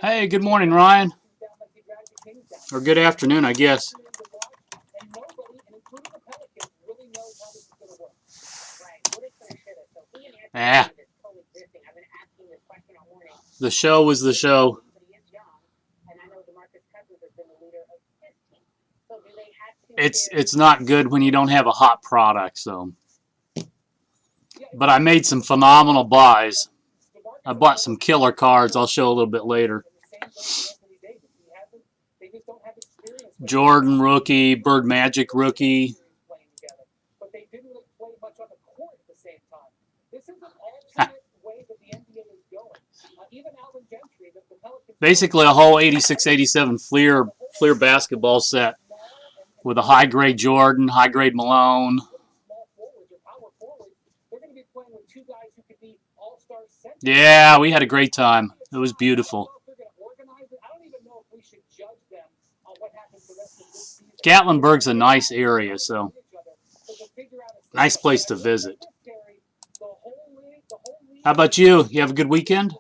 Hey, good morning, Ryan. Or good afternoon, I guess. Ah, the show was the show. It's not good when you don't have a hot product, so. But I made some phenomenal buys. I bought some killer cards. I'll show a little bit later. Jordan rookie, Bird Magic rookie. Basically a whole 86-87 Fleer basketball set with a high grade Jordan, high grade Malone. Yeah, we had a great time. It was beautiful. Gatlinburg's a nice area, so nice place to visit. How about you? You have a good weekend?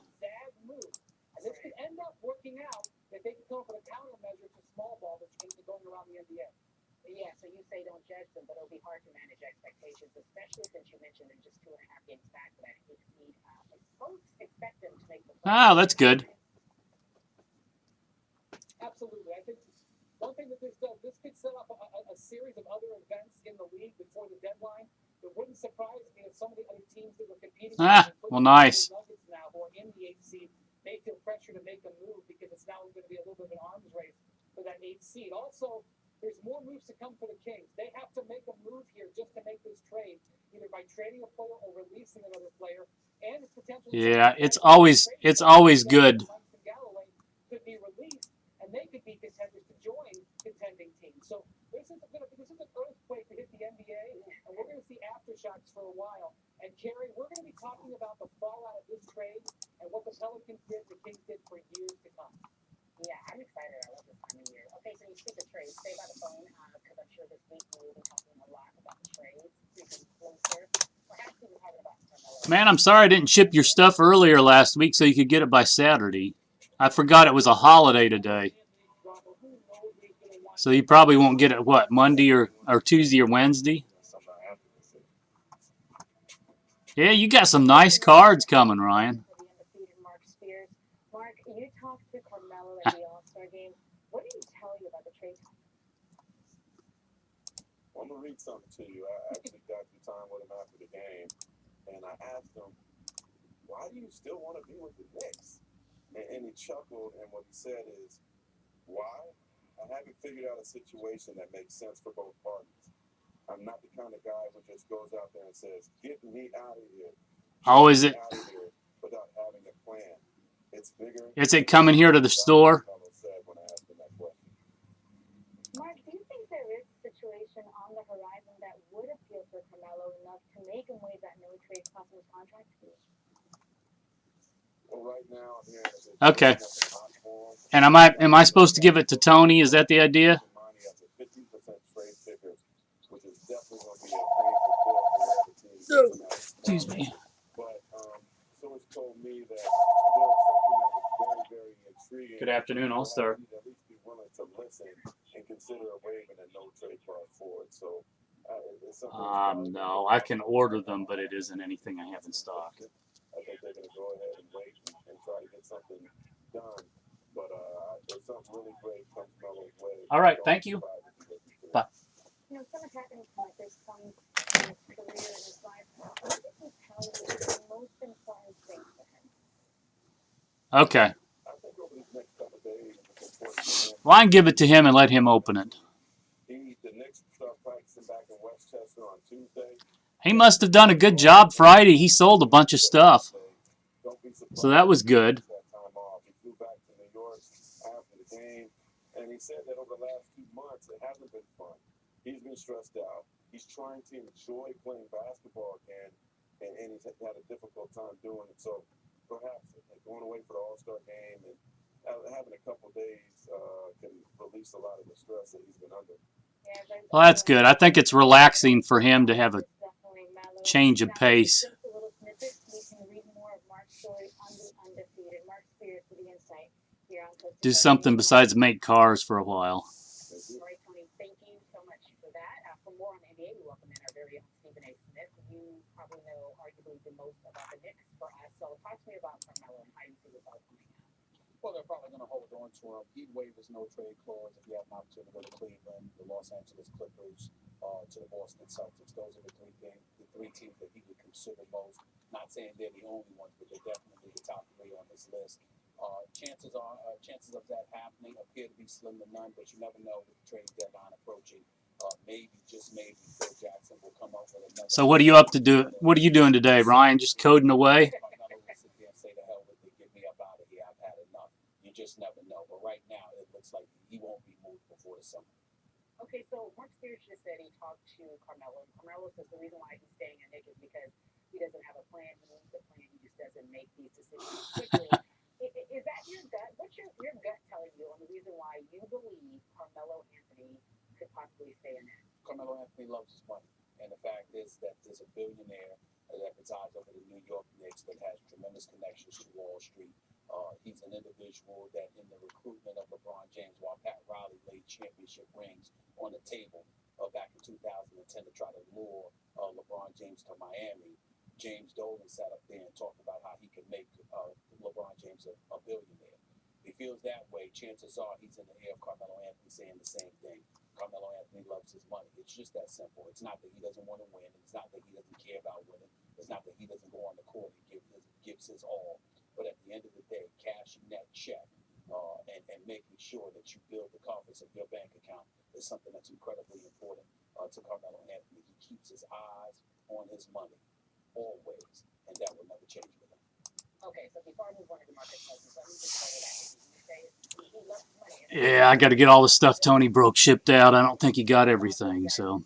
Ah, that's good. Ah, well, nice. Yeah, it's always good. Man, I'm sorry I didn't ship your stuff earlier last week so you could get it by Saturday. I forgot it was a holiday today. So you probably won't get it, what, Monday or Tuesday or Wednesday? Yeah, you got some nice cards coming, Ryan. Oh, is it coming here to the store? Okay. And am I supposed to give it to Tony? Is that the idea? Excuse me. Good afternoon, All-Star. No, I can order them, but it isn't anything I have in stock. All right, thank you. Bye. Okay. Well, I can give it to him and let him open it. He must have done a good job Friday. He sold a bunch of stuff. So that was good. Well, that's good. I think it's relaxing for him to have a change of pace. Do something besides make cars for a while. So what are you up to do? What are you doing today, Ryan? Just coding away? Yeah, I got to get all the stuff Tony broke shipped out. I don't think he got everything. So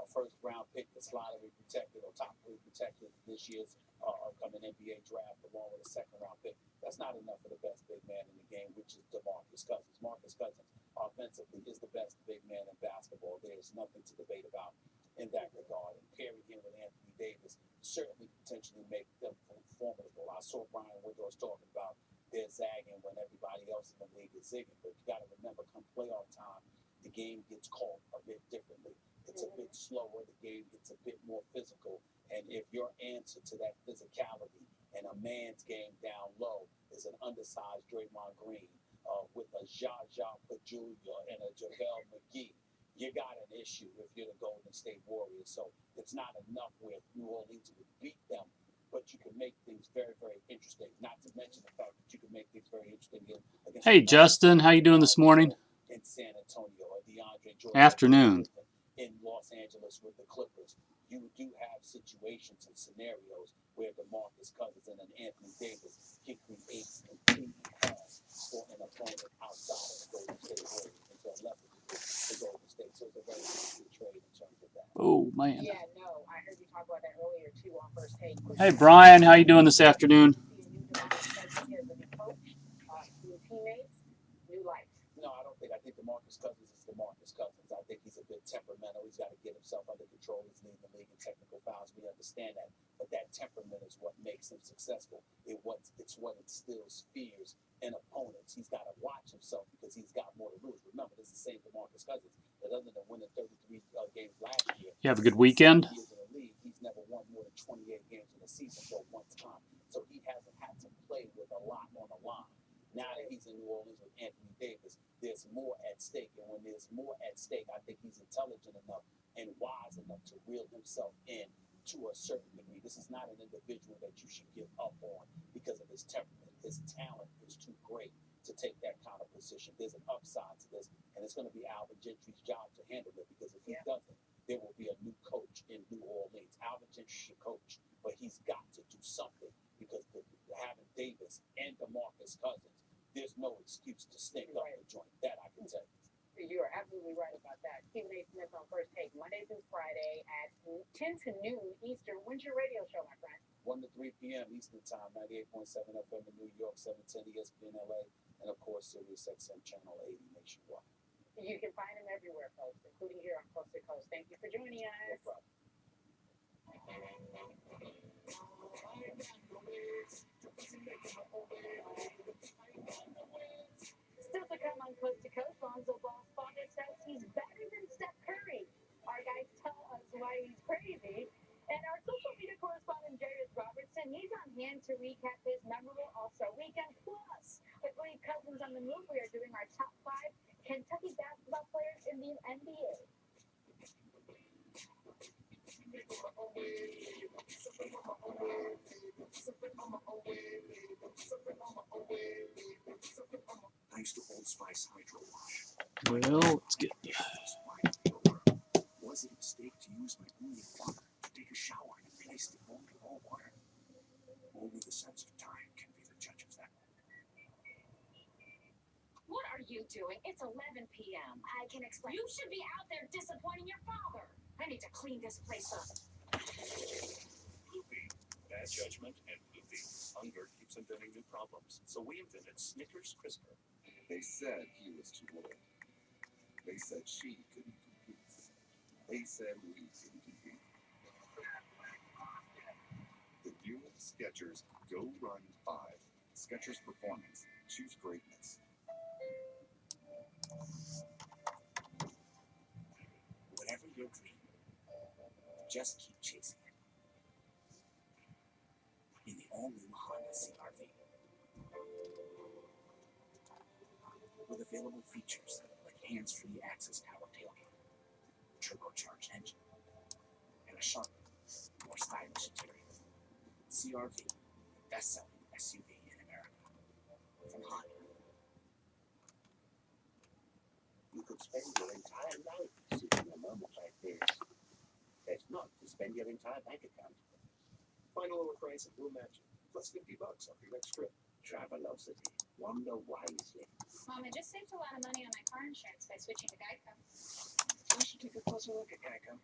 a first-round pick that's lottery protected or top 3 protected this year's upcoming NBA draft, along with a second-round pick. That's not enough for the best big man in the game, which is DeMarcus Cousins. Marcus Cousins, offensively, is the best big man in basketball. There's nothing to debate about in that regard. And pairing him with Anthony Davis certainly potentially make them formidable. I saw Brian Woodrow talking about they're zagging when everybody else in the league is zigging. But you got to remember, come playoff time, the game gets called a bit differently. It's a bit slower. The game gets a bit more physical. And if your answer to that physicality and a man's game down low is an undersized Draymond Green with a Jaja Pajulia and a JaVale McGee, you got an issue if you're the Golden State Warriors. So it's not enough where New Orleans would beat them, but you can make things very, very interesting. Not to mention the fact that you can make things very interesting against. Hey, Justin, how you doing this morning? In San Antonio, or DeAndre Jordan. Afternoon. In Los Angeles with the Clippers, you do have situations and scenarios where DeMarcus Cousins and an Anthony Davis can create complete chaos for an opponent outside of the Golden State Warriors, and to a lesser degree, the Golden State. So it's a very good trade in terms of that. Oh, man. Yeah, no, I heard you talk about that earlier too on First Take. Hey, Brian, how you doing this afternoon? New teammates, new life. No, I don't think. I think DeMarcus Cousins is DeMarcus Cousins. I think he's a bit temperamental. He's got to get himself under control. He's leading the league in technical fouls. We understand that. But that temperament is what makes him successful. It's what instills fears in opponents. He's got to watch himself because he's got more to lose. Remember, this is the same DeMarcus Cousins that other than winning 33 games last year. You have a good weekend? Years in the league, he's never won more than 28 games in a season for one time. So he hasn't had to play with a lot on the line. Now that he's in New Orleans with Anthony Davis, there's more at stake. And when there's more at stake, I think he's intelligent enough and wise enough to reel himself in to a certain degree. This is not an individual that you should give up on because of his temperament. His talent is too great to take that kind of position. There's an upside to this, and it's going to be Alvin Gentry's job to handle it, because if he doesn't, there will be a new coach in New Orleans. Alvin Gentry should coach, but he's got to do something, because having Davis and DeMarcus Cousins, there's no excuse to stink up the joint. That I can tell you. You are absolutely right about that. Stephen A. Smith on First Take, Monday through Friday at 10 to noon Eastern. When's your radio show, my friend? 1 to 3 p.m. Eastern Time, 98.7 FM in New York, 710 ESPN LA, and of course, Sirius XM Channel 80 nationwide. You can find him everywhere, folks, including here on Coast to Coast. Thank you for joining us. No problem. Still to come on Coast to Coast, Lonzo Ball's father says he's better than Steph Curry. Our guys tell us why he's crazy. And our social media correspondent, Jairus Robertson, he's on hand to recap his memorable All-Star weekend. Plus, with Lee Cousins on the move, we are doing our top 5 Kentucky basketball players in the NBA. Thanks to Old Spice Hydro Wash. Well, let's get... Was it a mistake to use my only water to take a shower and replace the only raw water? Only the sense of time can be the judge of that. What are you doing? It's 11 p.m. I can explain. You should be out there disappointing your father. I need to clean this place up. Loopy. Bad judgment and loopy. Hunger keeps inventing new problems. So we invented Snickers Crisper. They said he was too old. They said she couldn't compete. They said we couldn't compete. The new Skechers Go Run 5. Skechers Performance. Choose greatness. Whatever your dream, just keep chasing it. In the all-new Honda CR-V. With available features like hands-free access power tailgate, turbocharged engine, and a sharper, more stylish interior. CR-V, the best-selling SUV in America. From Honda. You could spend your entire life sitting in a moment like this. That's not to spend your entire bank account. Find a lower price and we'll match it. Plus $50 off your next trip. Travelocity. Wander wisely. Mom, I just saved a lot of money on my car insurance by switching to Geico. We should take a closer look at Geico.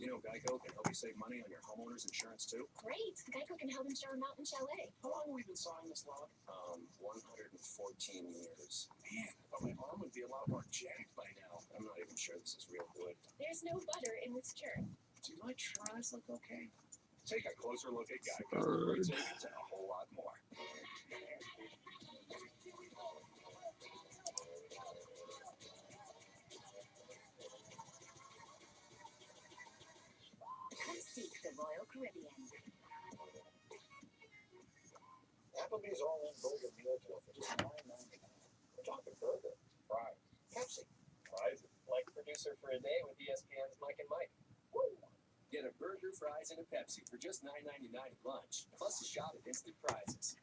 You know, Geico can help you save money on your homeowner's insurance too. Great. Geico can help insure a mountain chalet. How long have we been sawing this log? 114 years. Man, I thought my arm would be a lot more jacked by now. I'm not even sure this is real wood. There's no butter in this churn. Do my tries look okay? Take a closer look at Geico. Great savings and a whole lot more. Come seek the Royal Caribbean. Applebee's all-in burger meal deal for just $9.99. We're talking burger, fries, Pepsi, Fries like producer for a day with ESPN's Mike and Mike. Get a burger, fries, and a Pepsi for just $9.99 at lunch, plus a shot at instant prizes.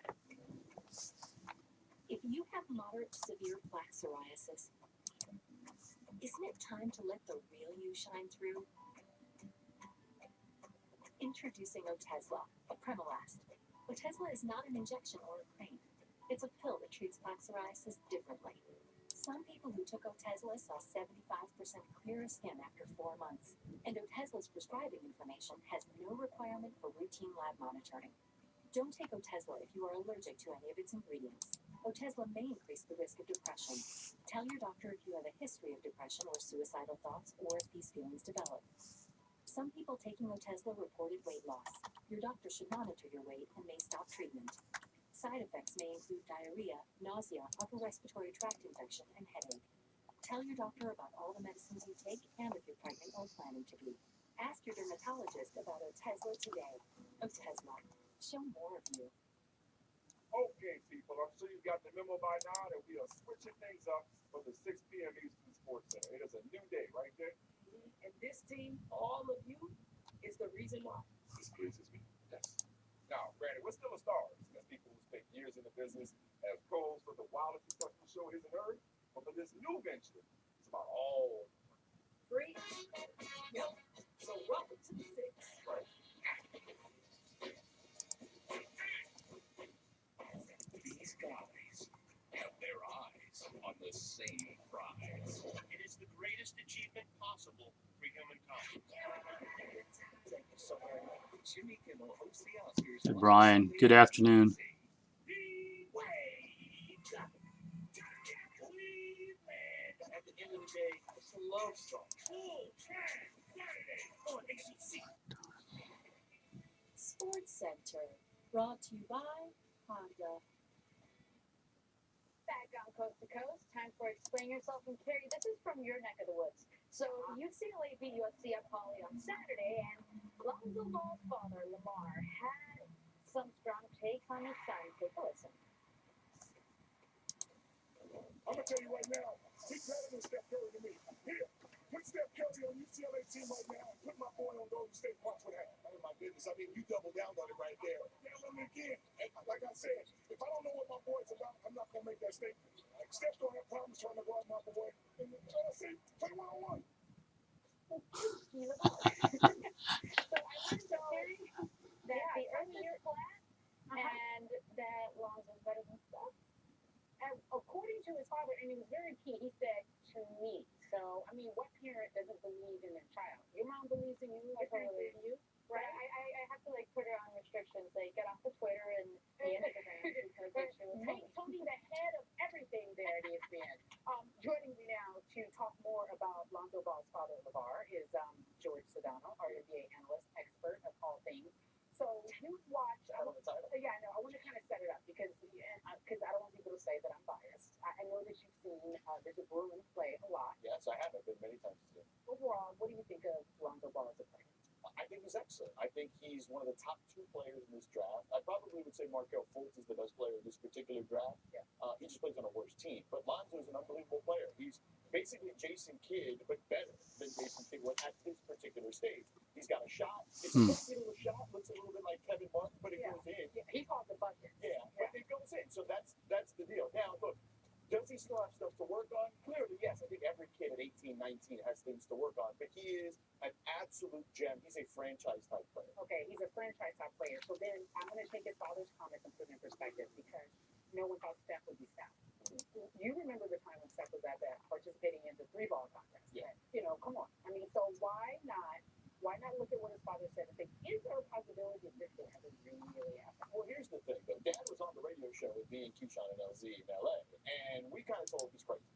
If you have moderate to severe plaque psoriasis, isn't it time to let the real you shine through? Introducing Otezla, a Premolast. Otezla is not an injection or a cream. It's a pill that treats plaque psoriasis differently. Some people who took Otezla saw 75% clearer skin after 4 months. And Otezla's prescribing information has no requirement for routine lab monitoring. Don't take Otezla if you are allergic to any of its ingredients. Otezla may increase the risk of depression. Tell your doctor if you have a history of depression or suicidal thoughts, or if these feelings develop. Some people taking Otezla reported weight loss. Your doctor should monitor your weight and may stop treatment. Side effects may include diarrhea, nausea, upper respiratory tract infection, and headache. Tell your doctor about all the medicines you take and if you're pregnant or planning to be. Ask your dermatologist about Otezla today. Otezla. Show more of you. Okay, people, I'm sure you got the memo by now that we are switching things up for the 6 p.m. Eastern Sports Center. It is a new day, right there. And this team, all of you, is the reason why. This pleases me. Yes. Now, granted, we're still the stars as people who spent years in the business as pros for the wildest successful show isn't heard. But for this new venture, it's about all Free. Yep. So welcome to the six. right. These guys have their eyes on the same prize. It is the greatest achievement possible for humankind. Thank you so very much. Jimmy Kimmel hosts the Oscars. Hey, Brian, good afternoon. At the end of the day, it's a love song. On ABC. Sports Center. Brought to you by Honda. Back on Coast to Coast, time for Explain Yourself. And Carrie, this is from your neck of the woods. So UCLA beat USC at Poly on Saturday, and Lonzo Ball's father, Lamar, had some strong takes on his son. Take a listen. I'm going to tell you right now, he's better than Steph Curry to me. Here, put Steph Curry on UCLA team right now and put my boy on Golden State. Watch what happens. Oh, my goodness. I mean, you double down on it right there. Down on it again. And like I said, if I don't know what my boy's about, I'm not going to make that statement. Steph's going to have problems trying to guard my boy. And I say, play one-on-one. He's a baller. So I learned the theory that the earth is flat and that Lonzo's better than Steph. And according to his father, and it was very key, he said, to me. So, I mean, what parent doesn't believe in their child? Your mom believes in you, I believe in you. Right? I have to, like, put her on restrictions, like, get off the Twitter and the Instagram. Tony, the head of everything there at ESPN. Joining me now to talk more about Lonzo Ball's father, LeVar, is George Sedano, our NBA analyst, expert of all things. So you watch. Yeah, I know. I want to kind of set it up because I don't want people to say that I'm biased. I know that you've seen Bishop Bruin play a lot. Yes, I have. I've been many times to see him. Overall, what do you think of Lonzo Ball as a player? I think he's excellent. I think he's one of the top 2 players in this draft. I probably would say Markelle Fultz is the best player in this particular draft. Yeah. He just plays on a worse team. But Lonzo is an unbelievable player. He's basically Jason Kidd, but better than Jason Kidd was at this particular stage. He's got a shot. It's a quick little shot. Looks a little bit like Kevin Martin, but it goes in. Yeah, he called the bucket. Yeah, but it goes in. So that's the deal. Now, look, does he still have stuff to work on? Clearly, yes. I think every kid at 18, 19 has things to work on. But he is an absolute gem. He's a franchise-type player. Okay, he's a franchise-type player. So then I'm going to take his father's comments and put it in perspective because no one thought Steph would be Steph. You remember the time when Steph was at that participating in the 3-ball contest. Yeah. You know, come on. I mean, so why why not look at what his father said and think, is there a possibility of this could ever really happen? Well, here's the thing, though. Dad was on the radio show with me and Keyshawn and LZ in LA, and we kind of told him he's crazy.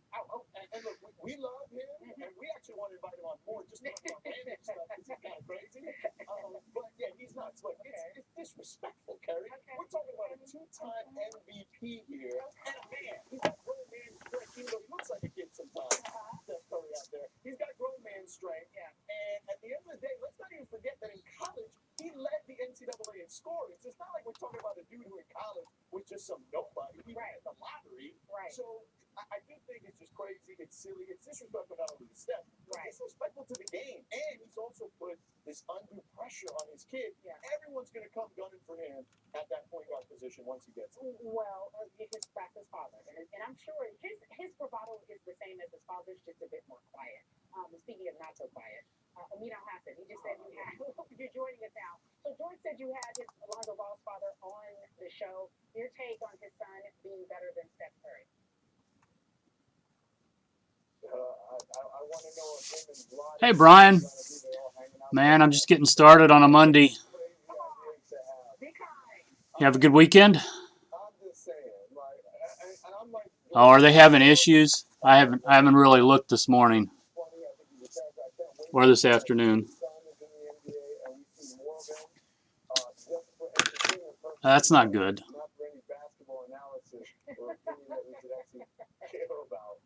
And look, we love him, and we actually want to invite him on board just to talk about random stuff because he's kind of crazy. But yeah, he's nuts. Look, it's disrespectful, Kerry. We're talking about a two-time MVP here, and a man. He's got grown man strength, even though he looks like a kid sometimes. Steph Curry out there. He's got grown man strength. And at the end of the day, let's not even forget that in college, he led the NCAA in scoring. So it's not like we're talking about a dude who in college was just some nobody. He won the lottery. Right. So I do think it's just crazy. It's silly. It's disrespectful not only to Steph, but disrespectful to the game. And he's also put this undue pressure on his kid. Yeah. Everyone's going to come gunning for him at that point guard position once he gets it. Well, that's his father. And I'm sure his bravado is the same as his father's, just a bit more quiet. Speaking of not so quiet, Amin Al-Hassan, he just said you had, you're joining us now. So George said you had Lonzo Ball's father on the show. Your take on his son being better than Steph Curry? I want to know if him and Bron Hey, Brian. are gonna be there all hanging out. Man, I'm just getting started on a Monday. Crazy idea to have. Be kind. You have a good weekend? I'm just saying, like, and I'm like, Oh, are they having issues? I haven't really looked this morning funny. I think he's a character. I can't wait. or this afternoon. His son is in the NBA, and we see more of him. Just for entertainment purposes. That's not good. Not for any basketball analysis or opinion that we should actually care about.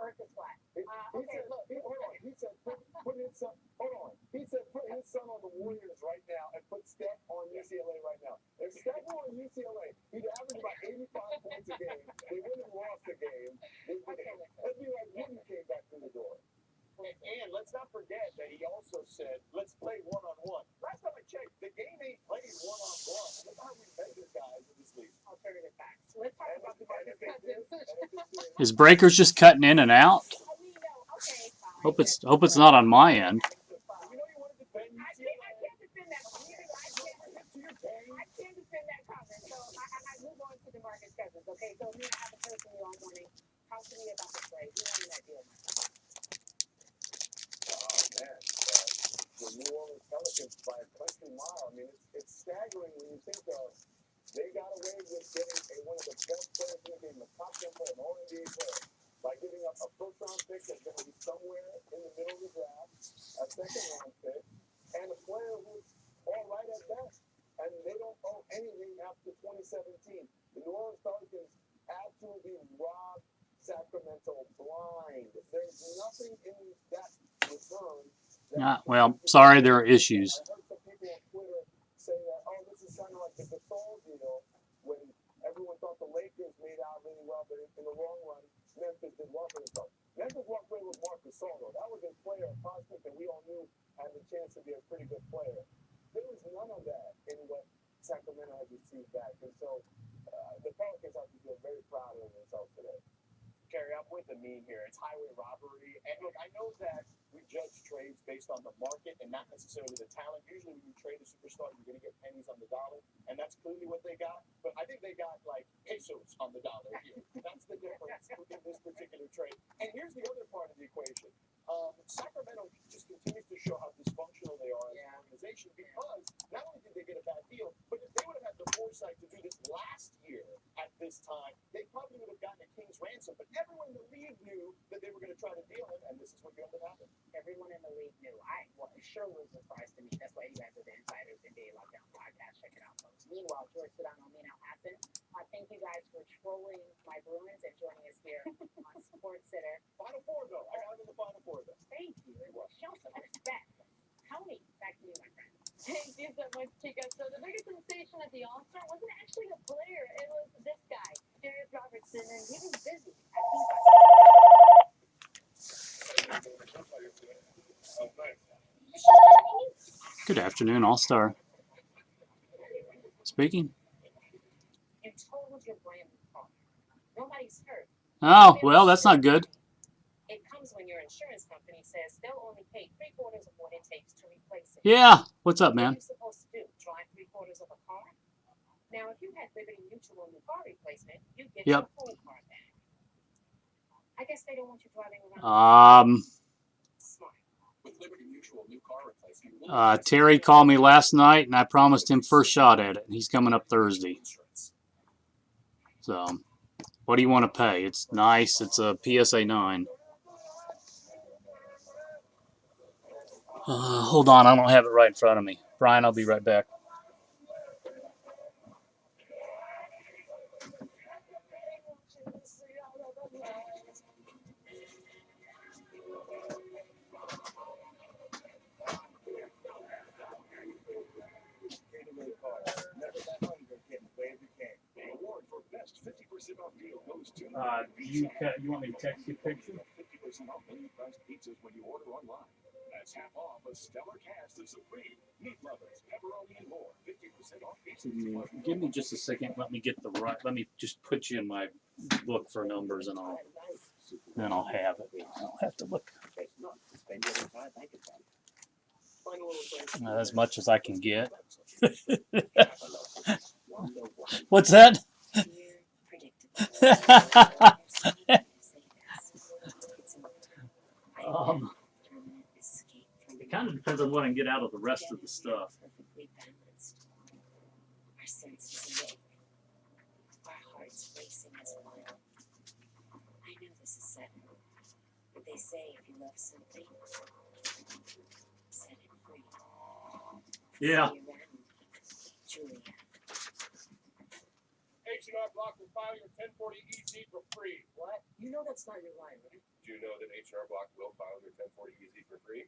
Earth is flat. He said, look, hold on. He said, put his son. Hold on. He said, put his son on the Warriors right now and put Steph on UCLA right now. If Steph were on UCLA, he'd average about 85 points a game. They wouldn't have lost the game. That'd be like when he came back through the door. And let's not forget that he also said, let's play one-on-one. Last time I checked, the game ain't played one-on-one. Look how we measure guys in this league. Alternative facts. Let's talk about the Marcus Cousins. Is Breakers just cutting in and out? Okay, fine. Hope it's not on my end. You know you want to defend UCLA. I can't defend that. I can't defend that comment. So I move on to the Marcus Cousins. Okay, so me, I haven't heard from you all morning. Talk to me about the trade. Who won that deal, my friend? Oh, man. The New Orleans Pelicans by a country mile. I mean, it's staggering when you think of they got away with getting one of the best players in the game, a top 10 player, an all-NBA player, by giving up a first-round pick that's going to be somewhere in the middle of the draft, a second-round pick, and a player who's all right at best. And they don't owe anything after 2017. The New Orleans Pelicans absolutely robbed Sacramento blind. There's nothing in that return. Well, sorry, there are issues. I heard some people on Twitter say that, oh, this is kind of like the Gasol deal when everyone thought the Lakers made out really well, but in the long run, Memphis did well for themselves. Memphis walked away with Marc Gasol, though. That was a player, a prospect that we all knew had the chance to be a pretty good player. There was none of that in what Sacramento has received back. And so the Pelicans have to feel very proud of themselves today. Kerry, I'm with Amin here. It's highway robbery. And look, I know that we judge trades based on the market and not necessarily the talent. Usually when you trade a superstar, you're going to get pennies on the dollar. And that's clearly what they got. But I think they got like pesos on the dollar here. That's the difference in this particular trade. And here's the other part of the equation. Sacramento just continues to show how dysfunctional they are as an organization because not only did they get a bad deal, but if they would have had the foresight to do this last year at this time, they probably would have gotten a king's ransom. But everyone in the league knew that they were going to try to deal him, and this is what ended up happening. Everyone in the league knew. It sure was a surprise to me. That's why you guys are the insiders in Day Lockdown Podcast. Check it out, folks. Meanwhile, George Sedano, Amin Al-Hassan, thank you guys for trolling my Bruins and joining us here on Sports Center. Final four, though. I got him in the final four, though. Thank you. Show some respect. Tony, back to you, my friend. Thank you so much, Chica. So the biggest sensation at the All-Star wasn't actually a player. It was this guy, Darius Robertson, and he was busy. Good afternoon, All-Star. Speaking. You totaled your brand new car. Nobody's hurt. Oh, well, that's not good. It comes when your insurance company says they'll only pay 3/4 of what it takes to replace it. Yeah. What's up, What are man? you supposed to do? Drive 3/4 of a car? Now, if you had Liberty Mutual new car replacement, you'd get your whole car back. I guess they don't want you driving around. Um. Smart. With Liberty Mutual. actual new car replacement. Terry called me last night, and I promised him first shot at it. He's coming up Thursday. So, what do you want to pay? It's nice. It's a PSA 9. Hold on, I don't have it right in front of me. Brian, I'll be right back. Gatorade cars. Never let hunger get in the way of your game. The award for best 50% off deal goes to You want me to text you a picture? 50% off menu priced pizzas when you order online. That's half off a stellar cast of Supreme, meat lovers, pepperoni, and more. 50% off pizzas. Give me just a second. Let me get the right. Let me just put you in my book for numbers, and then I'll have it. I'll have to look as much as I can get. What's that? It kind of depends on what I can get out of the rest of the stuff. Our senses awake, our hearts racing as one. I know this is sudden, but they say if you love something, set it free. Yeah. See you around, Julia. H&R Block will file your 1040 EZ for free. What? You know that's not your line, right? Do you know that H&R Block will file your 1040 EZ for free?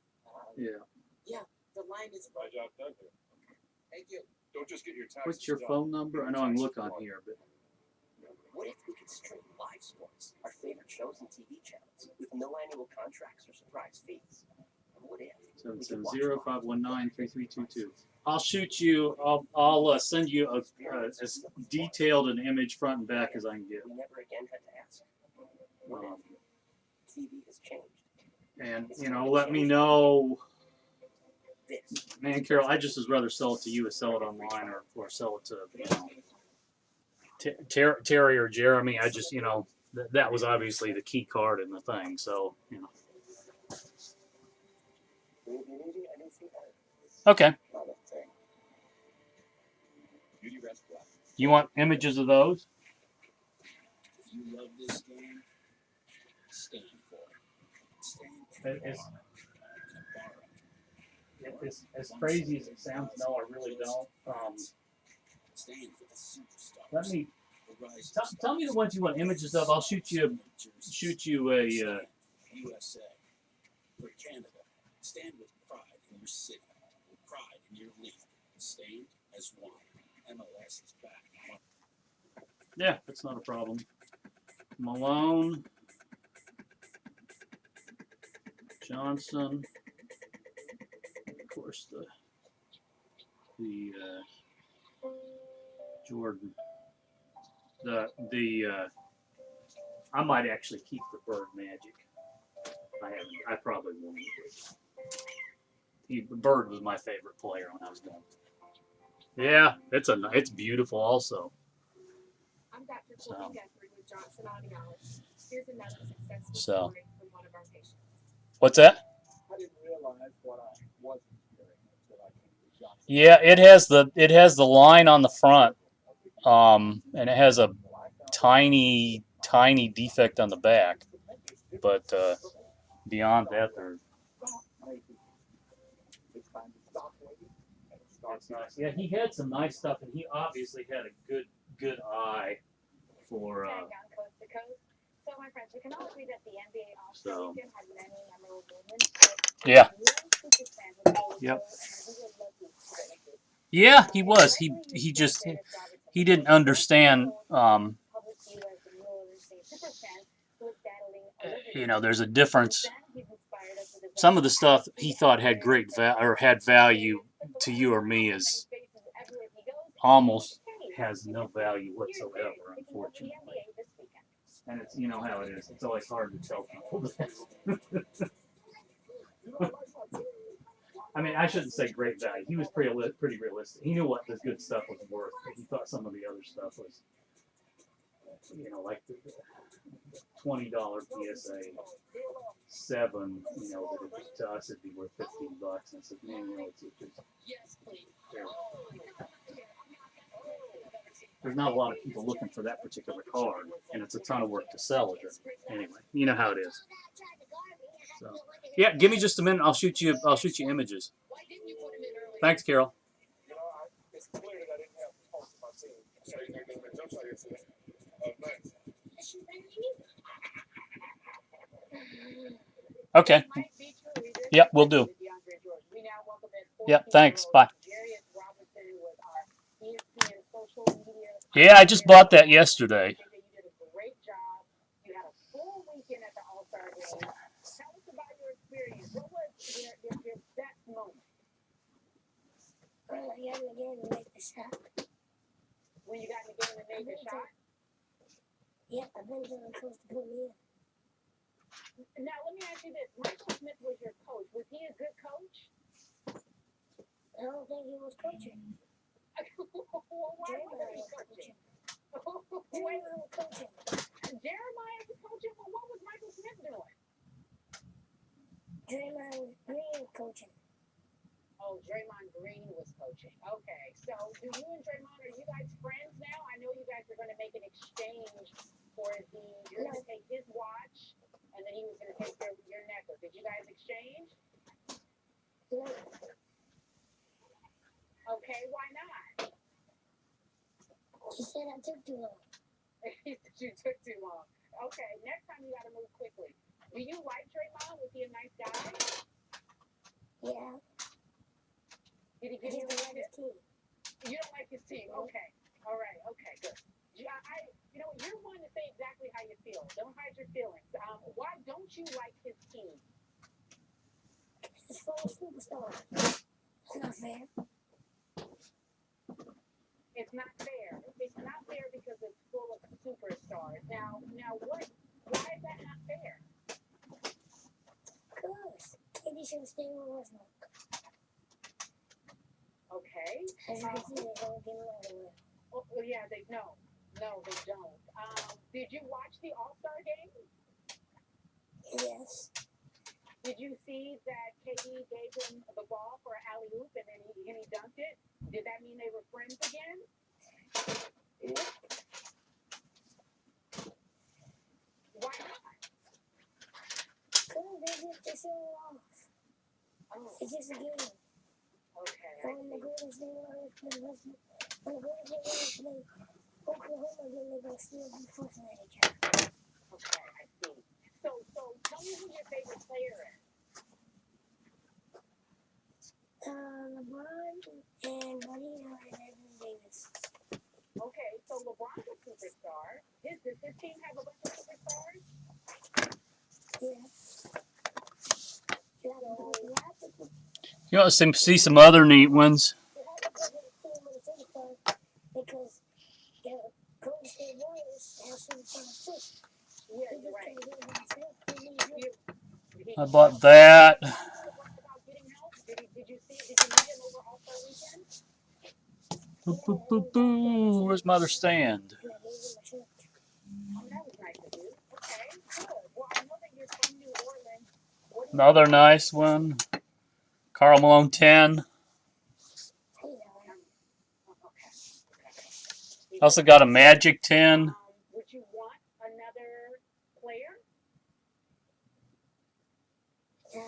Yeah. Yeah, the line is. My job done here. Thank you. Don't just get your taxes What's your done. phone number? I know I can look on here, but What if we could stream live sports, our favorite shows and TV channels, with no annual contracts or surprise fees? And what if? 770-519-3322. I'll shoot you. I'll send you as detailed an image front and back as I can get. We never again had to ask. What Um, if TV has changed? and let me know. This. Man, Carol, I just as rather sell it to you as sell it online or sell it to Terry or Jeremy. I just that was obviously the key card in the thing. So Okay. You want images of those? If you love this game, stand for it. Stand for it. As crazy as it sounds, no, I really don't. Stand for the superstars. Let me The rise tell me the ones you want images of. I'll shoot you a USA. For Canada. Stand with pride in your city. With pride in your league. Stand as one. MLS is back. Yeah, that's not a problem. Malone, Johnson, of course the Jordan. I might actually keep the Bird Magic. I probably won't. Bird was my favorite player when I was done. Yeah, it's beautiful also. I'm Dr. So. Courtney Guthrie with Johnson Audiology. Here's another successful So. story from one of our patients. What's that? I didn't realize what I wasn't hearing until I came to Johnson. Yeah, it has the line on the front, and it has a tiny defect on the back, but beyond that, that's nice. Yeah, he had some nice stuff, and he obviously had a good eye for. Tag on Coast to Coast. So, my friends, we can all agree that the NBA All-Star Weekend had many memorable moments. Yeah. Yep. Yeah, he was. He didn't understand. There's a difference. Some of the stuff he thought had had value to you or me is almost has no value whatsoever, unfortunately. And it's how it is. It's always hard to tell people that. I mean, I shouldn't say great value. He was pretty realistic. He knew what the good stuff was worth, but he thought some of the other stuff was, like the $20 PSA 7, you know, that it, to us it'd be worth $15. And I said, man, you know, it's there's not a lot of people looking for that particular card, and it's a ton of work to sell it. Anyway, you know how it is. So, yeah, give me just a minute. I'll shoot you images. Thanks, Carol. You know, it's clear that I didn't have most of my team. So you think there's been jump shot yesterday? Nice. Okay. Yep, we'll do. Yep, thanks. Bye. Yeah, I just bought that yesterday. You had a full weekend at the All-Star game. Tell us about your experience. What was your best moment? Well, I got in the game and make the shot. When you got in the game and made the shot? Yeah, I've been doing close to put me in. Now, let me ask you this. Michael Smith was your coach. Was he a good coach? I don't think he was coaching. Well, why wasn't he coaching? Jeremiah was coaching. Jeremiah was coaching? Well, what was Michael Smith doing? Jeremiah was Green coaching. Oh, Draymond Green was coaching. Okay, so do you and Draymond, are you guys friends now? I know you guys are going to make an exchange for you're going to take his watch, and then he was going to take your necklace. Did you guys exchange? No. Okay, why not? He said I took too long. You took too long. Okay, next time you got to move quickly. Do you like Draymond? Was he a nice guy? Yeah. Did he give you a his team? You don't like his team? Okay. All right. Okay, good. You know, you're one to say exactly how you feel. Don't hide your feelings. Why don't you like his team? It's full of superstars. It's not fair. It's not fair. It's not fair because it's full of superstars. Now, why is that not fair? Because KD should stay with Westbrook. Okay. As you can see, they don't get along well. Oh, yeah, no, they don't. Did you watch the All-Star game? Yes. Did you see that KD gave him the ball for an alley-oop and then he dunked it? Did that mean they were friends again? Nope. Why not? Because they show off. Oh, It's just a game. okay. When the Golden State Warriors play Westbrook, when the Golden State Warriors play Oklahoma, then they're going to still be fussing at each other. Okay, I see. So tell me who your favorite player is. LeBron and Buddy and Anthony Davis. Okay, so LeBron's a superstar. Does his team have a bunch of superstars? Yeah. You ought to see some other neat ones. Because the Golden State Warriors have superstars too. Yeah, you're right. I bought that. Did you meet him over All-Star weekend? Boo, boo, boo, boo. Where's my other stand? Oh, that was nice of you. Okay, good. Well, I know that you're from New Orleans. Another nice one. Karl Malone 10. Also got a Magic 10. Would you want another player? No.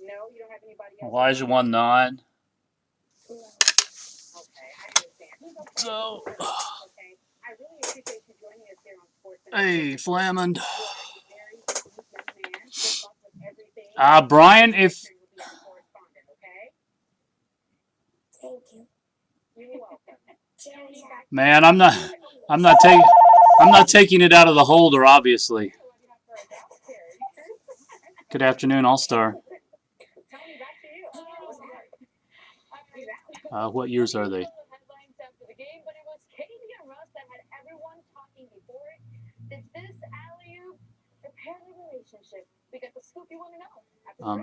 No, you don't have anybody else. Elijah 1-9. No. Okay, I understand. So, Okay. I really appreciate you joining us here on Sports. hey, Flamand. You are a very sweet young man. Good luck with everything. Brian, if You'll be our correspondent, okay? Thank you. You're welcome. man, I'm not taking it out of the holder, obviously. Good afternoon, All-Star. What years are they?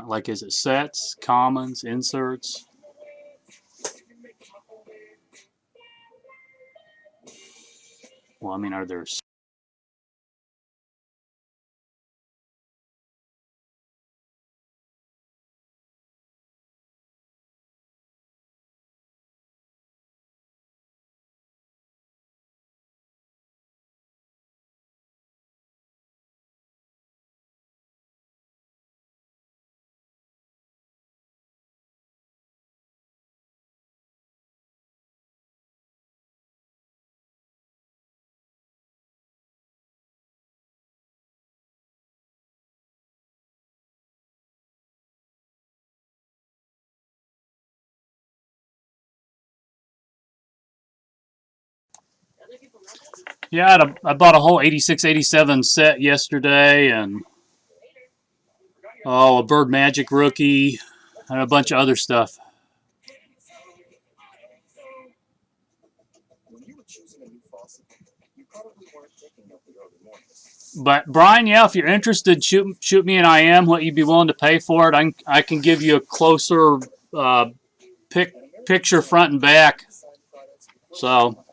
Like, is it sets, commons, inserts? Well, I mean, are there Yeah, I bought a whole 86, 87 set yesterday, and a Bird Magic rookie, and a bunch of other stuff. When you were choosing a new faucet, you probably weren't thinking of the early mornings. But Brian, yeah, if you're interested, shoot me an IM. What you'd be willing to pay for it. I can give you a closer picture front and back. So,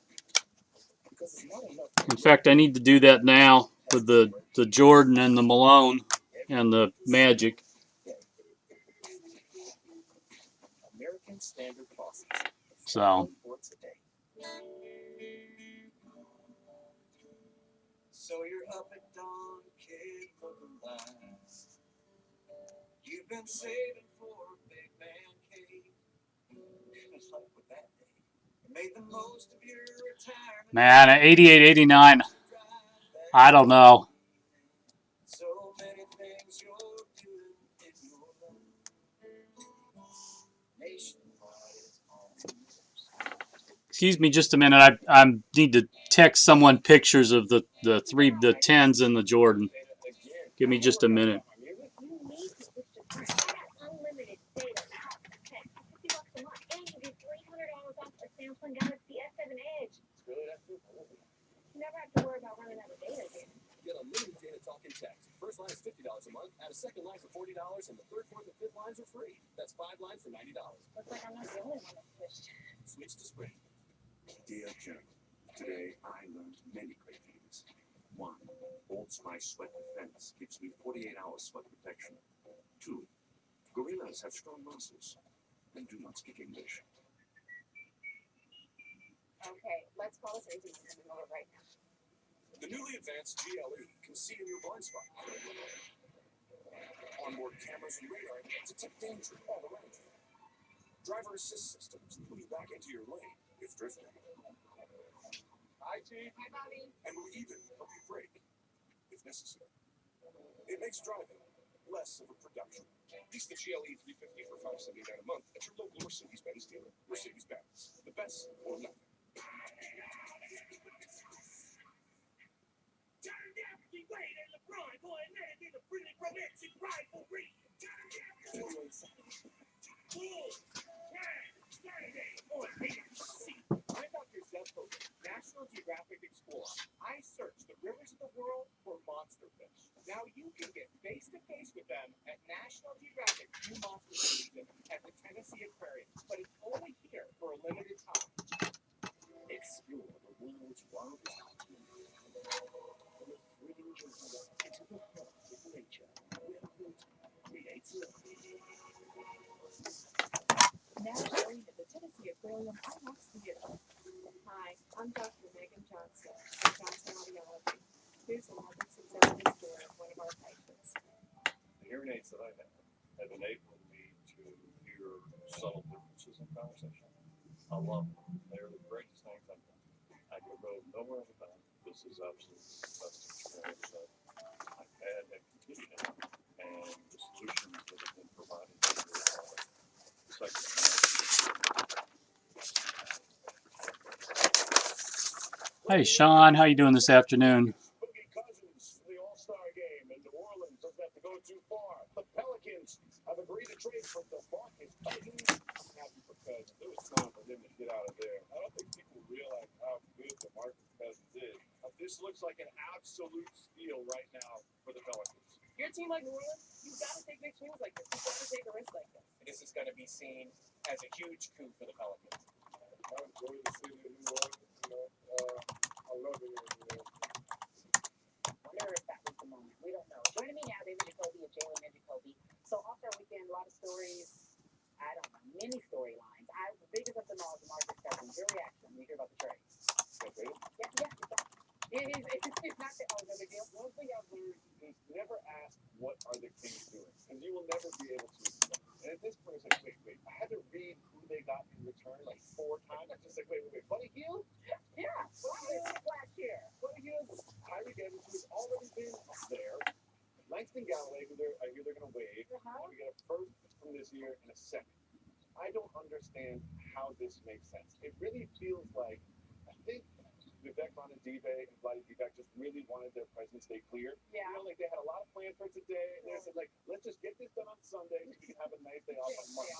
in fact, I need to do that now with the Jordan and the Malone and the Magic. American Standard faucets. So, So you're up at dawn, kid, looking alive. You've been saving for a big man cave. It's like with that day. You made the most of your retirement. man, at 88, 89, I don't know. So many things you're doing in your life. Nationwide is on the news. Excuse me just a minute. I need to text someone pictures of the 10s and the Jordan. Give me just a minute. You need to switch to Sprint. Unlimited data, power, text, $50 a month, and you get $300 off a Samsung Galaxy S7 Edge. You never have to worry about running out of data again. Get unlimited data, talk, and text. First line is $50 a month. Add a second line for $40, and the third, fourth, and fifth lines are free. That's 5 lines for $90. Looks like I'm not the only one that switched. Switch to Sprint. Dear Journal, today I learned many great things. 1. Old Spice Sweat Defense gives me 48 hours sweat protection. 2. Gorillas have strong muscles and do not speak English. Okay, let's call this agent coming over right now. The newly advanced GLE can see in your blind spot. Onboard cameras and radar detect danger all around you. Driver assist systems pull you back into your lane if drifting. Hi, Chief. Hi, Bobby. And will even help you brake if necessary. It makes driving less of a production. Lease the GLE 350 for $579 a month at your local Mercedes-Benz dealer. Mercedes-Benz, the best or nothing. I'm Dr. Zeb Hogan, National Geographic Explorer. I search the rivers of the world for monster fish. Now you can get face-to-face with them at National Geographic New Monster Season at the Tennessee Aquarium, but it's only here for a limited time. Explore the world's wildest continent. And the thrilling journey into the heart of nature, where water creates life. Now showing at the Tennessee Aquarium IMAX Theater. Hi, I'm Dr. Megan Johnson of Johnson Audiology. Here's a longer successful story of one of our patients. The hearing aids that I have enabled me to hear subtle differences in conversation. I love them. They're the greatest things I've done. I could go nowhere without them. This is absolutely the best experience that I've had and continue to have. And the solutions that have been provided here are second to none. Hey, Sean, how you doing this afternoon? Boogie Cousins, the All-Star game in New Orleans doesn't have to go too far. The Pelicans have agreed to trade for DeMarcus Cousins. I'm happy for Cousins. It was time for him to get out of there. I don't think people realize how good DeMarcus Cousins is. This looks like an absolute steal right now for the Pelicans. Your team like New Orleans, you've got to take big swings like this. You've got to take a risk like this. This is going to be seen as a huge coup for the Pelicans. I enjoy the city of New Orleans. I love it. Wonder if that was the moment. We don't know. Joining me now, David Jacoby of Jalen and Jacoby. So All-Star Weekend, a lot of stories. I don't know, many storylines. The biggest of them all is DeMarcus Cousins. Your reaction when you hear about the trade? Okay. Yeah, exactly. It's not that no big deal. One thing I've learned is never ask what are the Kings doing, because you will never be able to explain. And at this point, it's like, wait. I had to read who they got in return like 4 times. It's just like, wait. Buddy Hield? Yeah, Buddy Hield last year. Buddy Hield, Tyreek Evans, who's already been up there. Langston Galloway, who I hear they're going to waive. We get a first from this year and a second. I don't understand how this makes sense. It really feels like, I think the Vivek Ranadive and Vladdy Divac just really wanted their presence stay clear. Yeah. You know, like they had a lot of plans for today, and they said like, let's just get this done on Sunday so we can have a nice day off on Monday.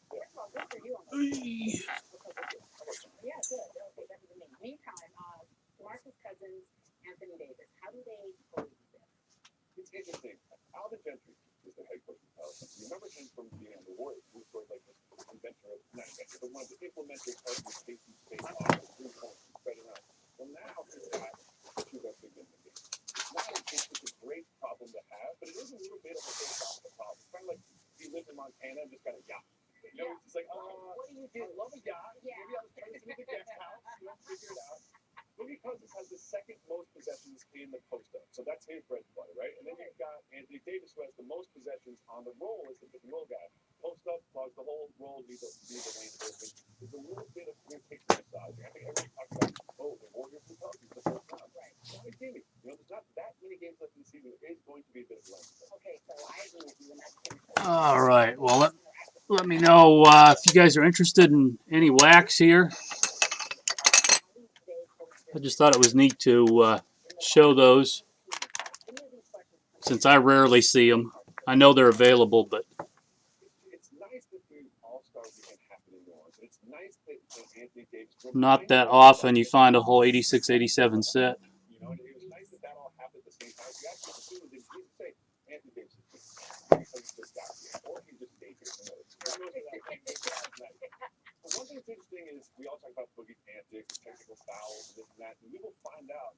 First of all, good for you on those. Yeah, good. Okay, better than me. Meantime, Marcus Cousins, Anthony Davis, how do they coexist? It's interesting. Alvin Gentry is the head coach of the Pelicans. You remember him from being on the Warriors, who was sort of like this inventor of, not inventor, but one of the implementers of the safety space offense, 3 points, and spread it out. Well, now he's got two best big men in the game. It's a great problem to have, but it is a little bit of a philosophical problem. It's kind of like he lived in Montana and just got a yacht. You know, it's just like, what do you do? I love a yacht. Yeah. Maybe I'll turn this into the guest house. You know, figure it out. Boogie Cousins has the second most possessions in the post-up. So that's his bread and butter, right? And then you've got Anthony Davis, who has the most possessions on the roll as the pick and roll guy. Post-up, clogs the whole roll, leaves the lane open. There's a little bit of weird picture massaging. I think everybody talks about, the Warriors and Pelicans the first round. Right. It's not a gimme. You know, there's not that many games left in the season. There is going to be a bit of length. Okay, so I agree with you, and that's All right. Well, let me know if you guys are interested in any wax here. I just thought it was neat to show those since I rarely see them. I know they're available, but It's nice that the All-Star weekend happened in New Orleans. It's nice that Anthony Davis. not that often you find a whole 86, 87 set. You know, and it was nice that that all happened at the same time. You actually see didn't even say Anthony Davis is because he just got here, or he just stayed here. Who knows? Who knows what that game was last night? But one thing that's interesting is we all talk about boogie antics, technical fouls, this and that, and we will find out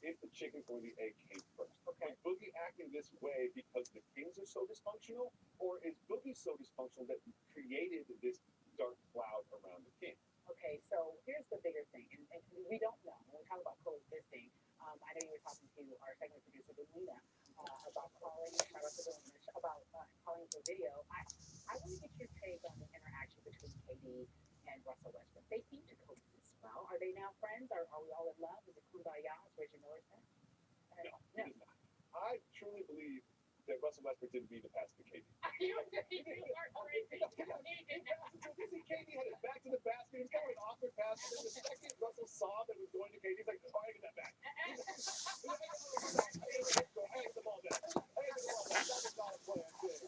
if the chicken or the egg came first. Okay. Is Boogie acting this way because the Kings are so dysfunctional, or is Boogie so dysfunctional that he created this dark cloud around the Kings? Okay, so here's the bigger thing, and we don't know. When we talk about coexisting, I know you were talking to our segment producer, Delina, about calling, shout out to Delina, about calling for video. I want to get your take on the interaction between KD and Russell Westbrook. They seem to coexist well. Are they now friends? Are we all in love? Is it kumbaya, as Reggie Miller said? No, it is not. I truly believe that Russell Westbrook didn't mean to pass to KD. You are crazy. KD had his back to the basket. It was kind of an awkward pass. And then the second Russell saw that it was going to KD, he's like, oh, I get that back. I had the ball back. That was not a play, I think.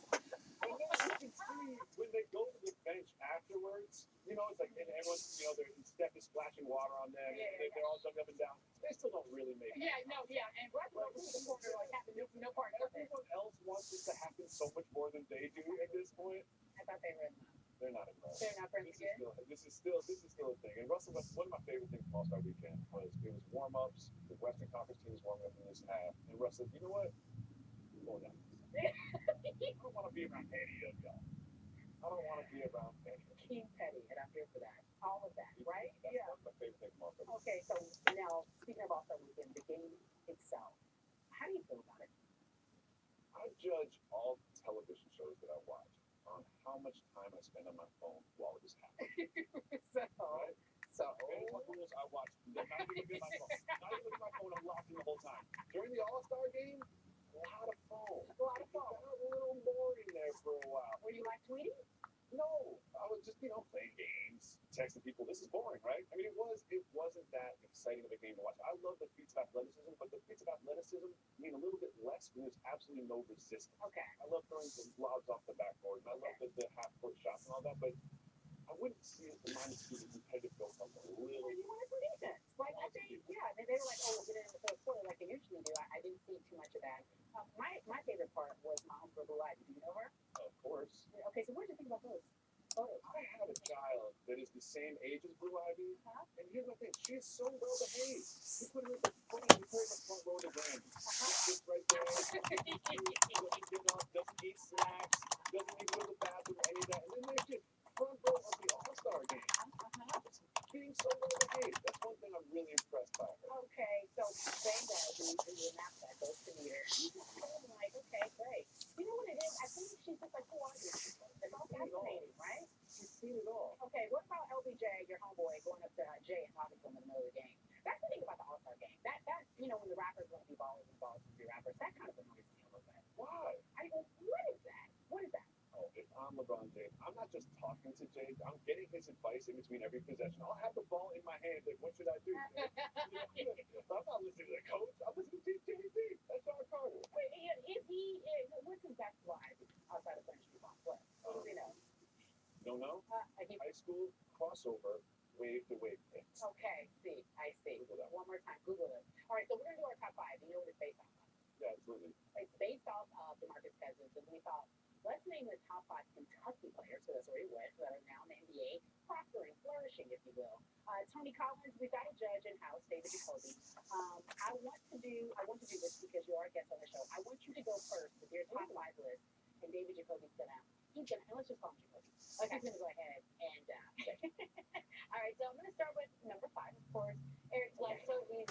And then you can see when they go to the bench afterwards, you know, it's like, and everyone's, you know, Steph is splashing water on them. Yeah, they're all jumping up and down. They still don't really make it. And Westbrook was the corner, like, having no part of it. Everyone else wants this to happen so much more than they do at this point. I thought they were in love. They're not in love. They're not friends again? This is still a thing. And Russell Westbrook, one of my favorite things from All-Star Weekend was it was warm-ups. The Western Conference teams warming up in this half. And Russell, you know what? I'm going down. I don't want to be around any of y'all. I don't want to be around any of y'all. King Petty, and I'm here for that. All of that, right? That's my favorite thing from All-Star Weekend. Okay, so now, speaking of All-Star Weekend, the game itself, how do you feel about it? I judge all television shows that I watch on how much time I spend on my phone while it is happening. Right? So, Baseball rules, I watch. Not even looking at my phone. Not even looking at my phone. I'm locked in the whole time. During the All-Star game, a lot of phone. It got a little boring there for a while. Were you like tweeting? No, I was just, playing games, texting people. This is boring, right? I mean, it wasn't that exciting of a game to watch. I love the feats of athleticism, but the feats of athleticism mean a little bit less when there's absolutely no resistance. Okay. I love throwing some lobs off the backboard, and I love the half-court shots and all that, but I wouldn't see it the minus two competitive built up a little. Well, you wanted some defense. Like, I think, they were like, we'll get it in the fourth quarter like they usually do. I didn't see too much of that. My favorite part was my homegirl, Blue Ivy. Do you know her? Of course. Okay, so what did you think about those? I have a child that is the same age as Blue Ivy, and here's my thing: she is so well behaved. You put her in the front row of the game. She sits right there. Doesn't get up, doesn't eat snacks, doesn't even go to the bathroom or any of that. And then there's just front row of the All-Star game. Being so well behaved. That's one thing I'm really impressed by her. Okay, so Vanga, the mascot, goes to meet her. I'm like, okay, great. You know what it is? I think she's just like, who are you? It's all fascinating, right? She's seen it all. Okay, what about LBJ, your homeboy, going up to Jay and talking to him in the middle of the game? That's the thing about the All-Star game. That when the rappers want to be ballers and ballers want to be rappers, that kind of annoys me a little bit. Why? What is that? What is that? Oh, if I'm I'm LeBron James, I'm not just talking to James. I'm getting his advice in between every possession. I'll have the ball in my hand. Like, what should I do? I'm not listening to the coach. I'm listening to JD. That's our Carter. Wait, is he? What's his best line outside of French football? What? What do we know? Don't know? He, High school crossover, wave to wave picks. okay, I see. Google that. One more time, Google it. All right, so we're gonna do our top five. You know what it's based off of? Yeah, absolutely. It's based off of DeMarcus Cousins, and we thought, let's name the top five Kentucky players, so that's where he went, that are now in the NBA, prospering, flourishing, if you will. Tony Collins, we've got a judge in house, David Jacoby. I want to do this because you are a guest on the show. I want you to go first with your top five list, and David Jacoby's gonna, and let's just call him Jacoby. Okay. He's gonna go ahead and all right, so I'm gonna start with number five, of course, Eric Bledsoe. He's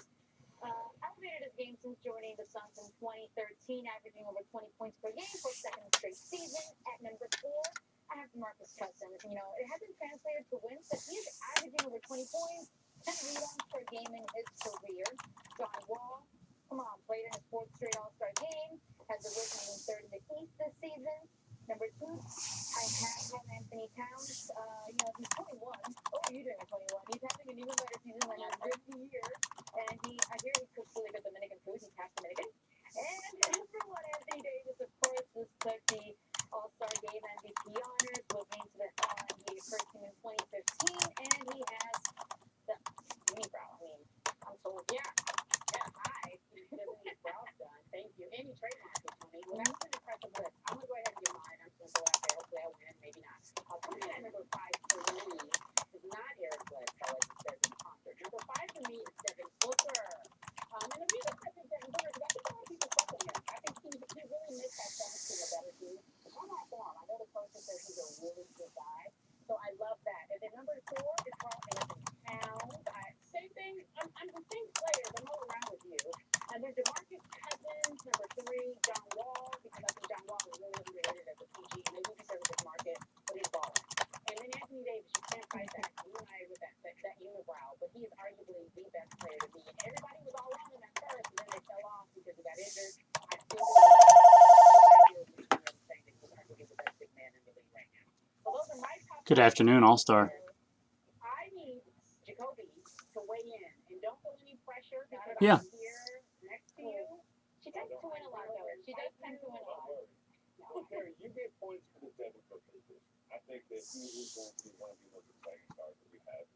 elevated his game since joining the Suns in 2013, averaging over 20 points per game for a second straight season. At number four, I have DeMarcus Cousins. You know, it hasn't translated to wins, but he's averaging over 20 points, 10 rebounds per game in his career. John Wall, come on, played in his fourth straight All-Star game, has the Wizards in third in the East this season. Number two, I have Anthony Towns. You know, he's 21. Oh, you doing at 21? He's having an even better season than his rookie year. And I hear he cooks really good Dominican food. He's half Dominican. And number one, Anthony Davis, of course, just took the All-Star Game MVP honors, moving to the NBA first team in 2015, and he has the unibrow. I mean, I'm told, yeah, hi. He doesn't need his brows done. Thank you. And he trademarked it, Tony. Well, that was an impressive list. I'm going to go ahead and give mine. I'm just going to go out there. Hopefully I win. Maybe not. Coming in at number five for me is not Eric Bledsoe, as it says in the concert. Number five for me is Devin Booker. And the reason I think Devin Booker, because I think a lot of people fuck with him. I think he really makes that Suns team a better team. I'm all for him. I know the coach says he's a really good guy. So I love that. And then number four is Carl Anthony Towns. Same thing. I'm the same player, but all around with you. And then DeMarcus Cousins, number three, John Wall, because I think John Wall is really underrated as a PG. Maybe he deserves this market, but he's balling. And then Anthony Davis, you can't fight that. You and I with that unibrow, but he is arguably the best player to me. And everybody was all wrong in that first, and then they fell off because he got injured. I still believe saying that he's arguably the best big man in the league right now. So those are my top. Good afternoon, All-Star. I need Jacoby to weigh in, and don't feel any pressure because Yeah. I'm here next to you. She tends to win a lot, though. She does tend to win a lot. Well, Gary, you gave points for the Devin Booker. I think that he is going to be one of the most exciting stars that we have.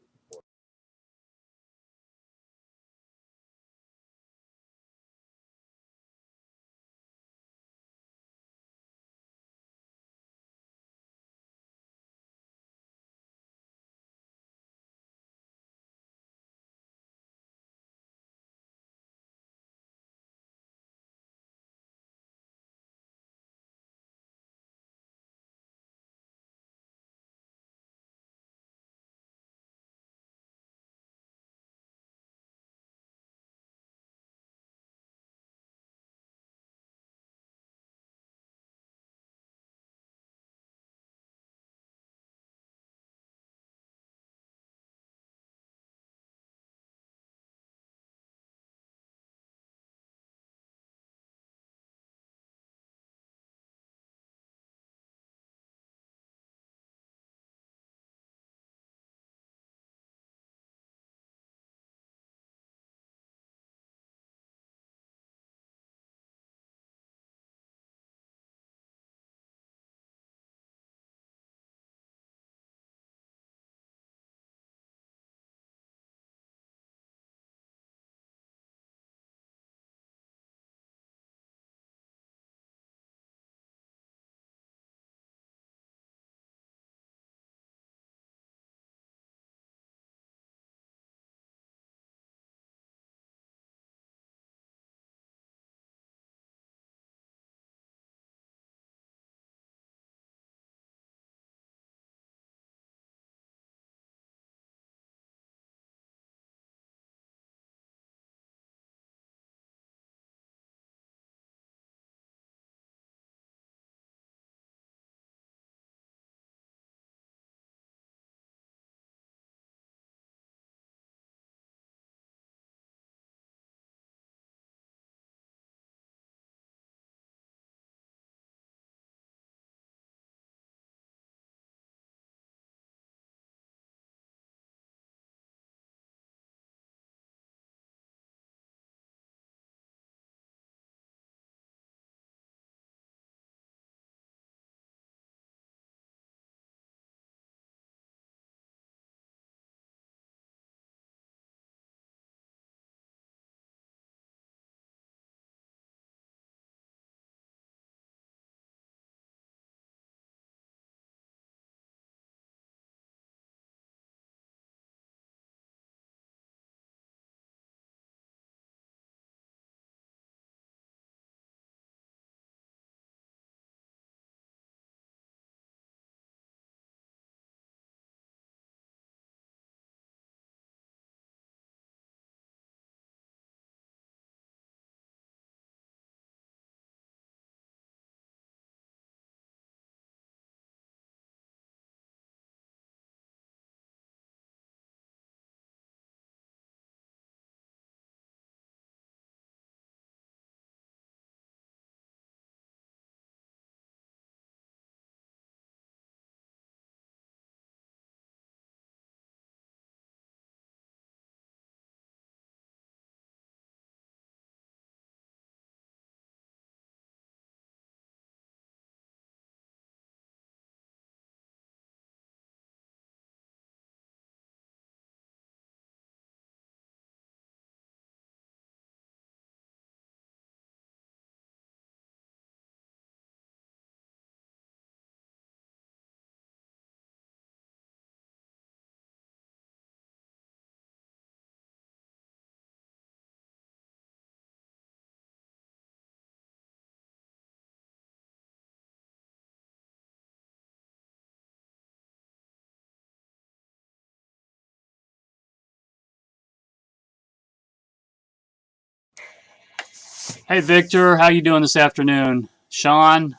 Hey Victor, how you doing this afternoon? Sean,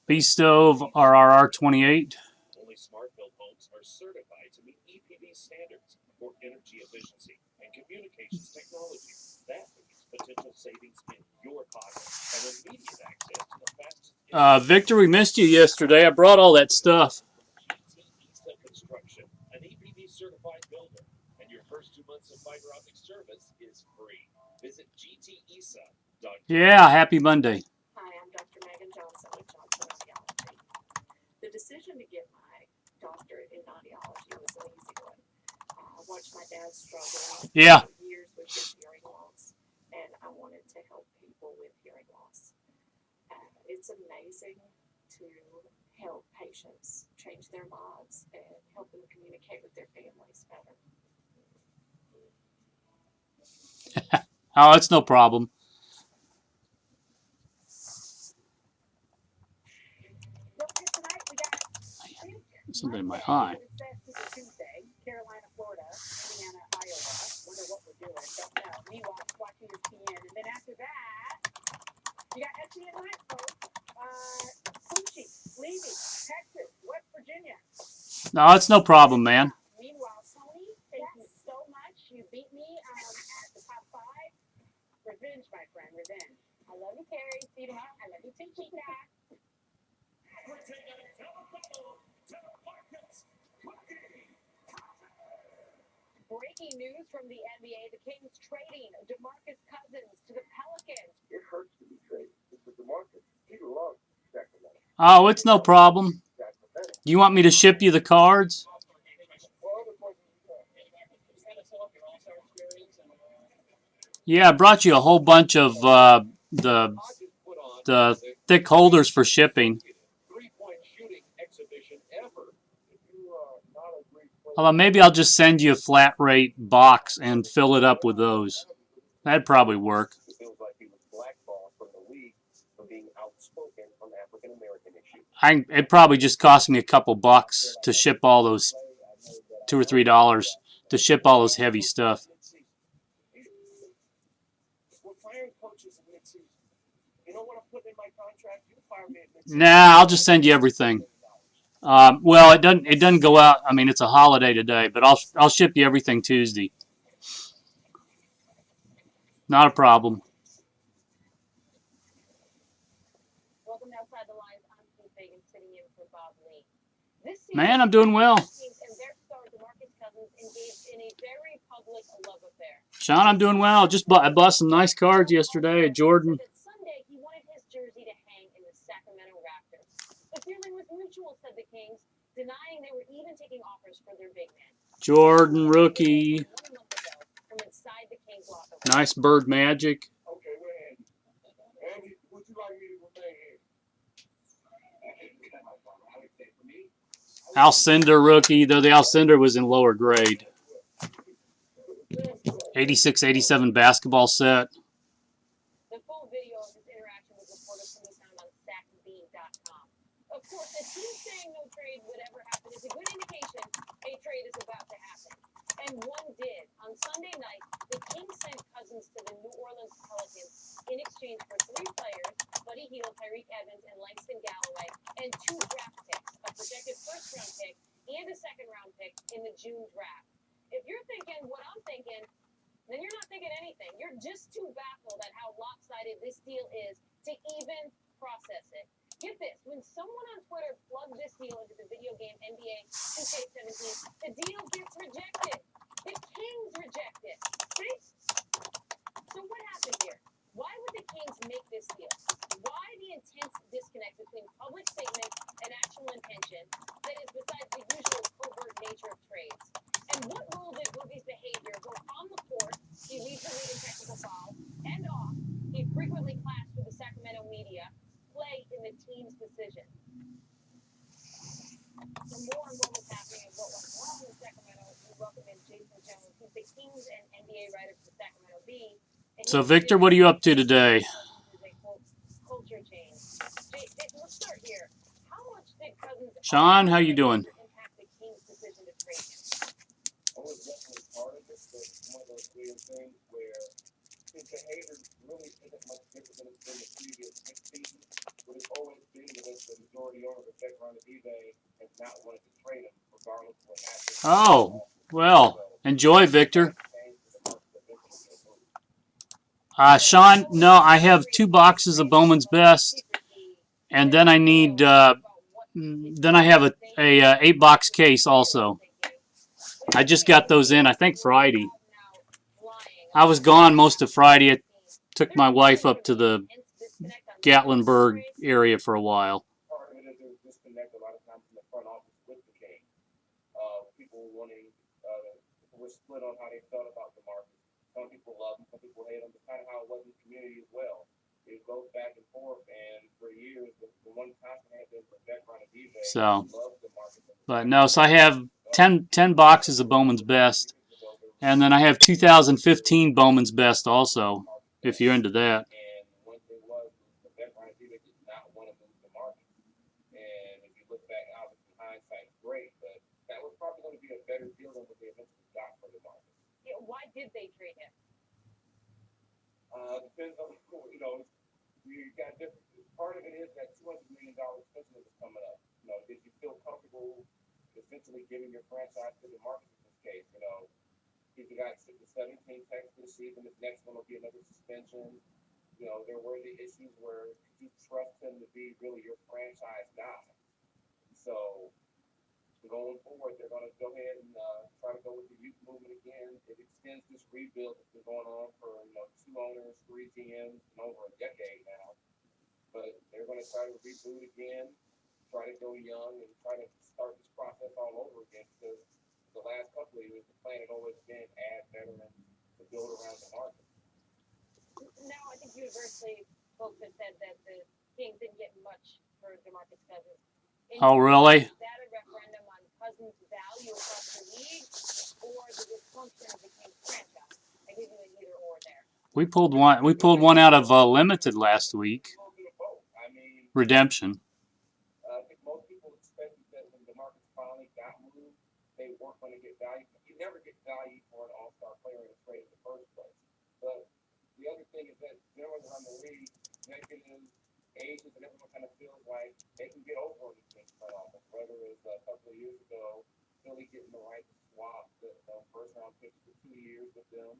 B Stove RRR28. Only smart built homes are certified to meet EPD standards for energy efficiency and communications technology. That means potential savings in your pocket and immediate access to the fastest Victor, we missed you yesterday. I brought all that stuff. GT ESA Construction, an EPD certified builder, and your first 2 months of fiber optic service is free. Visit gtesa.com. Yeah, happy Monday. Hi, I'm Dr. Megan Johnson with Johnson Audiology. The decision to get my doctorate in audiology was an easy one. I watched my dad struggle Yeah. for years with his hearing loss, and I wanted to help people with hearing loss. It's amazing to help patients change their lives and help them communicate with their families better. Oh, it's no problem. Don't miss tonight. We got Something in my Monday, eye. but it's that Super Tuesday. Carolina, Florida, Indiana, Iowa. Wonder what we're doing. Don't know. Meanwhile, just watching ESPN. And then after that, you got SC at night, folks. Sushi, Levy, Texas, West Virginia. No, it's no problem, man. Meanwhile, Tony, thank you so much. You beat me at the top 5. Revenge, my friend, revenge. I love you, Carrie. See you tomorrow. I love you too, Chica. Breaking news from the NBA: the Kings trading DeMarcus Cousins to the Pelicans. It hurts to be traded. But DeMarcus, he loves Sacramento. Oh, it's no problem. You want me to ship you the cards? Yeah, I brought you a whole bunch of the thick holders for shipping. Although maybe I'll just send you a flat rate box and fill it up with those. That'd probably work. It probably just cost me a couple bucks to ship all those, $2 or $3 to ship all those heavy stuff. Nah, I'll just send you everything. Well, it doesn't go out. I mean, it's a holiday today, but I'll ship you everything Tuesday. Not a problem. Welcome to Outside the Lines. I'm Keith Fagan, sitting in for Bob Lee. This Man, I'm doing well. teams and their star DeMarcus Cousins engaged in a very public love affair. Sean, I'm doing well. I bought some nice cards yesterday. Jordan. Sunday, he wanted his jersey to hang in the Sacramento Raptors. The feeling was mutual, said the Kings, denying they were even taking offers for their big man. Jordan rookie. 1 month ago from inside the Kings locker. Nice Bird Magic. Okay, where Andy? Andy, would you like me to remain here? Alcindor rookie, though the Alcindor was in lower grade. 86-87 basketball set. The full video of this interaction with reporters can be found on StackB.com. Of course, the team saying no trade would ever happen is a good indication a trade is about to happen. And one did. On Sunday night, the Kings sent Cousins to the New Orleans Pelicans in exchange for 3 players, Buddy Hield, Tyreek Evans, and Langston Galloway, and 2 draft picks, a projected first-round pick and a second-round pick in the June draft. If you're thinking what I'm thinking, then you're not thinking anything. You're just too baffled at how lopsided this deal is to even process it. Get this, when someone on Twitter plugged this deal into the video game NBA 2K17, the deal gets rejected. The Kings reject it. See? So what happened here? Why would the Kings make this deal? Why the intense disconnect between public statements and actual intention that is besides the usual covert nature of trades? And what role did Ruby's behavior, both on the court, he leads the league in technical fouls, and off, he frequently clashed with the Sacramento media, play in the team's decision? For more on what was happening and what went wrong in Sacramento, we welcome in Jason Jones, who's the Kings and NBA writer for Sacramento Bee. So, Victor, what are you up to today? Culture change. Jason, let's start here. How much did Cousins Sean, how you doing? impact the Kings' decision to trade him? I was definitely part of it, but it's one of those weird things where his behavior really Oh, well, enjoy, Victor. Sean, no, I have 2 boxes of Bowman's Best, and then I need, then I have a 8-box case also. I just got those in, I think, Friday. I was gone most of Friday. I took my wife up to the Gatlinburg area for a while. Part of it is there's disconnect a lot of times in the front office with the game. People wanting, people were split on how they felt about the market. Some people love them, some people hate them. It's kind of how it was in the community as well. It goes back and forth, and for years, the one constant had been Rebecca on a DJ. So, Loved the market. but no, so I have 10 boxes of Bowman's Best, and then I have 2015 Bowman's Best also, if you're into that. And one thing was, Rebecca on a DJ did not want to move the market. And if you look back, obviously hindsight's great, but that was probably going to be a better deal than what they eventually got for the market. Yeah, why did they trade him? Depends on, you got different. Part of it is that $200 million extension is coming up. Did you feel comfortable essentially giving your franchise to the market in this case? If you got 17 texts this season, this next one will be another suspension. There were the issues where you trust him to be really your franchise guy. So going forward, they're going to go ahead and try to go with the youth movement again. It extends this rebuild that's been going on for 2 owners, 3 GMs, and over a decade now. But they're going to try to reboot again, try to go young, and try to start this process all over again. Because the last couple of years, the plan had always been add veterans to build around the market. Now, I think universally, folks have said that the Kings didn't get much for DeMarcus Cousins. Oh, really? Is that a referendum on Cousins' value across the league, or the dysfunction of the Kings franchise? I give you an either or there. We pulled one out of limited last week. A little bit of both. I mean, Redemption. I think most people expected that when DeMarcus finally got moved, they weren't going to get value. You never get value for an all-star player in a trade in the first place. But the other thing is that generally around the league, executives, agents, and everyone kind of feels like they can get over on the Kings front office. Whether it's a couple of years ago, Philly getting the right to swap the first-round picks for 2 years with them,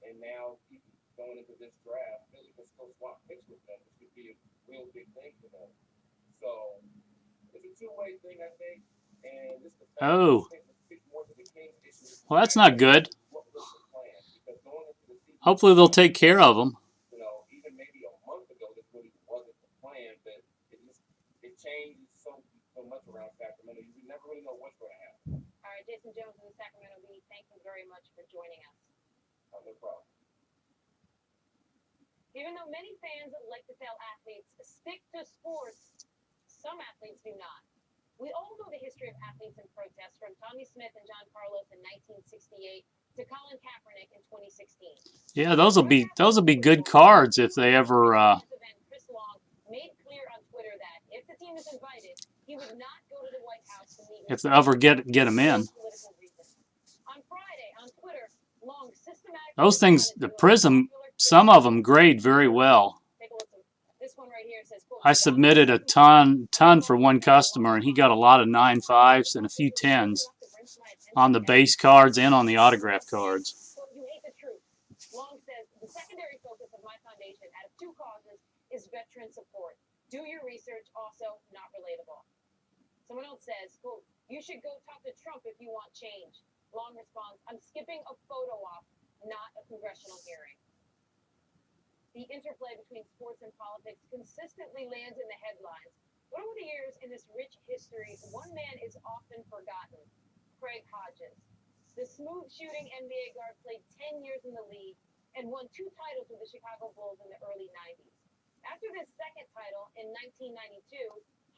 and now going into this draft, Philly can still swap picks with them, which could be a real big thing for them. So it's a two-way thing, I think, and this is Oh. more to the Kings issue. Well, that's not good. What was the plan? Because going into the season, Hopefully they'll take care of them. even maybe a month ago, this really wasn't the plan, but it changed so much around Sacramento. You never really know what's going to happen. All right, Jason Jones of the Sacramento Bee, thank you very much for joining us. No problem. Even though many fans like to tell athletes, stick to sports, some athletes do not. We all know the history of athletes and protests, from Tommy Smith and John Carlos in 1968 to Colin Kaepernick in 2016. Yeah, those will be good cards if they ever Chris Long made clear on Twitter that if the team is invited, he would not go to the White House to meet if they ever get them in. On Friday on Twitter, Long systematically Those things, the Prism, some of them grade very well. Take a listen. This one right here says, quote, I submitted a ton for one customer, and he got a lot of 9.5s and a few 10s on the base cards and on the autograph cards. Quote, you hate the truth. Long says, the secondary focus of my foundation out of 2 causes is veteran support. Do your research, also not relatable. Someone else says, quote, you should go talk to Trump if you want change. Long responds, I'm skipping a photo op, not a congressional hearing. The interplay between sports and politics consistently lands in the headlines. But over the years in this rich history, one man is often forgotten, Craig Hodges. The smooth shooting NBA guard played 10 years in the league and won 2 titles with the Chicago Bulls in the early 90s. After this second title in 1992,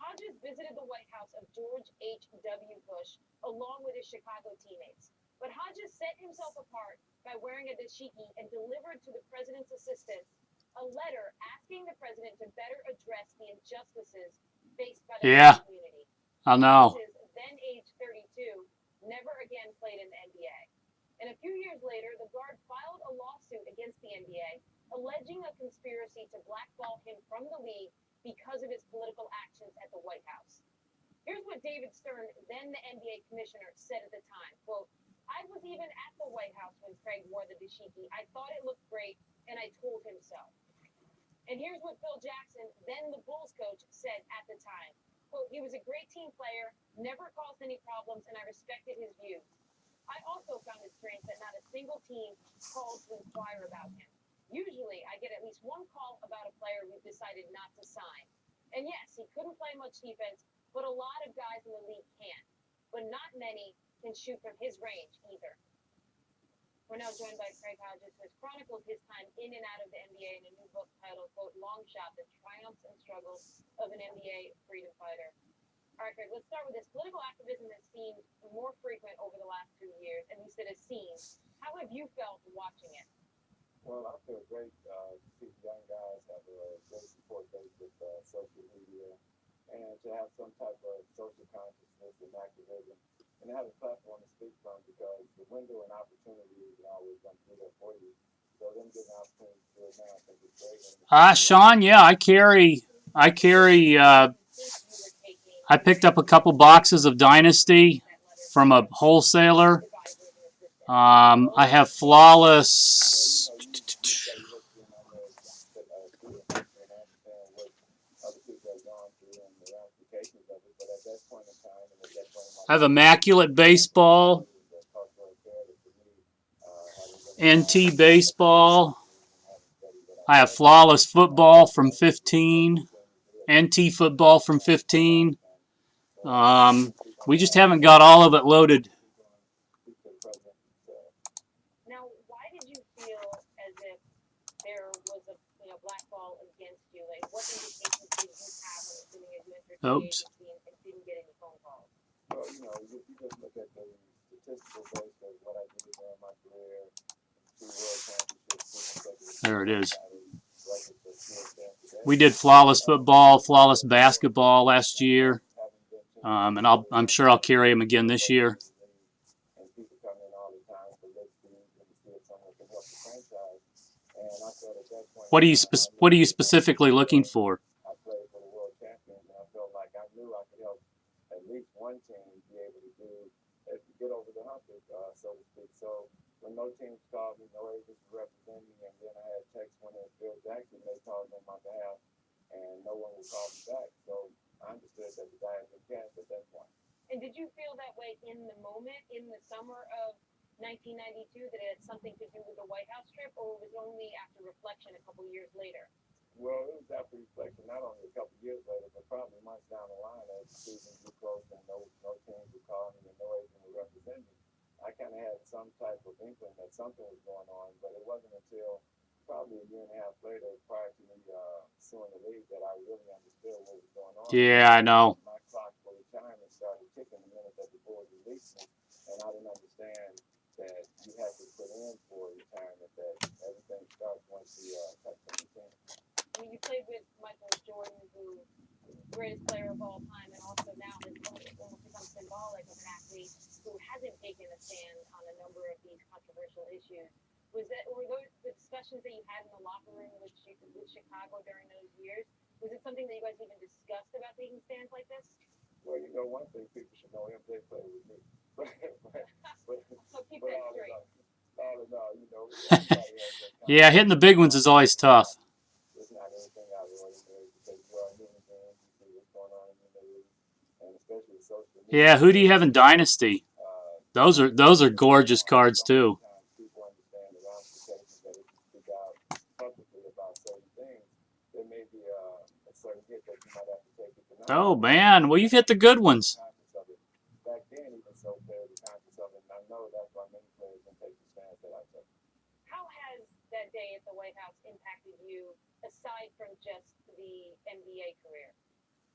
Hodges visited the White House of George H.W. Bush along with his Chicago teammates. But Hodges set himself apart by wearing a dashiki and delivered to the president's assistants a letter asking the president to better address the injustices faced by the black community. I know. Hodges, then age 32, never again played in the NBA. And a few years later, the guard filed a lawsuit against the NBA, alleging a conspiracy to blackball him from the league because of his political actions at the White House. Here's what David Stern, then the NBA commissioner, said at the time. Quote, I was even at the White House when Craig wore the dashiki. I thought it looked great, and I told him so. And here's what Phil Jackson, then the Bulls coach, said at the time. Quote, he was a great team player, never caused any problems, and I respected his views. I also found it strange that not a single team called to inquire about him. Usually, I get at least one call about a player who decided not to sign. And yes, he couldn't play much defense, but a lot of guys in the league can. But not many can shoot from his range either. We're now joined by Craig Hodges, who has chronicled his time in and out of the NBA in a new book titled, quote, Long Shot, The Triumphs and Struggles of an NBA Freedom Fighter. All right, Craig, let's start with this. Political activism has seemed more frequent over the last 2 years, at least it has seemed. How have you felt watching it? Well, I feel great to see young guys have a great support base with social media and to have some type of social consciousness and activism and have a platform to speak from because the window and opportunity is always going to be there for you. So them getting an opportunity to do it now, I think is great. Sean, yeah, I picked up a couple boxes of Dynasty from a wholesaler. I have Flawless. I have Immaculate Baseball, NT Baseball. I have Flawless Football from 15, NT Football from 15. We just haven't got all of it loaded. Now, why did you feel as if there was a blackball against you? Like, what indications did you have when assuming as you entered the agency and didn't get any phone calls? Well, if you just look at the statistical base of what I did during my career, 2 world championships, there it is. We did Flawless Football, Flawless Basketball last year, and I'm sure I'll carry them again this year. What are you specifically looking for? I played for the world champions, and I felt like I knew I could help at least one team be able to get over the hump, so to speak. So when no teams called me, no agents represented me, and then I had text when it was Phil Jackson, they called on my behalf, and no one would call me back. So I understood that the die had been cast at that point. And did you feel that way in the moment, in the summer of 1992, that it had something to do with the White House trip, or was it only after reflection a couple years later? Well, it was after reflection, not only a couple years later, but probably months down the line as the season grew close and no teams would call me and no agent would represent me. I kind of had some type of inkling that something was going on, but it wasn't until probably a year and a half later, prior to me suing the league, that I really understood what was going on. Yeah, I know. My clock for retirement started ticking the minute that the Bulls released me, and I didn't understand that you had to put in for retirement, that everything starts once you touch the team. I mean, you played with Michael Jordan, who greatest player of all time, and also now has almost become symbolic of an athlete who hasn't taken a stand on a number of these controversial issues. Were those the discussions that you had in the locker room with Chicago during those years? Was it something that you guys even discussed about taking stands like this? Well, one thing people should know, MJ played with me. So keep that straight. All in all, Yeah, hitting the big ones is always tough. It's not anything out of the ordinary because you are human beings. You see what's going on in the news, and especially social media. Yeah, who do you have in Dynasty? Those are gorgeous cards too. People understand the ramifications that if you speak out publicly about certain things, there may be a certain hit that you might have to take. Oh man, well you've hit the good ones. Back then, even so, players were conscious of it, and I know that's why many players can take the stance that I took. How has that day at the White House impacted you, aside from just the NBA career?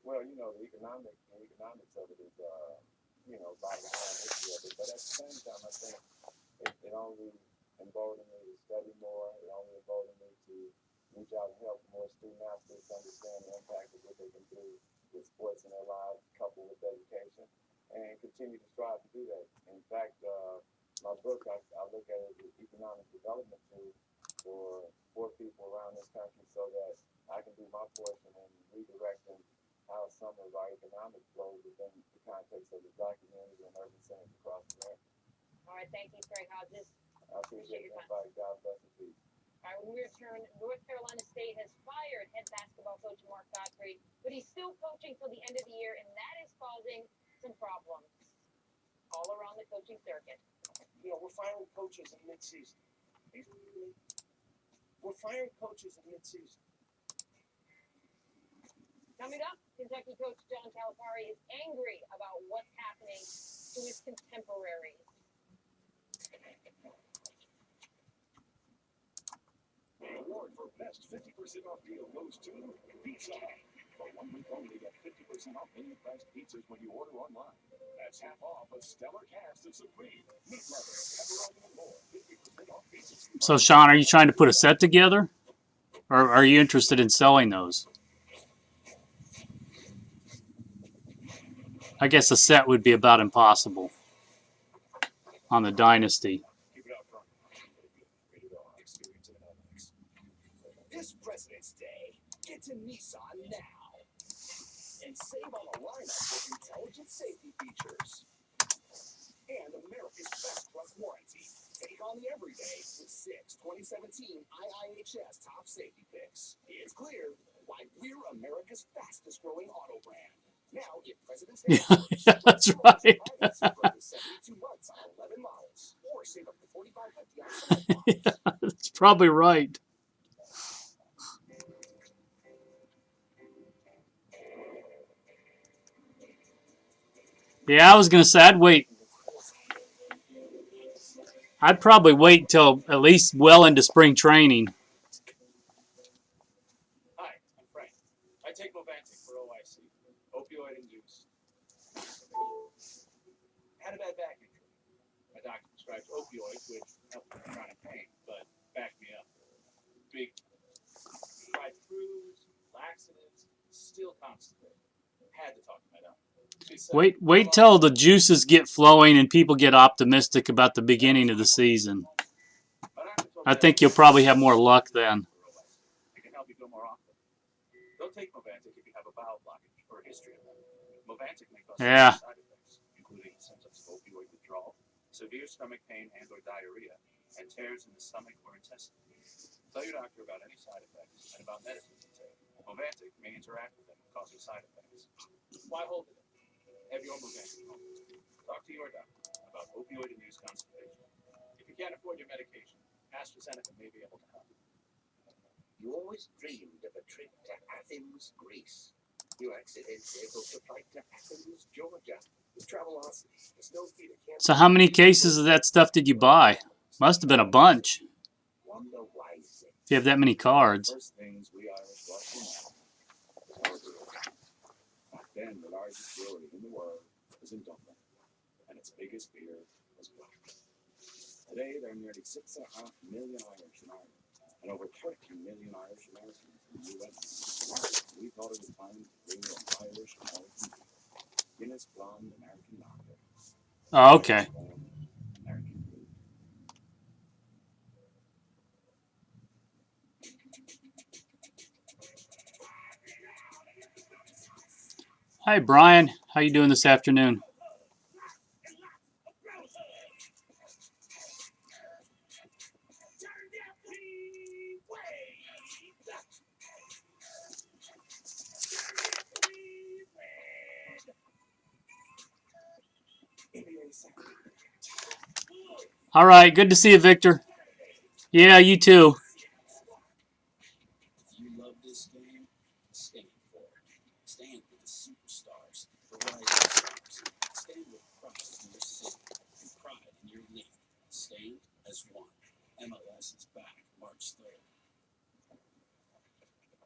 Well, the economics of it is, bottom line issue of it. But at the same time, I think it only emboldened me to study more. It only emboldened me to reach out and help more student athletes understand the impact of what they can do with sports in their lives, coupled with education, and continue to strive to do that. In fact, my book, I look at it as an economic development tool for people around this country so that I can do my portion in redirecting how some of our economic flow within the context of the black community and urban centers across America. All right, thank you, Frank Hodges. I appreciate the invite. God bless and peace. All right, when we return, North Carolina State has fired head basketball coach Mark Godfrey, but he's still coaching till the end of the year, and that is causing some problems all around the coaching circuit. You know, we're firing coaches in mid-season. We're firing coaches in mid-season. Coming up, Kentucky coach John Calipari is angry about what's happening to his contemporaries. The award for best 50% off deal goes to Pizza Hut. For 1 week only, get 50% off any priced pizzas when you order online. That's half off a stellar cast of supreme, meat lovers, pepperoni, and more. 50% off pizzas. So, Sean, are you trying to put a set together? Or are you interested in selling those? I guess a set would be about impossible on the Dynasty. Keep it out front. Rated R. Experience it in LX. This President's Day, get to Nissan now and save on a lineup with intelligent safety features and America's best truck warranty. Take on the everyday with 6 2017 IIHS top safety picks. It's clear why we're America's fastest growing auto brand. Now get President's Day offers. Yeah, that's right. For 72 months on 11 models, or save up to $45.50 on select models. Yeah, that's probably right. Yeah, I was going to say I'd probably wait till at least well into spring training. Hi, I'm Frank. I take Movantik for OIC, opioid-induced. Had a bad back injury. My doctor prescribed opioids, which help with chronic pain, but backed me up. Big fried foods, laxatives, still constipated. Had to talk to my doctor. She said, Wait till the juices get flowing and people get optimistic about the beginning of the season. my doctor told me I think you'll probably have more luck then. It can help you feel more often. Don't take Movantik if you have a bowel blockage or a history of that. Movantik may cause Yeah. side effects, including symptoms of opioid withdrawal, severe stomach pain and/or diarrhea, and tears in the stomach or intestine. Tell your doctor about any side effects and about medicines you take. Movantik may interact with them, causing side effects. Why hold it? Have your Movantik home. Talk to your doctor about opioid-induced constipation. If you can't afford your medication, AstraZeneca may be able to help. You always dreamed of a trip to Athens, Greece. You accidentally booked a flight to Athens, Georgia. With Travelocity, the snow feeder can't. So how many cases of that stuff did you buy? Must have been a bunch. Wonder why is it? If you have that many cards. First things we Irish brought to America was our beer. Back then, the largest brewery in the world was in Dublin, and its biggest beer was black. Today, there are nearly 6.5 million Irish in Ireland, and over 30 million Irish Americans in the US. We thought it was time to bring the Irish American beer. Guinness Blonde American Lager. Oh, okay. American beer. Hi, Brian. How you doing this afternoon? All right. Good to see you, Victor. Yeah, you too. You love this game? Stand for it. Stand with the superstars, the rising stars. Stand with pride in your city and pride in your league. Stand as one. MLS is back March 3rd.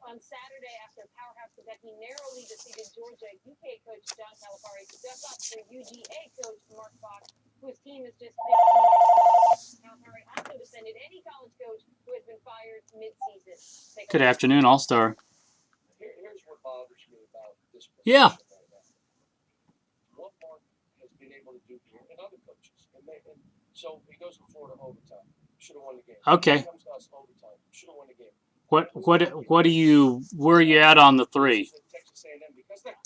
On Saturday, after powerhouse Kentucky narrowly defeated Georgia, UK coach John Calipari stepped up for UGA coach Mark Fox, whose team is just 15 years old. Calipari also defended any college coach who has been fired mid-season. Good afternoon, All-Star. Here's what bothers me about this position Yeah. right now. What Mark has been able to do here, and other coaches, and so he goes to Florida overtime. Should have won the game. Okay. He comes to us overtime. Should have won the game. Where are you at on the 3? Texas A&M because they're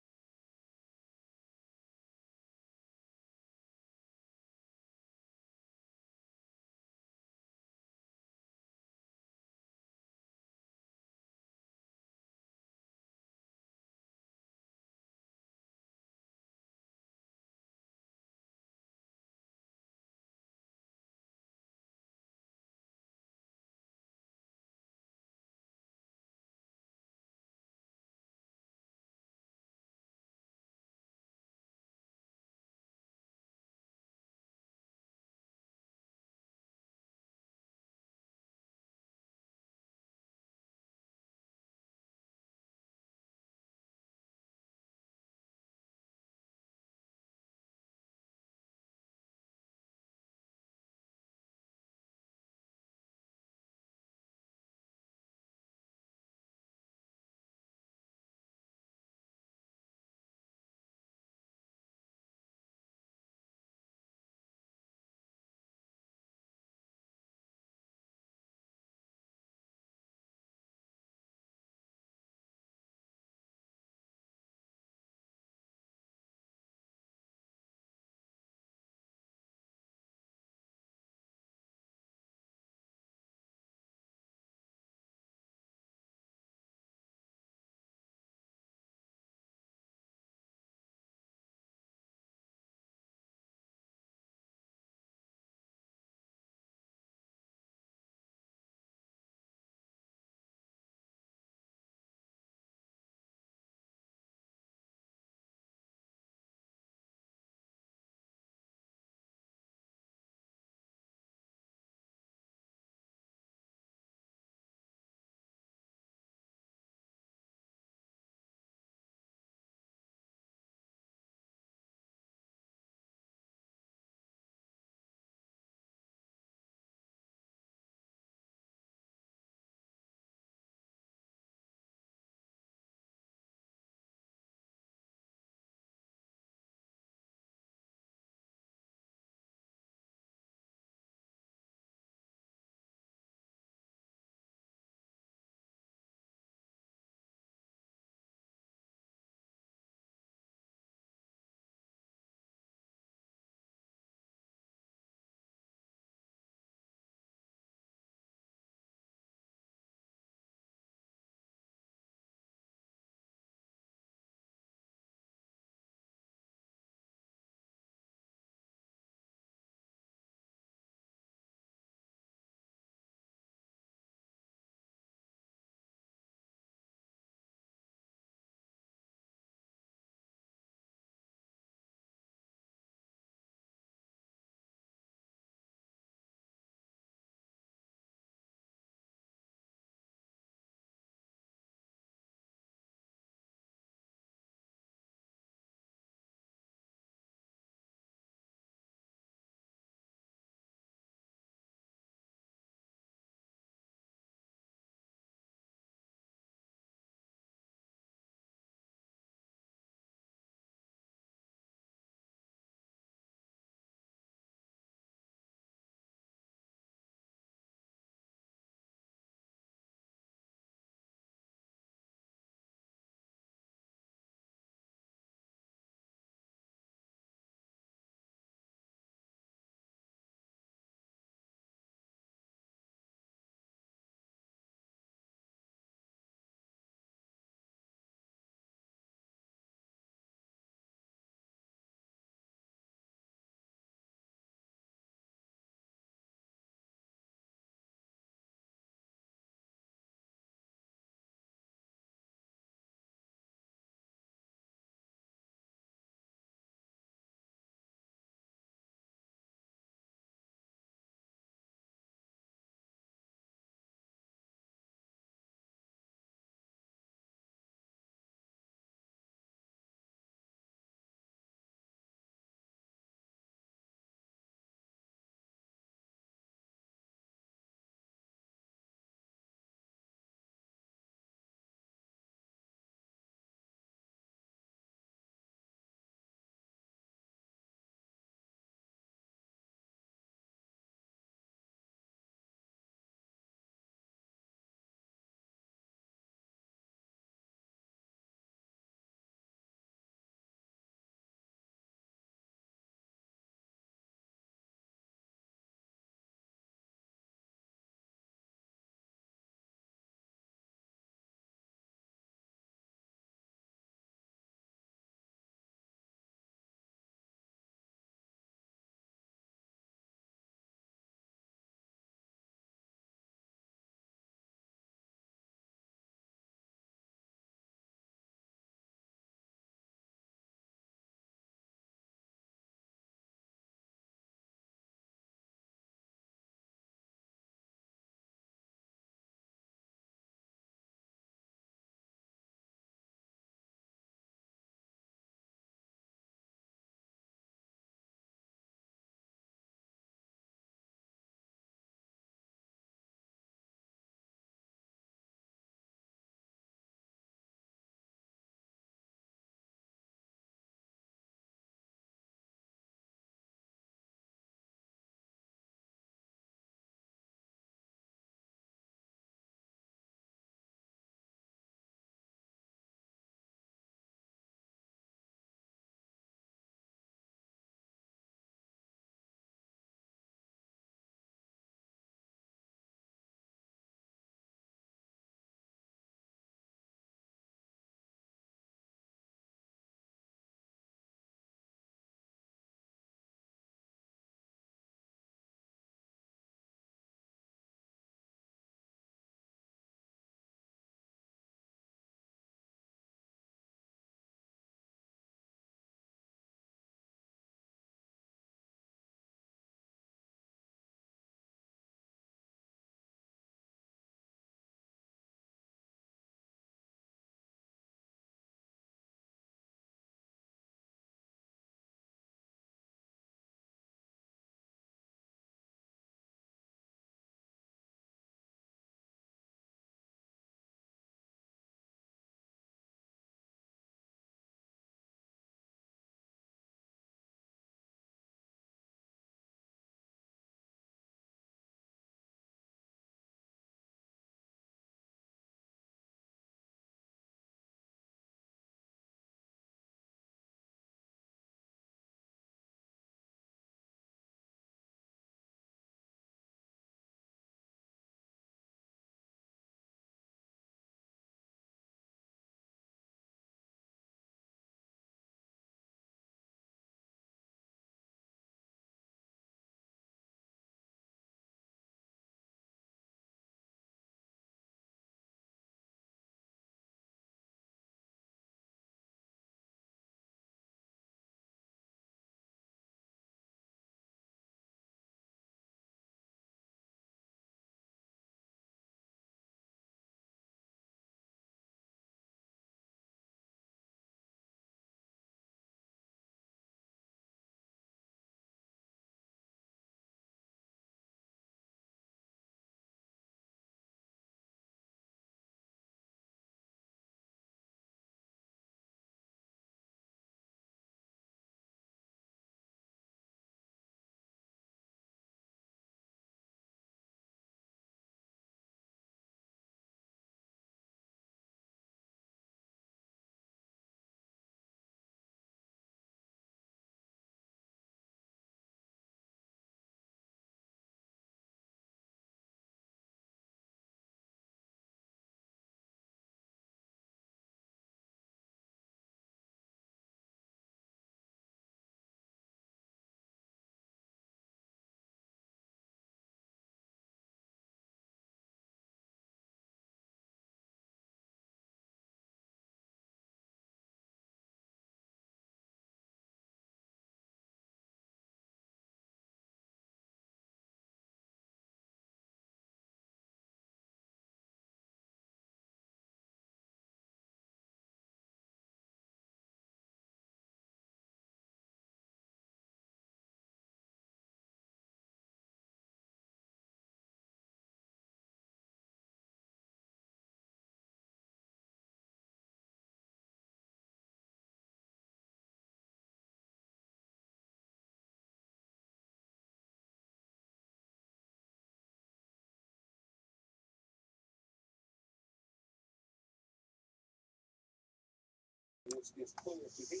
it's clear if you've been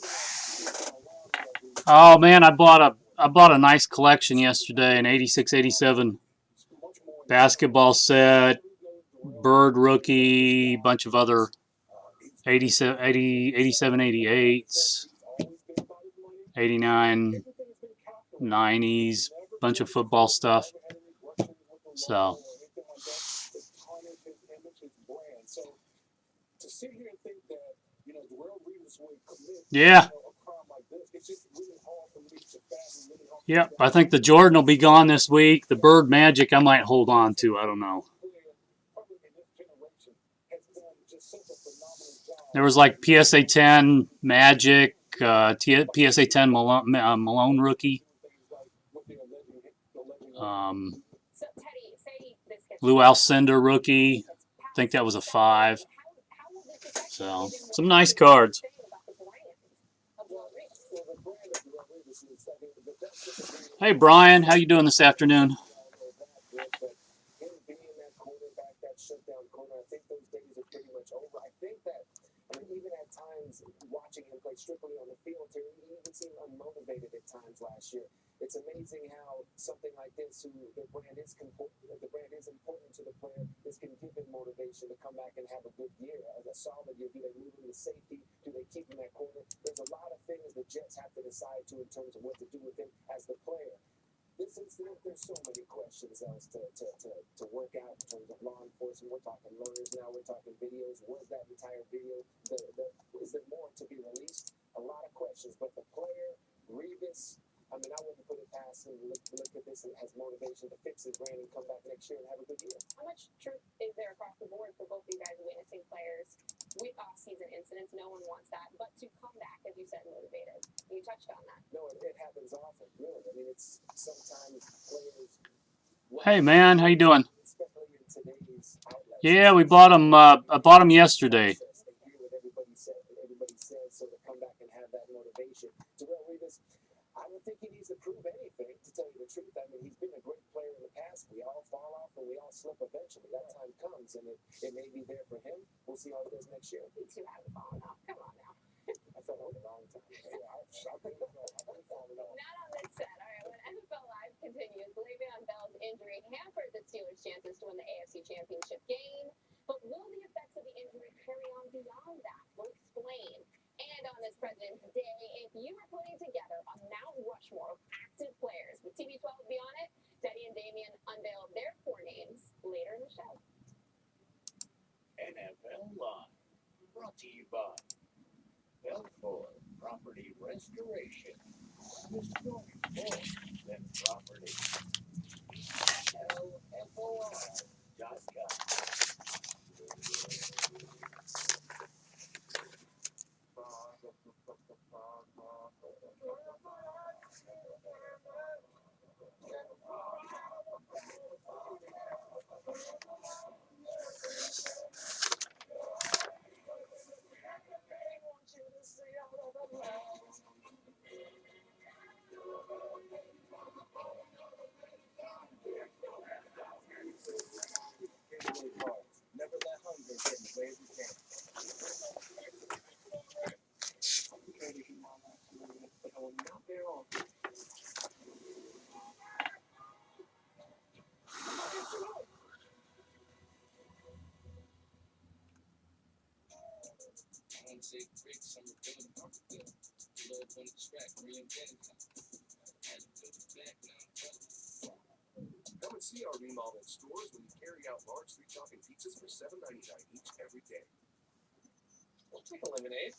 around Oh man, I bought a nice collection yesterday, an 86, 87 basketball set, Bird rookie, bunch of other 87, 80, 87 88s, 89, 90s, bunch of football stuff. So, to sit here and think that, Darrelle Revis would commit yeah. a crime like this, it's just really hard for me to fathom, really hard. Yep, I think the Jordan will be gone this week. The Bird Magic I might hold on to. I don't know. There was like PSA 10 Magic, PSA 10 Malone rookie, Lou Alcindor rookie. I think that was a 5. So some nice cards. Hey Brian, how you doing this afternoon? Even at times, watching him play strictly on the field, he even seemed unmotivated at times last year. It's amazing how something like this, the brand is important to the player, this can give him motivation to come back and have a good year. As a solid year, do they move him to safety? Do they keep him at corner? There's a lot of things the Jets have to decide to in terms of what to do with him as the player. This incident, there's so many questions as to work out in terms of law enforcement. We're talking lawyers now. We're talking videos. Was that entire video? Is there more to be released? A lot of questions. But the player, Revis, I wouldn't put it past him to look at this as motivation to fix his brand and come back next year and have a good year. How much truth is there across the board for both of you guys witnessing players with off-season incidents? No one wants that. But to come back, as you said, motivated. You touched on that. No, it happens often, really. It's sometimes players... Hey man, how you doing? Yeah, we bought them. I bought them yesterday. Everybody says, so to come back and have that motivation. Darrelle Revis, I don't think he needs to prove anything, to tell you the truth. He's been a great player in the past. We all fall off and we all slip eventually. That time comes, and it may be there for him. We'll see how it does next year. You two haven't fallen off. Come on now. I fell off a long time ago. Not on this set. All right, when NFL Live continues, Le'Veon Bell's injury hampered the Steelers' chances to win the AFC Championship game. But will the effects of the injury carry on beyond that? We'll explain. And on this President's Day, if you were putting together a Mount Rushmore of active players with TB12 to be on it, Teddy and Damian unveil their 4 names later in the show. NFL Live, brought to you by Belfort Property Restoration. Destroying more than property. LFOR.com. Never let hunger get in the way of your game. Come and see our remodeled stores when we carry out large street shopping pizzas for $7.99 each every day. We'll take a lemonade.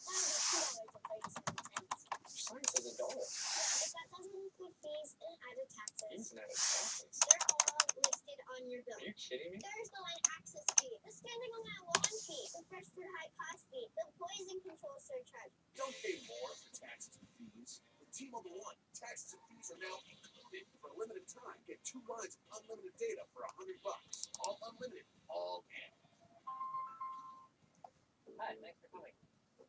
Sign says $1. That doesn't include fees and added taxes. Internet is taxes. They're all listed on your bill. Are you kidding me? There's the light access fee, the standing on that lawn fee, the fresh food high cost fee, the poison control surcharge. Don't pay more for taxes and fees. With T-Mobile One, taxes and fees are now included. For a limited time, get 2 lines of unlimited data for $100. All unlimited, all in. Hi, thanks for coming.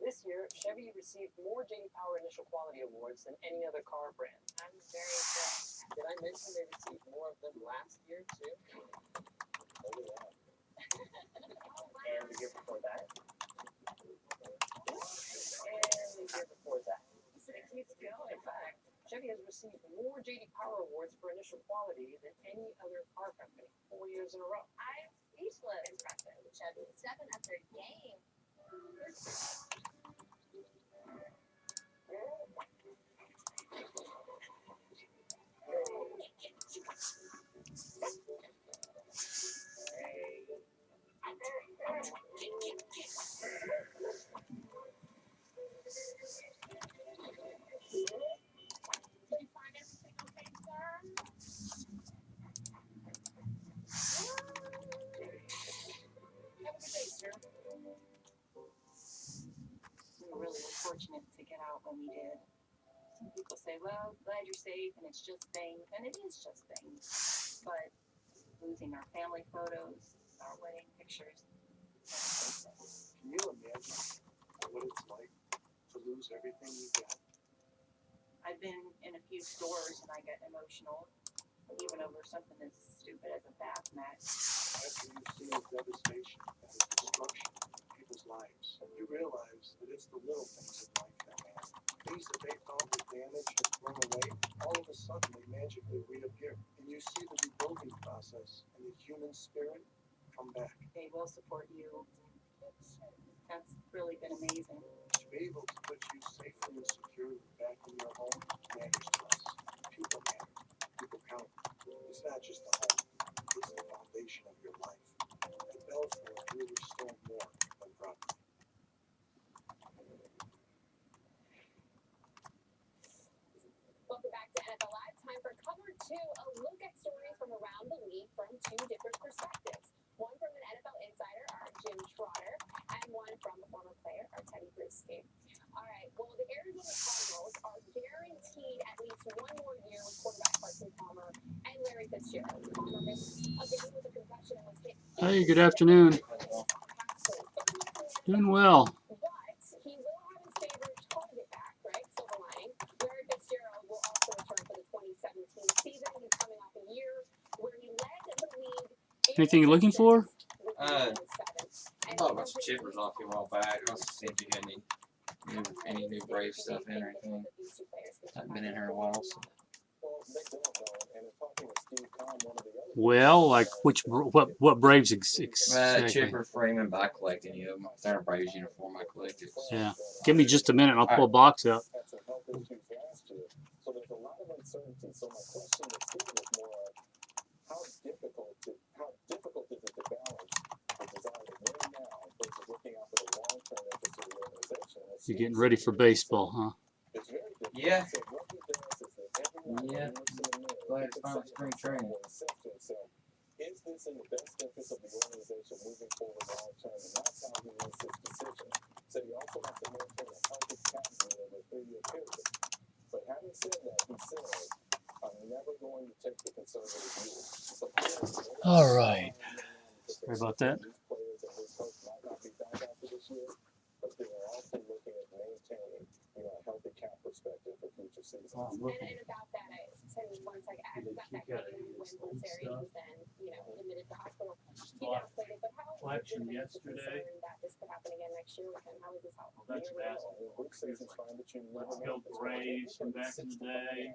This year, Chevy received more J.D. Power Initial Quality Awards than any other car brand. I'm very impressed. Did I mention they received more of them last year, too? Oh, yeah. And the year before that? And received more J.D. Power awards for initial quality than any other car company 4 years in a row. I'm speechless. Impressive. Chevy stepping up their game. Did you find everything okay, sir? Have a good day, sir. We were really fortunate to get out when we did. Some people say, well, glad you're safe and it's just things, and it is just things. But losing our family photos, our wedding pictures. Can you imagine what it's like to lose everything you got? I've been in a few stores and I get emotional, even over something as stupid as a bath mat. After you see the devastation and the destruction of people's lives, you realize that it's the little things in life that matter. Things that they thought were damaged and thrown away, all of a sudden they magically reappear. And you see the rebuilding process and the human spirit come back. They will support you. That's really been amazing. To be able to put you safely and securely back in your home matters to us. People matter. People count. It's not just the home. It's the foundation of your life. At Belfort, we restore more than property. Welcome back to NFL Live. Time for Cover 2, a look at stories from around the league from two different perspectives. One from an NFL insider, our Jim Trotter, and one from a former player, our Teddy Bruschi. All right, well, the Arizona Cardinals are guaranteed at least one more year with quarterback Carson Palmer and Larry Fitzgerald. Palmer missed a game with a concussion and was hit. Hey, good afternoon. Doing well. But he will have his favorite target back, right? Silver lining. Larry Fitzgerald will also return for the 2017 season. He's coming off a year where he led the league. Anything you're looking for? I bought a bunch of chippers off you a while back. I was seeing if you had any new Brave stuff in or anything. Haven't been in here in a while. So. Well, like what Braves exactly? Chipper framing, but I collect any of them. If they're a Braves uniform, I collect it. Yeah. Give me just a minute and I'll pull a box up. So there's a lot of uncertainty. So my question to Steve is more how difficult is it to balance the desire to win now versus looking out for the long-term interest of the organization? You're getting ready for baseball, huh? It's very difficult. Yeah. So what he does is that everyone Yeah. looks in the mirror, Glad it's finally spring training. says to himself, is this in the best interest of the organization moving forward long-term? And that's how he makes his decision. So you also have to maintain a healthy cap over a 3-year period. But having said that, he said, I'm never going to take the conservative view. All right. Sorry about that. These players and his coach might not be back after this year, but they are also looking at maintaining, a healthy cap perspective for future seasons. And about that, I said once I got that game when Bruce Arians then, admitted to hospital, he downplayed it. But how Collection legitimate is the yesterday. concern that this could happen again next year with him? How is this helpful? That's basketball. Bruce says it's fine, but you never Let's know. go Braves from back in the day.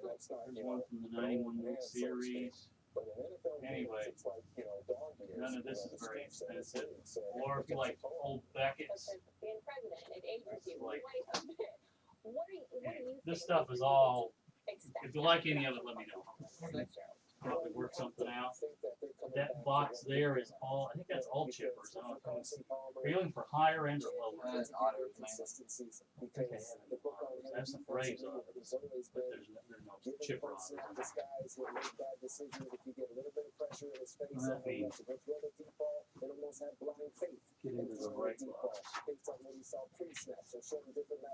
That's not, There's one from the 91 World Series. But in NFL Anyway, games, it's like, dog years. none of this is the very streets and the expensive. cities. So Or if you like old Beckett's. Because being president, it ages you Like- quite a bit. What do you This think stuff we is can all. expect If you like any of it, let me know. Probably work something out. That box there is all. I think that's all chippers. I don't know. Are you looking for higher end or lower? That's auto man. I have some Braves on it, but there's no chipper on it. This guy's make bad decisions if you get a little bit of pressure in his face. That means If you have a deep ball, it almost have blind faith. get into the right deep box. ball based on what you saw pre-snaps or showing different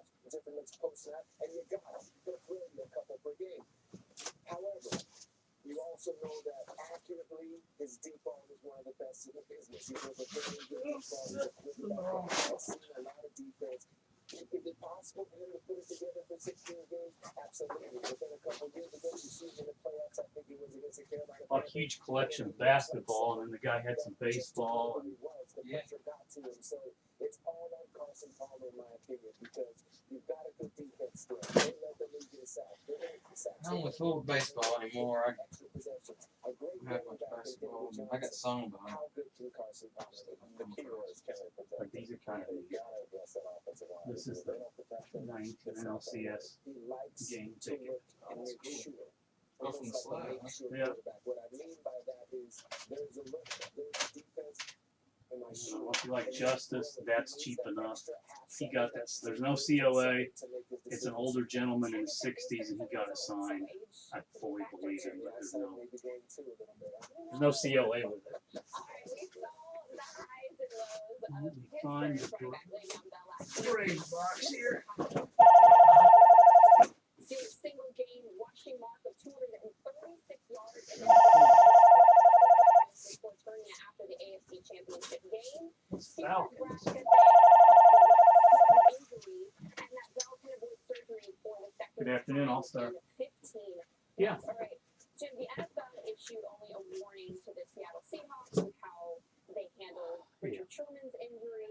looks post-snap, and you got him. You're gonna throw you a couple per game. However, you also know that accurately, his deep ball is one of the best in the business. He was a very good deep ball. He's a quick back. I've seen a lot of defense. Is it possible for him to put it together for 16 games? Absolutely. But then a couple years ago, you see him in the playoffs. I think he was against the Carolina. A huge collection of basketball, and then the guy had some baseball. And The pressure got to him. So It's all on Carson Palmer, in my opinion, because you've got a good defense still. They let the league get a sack. They're going to sack. I don't with full baseball anymore. I Extra possessions. A great don't have running much back in basketball. David I got Johnson. sung behind. How good can Carson Palmer be? The key is can they protect? But these are kind of They neat. gotta address that offensive line. This is If they the don't protect them, 19 it's not gonna work. NLCS He likes game to ticket. look and make sure. Go from the slide, huh? Make sure Yeah. quarterback. What I mean by that is there's a look, there's a defense. Am I You know, if you like Justice, that's cheap enough. He got this. There's no COA. It's an older gentleman in his 60s, and he got a sign. I fully believe him, but there's no COA with it. Let me find the Braves box here. Single game rushing mark of 236 yards before turning it after the AFC Championship game. Falcons. Good afternoon, All-Star. Yeah. All right. Jim, the NFL issued only a warning to the Seattle Seahawks with how they handled Richard Sherman's injury.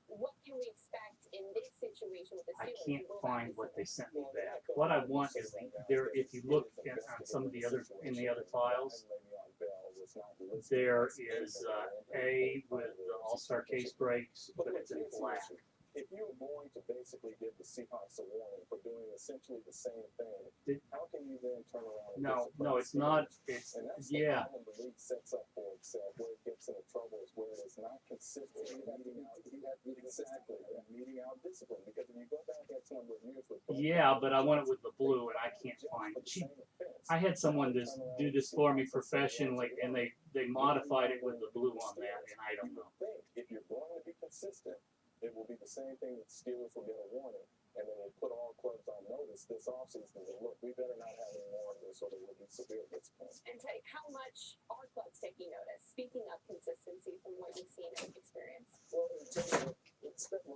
What can we expect in this situation with the I Steelers? can't find what they sent me back. What I want is there. If you look at on some of the other files, there is A with the All-Star case breaks, but it's in black. If you're going to basically give the Seahawks a warning for doing essentially the same thing, how can you then turn around and No, it's not. It's and that's yeah. the problem the league sets up for itself, where it gets into trouble is where it's not consistent. You have meeting out discipline, because when you go back X number of years with Yeah, but I want it with the blue, and I can't find it. I had someone just do this for me professionally, and they modified it with the blue on that, and I don't know. If you're going to be consistent, it will be the same thing that Steelers will get a warning, and then we'll put all clubs on notice this offseason. Look, we better not have any more of this, or there will be severe discipline. And Tate, how much are clubs taking notice? Speaking of consistency from what you've seen and experience. Well,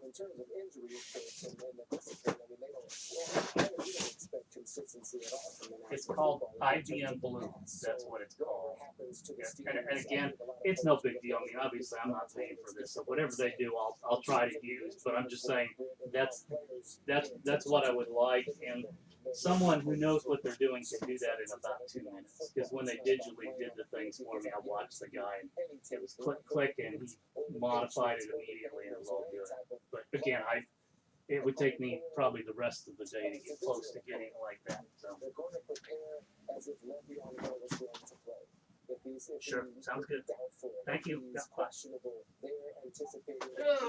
in terms of injury, and the discipline, I mean, they don't expect consistency at all. It's called IBM Blue. That's what it's called. And again, it's no big deal. I mean, obviously, I'm not paying for this, so whatever they do, I'll try to use. But I'm just saying that's what I would like, and someone who knows what they're doing can do that in about 2 minutes. Because when they digitally did the things for me, I watched the guy, and it was click, and he modified it immediately, and it was all good. But again, it would take me probably the rest of the day to get close to getting it like that. So. Sure, sounds good. Thank you. Yeah,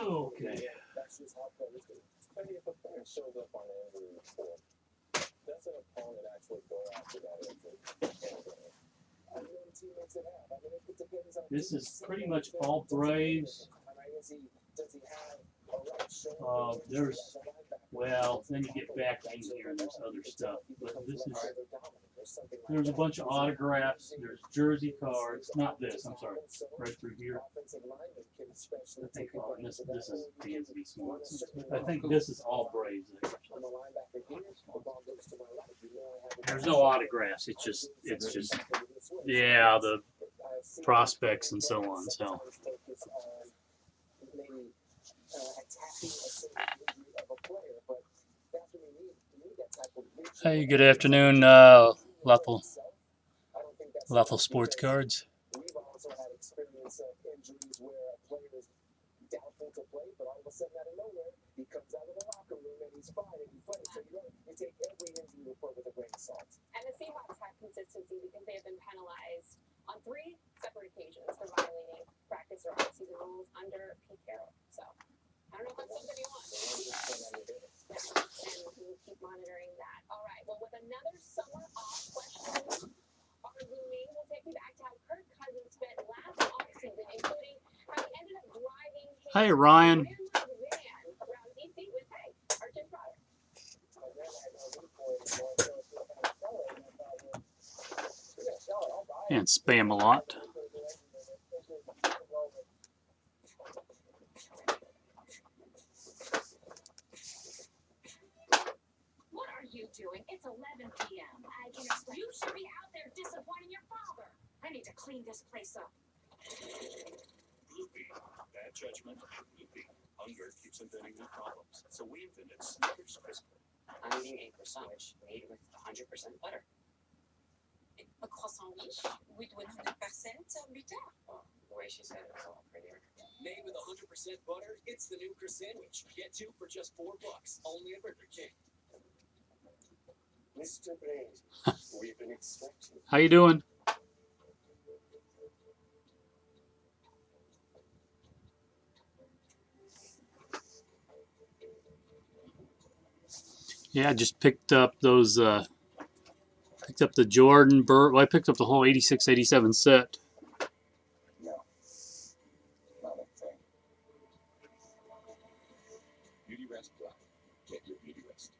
okay. That's just how players do. Plenty of players showed up on the injury report. Does an opponent actually go after that injury? This is pretty much all Braves. Well, then you get back in here and there's other stuff. But there's a bunch of autographs. There's jersey cards. Not this, I'm sorry. Right through here. I think this is DSB Smarts. I think this is all Braves there. There's no autographs. It's just yeah, the prospects and so on. So. Hey, good afternoon, Lethal Sports Cards. We've also had experience of injuries where a player is doubtful to play, but all of a sudden out of nowhere, he comes out of the locker room and he's fine and he plays. So you take every injury report with a grain of salt. And the Seahawks have consistency because they have been penalized on 3 separate occasions for violating practice or off-season rules under Pete Carroll. So I don't know if that's something you want. And we'll keep monitoring that. All right. Well, with another summer off question, our zooming will take you back to how Kirk Cousins spent last offseason, including how he ended up driving his Hey, Ryan. van around DC with our Jim Trotter. And spam a lot. What are you doing? It's 11 p.m. I can explain. You should be out there disappointing your father. I need to clean this place up. Loopy. Bad judgment. Loopy. Hunger. inventing new problems. So we invented Snickers Crisper. I'm eating a croissant, which made with 100% butter. A croissant riche with 100% butter. Oh, the way she said it was a lot prettier. Made with 100% butter, it's the new croissant sandwich. Get 2 for just $4, only at Burger King. Mr. Brady, we've been expecting. How you doing? Yeah, I just picked up those. Picked up the Jordan Well, I picked up the whole 86, 87 set. No, not a thing. Beauty Rest Black. Get your beauty rest.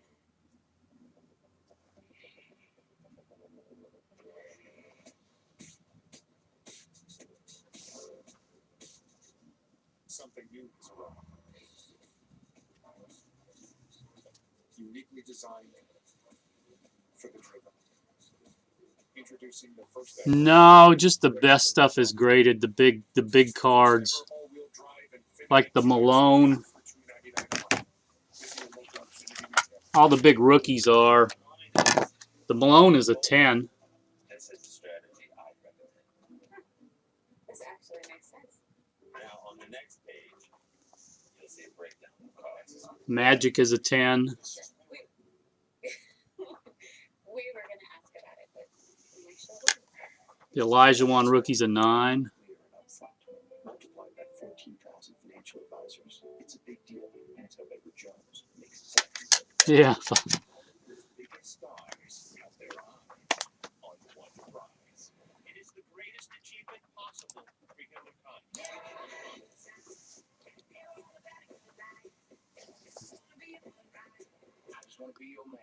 Something new is around. Uniquely designed for the driven. Introducing the first ever No, just the best stuff is graded. The big cards, all-wheel drive Infiniti like the Malone. for $299 Visit your local Infiniti retailer. All the big rookies are. The Malone is a 10. This is a strategy I recommend. This actually makes sense. Now, on the next page, you'll see a breakdown of costs. Magic is a 10. We were going to ask about it, but we sure wouldn't. The Elijah Wan rookie's a 9. Clear and upfront. Multiplied by 14,000 financial advisors. It's a big deal, and it's how Edward Jones makes sense. Yeah. The biggest stars have their eyes on one prize. It is the greatest achievement possible for humankind. I just want to be your man.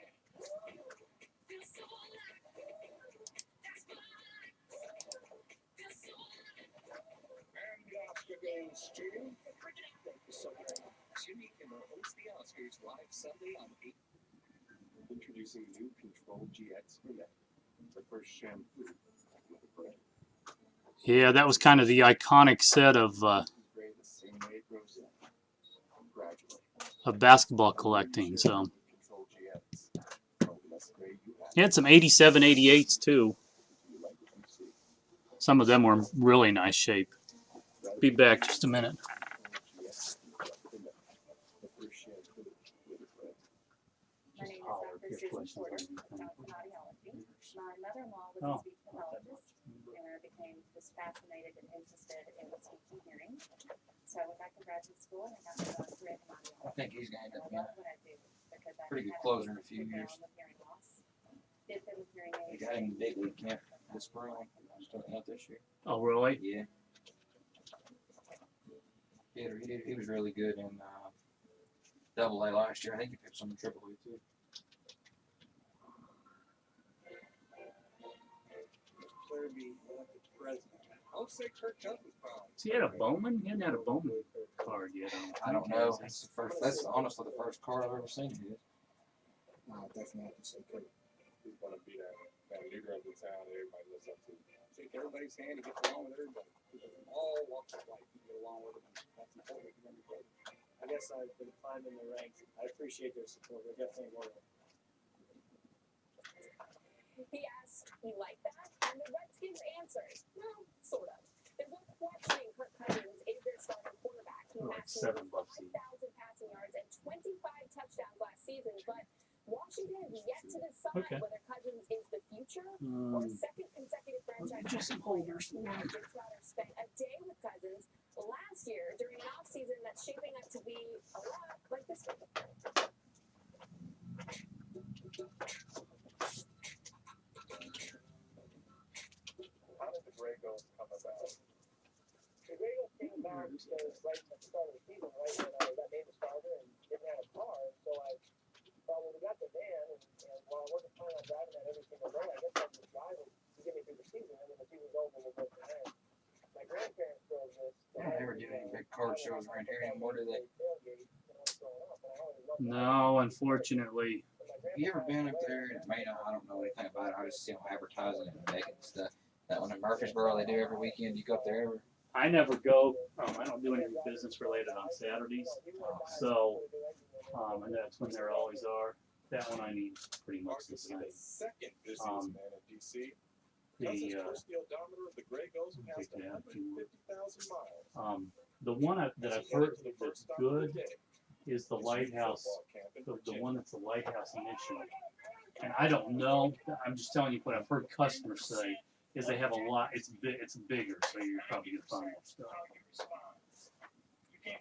And the Oscar goes to Thank you so very much. Jimmy Kimmel hosts the Oscars live Sunday on 8. Introducing new Control GX for men. The first shampoo with a brand. Yeah, that was kind of the iconic set of Gray the same way it grows in. Gradually. basketball collecting. So Control GX. No less gray you have. he had some 87, 88s too. Do you like what you see? Some of them were in really nice shape. Be back just a minute. Control GX for men. The first shampoo with a brand. My name is Dr. Susan Porter, I'm audiology. My mother-in-law was Oh. a speech pathologist, and I became just fascinated and interested in speech and hearing. So I went back to graduate school and I got my doctorate in audiology. I think he's going to end And up I being love what I do because I pretty good had closer in a few sit years. down with hearing loss, did them with hearing He aids. got him in big league camp this spring. Starting out this year. Oh, really? Yeah. He was really good in Double A last year. I think he picked some in Triple A too. Clearly, elected president. I would say Kirk Cousins probably. So he had a Bowman? He hadn't had a Bowman card yet. I don't know. That's the first. That's honestly the first card I've ever seen of his. No, definitely have to say Kirk. He's going to be that leader of the town that everybody looks up to. Shake everybody's hand and get along with everybody. People from all walks of life can get along with them. That's important to everybody. I guess I've been climbing the ranks. I appreciate their support. They're definitely loyal. He asked, "You like that?" And the Redskins answers, "Well, sort of." They're both questioning Kirk Cousins is their starting quarterback. He Oh, matched $7 over each. 5,000 passing yards and 25 touchdowns last season, but Washington is yet to decide Okay. whether Cousins is the future or a second consecutive franchise Just some holders. Jake Trotter spent a day with Cousins last year during an offseason that's shaping up to be a lot like this one. How did the Dragos come about? The Ravens came about because right at the start of the season, right when I got named a starter and didn't have a car, so I thought, well, we got the van, and while I wasn't planning on driving that every single day, I guess I'll just drive it to get me through the season, and then the season's over, we'll go from there. My grandparents drove this. They don't ever do any big card shows around here anymore, do they? No, unfortunately. Have you ever been up there? And I don't know anything about it. I just see them advertising it and making stuff. That one in Murfreesboro they do every weekend. You go up there ever? I never go. I don't do anything business related on Saturdays, so and that's when there always are. That one I need pretty much the same. Second busiest Um, man in DC. The Cousins first the odometer of the Gray Ghost past 150,000 miles. the one that I've heard that's good is the Lighthouse, the one that's the Lighthouse edition. And I don't know. I'm just telling you what I've heard customers say is they have a lot. It's bigger, so you're probably gonna find more stuff.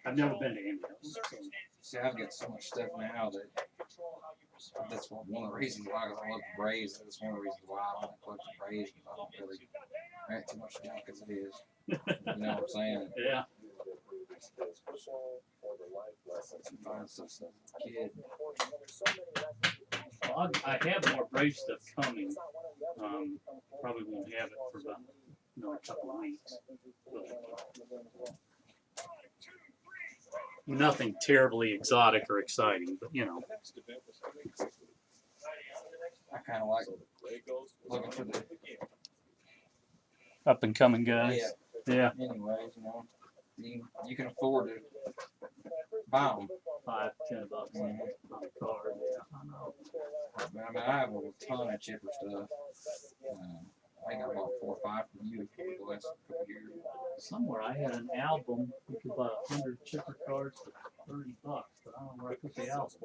I've never been to any of them. So. See, I've got so much stuff now that's one of the reasons why I love the Braves. That's one of the reasons why I don't collect the Braves. I don't really have too much junk as it is. You know what I'm saying? Yeah. Find stuff as a kid. Well, I have more Brave stuff coming. Probably won't have it for about another couple of weeks. But nothing terribly exotic or exciting, but you know. I kind of like looking for the Up and coming guys. Yeah. Anyways, you can afford to buy them. $5, $10 on a card. Yeah, I know. I mean, I have a ton of chipper stuff. I think I bought 4 or 5 from you over the last couple of years. Somewhere I had an album. You could buy 100 chipper cards for $30, but I don't know where I put the album.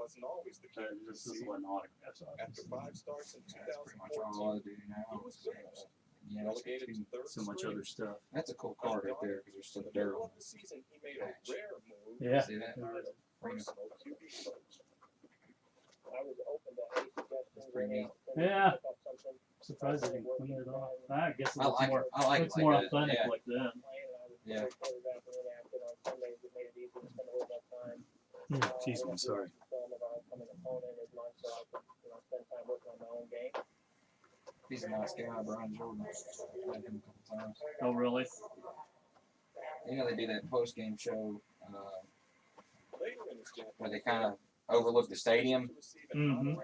This is what an autograph. After 5 starts in That's pretty much all I do now. Yeah, so much other stuff. That's a cool card right there because there's still dirt on it. Yeah. See that? That's pretty neat. Yeah. Surprised I didn't clean it off. I guess it looks more, I like it's it more like that. authentic Yeah. like that. Yeah. Jeez, I'm sorry. He's a nice guy, Brian Jordan. I've met him a couple times. Oh, really? You know, they do that post-game show where they kind of overlook the stadium. Mm-hmm. And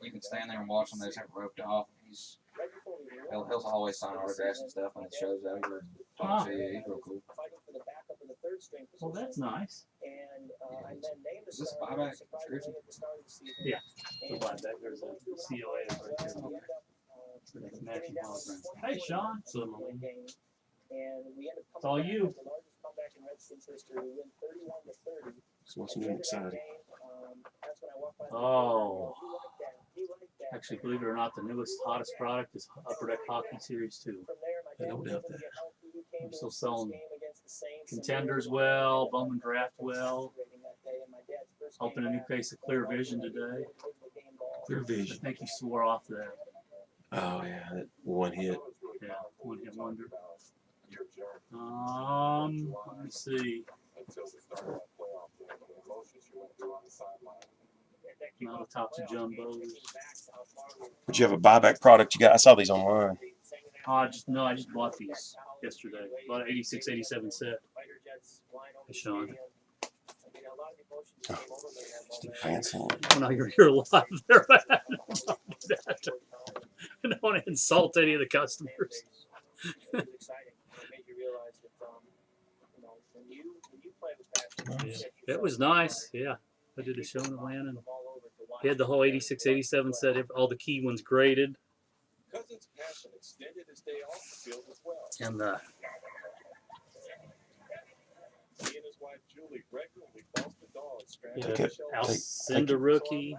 you can stand there and watch them. They just have it roped off. He'll always sign autographs and stuff when it shows over. Huh. So, yeah, he's real cool. Well, that's nice. Is this a buyback jersey? Yeah. The buyback. There's a COA right there. That's matching holograms. Hey, Sean. It's all you. So what's new and exciting? Oh. Actually, believe it or not, the newest, hottest product is Upper Deck Hockey Series 2. I don't doubt that. I'm still selling Contenders well, Bowman Draft well. Opened a new case of Clear Vision today. Clear Vision. I think he swore off that. Oh yeah, that one hit. Yeah, one hit wonder. Let me see. Not a Tops of Jumbos. But you have a buyback product you got? I saw these online. I just bought these yesterday. Bought an 86, 87 set. Hey, Sean. Still fancy. Oh, no, you're live there. I don't want to insult any of the customers. It was nice. Yeah. I did a show in Atlanta. And he had the whole 86, 87 set, all the key ones graded. And Alcinda rookie.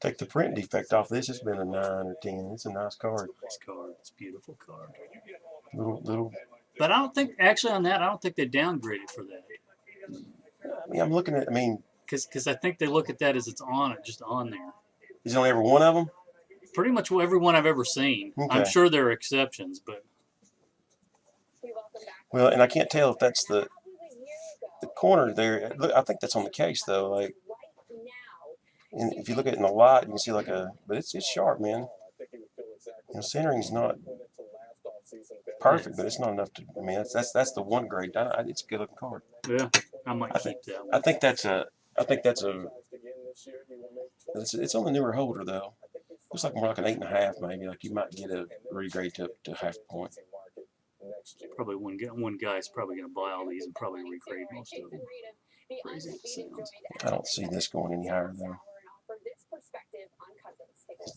Take the print defect off this. It's been a 9 or 10. It's a nice card. Nice card. It's a beautiful card. Little. But I don't think, actually on that, I don't think they downgraded for that. Yeah, I'm looking at. I mean, because I think they look at that as it's just on there. is it on every one of them? Pretty much every one I've ever seen. Okay. I'm sure there are exceptions, but. Well, and I can't tell if that's the corner there. Look, I think that's on the case though. Like, and if you look at it in the light, you can see like but it's sharp, man. You know, centering's not perfect, but it's not enough to. I mean, that's the one grade. It's a good looking card. Yeah, I might keep that one. I think that's a. It's on the newer holder though. Looks like more like an 8.5 maybe. Like you might get a regrade to half point. next year. Probably one guy's probably going to buy all these and probably regrade most of them. Crazy as it sounds. I don't see this going any higher though.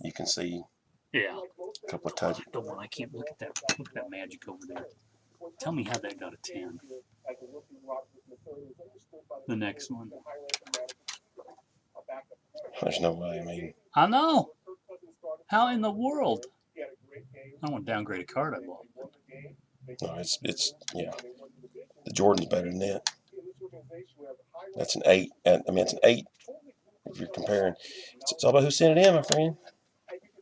You can see Yeah. a couple of touches. The one I can't look at that. Look at that Magic over there. Tell me how that got a 10. The next one. There's no way. I mean, I know. How in the world? I want to downgrade a card I bought. no, it's yeah. The Jordan's better than that. That's an 8. I mean, it's an 8. If you're comparing, it's all about who sent it in, my friend.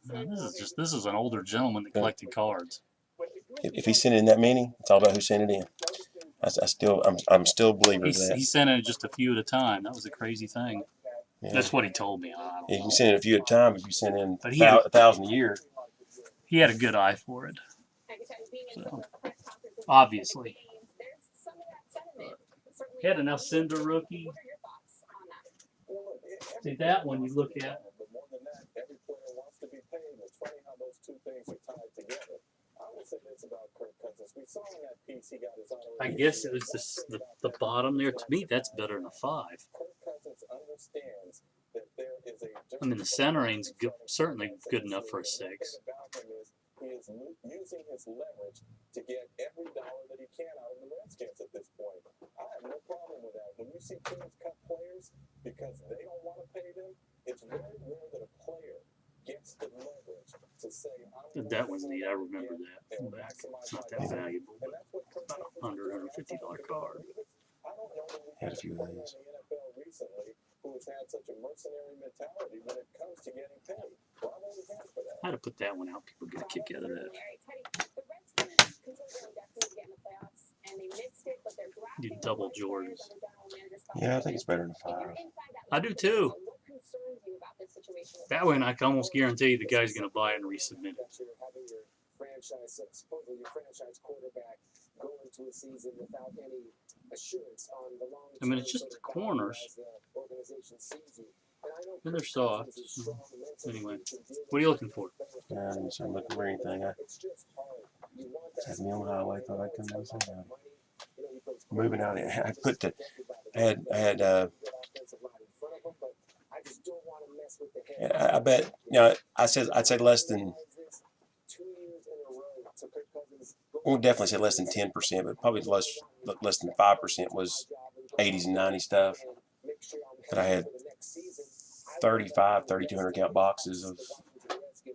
No, this is an older gentleman that collected cards. If he sent in that many, it's all about who sent it in. I'm still a believer of that. He sent in just a few at a time. That was a crazy thing. Yeah. That's what he told me. You can send in a few at a time. If you send in but 1,000 a year, he had a good eye for it. So, obviously, he had enough Cinder rookie. See that one you look at. But more than that, every player wants to be paid. It's funny how those two things are tied together. I will say this about Kirk Cousins. We saw in that piece he got his honor. I guess it was the bottom there. To me, that's better than a 5. Kirk Cousins understands that there is a. I mean, the centering's certainly good enough for a 6. He is using his leverage to get every dollar that he can out of the Redskins at this point. I have no problem with that. When you see teams cut players because they don't want to pay them, it's very rare that a player gets the leverage to say, that was neat. I remember that from back. It's not that valuable, but about $150 card. I don't know that we had a few of these. in the NFL recently who has had such a mercenary mentality when it comes to getting paid. Bravo to him for that. I had to put that one out. People get a kick out of that. You double Jordans. Yeah, I think it's better than a 5. I do too. That way, I can almost guarantee you the guy's going to buy it and resubmit it. Supposedly your franchise quarterback go into a season without any assurance on the long term. I mean, it's just the corners. And they're soft. Anyway, what are you looking for? Yeah, I didn't look for anything. I had me on the highway. Thought I'd come to this thing. Moving out. I put the. I had. I bet. You know, I'd say less than. We'll definitely say less than 10%, but probably less than 5% was 80s and 90s stuff. But I had 3,200 count boxes of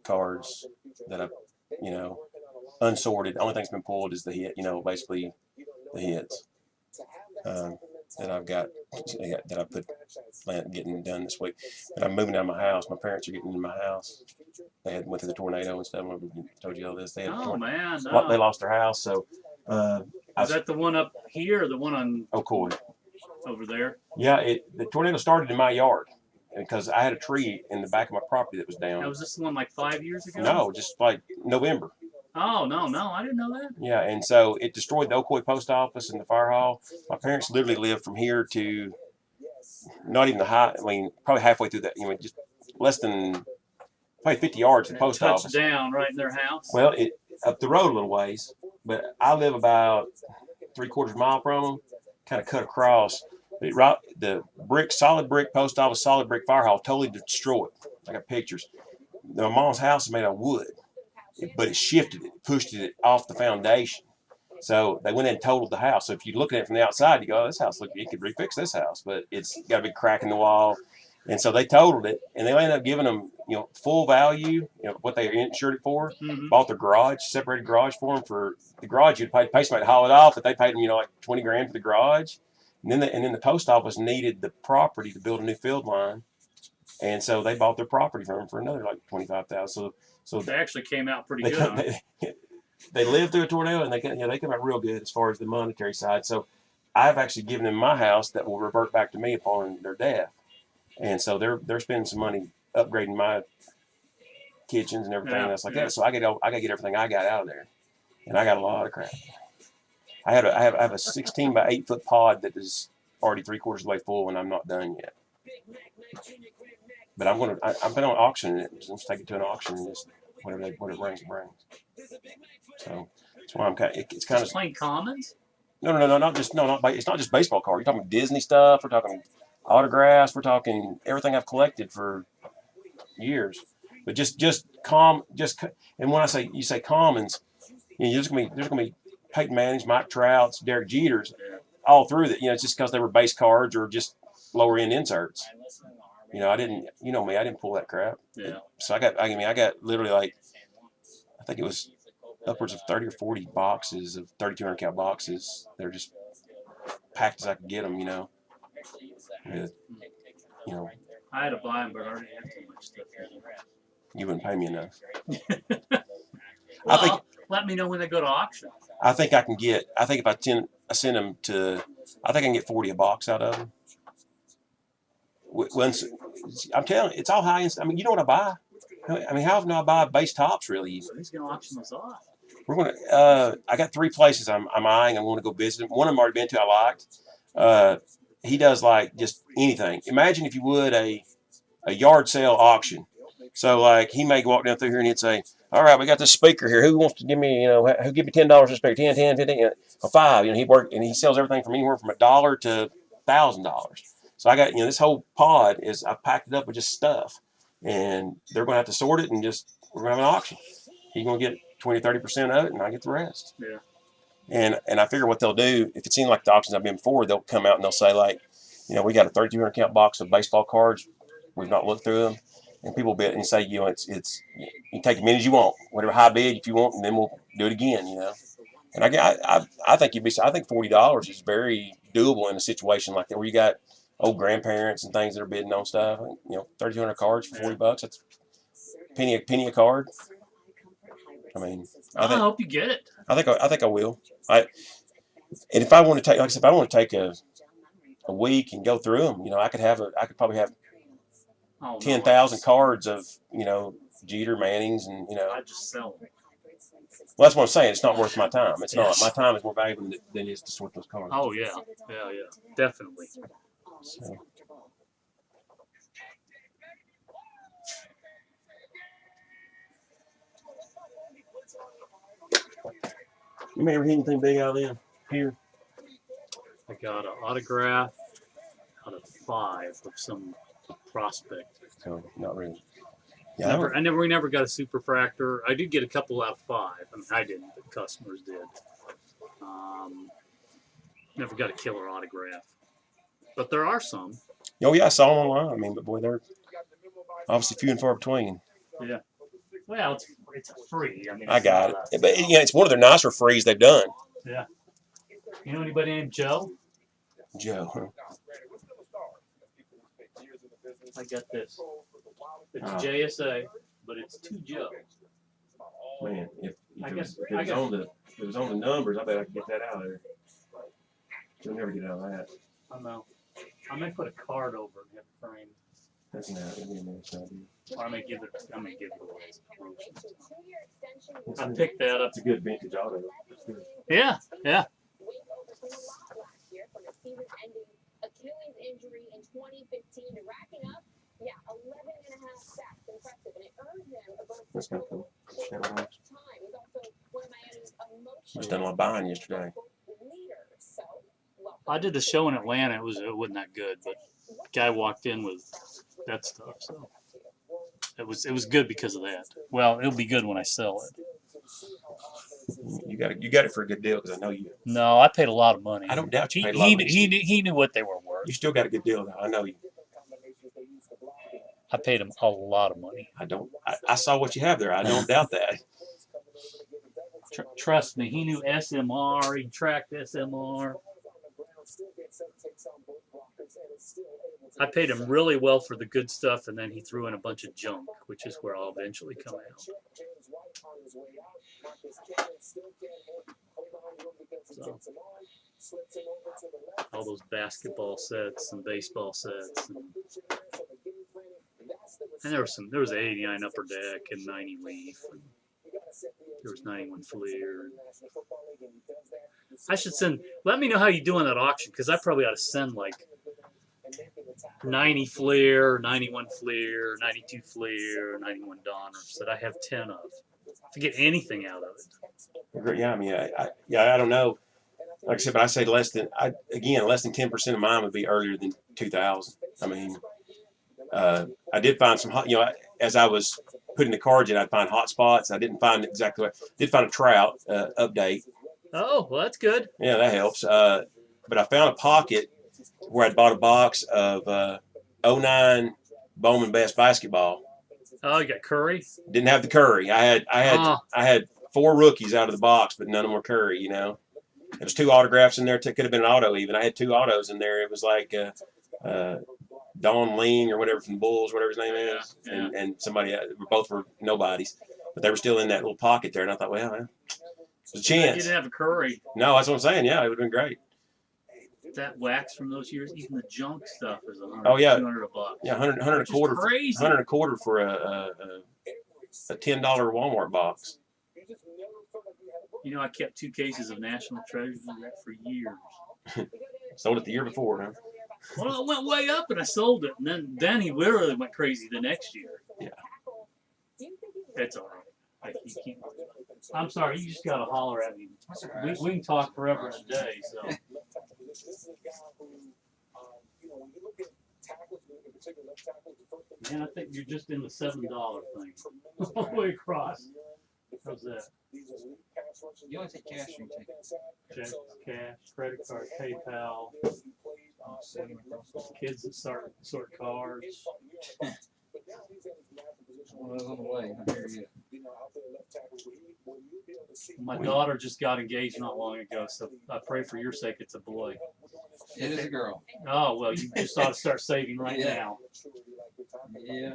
cards that I, unsorted. The only thing that's been pulled is the hit, basically the hits that I've got, that I put getting done this week. But I'm moving out of my house. My parents are getting into my house. They went through the tornado and stuff. I told you all this. They had they lost their house. So is that the one up here or the one on Ocoy? Over there? Yeah, the tornado started in my yard because I had a tree in the back of my property that was down. Now, was this the one like 5 years ago? No, just like November. Oh, no, I didn't know that. Yeah, and so it destroyed the Ocoy post office and the fire hall. My parents literally lived from here to not even probably halfway through that, just less than probably 50 yards to the post office. Down right in their house? Well, up the road a little ways, but I live about 3/4 mile from them, kind of cut across. The solid brick post office, solid brick fire hall, totally destroyed. I got pictures. My mom's house is made of wood, but it shifted it, pushed it off the foundation. So they went in and totaled the house. So if you look at it from the outside, you go, oh, this house, look, you could refix this house, but it's got a big crack in the wall. And so they totaled it, and they ended up giving them, full value, what they insured it for. Mm-hmm. Bought their garage, separated garage for them. For the garage, you'd pay somebody to haul it off, but they paid them, like $20,000 for the garage. And then the post office needed the property to build a new field line, and so they bought their property from them for another like $25,000. So they actually came out pretty good. They lived through a tornado, and they came out real good as far as the monetary side. So I've actually given them my house that will revert back to me upon their death, and so they're spending some money upgrading my kitchens and everything else like that. So I got to get everything I got out of there, and I got a lot of crap. I have a 16 by 8 foot pod that is already 3/4 of the way full, and I'm not done yet. But I'm planning on auctioning it. Just take it to an auction and just whatever it brings. So That's why I'm kind. It's kind of Just plain commons. no, not just no, not it's not just baseball cards. You're talking Disney stuff. We're talking autographs. We're talking everything I've collected for years. But and when I say you say commons, you know, there's gonna be Peyton Manning's, Mike Trout's, Derek Jeter's, all through that. You know, it's just because they were base cards or just lower end inserts. You know, I didn't. You know me, I didn't pull that crap. Yeah. So I got literally like I think it was upwards of 30 or 40 boxes of 3,200 count boxes. They're just packed as I could get them. You know, with, you know. I had to buy them, but I already had too much stuff. You wouldn't pay me enough. Well, I think, let me know when they go to auction. I think I can get. I think if I send them to, I think I can get 40 a box out of them. When I'm telling you, it's all high end. I mean, you know what I buy? I mean, how often do I buy base tops? Really? So he's gonna auction those off. We're gonna. I got 3 places I'm eyeing. I'm going to go visit. One of them I've already been to. I liked. He does like just anything. Imagine if you would a yard sale auction. So like he may walk down through here and he'd say, "All right, we got this speaker here. Who wants to give me, who give me $10 for speaker? 10, 10, 15, or 5." You know, he sells everything from anywhere from $1 to $1,000. So I got, this whole pod is I packed it up with just stuff, and they're going to have to sort it and we're going to have an auction. He's going to get 20-30% of it, and I get the rest. Yeah. And I figure what they'll do, if it seems like the auctions I've been before, they'll come out and they'll say like, we got a 3,200 count box of baseball cards. We've not looked through them. And people bid and say, it's you can take as many as you want, whatever high bid if you want, and then we'll do it again, And I think I think $40 is very doable in a situation like that where you got old grandparents and things that are bidding on stuff. 3,200 cards for $40. That's penny a card. I mean, I hope you get it. I think I will. And if I want to take, like I said, if I want to take a week and go through them, I could probably have 10,000 cards of, Jeter, Mannings, and, I just sell them. Well, that's what I'm saying. It's not worth my time. It's not. My time is more valuable than it is to sort those cards. Oh, yeah. Yeah, definitely. So. You may ever hit anything big out of them here? I got an autograph out of 5 of some prospect. So not really. Yeah, we never got a superfractor. I did get a couple out of 5. I mean, I didn't, but customers did. Never got a killer autograph, but there are some. Oh yeah, I saw them online. I mean, but boy, they're obviously few and far between. Yeah. Well, it's free. I mean, I got it. But it's one of their nicer frees they've done. Yeah. You know anybody named Joe? Joe. Huh? I got this. It's JSA, but it's to Joe. Man, if it was on the numbers, I bet I could get that out of there. You'll never get out of that. I know. I may put a card over it and have it framed. That's not. That'd be a nice idea. Or I may give it away. I picked that up. It's a good vintage auto. Yeah. Achilles injury in 2015, racking up, 11.5 sacks. Impressive, and it earned him a bonus. That's kind of cool. He's also one of Miami's emotional. Just done a lot of buying yesterday. I did the show in Atlanta. It wasn't that good, but guy walked in with that stuff, so it was good because of that. Well, it'll be good when I sell it. You got it for a good deal because I know you. No, I paid a lot of money. I don't doubt you paid a lot of money. He knew what they were worth. You still got a good deal though. I know you. I paid him a lot of money. I saw what you have there. I don't doubt that. Trust me, he knew SMR. He tracked SMR. I paid him really well for the good stuff, and then he threw in a bunch of junk, which is where I'll eventually come out. So, all those basketball sets and baseball sets, and there was 89 Upper Deck and 90 Leaf. And there was 91 Fleer. I should let me know how you do on that auction, because I probably ought to send like 90 Fleer, 91 Fleer, 92 Fleer, 91 Donners that I have 10 of. to get anything out of it. Yeah, I mean, I don't know. Like I said, but I say less than 10% of mine would be earlier than 2000. I mean, I did find some hot, as I was putting the cards in, I'd find hot spots. I didn't find exactly what. Did find a trout update. Oh, well, that's good. Yeah, that helps. But I found a pocket where I'd bought a box of 09 Bowman Best basketball. Oh, you got Curry? Didn't have the Curry. I had 4 rookies out of the box, but none of them were Curry. There was 2 autographs in there. It could have been an auto even. I had 2 autos in there. It was like Don Ling or whatever from the Bulls, whatever his name is, Yeah. and somebody. Both were nobodies, but they were still in that little pocket there. And I thought, well, there's a chance. You didn't have a Curry. No, that's what I'm saying. Yeah, it would have been great. That wax from those years, even the junk stuff is $100, $200 a buck. Yeah, 100 a quarter. Crazy. 100 a quarter for a $10 Walmart box. I kept 2 cases of National Treasures for years. Sold it the year before, huh? Well, it went way up and I sold it, and then he literally went crazy the next year. Yeah. It's all right. I'm sorry, you just gotta holler at me. We can talk forever and a day, so. Man, I think you're just in the $7 thing. All the way across. How's that? You only take cash or you take Check, cash, credit card, PayPal. Kids that sort cards. one of those on the way. I hear you. My daughter just got engaged not long ago, so I pray for your sake it's a boy. It is a girl. Oh, well, you just ought to start saving right now. Yeah.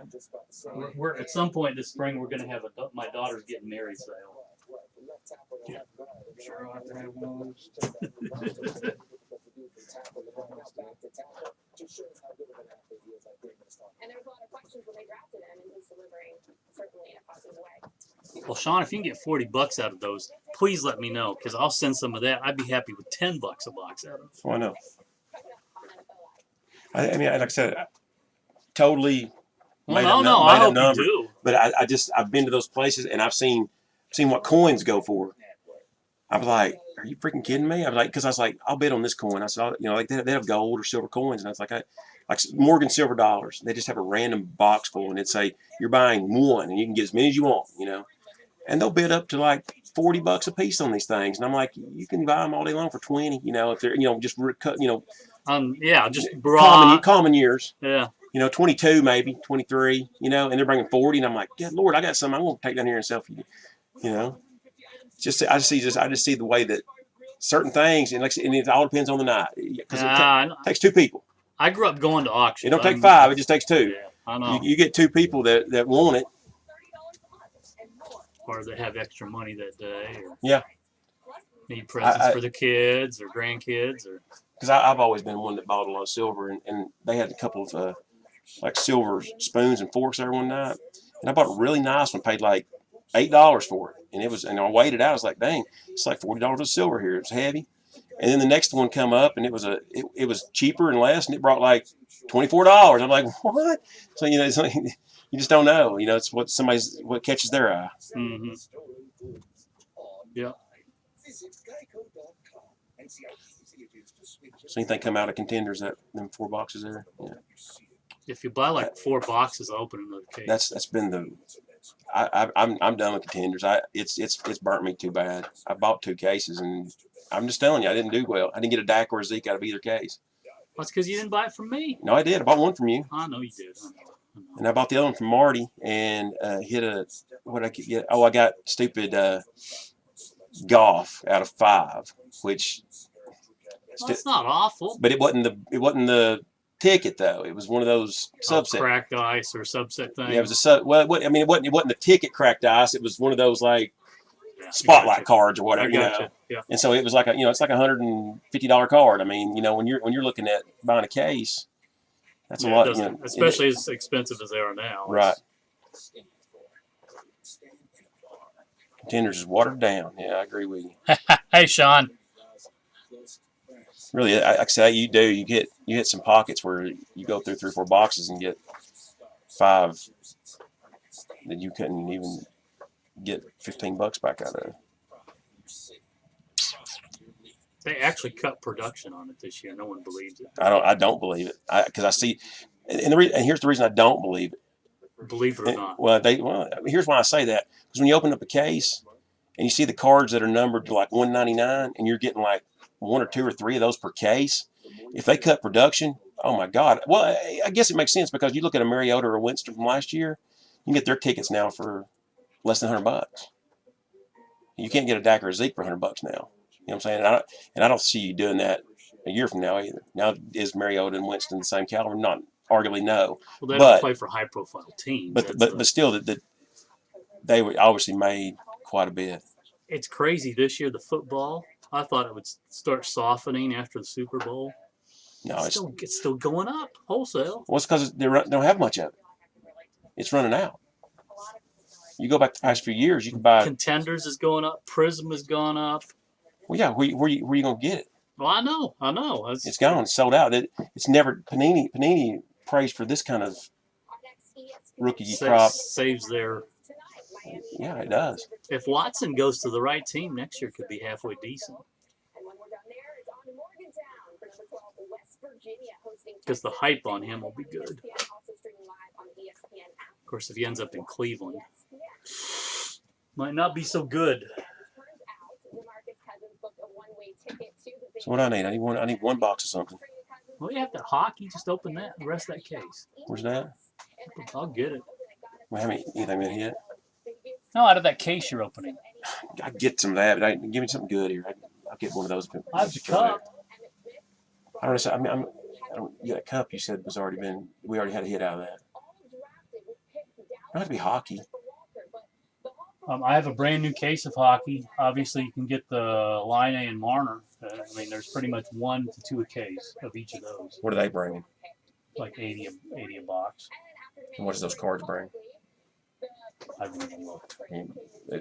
We're at some point this spring we're going to have my daughter's getting married sale. I'm sure I'll have to have one of those. And there was a lot of questions when they drafted him, and he's delivering certainly in a positive way. Well, Sean, if you can get $40 out of those, please let me know, because I'll send some of that. I'd be happy with $10 a box out of it. Oh, I know. I mean, like I said, totally. Well, I hope number. you do. But I've been to those places and I've seen what coins go for. I was like, are you freaking kidding me? Because I was like, I'll bet on this coin. I said, like they have gold or silver coins, and I was like, like Morgan silver dollars. They just have a random box full, and it'd say you're buying one, and you can get as many as you want, And they'll bid up to like $40 a piece on these things, and I'm like, you can buy them all day long for 20, if they're just cut, yeah, just broad common years. Yeah. 22 maybe, 23, and they're bringing 40, and I'm like, good Lord, I got some I'm gonna take down here and sell for you, I just see the way that certain things, and it all depends on the night, because it takes 2 people. I grew up going to auctions. It don't take 5; it just takes 2. Yeah, I know. You get 2 people that want it, or they have extra money that day. Or yeah. Need presents for the kids or grandkids, or. Because I've always been one that bought a lot of silver, and they had a couple of like silver spoons and forks there one night, and I bought a really nice one, paid like $8 for it, and I weighed it out. I was like, dang, it's like $40 of silver here. It was heavy, and then the next one come up, and it was cheaper and less, and it brought like $24. I'm like, what? So it's like, you just don't know. It's what catches their eye. Mm-hmm. Yeah. So anything come out of Contenders, that them 4 boxes there? Yeah. If you buy like 4 boxes, I'll open another case. That's been the. I'm done with Contenders. It's burnt me too bad. I bought 2 cases, and I'm just telling you, I didn't do well. I didn't get a Dak or a Zeke out of either case. That's because you didn't buy it from me. No, I did. I bought one from you. I know you did. I know. And I bought the other one from Marty, and hit what I could get. Oh, I got stupid golf out of 5, which. Well, that's not awful. But it wasn't the ticket though. It was one of those subset cracked ice or subset thing. Yeah, it was a it wasn't the ticket cracked ice. It was one of those like spotlight cards or whatever. Yeah. And so it was like it's like $150 card. I mean, when you're looking at buying a case, that's a lot. Especially as expensive as they are now. Right. Contenders is watered down. Yeah, I agree with you. Hey, Sean. Really, like I say, you hit some pockets where you go through 3 or 4 boxes and get 5 that you couldn't even get $15 back out of it. They actually cut production on it this year. No one believes it. I don't believe it. Because I see, and here's the reason I don't believe it. Believe it or not. Well, here's why I say that. Because when you open up a case and you see the cards that are numbered to like 199, and you're getting like 1 or 2 or 3 of those per case, if they cut production, oh my God. Well, I guess it makes sense because you look at a Mariota or a Winston from last year, you can get their tickets now for less than $100. You can't get a Dak or a Zeke for $100 now. You know what I'm saying? And I don't see you doing that a year from now either. Now, is Mariota and Winston the same caliber? Not arguably, no. Well, they don't play for high-profile teams. But still, they obviously made quite a bit. It's crazy this year. The football, I thought it would start softening after the Super Bowl. No, it's still going up wholesale. Well, it's because they don't have much of it. It's running out. You go back the past few years, you can buy. Contenders is going up. Prism has gone up. Well, yeah. Where you going to get it? Well, I know. It's gone. It's sold out. It's never Panini prays for this kind of rookie crop. Saves their. Yeah, it does. If Watson goes to the right team next year, could be halfway decent. Because the hype on him will be good. Of course, if he ends up in Cleveland, might not be so good. So what I need? I need one box of something. Well, you have that hockey. Just open that. The rest of that case. Where's that? I'll get it. Well, anything been hit? No, out of that case you're opening. I get some of that, but give me something good here. I'll get one of those. I have the cup. I don't know. That cup you said was already been. We already had a hit out of that. It don't have to be hockey. I have a brand new case of hockey. Obviously, you can get the Line A and Marner. There's pretty much 1 to 2 a case of each of those. What are they bringing? Like 80 a box. And what does those cards bring? I haven't even looked.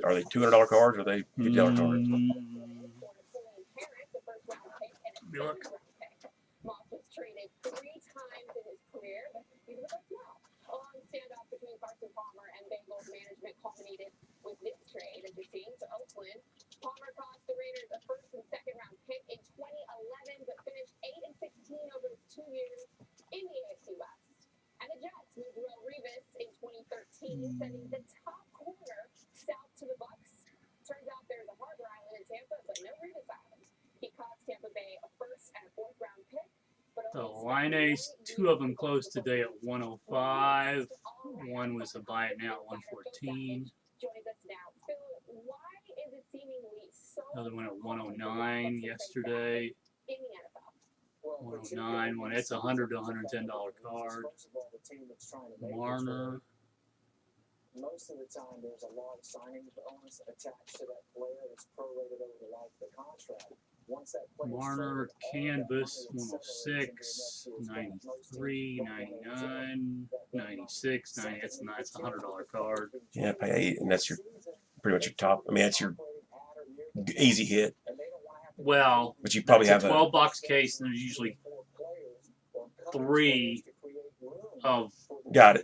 Are they $200 cards or are they $50 cards? Look. With this trade, as you're seeing, to Oakland. Palmer cost the Raiders a first and second round pick in 2011, but finished 8-16 over his 2 years in the AFC West. And the Jets moved Will Revis in 2013, sending the top corner south to the Bucs. Turns out there's a harbor island in Tampa, but no Revis Island. He cost Tampa Bay a first and a fourth round pick. The Line A's, 2 of them closed today at 105. One was a buy it now at 114. Another one at 109 yesterday. 109. One. It's a $100 to $110 card. Marner. Most of the time, there's a large signing bonus attached to that player that's prorated over the life of the contract. Once that Marner, canvas, 106, 93, 99, 96, 90. It's a $100 card. Yeah, pay 8, and that's pretty much your top. That's your easy hit. Well, but you probably have a 12-box case, and there's usually 3 of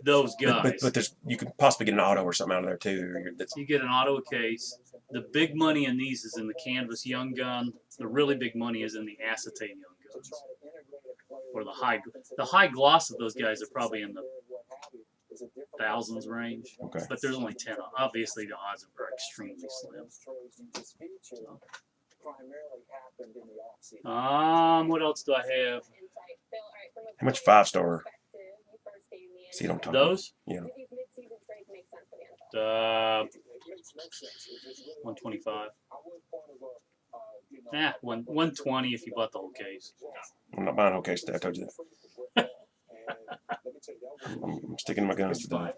those guys. But you could possibly get an auto or something out of there too. You get an auto case. The big money in these is in the canvas young gun. The really big money is in the acetate young guns, or the high gloss of those guys are probably in the thousands range. Okay. But there's only 10. Obviously, the odds are extremely slim. What else do I have? How much 5-star? See what I'm talking Those? Yeah. 125. 120 if you bought the whole case. I'm not buying a whole case today. I told you that. I'm sticking to my guns today.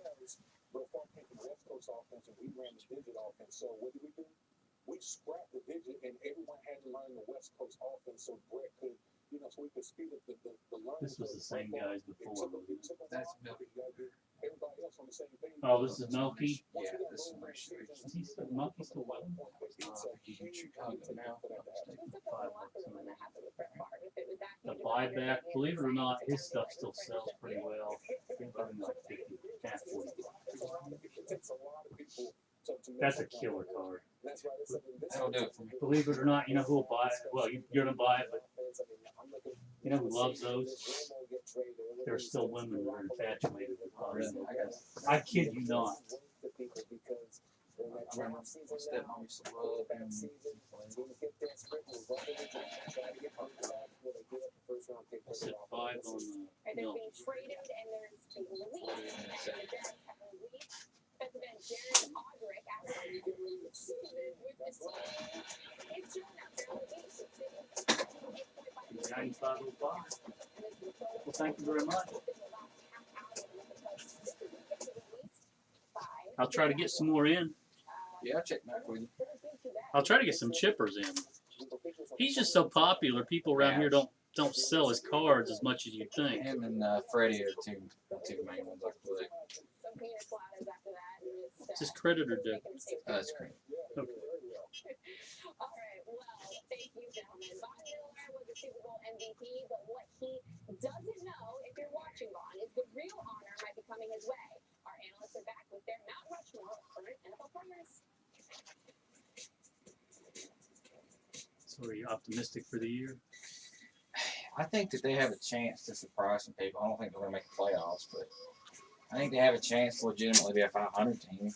We scrapped the digit, and everyone had to learn the West Coast offense so Brett could, so we could speed up the learning. This was the same guys before. That's Milky. Everybody else on the same thing. Oh, this is Milky? Yeah, this is Milky still well. now. The buyback, believe it or not, his stuff still sells pretty well. Like 50, half 40. It takes a lot of people to That's a killer card. That'll do it for me. Believe it or not, you know who'll buy it? Well, you're gonna buy it, but you know who loves those? There are still women who are infatuated with Really, those. I kid you not. I remember my stepmom used to love him. I said 5 on the Right, they're no. being traded and there's being released. And the Barons have been released. Defensive end Jared Odrick after with this team. It's showing up. They're released. 9505. Well, thank you very much. I'll try to get some more in. Yeah, I'll check back with you. I'll try to get some chippers in. He's just so popular. People around here don't sell his cards as much as you think. Him and Freddie are the two main ones I collect. Is this credit or debit? It's credit. Okay. All right, well, thank you, gentlemen. Von Miller was a Super Bowl MVP, but what he doesn't know, if you're watching, Von, is the real honor might be coming his way. Our analysts are back with their Mount Rushmore of current NFL players. So are you optimistic for the year? I think that they have a chance to surprise some people. I don't think they're going to make the playoffs, but I think they have a chance to legitimately be a 500 team. I mean,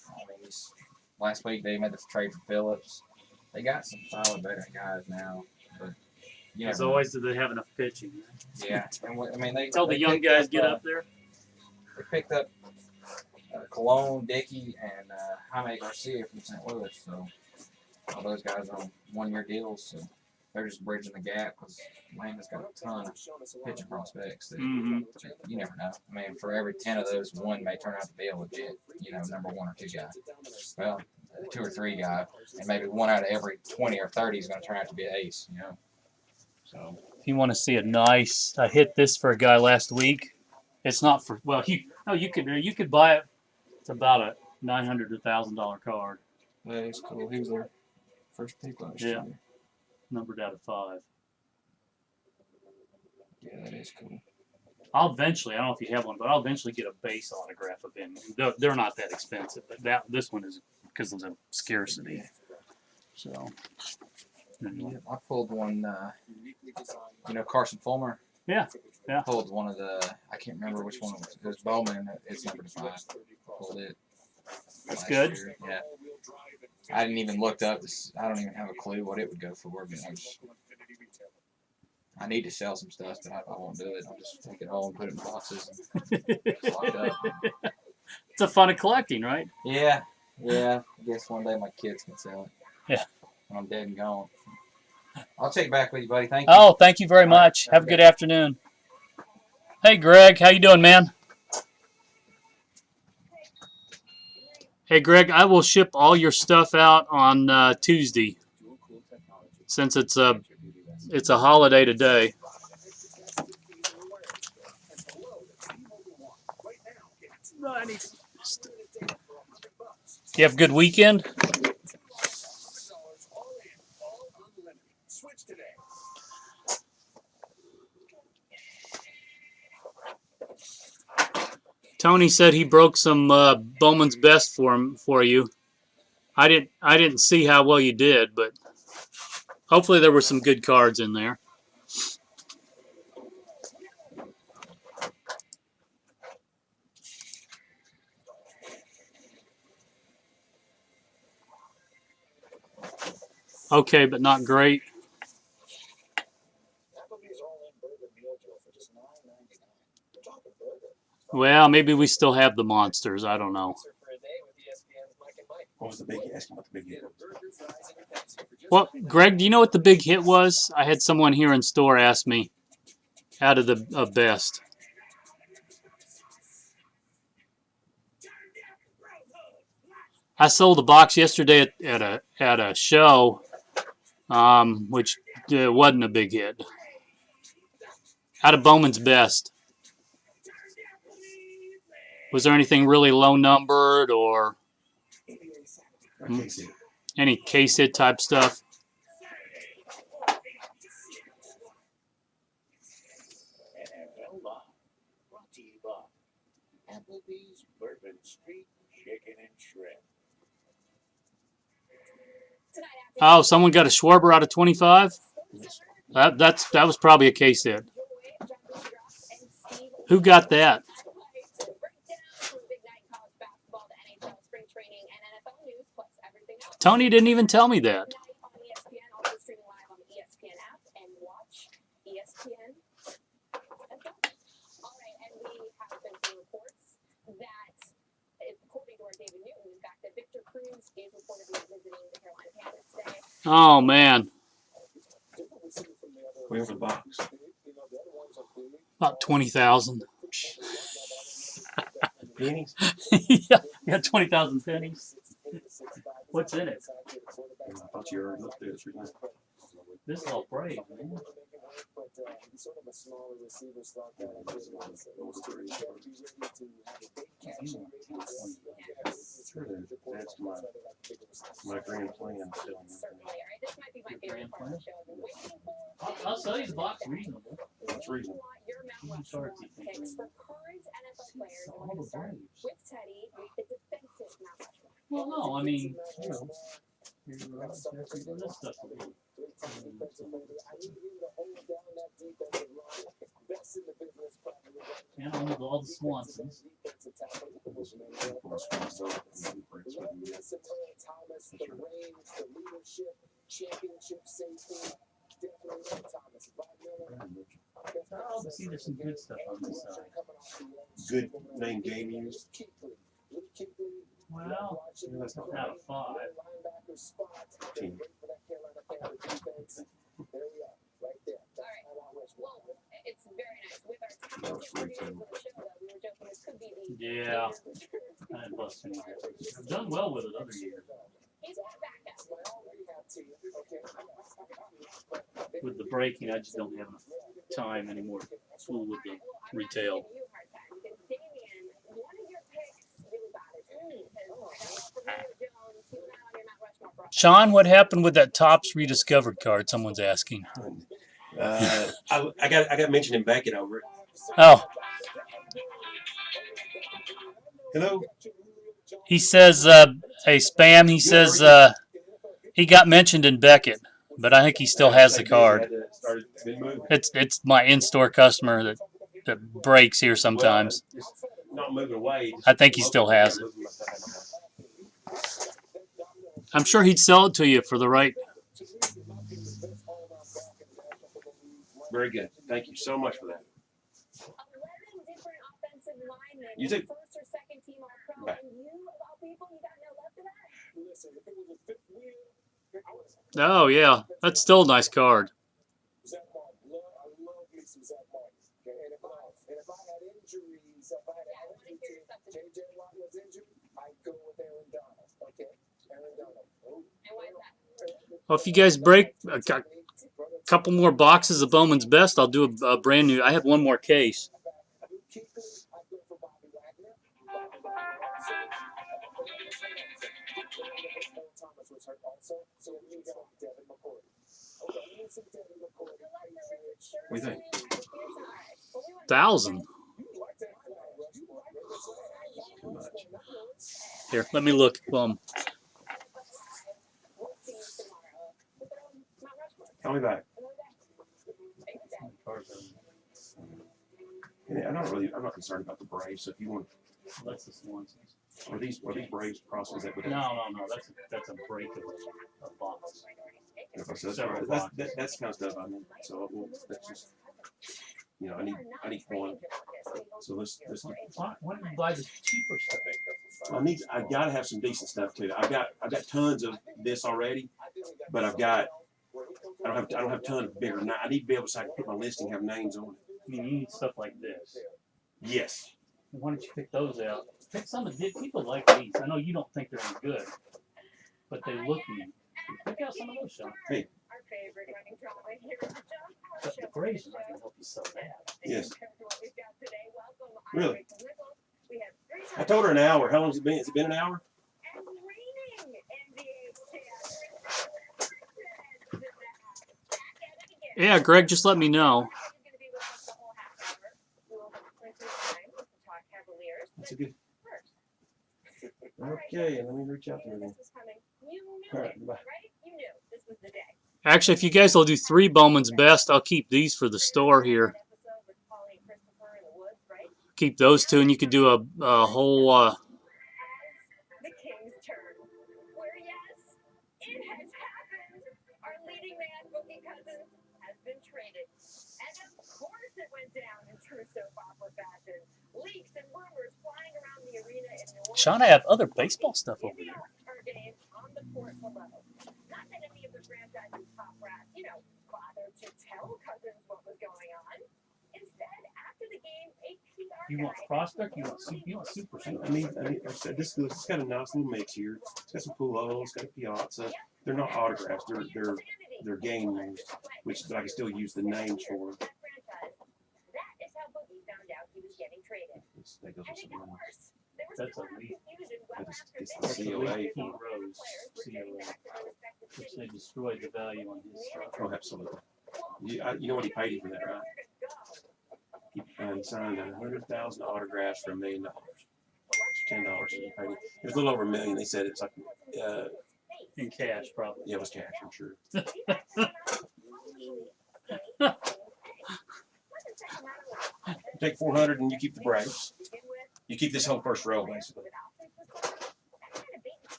last week they made this trade for Phillips. They got some solid veteran guys now, but As always, do they have enough pitching? Yeah, and I mean they tell the young guys get up there. They picked up Cologne, Dickey, and Jaime Garcia from St. Louis. So all those guys are on one-year deals. So they're just bridging the gap because Atlanta's got a ton of pitching prospects. That, you never know. I mean, for every 10 of those, one may turn out to be a legit, number 1 or 2 guy. Well, 2 or 3 guy, and maybe 1 out of every 20 or 30 is going to turn out to be an ace. So if you want to see a nice, I hit this for a guy last week. It's not for you could buy it. It's about a $900 to $1,000 card. That is cool. He was their first pick last year. Numbered out of 5. Yeah, that is cool. I'll eventually, I don't know if you have one, but I'll eventually get a base autograph of him. They're not that expensive, but this one is because of the scarcity. So. Yeah, I pulled one, Carson Fulmer. Yeah. I pulled one of the, I can't remember which one it was. It was Bowman. It's number 5. Pulled it. That's good. Year. Yeah. I didn't even look up. I don't even have a clue what it would go for. But I need to sell some stuff, but I won't do it. I'll just take it home and put it in boxes and lock it up. It's a fun of collecting, right? Yeah. I guess one day my kids can sell it. Yeah. When I'm dead and gone. I'll check back with you, buddy. Thank you. Oh, thank you very much. Have a good afternoon. Hey, Greg. How you doing, man? Hey, Greg, I will ship all your stuff out on Tuesday, since it's a holiday today. You have a good weekend? Tony said he broke some Bowman's Best for you. I didn't see how well you did, but hopefully there were some good cards in there. Okay, but not great. Well, maybe we still have the monsters. I don't know. What was the big hit? Ask him what the big hit was. Well, Greg, do you know what the big hit was? I had someone here in store ask me out of the best. I sold a box yesterday at a show, which wasn't a big hit. Out of Bowman's Best. Was there anything really low numbered or any case hit type stuff? Brought to you by Applebee's Bourbon Street Chicken and Shrimp. Oh, someone got a Schwarber out of 25? That was probably a case hit. Who got that? Tony didn't even tell me that. Oh man. Where's the box? About 20,000. Pennies? Yeah, you got 20,000 pennies. What's in it? I thought you already looked at it. This is all brave, man. That's my grand plan. I'll sell you the box reasonable. That's reasonable. Well, no, I mean, you know, this stuff. And all the Swansons. Oh, see, there's some good stuff on this side. Good name game used. Well, out of 5. 10. Yeah. I didn't bust any. I've done well with it other years. With the breaking, I just don't have enough time anymore to fool with the retail. Sean, what happened with that Topps rediscovered card? Someone's asking. I got mentioned in Beckett over it. Oh. Hello. He says, hey, Spam, he says he got mentioned in Beckett, but I think he still has the card. It's my in-store customer that breaks here sometimes. Not moving away. I think he still has it. I'm sure he'd sell it to you for the right. Very good. Thank you so much for that. You too. Bye. Oh, yeah. That's still a nice card. Well, if you guys break a couple more boxes of Bowman's Best, I'll do a brand new. I have one more case. What do you think? 1,000. Here, let me look. Call me back. I'm not concerned about the Braves. So if you want, that's the Swansons. Are these Braves process? No. That's a break of a box. That's the kind of stuff I need. So that's just, you know, I need one. So let's why don't you buy the cheaper stuff? I gotta have some decent stuff too. I've got tons of this already, but I don't have tons of bigger. I need to be able so I can put my listing, have names on it. You need stuff like this. Yes. Why don't you pick those out? Pick some of these. People like these. I know you don't think they're any good, but they look neat. Pick out some of those, Sean. Hey. But the Braves are not going to help you sell that. Yes. Really? I told her an hour. How long has it been? Has it been an hour? Yeah, Greg, just let me know. That's a good. Okay, let me reach out to her then. All right, bye. Actually, if you guys will do 3 Bowman's Best, I'll keep these for the store here. Keep those 2, and you could do a whole. The king's turn. Where yes, it has happened. Our leading man, Boogie Cousins, has been traded. And of course it went down in true soap opera fashion. Leaks and rumors flying around the arena in New Orleans. Sean, I have other baseball stuff over there. All-Star game on the court below. Not that any of the franchise's top brass, bothered to tell Cousins what was going on. Instead, after the game, a PR You want prospect? You want super? I mean, like I said, this has got a nice little mix here. It's got some pool it's got a piazza. They're not autographs. They're game names, which but I can still use the names for. That is how Boogie found out he was getting traded. That goes with And it some got names. worse. There was That's still a a leaf. confusion well It's after this. the COA. Pete Rose, COA, which they destroyed the value on his stuff. Oh, absolutely. You know what he paid you for that, right? He signed 100,000 autographs for $1 million. $10. He paid. It was a little over $1 million. They said it's like In cash, probably. yeah, it was cash, I'm sure. Take 400 and you keep the brace. You keep this whole first row, basically.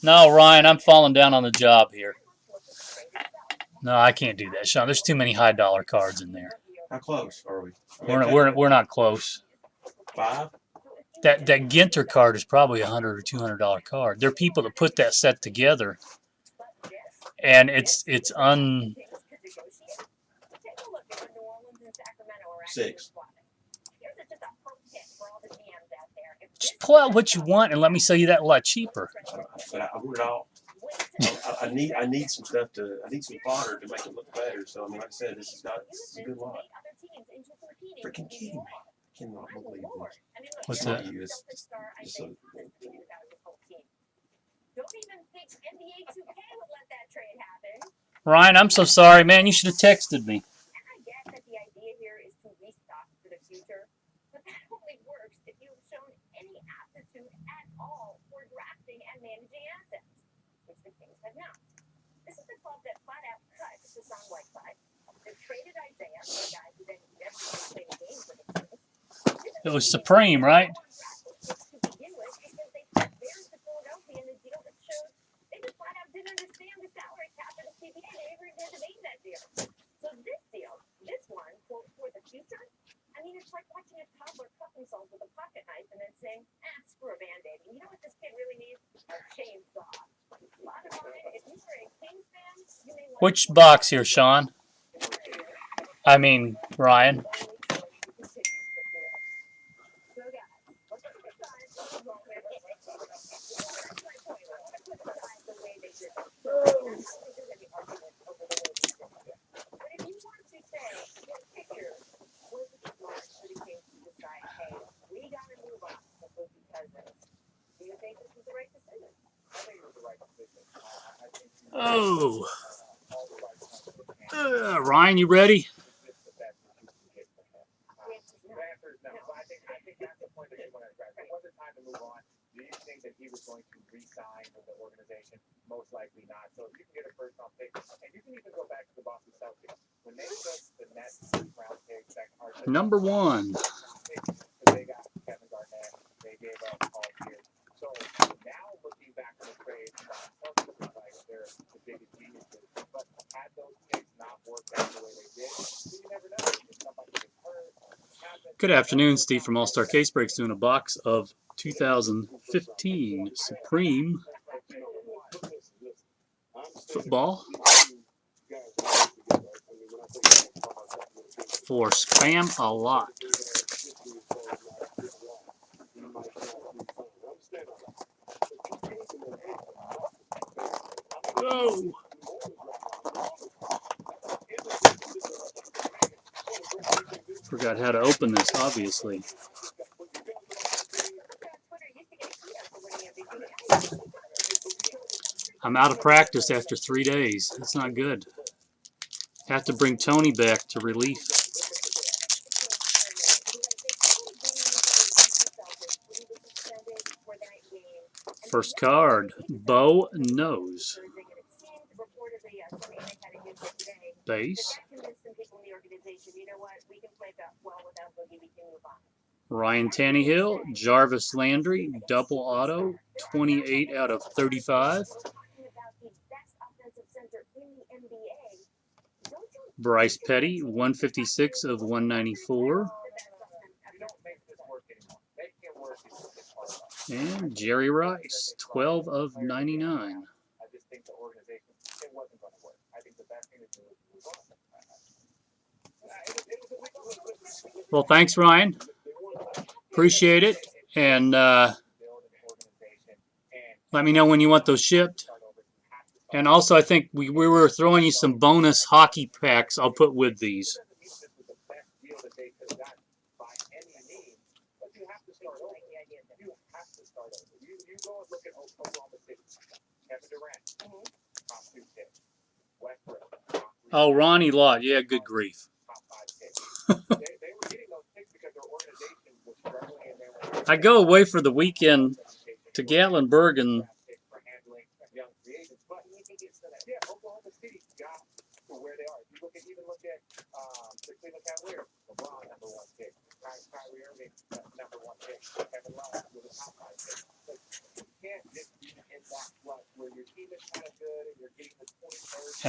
No, Ryan, I'm falling down on the job here. No, I can't do that, Sean. There's too many high dollar cards in there. How close are we? We're not close. 5? That Ginter card is probably $100 or $200 card. There are people that put that set together, and it's 6. Just pull out what you want and let me sell you that a lot cheaper. But I want it all. I need some stuff I need some fodder to make it look better. So I mean, like I said, this is a good lot. Freaking kidding me! I cannot believe this. What's that? Don't even think NBA 2K would let that trade happen. Ryan, I'm so sorry, man. You should have texted me. And I get that the idea here is to restock for the future, but that only works if you've shown any aptitude at all for drafting and managing assets, which the Kings have not. This is the club that flat out cut Hassan Whiteside. They've traded Isaiah, a guy who then never played a game for the Kings. It was Supreme, right? To begin with, because they sent theirs to Philadelphia in a deal that showed they just flat out didn't understand the salary cap of the CBA. They agreed to debate that deal. So this deal, this one, for the future, I mean, it's like watching a toddler cut themselves with a pocket knife and then saying, screw a Band-Aid. And you know what this kid really needs? A chainsaw. Bottom line, if you were a Kings fan, you may want Which box here, Sean? I mean, Ryan. Oh. Ryan, you ready? Do you think that he was going to re-sign with the organization? Most likely not. So if you can get a first-round pick, and you can even go back to the Boston Celtics when they took the Nets first-round pick, Number 1. they got Kevin Garnett, they gave up Paul Pierce. So now looking back on the trade, the Celtics look like they're the biggest geniuses. But had those picks not worked out the way they did, you never know. If somebody gets hurt, Good afternoon, Steve from Allstarcasebreaks doing a box of 2015 Supreme football for Spam a Lot. Whoa! Forgot how to open this, obviously. I'm out of practice after 3 days. That's not good. Have to bring Tony back to relief. First card, Bo Knows. base. That convinced some people in the organization, you know what, we can play well without Boogie, we can move on. Ryan Tannehill, Jarvis Landry, double auto, 28 out of 35. Talking about the best offensive center in the NBA, don't you Bryce Petty, 156 of 194. And Jerry Rice, 12 of 99. I just think the organization, it wasn't going to work. I think the best thing to do is move on. Well, thanks, Ryan. Appreciate it. And let me know when you want those shipped. And also, I think we were throwing you some bonus hockey packs I'll put with these. Oh, Ronnie Lott. Yeah, good grief. I go away for the weekend to Gatlinburg, and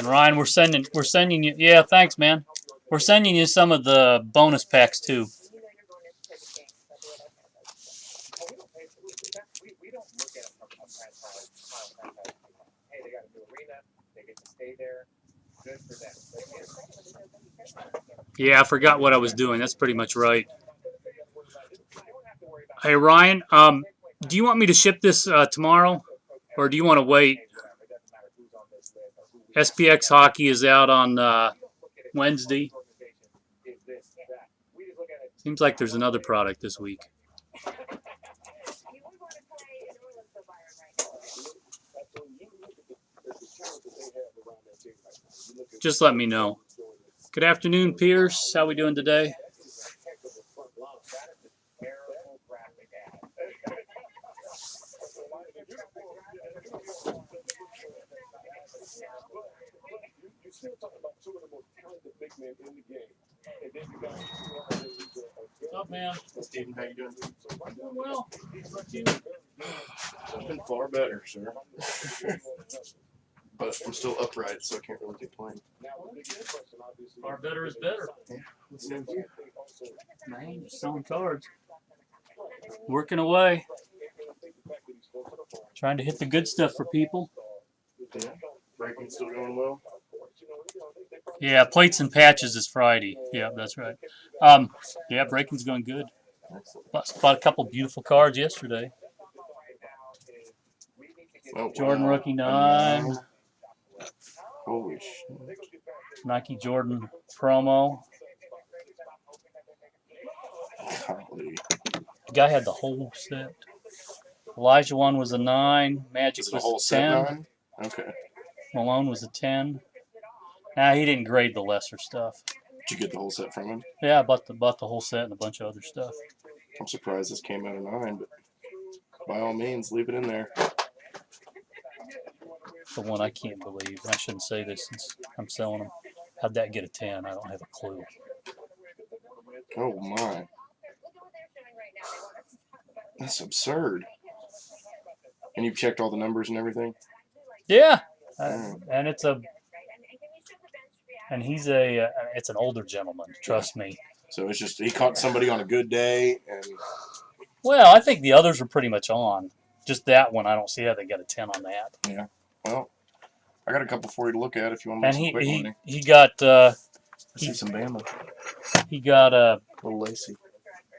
Ryan, we're sending you. Yeah, thanks, man. We're sending you some of the bonus packs too. We don't look at it from a franchise. Hey, they got a new arena. They get to stay there. Good for them. Yeah, I forgot what I was doing. That's pretty much right. Hey, Ryan, do you want me to ship this tomorrow, or do you want to wait? SPX Hockey is out on Wednesday. Seems like there's another product this week. Just let me know. Good afternoon, Pierce. How we doing today? You're still talking about two of the most talented big men in the game. And then you got What's up, man? Steven, how you doing? Doing well. How about you? I've been far better, sir. But I'm still upright, so I can't really complain. Far better is better. Yeah, what's new with you? Man, just selling cards. Working away. Trying to hit the good stuff for people. Yeah, breaking still going well. Yeah, plates and patches is Friday. Yeah, that's right. Yeah, breaking's going good. Bought a couple beautiful cards yesterday. Oh, Jordan wow. Rookie 9. Holy shit. Nike Jordan promo. Golly. The guy had the whole set. Elijah one was a 9. Magic Was it a was whole a set 10. 9? Okay. Malone was a 10. Nah, he didn't grade the lesser stuff. Did you get the whole set from him? Yeah, I bought the whole set and a bunch of other stuff. I'm surprised this came out of 9, but by all means, leave it in there. The one I can't believe, and I shouldn't say this since I'm selling them. How'd that get a 10? I don't have a clue. Oh, my. That's absurd. And you've checked all the numbers and everything? Yeah, and it's a, and he's a, it's an older gentleman. Trust me. So it's just he caught somebody on a good day, and well, I think the others are pretty much on. Just that one, I don't see how they got a 10 on that. Yeah. Well, I got a couple for you to look at if you want to make some quick money. He got. I see some Bama. He got a little lacy.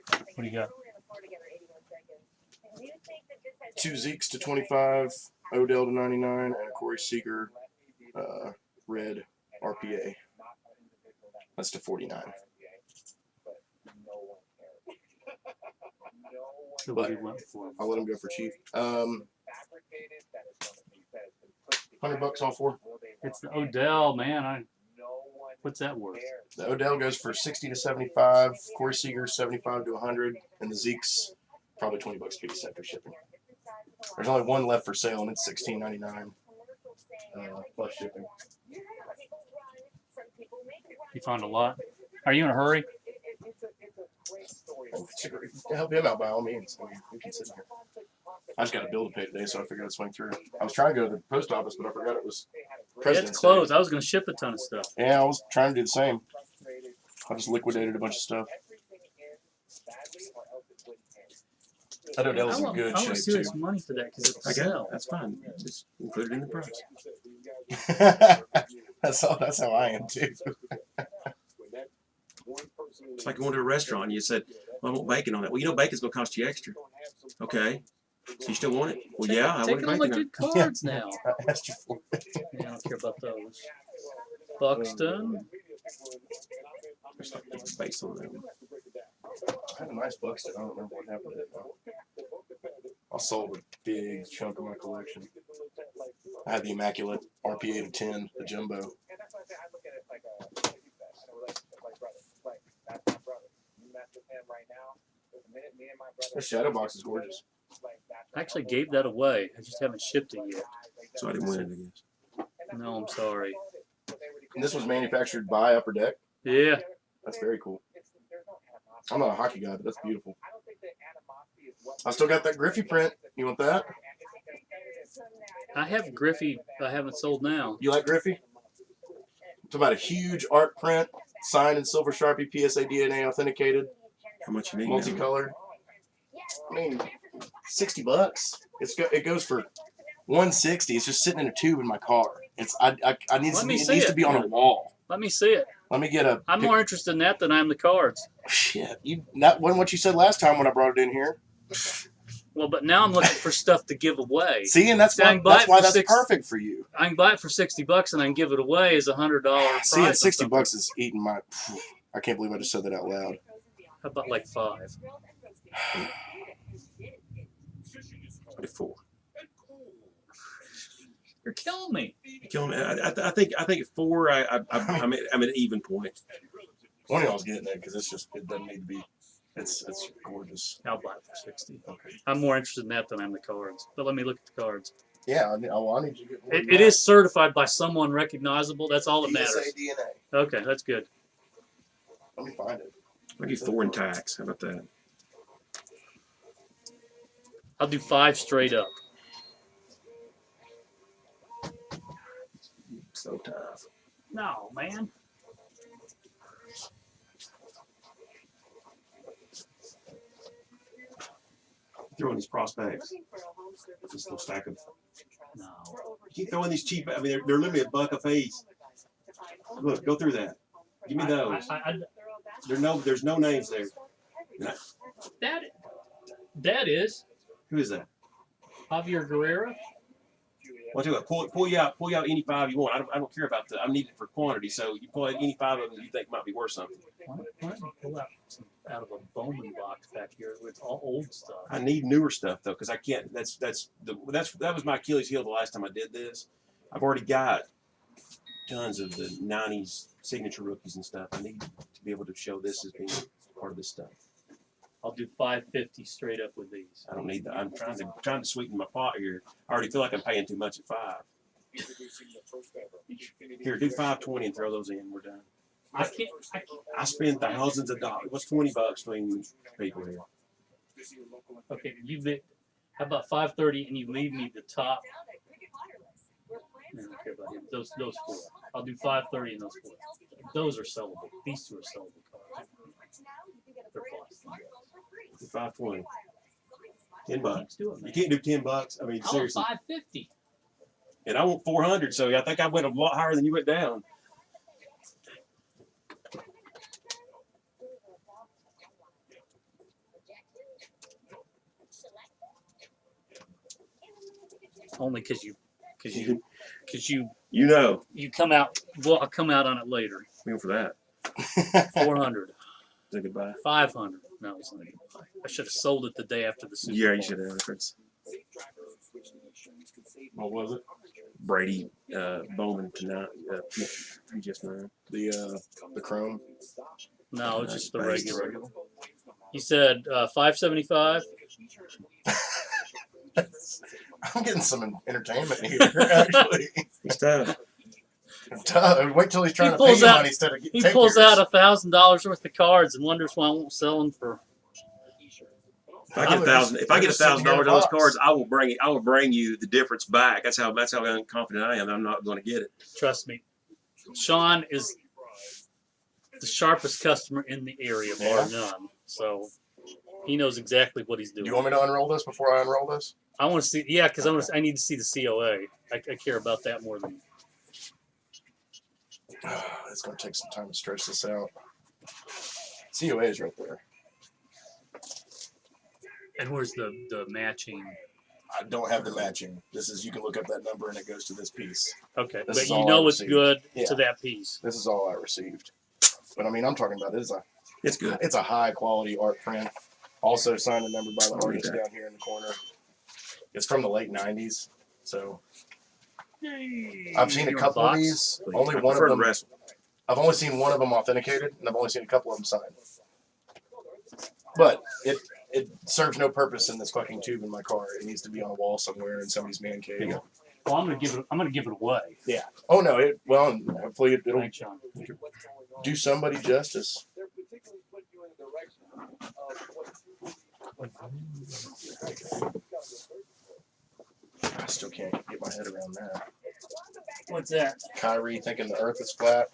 What do you got? 2 Zekes to 25, Odell to 99, and a Corey Seager red RPA. That's to 49. But I'll let him go for cheap. $100 all four. It's the Odell, man. What's that worth? The Odell goes for 60 to 75. Corey Seager 75 to 100, and the Zeke's probably $20 a piece after shipping. There's only one left for sale, and it's $16.99 plus shipping. You found a lot. Are you in a hurry? Help him out by all means. I mean, we can sit here. I just got a bill to pay today, so I figured I'd swing through. I was trying to go to the post office, but I forgot it was President's It's closed. I was going to ship a ton of stuff. Yeah, I was trying to do the same. I just liquidated a bunch of stuff. I know Dell's in good I shape want too. serious money for that because it's I got it. sell. That's fine. Just include it in the price. That's how I am too. It's like going to a restaurant and you said, well, I want bacon on that. Well, you know bacon's going to cost you extra. Okay. So you still want it? Well, yeah, I want Take all my bacon on good it. cards now. I asked you for it. Yeah, I don't care about those. Buxton. There's like the space on that one. I had a nice Buxton. I don't remember what happened to it though. I sold a big chunk of my collection. I had the immaculate RPA to 10, the jumbo. The shadow box is gorgeous. I actually gave that away. I just haven't shipped it yet. So I didn't win it, I guess. No, I'm sorry. And this was manufactured by Upper Deck. Yeah. That's very cool. I'm not a hockey guy, but that's beautiful. I still got that Griffey print. You want that? I have Griffey. I haven't sold now. You like Griffey? It's about a huge art print, signed in silver Sharpie, PSA DNA authenticated. How much you need? Multicolored. I mean, $60. It goes for $160. It's just sitting in a tube in my car. I need Let to me it see needs it. to be on a wall. Let me see it. Let me get a. I'm more interested in that than I am the cards. Shit, that wasn't what you said last time when I brought it in here. Well, but now I'm looking for stuff to give away. See, and that's why that's perfect for you. I can buy it for $60 and I can give it away as $100 price. See, and $60 is eating my. I can't believe I just said that out loud. How about like 5? 24. You're killing me. You're killing me. I think at 4. I'm at an even point. One of y'all's getting it because it doesn't need to be. It's gorgeous. I'll buy it for 60. Okay. I'm more interested in that than I am the cards. But let me look at the cards. Yeah, I need you to get more. It is certified by someone recognizable. That's all that matters. PSA DNA. Okay, that's good. Let me find it. I'll give 4 in tax. How about that? I'll do 5 straight up. So tough. No, man. Throwing these prospects. Just a little stack of. No. Keep throwing these cheap. I mean, they're literally $1 a piece. Look, go through that. Give me those. There's no names there. That is. Who is that? Javier Guerrero. Well, I tell you what, pull you out any 5 you want. I don't care about I need it for quantity. So you pull out any 5 of them you think might be worth something. Why don't you pull out of a Bowman box back here with all old stuff? I need newer stuff though, because I can't. That was my Achilles heel the last time I did this. I've already got tons of the '90s signature rookies and stuff. I need to be able to show this as being part of this stuff. I'll do 550 straight up with these. I don't need that. I'm trying to sweeten my pot here. I already feel like I'm paying too much at 5. Here, do 520 and throw those in. We're done. I spend thousands of dollars. What's $20 between people here? Okay, how about 530 and you leave me the top? I don't care about him. Those 4. I'll do 530 and those 4. Those are sellable. These 2 are sellable cards. They're plus. 520. $10. You can't do $10. I mean, seriously. I want 550. And I want 400. So I think I went a lot higher than you went down. Only because you come out. Well, I'll come out on it later. Go for that. 400. Is that goodbye? 500. No, it's not a goodbye. I should have sold it the day after the Super Bowl. Yeah, you should have. What was it? Brady Bowman tonight. Just 9. The chrome. No, it's just the regular. He said 575. I'm getting some entertainment here, actually. It's tough. Wait till he's trying to pay pulls you out- money instead of He take pulls yours. out $1,000 worth of cards and wonders why I won't sell them for. If I get $1,000 on those cards, I will bring it. I will bring you the difference back. That's how confident I am that I'm not going to get it. Trust me, Sean is the sharpest customer in the area, bar none. So he knows exactly what he's doing. Do you want me to unroll this before I unroll this? I want to see, yeah, because I need to see the COA. I care about that more than. It's going to take some time to stretch this out. COA is right there. And where's the matching? I don't have the matching. This is, you can look up that number and it goes to this piece. Okay, This but is you all know I it's received. good Yeah. to that piece. This is all I received. But I mean, I'm talking about It's good. It's a high quality art print. Also signed and numbered by the artist down here in the corner. It's from the late '90s, so I've seen a couple of these. Only one of them. I've only seen one of them authenticated, and I've only seen a couple of them signed. But it serves no purpose in this fucking tube in my car. It needs to be on a wall somewhere in somebody's man cave. Well, I'm gonna give it away. Yeah. Oh no. Hopefully it'll Thanks, Sean. do somebody justice. I still can't get my head around that. What's that? Kyrie thinking the Earth is flat.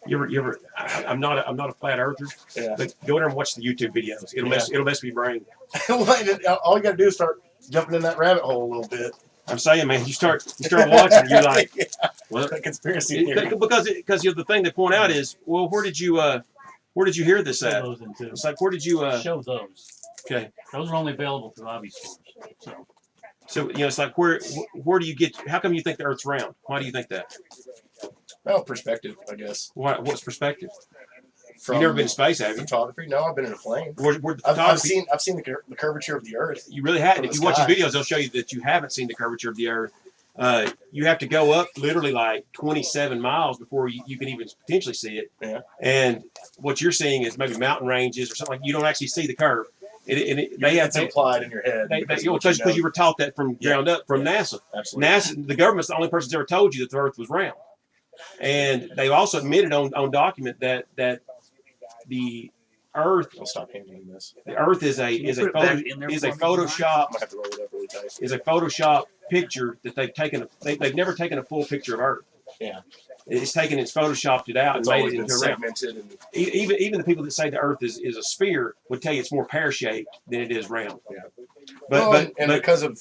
You ever? I'm not a flat earther. Yeah. But go in there and watch the YouTube videos. It'll mess with your brain. All you got to do is start jumping in that rabbit hole a little bit. I'm saying, man, you start watching, you're like, well, conspiracy theory. Because the thing they point out is, well, where did you hear this at? It's like, where did you show those? Okay, those are only available through hobby stores. So it's like, where do you get? How come you think the Earth's round? Why do you think that? Well, perspective, I guess. What's perspective? You've never been to space, have you? Photography? No, I've been in a plane. I've seen the curvature of the Earth. You really haven't. If you watch the videos, they'll show you that you haven't seen the curvature of the Earth. You have to go up literally like 27 miles before you can even potentially see it. Yeah. And what you're seeing is maybe mountain ranges or something like. You don't actually see the curve. It's implied in your head because you were taught that from ground up from NASA. Absolutely. NASA, the government's the only person that's ever told you that the Earth was round. And they also admitted on document that the Earth. I'll stop handling this. The Earth is a Photoshop picture that they've taken. They've never taken a full picture of Earth. Yeah. It's photoshopped it out and made it into a round. Even the people that say the Earth is a sphere would tell you it's more pear-shaped than it is round. Yeah. But because of,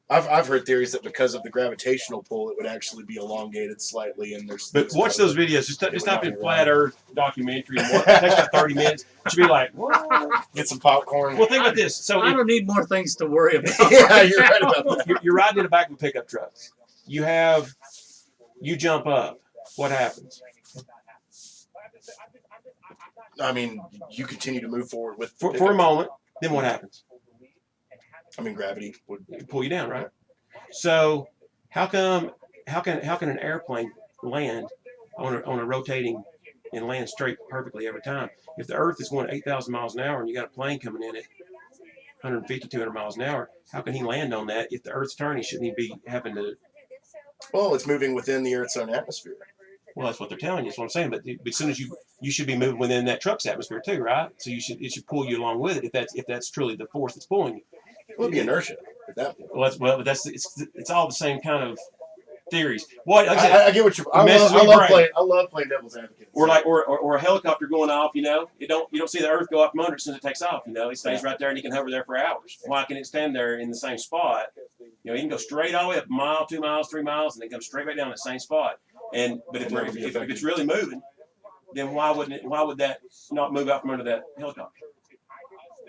I've heard theories that because of the gravitational pull, it would actually be elongated slightly. And But watch those videos. Just type in Flat Earth documentary and watch. It takes about 30 minutes. You should be like, whoa. Get some popcorn. Well, think about this. So I don't need more things to worry about. Yeah, you're right about that. You're riding in the back of a pickup truck. You jump up. What happens? I mean, you continue to move forward with for a moment. Then what happens? I mean, gravity would pull you down, right? So, how can an airplane land on a rotating and land straight perfectly every time? If the Earth is going 8,000 miles an hour and you got a plane coming in at 150, 200 miles an hour, how can he land on that? If the Earth's turning, shouldn't he be having to? Well, it's moving within the Earth's own atmosphere. Well, that's what they're telling you. That's what I'm saying. But as soon as you should be moving within that truck's atmosphere too, right? So it should pull you along with it if that's truly the force that's pulling you. It would be inertia at that point. Well, it's all the same kind of theories. What I get what you. I love playing devil's advocate. Or a helicopter going off. You don't see the Earth go up from under as soon as it takes off. It stays right there and you can hover there for hours. Why can it stand there in the same spot? You can go straight all the way up a mile, 2 miles, 3 miles, and then come straight back down the same spot. But if it's really moving, then why would that not move out from under that helicopter?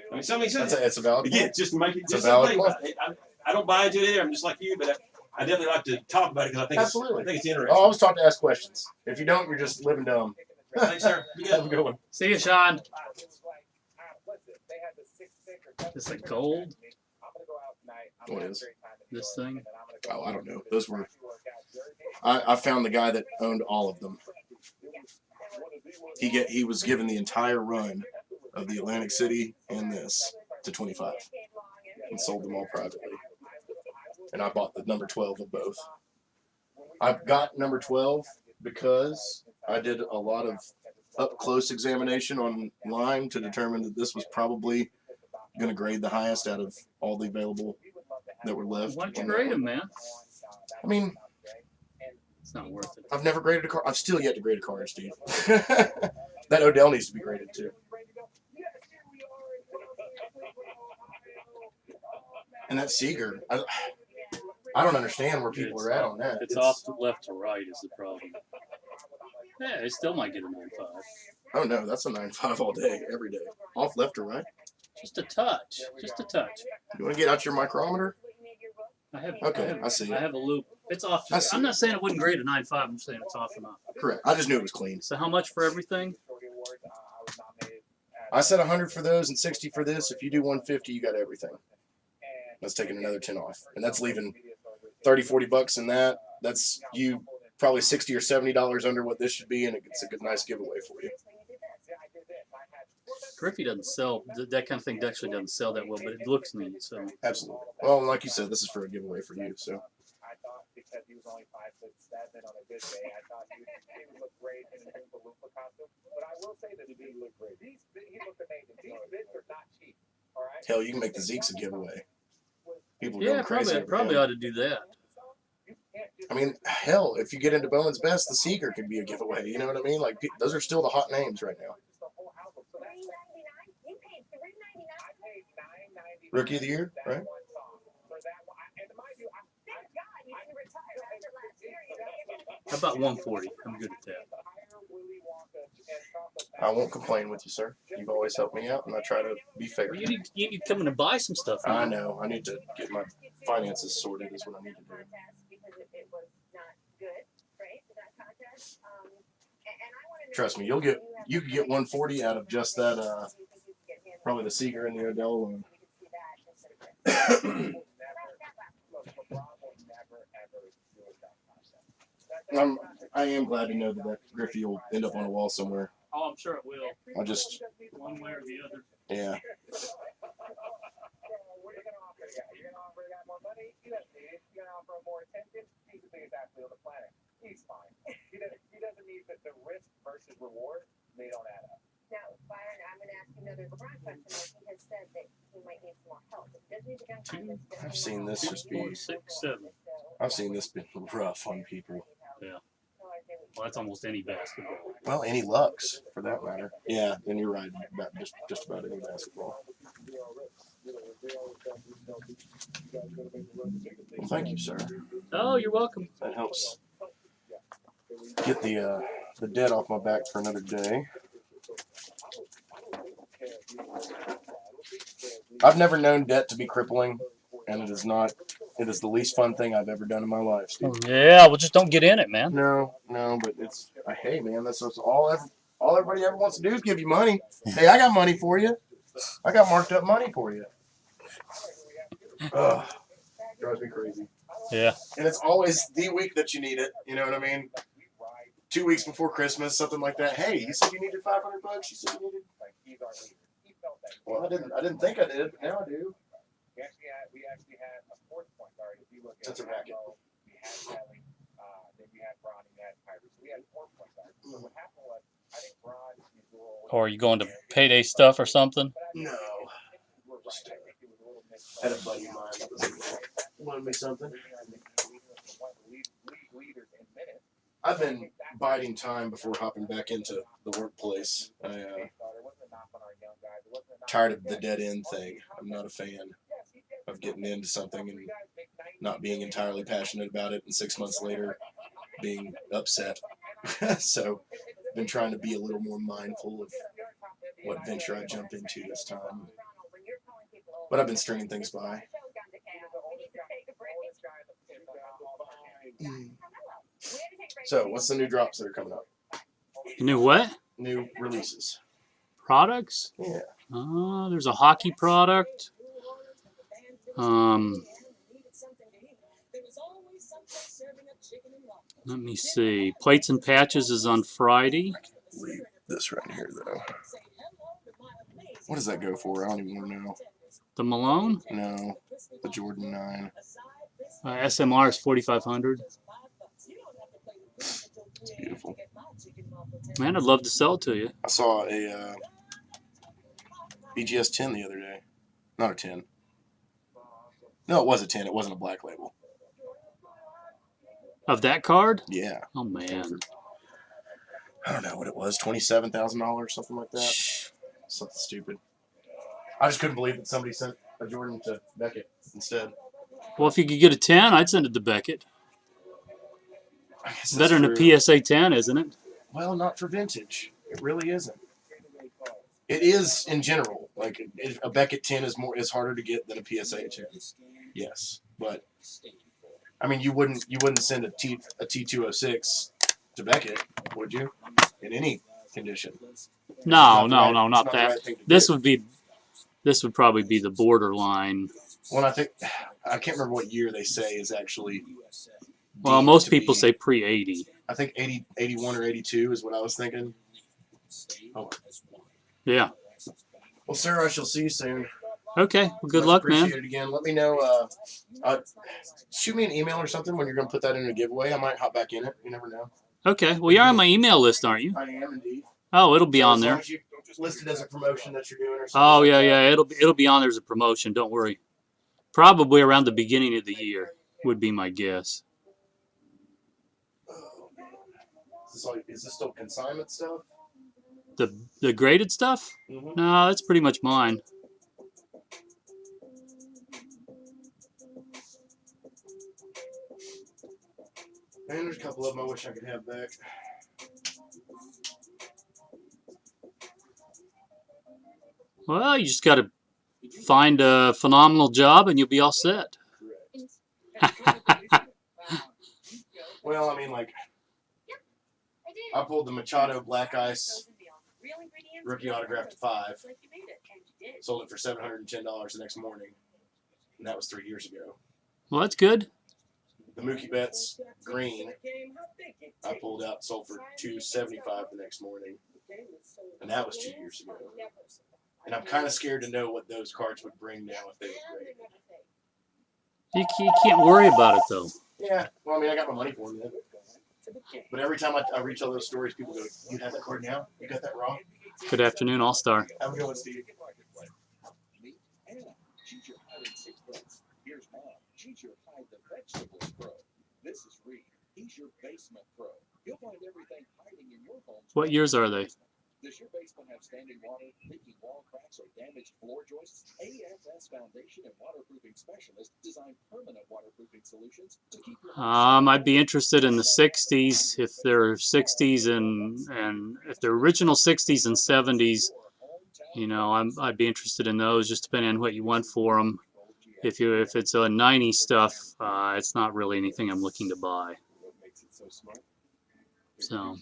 I mean, somebody says it's a valid point. Again, just to make it just a valid point. I don't buy into it either. I'm just like you, but I definitely like to talk about it because I think it's interesting. I always talk to ask questions. If you don't, you're just living dumb. Thanks, sir. Have a good one. See you, Sean. Is it gold? What is this thing? Oh, I don't know. Those were. I found the guy that owned all of them. He was given the entire run of the Atlantic City and this to 25 and sold them all privately. And I bought the number 12 of both. I've got number 12 because I did a lot of up close examination online to determine that this was probably going to grade the highest out of all the available that were left. Why don't you grade them, man? I mean, it's not worth it. I've never graded a car. I've still yet to grade a car, Steve. That Odell needs to be graded too. And that Seeger, I don't understand where people are at on that. It's off to left to right is the problem. Yeah, it still might get a 9.5. Oh no, that's a 9.5 all day, every day. Off left to right? Just a touch. Just a touch. You want to get out your micrometer? I see. I have a loop. It's off. I'm not saying it wouldn't grade a 9.5. I'm saying it's off enough. Correct. I just knew it was clean. So how much for everything? I said 100 for those and 60 for this. If you do 150, you got everything. That's taking another 10 off. And that's leaving 30, 40 bucks in that. That's you probably 60 or $70 under what this should be, and it's a good, nice giveaway for you. Griffey doesn't sell that kind of thing. Actually, doesn't sell that well, but it looks neat. So absolutely. Well, like you said, this is for a giveaway for you. So. I thought because he was only 5'7" on a good day, I thought he would look great in an Oompa Loompa costume. But I will say that he did look great. He looked amazing. These bids are not cheap. All right. Hell, you can make the Zeeks a giveaway. People are yeah, going crazy. probably ought to do that. I mean, hell, if you get into Bowman's Best, the Seeger could be a giveaway. You know what I mean? Like those are still the hot names right now. Rookie of the year, right? How about 140? I'm good at that. I won't complain with you, sir. You've always helped me out, and I try to be fair. You need to come in and buy some stuff. I know. I need to get my finances sorted. Is what I need to do. Trust me, you can get 140 out of just that. Probably the Seeger and the Odell alone. I am glad to know that Griffey will end up on a wall somewhere. Oh, I'm sure it will. I just one way or the other. Yeah. He's fine. He doesn't need the risk versus reward. They don't add up. Now, Byron, I'm going to ask you another LeBron question. He has said that he might need some more help. He does need the gun conference. I've seen this just be 6, 7. I've seen this be rough on people. Yeah. Well, that's almost any basketball. Well, any Lux, for that matter. Yeah, and you're right. About just about any basketball. Well, thank you, sir. Oh, you're welcome. That helps get the debt off my back for another day. I've never known debt to be crippling, and it is not. It is the least fun thing I've ever done in my life, Steve. Yeah, well, just don't get in it, man. No, but it's hey, man, that's all everybody ever wants to do is give you money. Hey, I got money for you. I got marked up money for you. Ugh, drives me crazy. Yeah. And it's always the week that you need it. You know what I mean? 2 weeks before Christmas, something like that. Hey, you said you needed $500. You said you needed. Well, I didn't think I did, but now I do. We actually had a fourth point guard. If you look at That's a racket. We had Kelly, then we had Bron, and we had Kyrie. So we had 4 point guards. So what happened was, I think Bron is role. Or are you going to payday stuff or something? No. Had a buddy of mine that wanted me something. I've been biding time before hopping back into the workplace. Tired of the dead end thing. I'm not a fan of getting into something and not being entirely passionate about it, and 6 months later being upset. So I've been trying to be a little more mindful of what venture I jump into this time. But I've been stringing things by. So what's the new drops that are coming up? New what? New releases. Products? Yeah. There's a hockey product. Let me see. Plates and Patches is on Friday. Leave this right here, though. What does that go for? I don't even want to know. The Malone? No. The Jordan 9. SMR is $4,500. It's beautiful. Man, I'd love to sell it to you. I saw a BGS 10 the other day. Not a 10. No, it was a 10. It wasn't a black label. Of that card? Yeah. Oh, man. I don't know what it was. $27,000, something like that. Something stupid. I just couldn't believe that somebody sent a Jordan to Beckett instead. Well, if you could get a 10, I'd send it to Beckett. I guess Better than true. a PSA 10, isn't it? Well, not for vintage. It really isn't. It is in general. Like a Beckett 10 is harder to get than a PSA 10. Yes, but I mean, you wouldn't send a T206 to Beckett, would you? In any condition. No, It's not not the that. right thing to This do. would probably be the borderline. Well, I can't remember what year they say is actually. Well, most people say pre-80. I think 80, 81 or 82 is what I was thinking. Oh. Yeah. Well, sir, I shall see you soon. Okay. Well, good Much luck, man. appreciated again. Let me know. Shoot me an email or something when you're going to put that in a giveaway. I might hop back in it. You never know. Okay. Well, you're on my email list, aren't you? I am indeed. Oh, it'll be on as there. long as you list it as a promotion that you're doing or something. Oh, like yeah, that. yeah. It'll be on there as a promotion. Don't worry. Probably around the beginning of the year would be my guess. Oh, man. Is this still consignment stuff? The graded stuff? Mm-hmm. No, that's pretty much mine. Man, there's a couple of them I wish I could have back. Well, you just got to find a phenomenal job and you'll be all set. Well, I mean, like, I pulled the Machado Black Ice rookie autograph to 5. Sold it for $710 the next morning. And that was 3 years ago. Well, that's good. The Mookie Betts green, I pulled out and sold for $275 the next morning. And that was 2 years ago. And I'm kind of scared to know what those cards would bring now if they were graded. You can't worry about it, though. Yeah, well, I mean, I got my money for them. But every time I retell those stories, people go, "You have that card now? You got that wrong?" Good afternoon, All-Star. Have a good one, Steve. Here's Mom. She's your hide the vegetables pro. This is Reed. He's your basement pro. You'll find everything hiding in your home. What years are they? Does your basement have standing water, leaking wall cracks, or damaged floor joists? AFS Foundation and Waterproofing Specialists design permanent waterproofing solutions to keep your home. I'd be interested in the 60s, if they're 60s and if they're original 60s and 70s. You know, I'd be interested in those, just depending on what you want for them. If it's a 90s stuff, it's not really anything I'm looking to buy. So.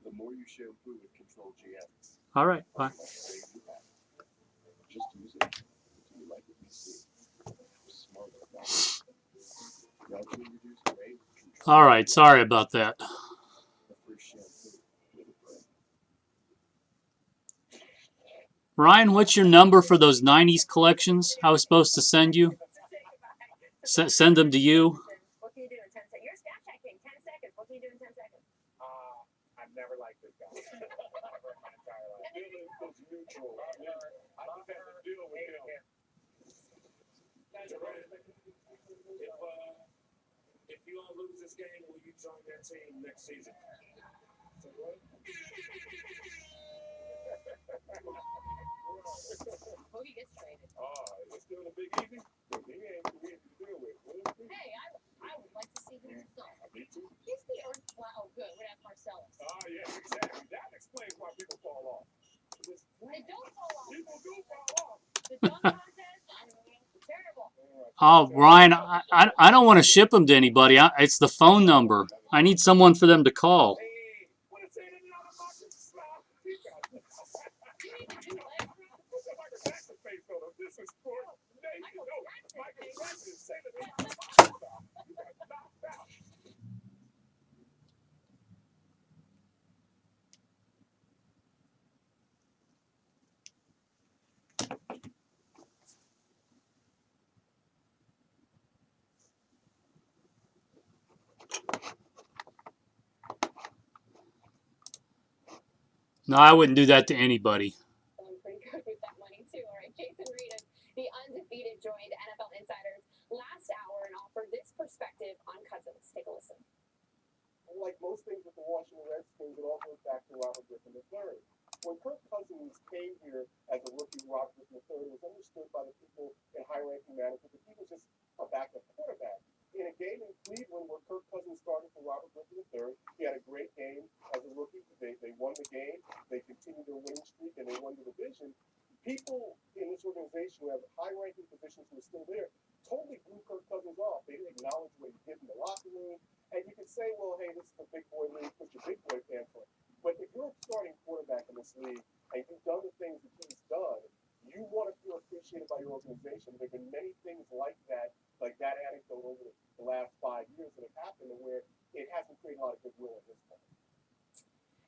The more you shampoo with Control GX. All right, bye. Just use it. Do you like what you see? Smart about it. Gradually reduce weight. All right, sorry about that. The first shampoo with a break. Ryan, what's your number for those 90s collections I was supposed to send you? Send them to you? What can you do in 10 seconds? You're Snapchat king. 10 seconds. What can you do in 10 seconds? I've never liked this guy. Never in my entire life. Billy was neutral. I just had to deal with him. If you all lose this game, will you join that team next season? So what? Boogie gets traded. Is it still a big easy? Well, he ain't too easy to deal with. Hey, I would like to see him go. Me too. He's the earth. Wow, good. We're at Marcellus. Yeah, exactly. That explains why people fall off. They don't fall off. People do fall off. The dunk contest, terrible. Oh, Ryan, I don't want to ship them to anybody. It's the phone number. I need someone for them to call. No, I wouldn't do that to anybody. Feeling pretty good with that money too. All right, Jason Reed of the Undefeated joined NFL Insiders last hour and offered this perspective on Cousins. Take a listen. Like most things with the Washington Redskins, it all goes back to Robert Griffin III. When Kirk Cousins came here as a rookie, Robert Griffin III, it was understood by the people in high-ranking management that he was just a backup quarterback. In a game in Cleveland where Kirk Cousins started for Robert Griffin III, he had a great game as a rookie. They won the game. They continued their winning streak, and they won the division. People in this organization who have high-ranking positions who are still there totally blew Kirk Cousins off. They didn't acknowledge what he did in the locker room. And you can say, well, hey, this is the big boy league, put your big boy pants on. But if you're a starting quarterback in this league and you've done the things that he's done, you want to feel appreciated by your organization. There have been many things like that anecdote over the last 5 years that have happened where it hasn't created a lot of goodwill at this point.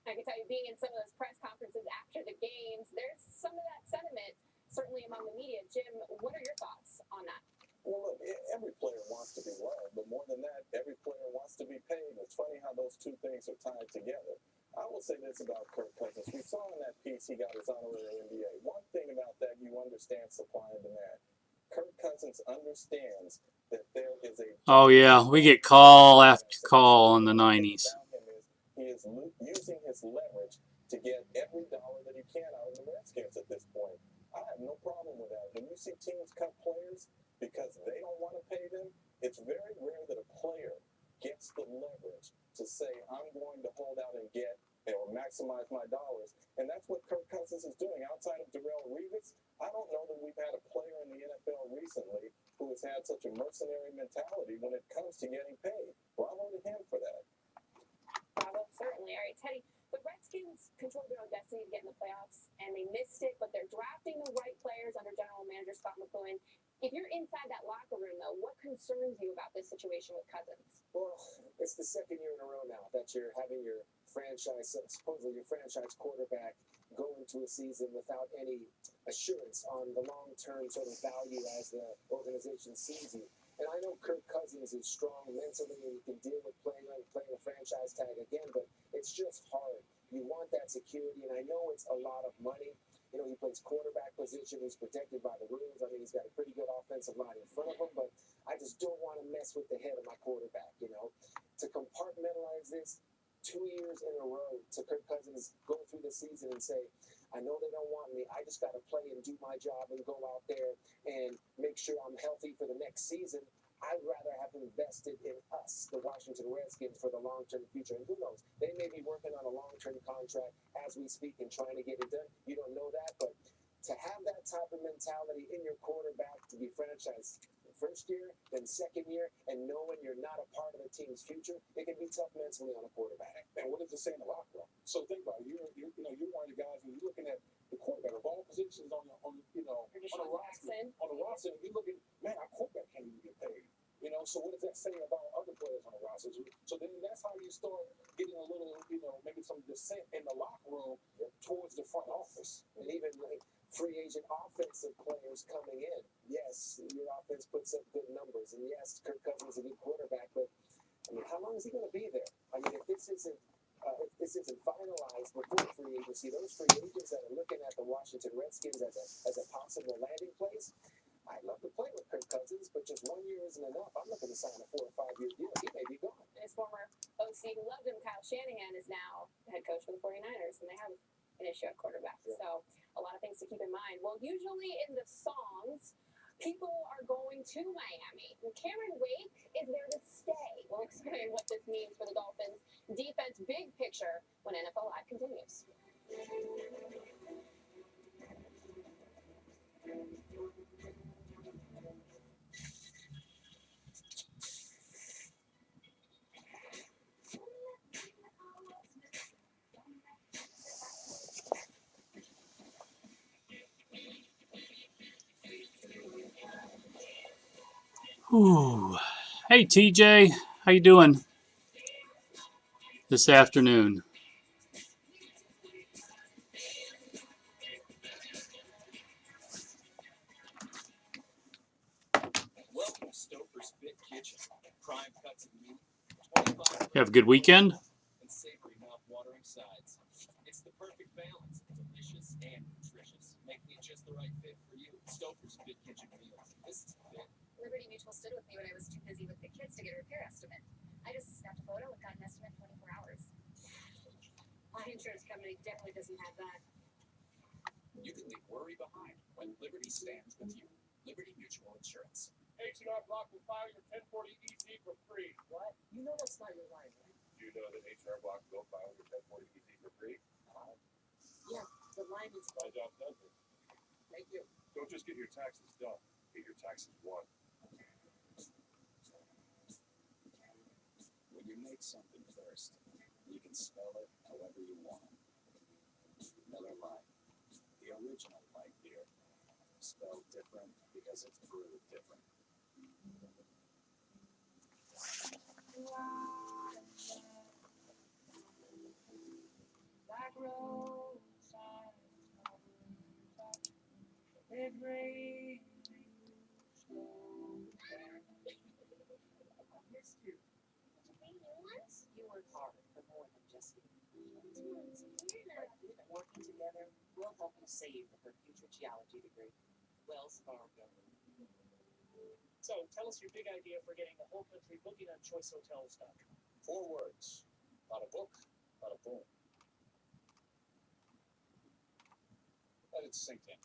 I can tell you, being in some of those press conferences after the games, there's some of that sentiment, certainly among the media. Jim, what are your thoughts on that? Well, look, every player wants to be loved, but more than that, every player wants to be paid. It's funny how those two things are tied together. I will say this about Kirk Cousins. We saw in that piece he got his honorary MBA. One thing about that, you understand supply and demand. Kirk Cousins understands that there is a... Oh, yeah. We get call after call in the 90s. He is using his leverage to get every dollar that he can out of the Redskins at this point. I have no problem with that. When you see teams cut players because they don't want to pay them, it's very rare that a player gets the leverage to say, I'm going to hold out and get or maximize my dollars. And that's what Kirk Cousins is doing. Outside of Darrelle Revis, I don't know that we've had a player in the NFL recently who has had such a mercenary mentality when it comes to getting paid. Bravo to him for that. Bravo, certainly. All right, Teddy, the Redskins control their own destiny to get in the playoffs, and they missed it, but they're drafting the right players under general manager Scott McCloughan. If you're inside that locker room, though, what concerns you about this situation with Cousins? Well, it's the second year in a row now that you're having your supposedly your franchise quarterback go into a season without any assurance on the long-term sort of value as the organization sees you. And I know Kirk Cousins is strong mentally and he can deal with playing a franchise tag again, but it's just hard. You want that security, and I know it's a lot of money. You know, he plays quarterback position. He's protected by the rules. I mean, he's got a pretty good offensive line in front of him, but I just don't want to mess with the head of my quarterback, you know. To compartmentalize this 2 years in a row, to Kirk Cousins go through the season and say, I know they don't want me. I just got to play and do my job and go out there and make sure I'm healthy for the next season. I'd rather have invested in us, the Washington Redskins, for the long-term future. And who knows? They may be working on a long-term contract as we speak and trying to get it done. You don't know that, but to have that type of mentality in your quarterback to be franchised first year, then second year, and knowing you're not a part of the team's future, it can be tough mentally on a quarterback. And what does it say in the locker room? So think about it. You're one of the guys when you're looking at the quarterback of all positions on the roster, you're looking, man, our quarterback can't even get paid. You know, so what does that say about other players on the roster? So then that's how you start getting a little, maybe some dissent in the locker room towards the front office. And even like free agent offensive players coming in. Yes, your offense puts up good numbers. And yes, Kirk Cousins is a good quarterback, but I mean, how long is he going to be there? I mean, if this isn't finalized before free agency, those free agents that are looking at the Washington Redskins as a possible landing place, I'd love to play with Kirk Cousins, but just 1 year isn't enough. I'm looking to sign a 4 or 5 year deal. He may be gone. His former OC who loved him, Kyle Shanahan, is now the head coach for the 49ers, and they have an issue at quarterback. Yeah. So a lot of things to keep in mind. Well, usually in the songs, people are going to Miami. Cameron Wake is there to stay. We'll explain what this means for the Dolphins' defense big picture when NFL Live continues. Ooh. Hey, TJ. How you doing this afternoon? Welcome to Stouffer's Fit Kitchen. Prime cuts of meat, 25 You have a good weekend? and savory mouth-watering sides. It's the perfect balance. the right fit for you. Stouffer's a good kitchen meal. This is a fit. Liberty Mutual stood with me when I was too busy with the kids to get a repair estimate. I just snapped a photo and got an estimate in 24 hours. My insurance company definitely doesn't have that. You can leave worry behind when Liberty stands with you. Liberty Mutual Insurance. H&R Block will file your 1040 EZ for free. What? You know that's not your line, right? Do you know that H&R Block will file your 1040 EZ for free? Yeah, the line is. My job does it. Thank you. Don't just get your taxes done. Get your taxes won. When you make something first, you can spell it however you want. Miller Lite, the original light beer, spelled different because it's brewed different. Black roads, it rains. I missed you. You work hard for more than just me. But working together, we'll help you save for her future geology degree. Wells Fargo. So, tell us your big idea for getting the whole country booking on choicehotels.com. 4 words. Bada book, bada boom. Let it sink in.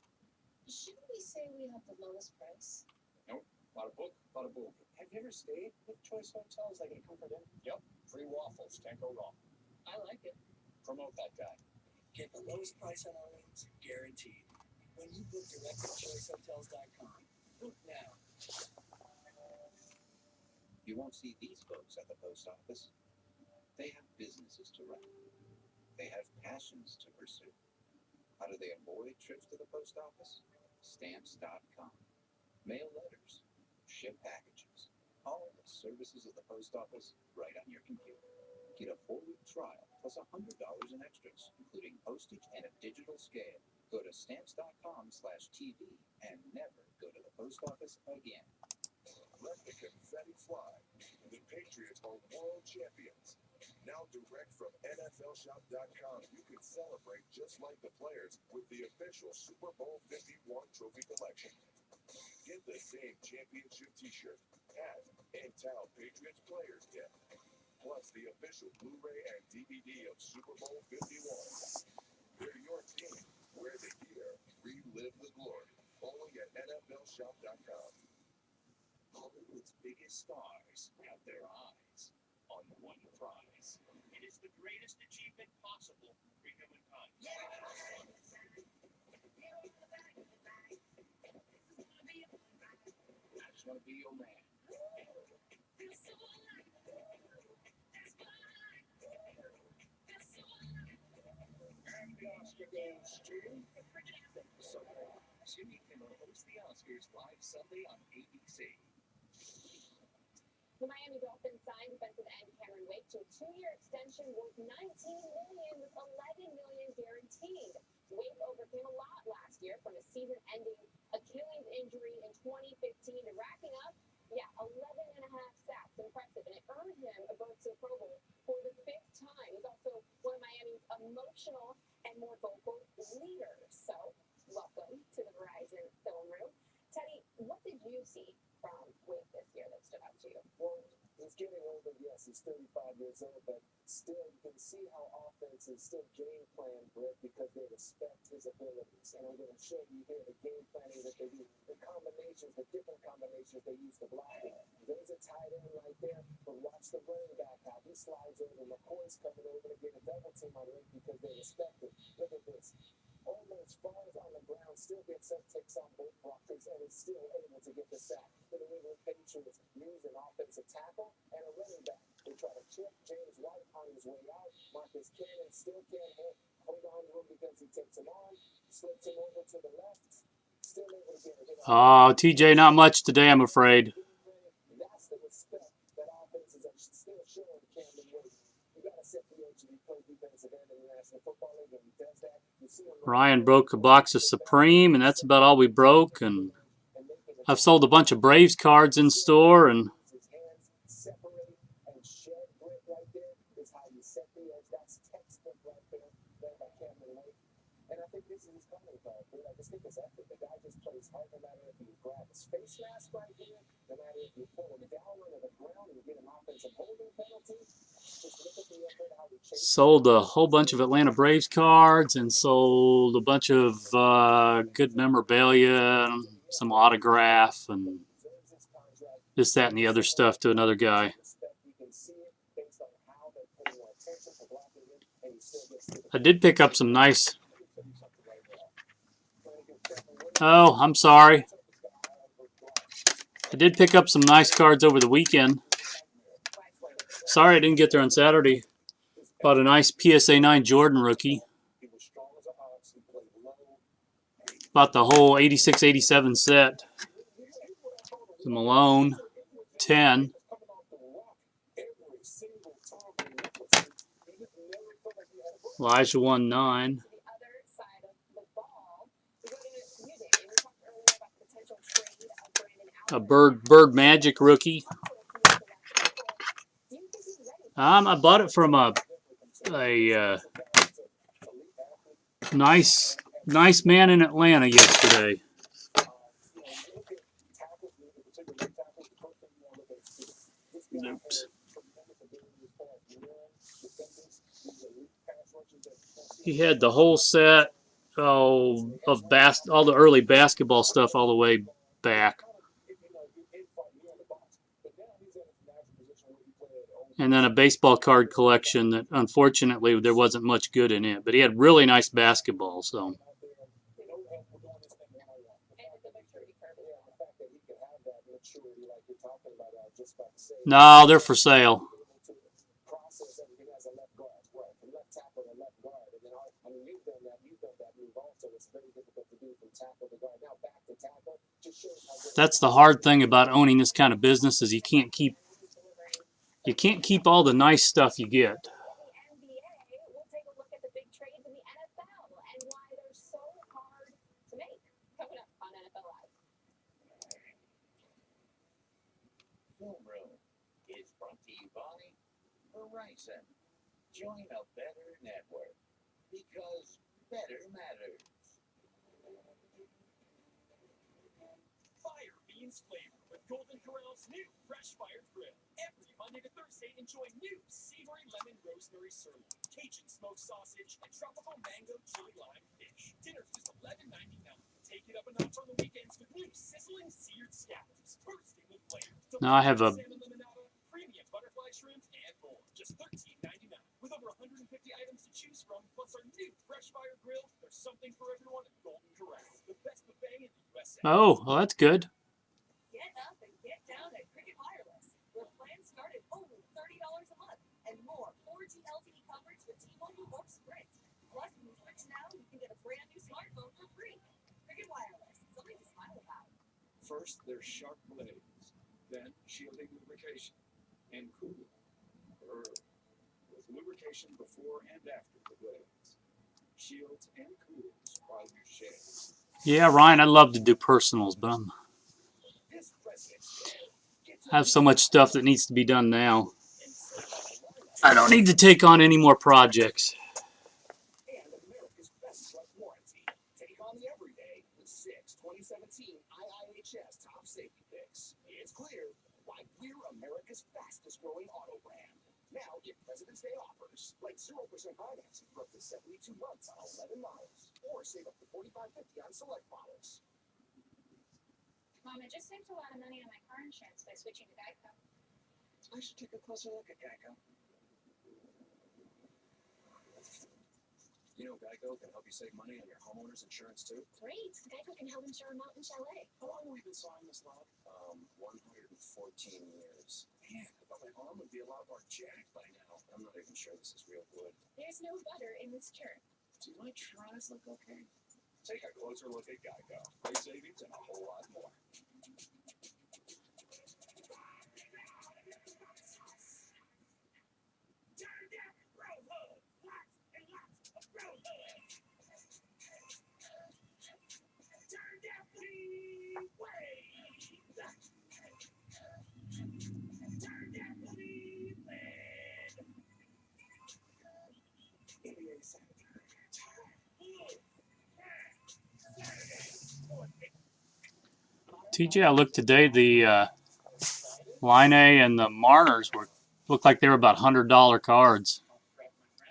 Shouldn't we say we have the lowest price? Nope. Bada book, bada boom. Have you ever stayed with Choice Hotels, like at a Comfort Inn? Yep. Free waffles. Can't go wrong. I like it. Promote that guy. Get the lowest price on our rooms, guaranteed. When you book direct at choicehotels.com, book now. You won't see these folks at the post office. They have businesses to run. They have passions to pursue. How do they avoid trips to the post office? Stamps.com. Mail letters. Ship packages. All the services of the post office right on your computer. Get a 4-week trial plus $100 in extras, including postage and a digital scale. Go to stamps.com/TV and never go to the post office again. Let the confetti fly. The Patriots are world champions. Now direct from NFLshop.com, you can celebrate just like the players with the official Super Bowl 51 trophy collection. Get the same championship t-shirt, hat, and towel Patriots players get. Plus the official Blu-ray and DVD of Super Bowl 51. They're your team. Wear the gear. Relive the glory. Only at NFLshop.com. Hollywood's biggest stars have their eyes on one prize. It is the greatest achievement possible for humankind. I just want to be your man. And the Oscar goes to... Sunday, Jimmy Kimmel hosts the Oscars live Sunday on ABC. The Miami Dolphins signed defensive end Cameron Wake to a 2-year extension worth $19 million with $11 million guaranteed. Wake overcame a lot last year, from a season-ending Achilles injury in 2015 to racking up, 11.5 sacks. Impressive, and it earned him a berth to the Pro Bowl for the 5th time. He's also one of Miami's emotional and more vocal leaders. So, welcome to the Verizon Film Room. Teddy, what did you see from Wake this year that stood out to you? Well, he's getting older, yes, he's 35 years old, but still, you can see how offenses still game plan, Britt, because they respect his abilities. And I'm going to show you here the game planning that they do, the combinations, the different combinations they use to block it. There's a tight end right there, but watch the running back how he slides over. McCoy's coming over to get a double team on him because they respect it. Look at this. Almost falls on the ground, still gets up, takes on both blockers, and is still able to get the sack. The New England Patriots use an offensive tackle and a running back. They try to chip James White on his way out. Marcus Cannon still can't hold on to him because he takes him on, slips him over to the left, still able to get a hit on. TJ, not much today, I'm afraid. That's the respect that offenses are still showing Cameron Wake. You got to set the edge to be pro defensive end in the National Football League, and he does that. You see him Ryan broke a box of Supreme, and that's about all we broke. And I've sold a bunch of Braves cards in store, and his hands separate and shed Britt right there is how you set the edge. That's textbook right there, led by Cameron Wake. And I think this is his calling card, dude. I just think it's effort. The guy just plays hard no matter if you grab his face mask right here, no matter if you pull him down onto the ground and get an offensive holding penalty. Just look at the effort, how he chases. Sold a whole bunch of Atlanta Braves cards and sold a bunch of good memorabilia, some autograph, and this, that, and the other stuff to another guy. I did pick up some nice... Oh, I'm sorry. I did pick up some nice cards over the weekend. Sorry I didn't get there on Saturday. Bought a nice PSA 9 Jordan rookie. Bought the whole 86-87 set. The Malone 10. Elijah 1-9. A Bird Magic rookie. I bought it from a nice man in Atlanta yesterday. Oops. He had the whole set of all the early basketball stuff all the way back. And then a baseball card collection that unfortunately there wasn't much good in it, but he had really nice basketball. So no, they're for sale. That's the hard thing about owning this kind of business is you can't keep all the nice stuff you get. Film Room is brought to you by Verizon. Join a better network because better matters. Fire means flavor with Golden Corral's new Fresh Fired Grill. Every Monday to Thursday, enjoy new savory lemon rosemary sirloin, Cajun smoked sausage, and tropical mango chili lime fish. Dinner's just $11.99. Take it up a notch on the weekends with new sizzling seared scallops, bursting with flavor. Now I have a Salmon limonada, premium butterfly shrimp, and more. Just $13.99. With over 150 items to choose from, plus our new Fresh Fire Grill, there's something for everyone at Golden Corral. The best buffet in the USA. oh, well, that's good. Get up and get down at Cricket Wireless, where plans start at only $30 a month and more 4G LTE coverage with T-Mobile or Sprint. Plus, when you switch now, you can get a brand new smartphone for free. Cricket Wireless, something to smile about. First, there's sharp blades, then shielding lubrication, and cooling. With lubrication before and after the blades. Shields and cools while you shave. Yeah, Ryan, I'd love to do personals, but I have so much stuff that needs to be done now. I don't need to take on any more projects. And America's best truck warranty. Take on the everyday with 6 2017 IIHS top safety picks. It's clear why we're America's fastest growing auto brand. Now get President's Day offers like 0% financing for up to 72 months on 11 models, or save up to $45.50 on select models. Mom, I just saved a lot of money on my car insurance by switching to Geico. I should take a closer look at Geico. You know, Geico can help you save money on your homeowner's insurance too. Great. Geico can help insure a mountain chalet. How long have we been sawing this log? 114 years. Man, I thought my arm would be a lot more jacked by now. I'm not even sure this is real wood. There's no butter in this churn. Do my tries look okay? Take a closer look at Geico. Great savings and a whole lot more. Turn down Bro Hub. Lots and lots of Bro Hub. Turn down Cleveland. Turn down Cleveland. NBA sanitary. Look, TJ, I looked today. The Line A and the Marners looked like they were about $100 cards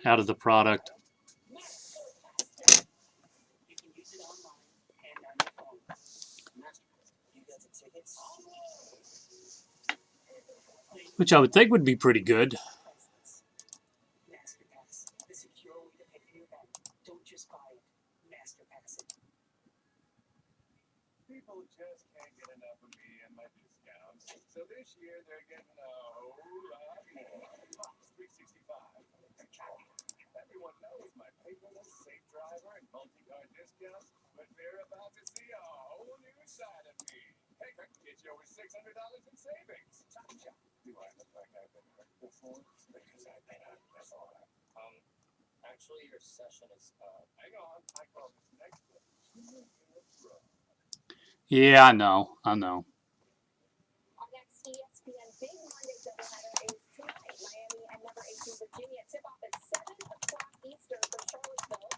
out of the product. Which I would think would be pretty good. People just can't get enough of me and my discounts. So this year they're getting a whole lot more. Pops 365. Everyone knows my paperless, safe driver and multi-card discounts, but they're about to see a whole new side of me. Heck, I can get you over $600 in savings. Do I look like I've been hurt before? Because I've been hurt before. Actually, your session is hang on. I call this next one. Yeah, I know. I know. Our next ESPN Big Monday doubleheader is tonight. Miami and number 18 Virginia tip off at 7 o'clock Eastern from Charlottesville.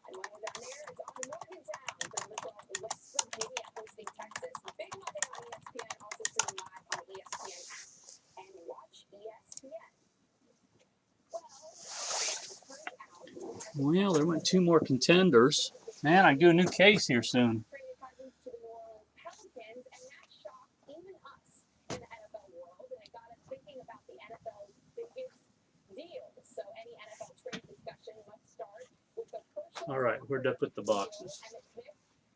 And when we're down there, it's on Morgantown for number 12 West Virginia hosting Texas. Big Monday on ESPN, also streaming live on the ESPN app and watch ESPN. Well, there went 2 more contenders. Man, I can do a new case here soon. All right, where'd I put the boxes?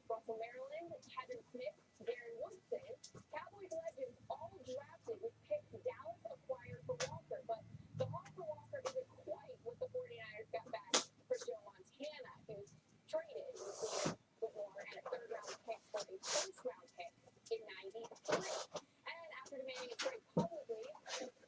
Russell Maryland, Kevin Smith, Darren Woodson, Cowboys legends all drafted with picks Dallas acquired for Walker, but the haul for Walker isn't quite what the 49ers got back for Joe Montana, who's traded with more and a third-round pick for a first-round pick in '93. And after demanding a trade publicly,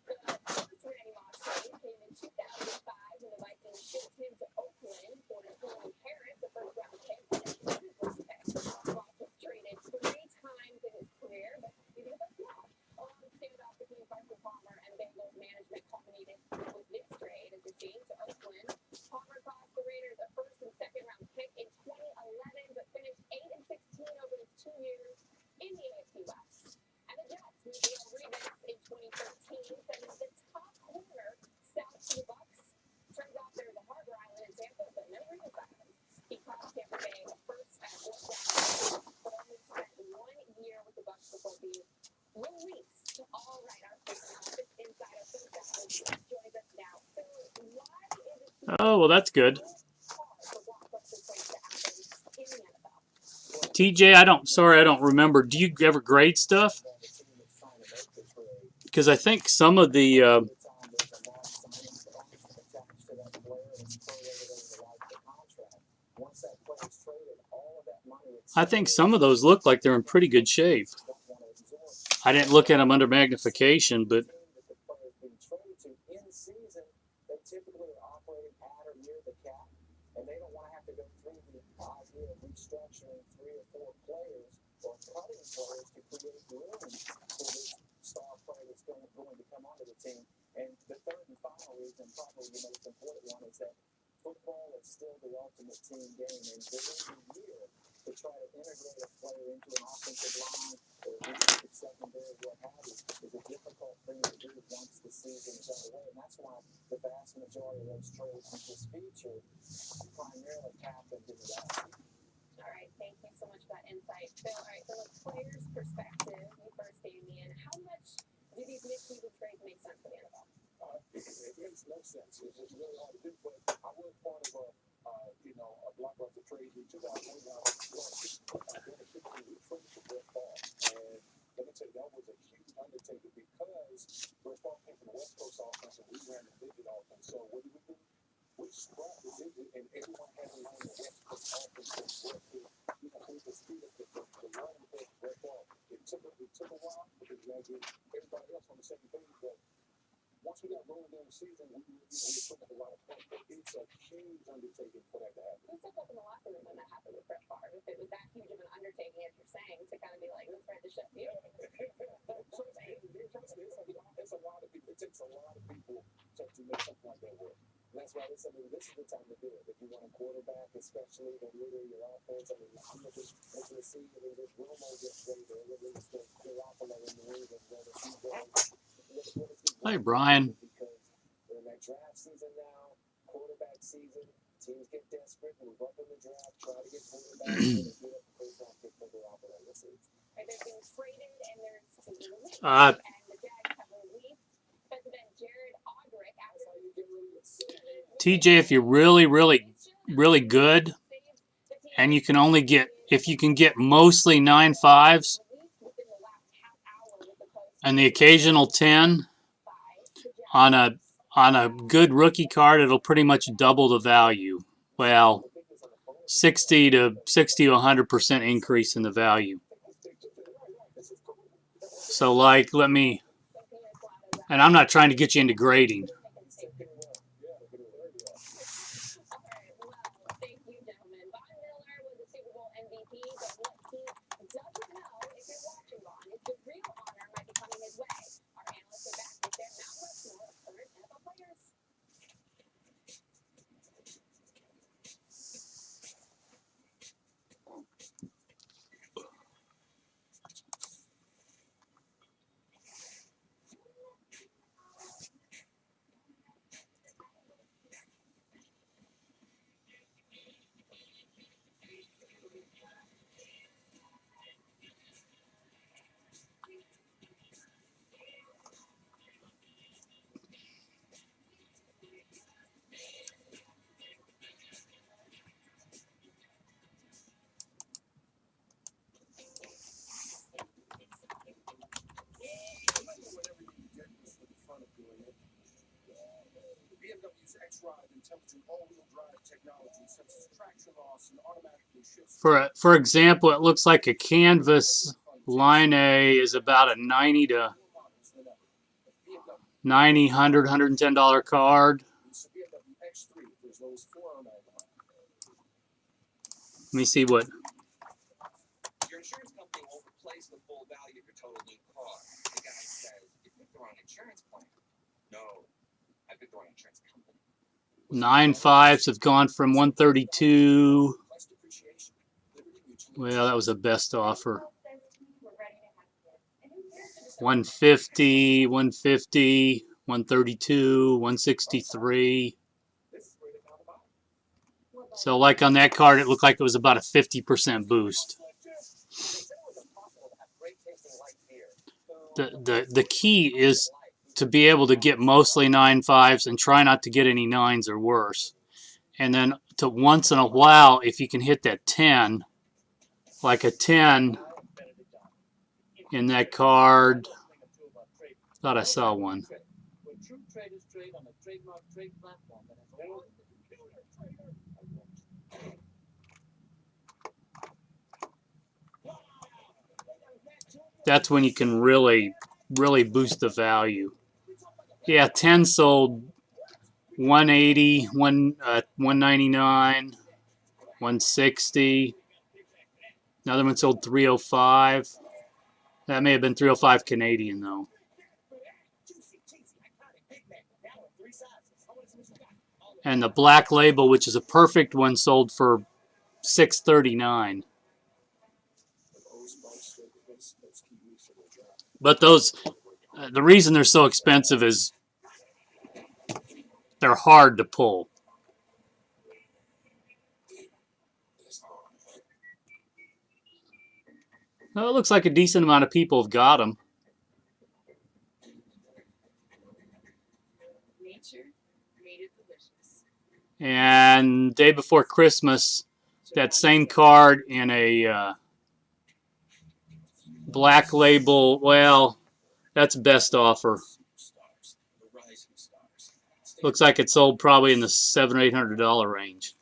the first Randy Moss trade came in 2005 when the Vikings shipped him to Oakland for Nathaniel Harris, a first-round pick, and a first pick. Moss was traded 3 times in his career, but he's with us now. A long standoff between Carson Palmer and Bengals management culminated with this trade, as you're seeing, to Oakland. Palmer cost the Raiders a first and second-round pick in 2011, but finished 8-16 over his 2 years in the AFC West. And the Jets moved Dale Revis in 2013, sending the top corner south to the Bucs. Turns out there's a Harbor Island in Tampa, but no Revis Island. He cost Tampa Bay a first and fourth round pick, but only spent 1 year with the Bucs before being released. All right, our front office insider Phil Savage joins us now. So why is it Oh, well, that's good. hard for blockbuster trades to happen in the NFL? TJ, I don't remember. Do you ever grade stuff? Because I think some of the those look like they're in pretty good shape. I didn't look at them under magnification, but typically are operating at or near the cap, and they don't want to have to go through the idea of restructuring 3 or 4 players or cutting players to create room for this star player that's going to come onto the team. And the third and final reason, probably the most important one, is that football is still the ultimate team game, and there is a year to try to integrate a player into an offensive line or leadership secondary, what have you, is a difficult thing to do once the season is underway, and that's why the vast majority of those trades we just featured primarily happened in the offseason. All right, thank you so much for that insight, Phil. All right, from a player's perspective, you first gave me in. How much do these mid-season trades make sense for the NFL? It makes no sense. It's just really hard to do, but I was part of a blockbuster trade in 2001. We traded for Brett Favre, and let me tell you, that was a huge undertaking because Brett Favre came from the West Coast offense, and we ran the midget offense. So what did we do? We scrapped the midget, and everyone had to learn the West Coast offense from Brett to, we could speed up the run with Brett Favre. It took a while because you had to get everybody else on the same page, but once we got rolling during the season, we put up a lot of points, but it's a huge undertaking for that to happen. Who took up in the locker room when that happened with Brett Favre? If it was that huge of an undertaking, as you're saying, to kind of be like, let's try to shut you. So it's a lot of people. It takes a lot of people to make something like that work. And that's why this is the time to do it. If you want a quarterback, especially the leader of your offense, I'm looking to see, this Romo gets traded, or at least Hi, Brian. Because we're in that draft season now, quarterback season. Teams get desperate, move up in the draft, try to get quarterbacks, and they get up the first round pick for their operator. Let's see. And they're being traded and there's release. Uh, And the Jags have released defensive end Jared Odrick That's how you get rid of it. TJ, if you're really good, and you can only get, if you can get mostly 9.5s and the occasional 10 on a good rookie card, it'll pretty much double the value. Well, 60 to 100% increase in the value. So like, let me, and I'm not trying to get you into grading. BMW's X-Ride intelligent all-wheel drive technology senses traction loss and automatically shifts. For example, it looks like a canvas line A is about a 90 to 90, 100, $110 card. Let me see what. Your insurance company won't replace the full value of your total new car. The guy says, you picked the wrong insurance plan. No, I picked the wrong insurance company. 9.5s have gone from 132. Well, that was the best offer. 150, 150, 132, 163. So like on that card, it looked like it was about a 50% boost. The key is to be able to get mostly 9.5s and try not to get any 9s or worse. And then to once in a while, if you can hit that 10, like a 10 in that card, thought I saw one. That's when you can really boost the value. Yeah, 10 sold 180, 199, 160. Another one sold 305. That may have been 305 Canadian though. And the Black Label, which is a perfect one, sold for $639. But those, the reason they're so expensive is they're hard to pull. Well, it looks like a decent amount of people have got them. And day before Christmas, that same card in a Black Label, well, that's best offer. Looks like it sold probably in the $700 or $800 range.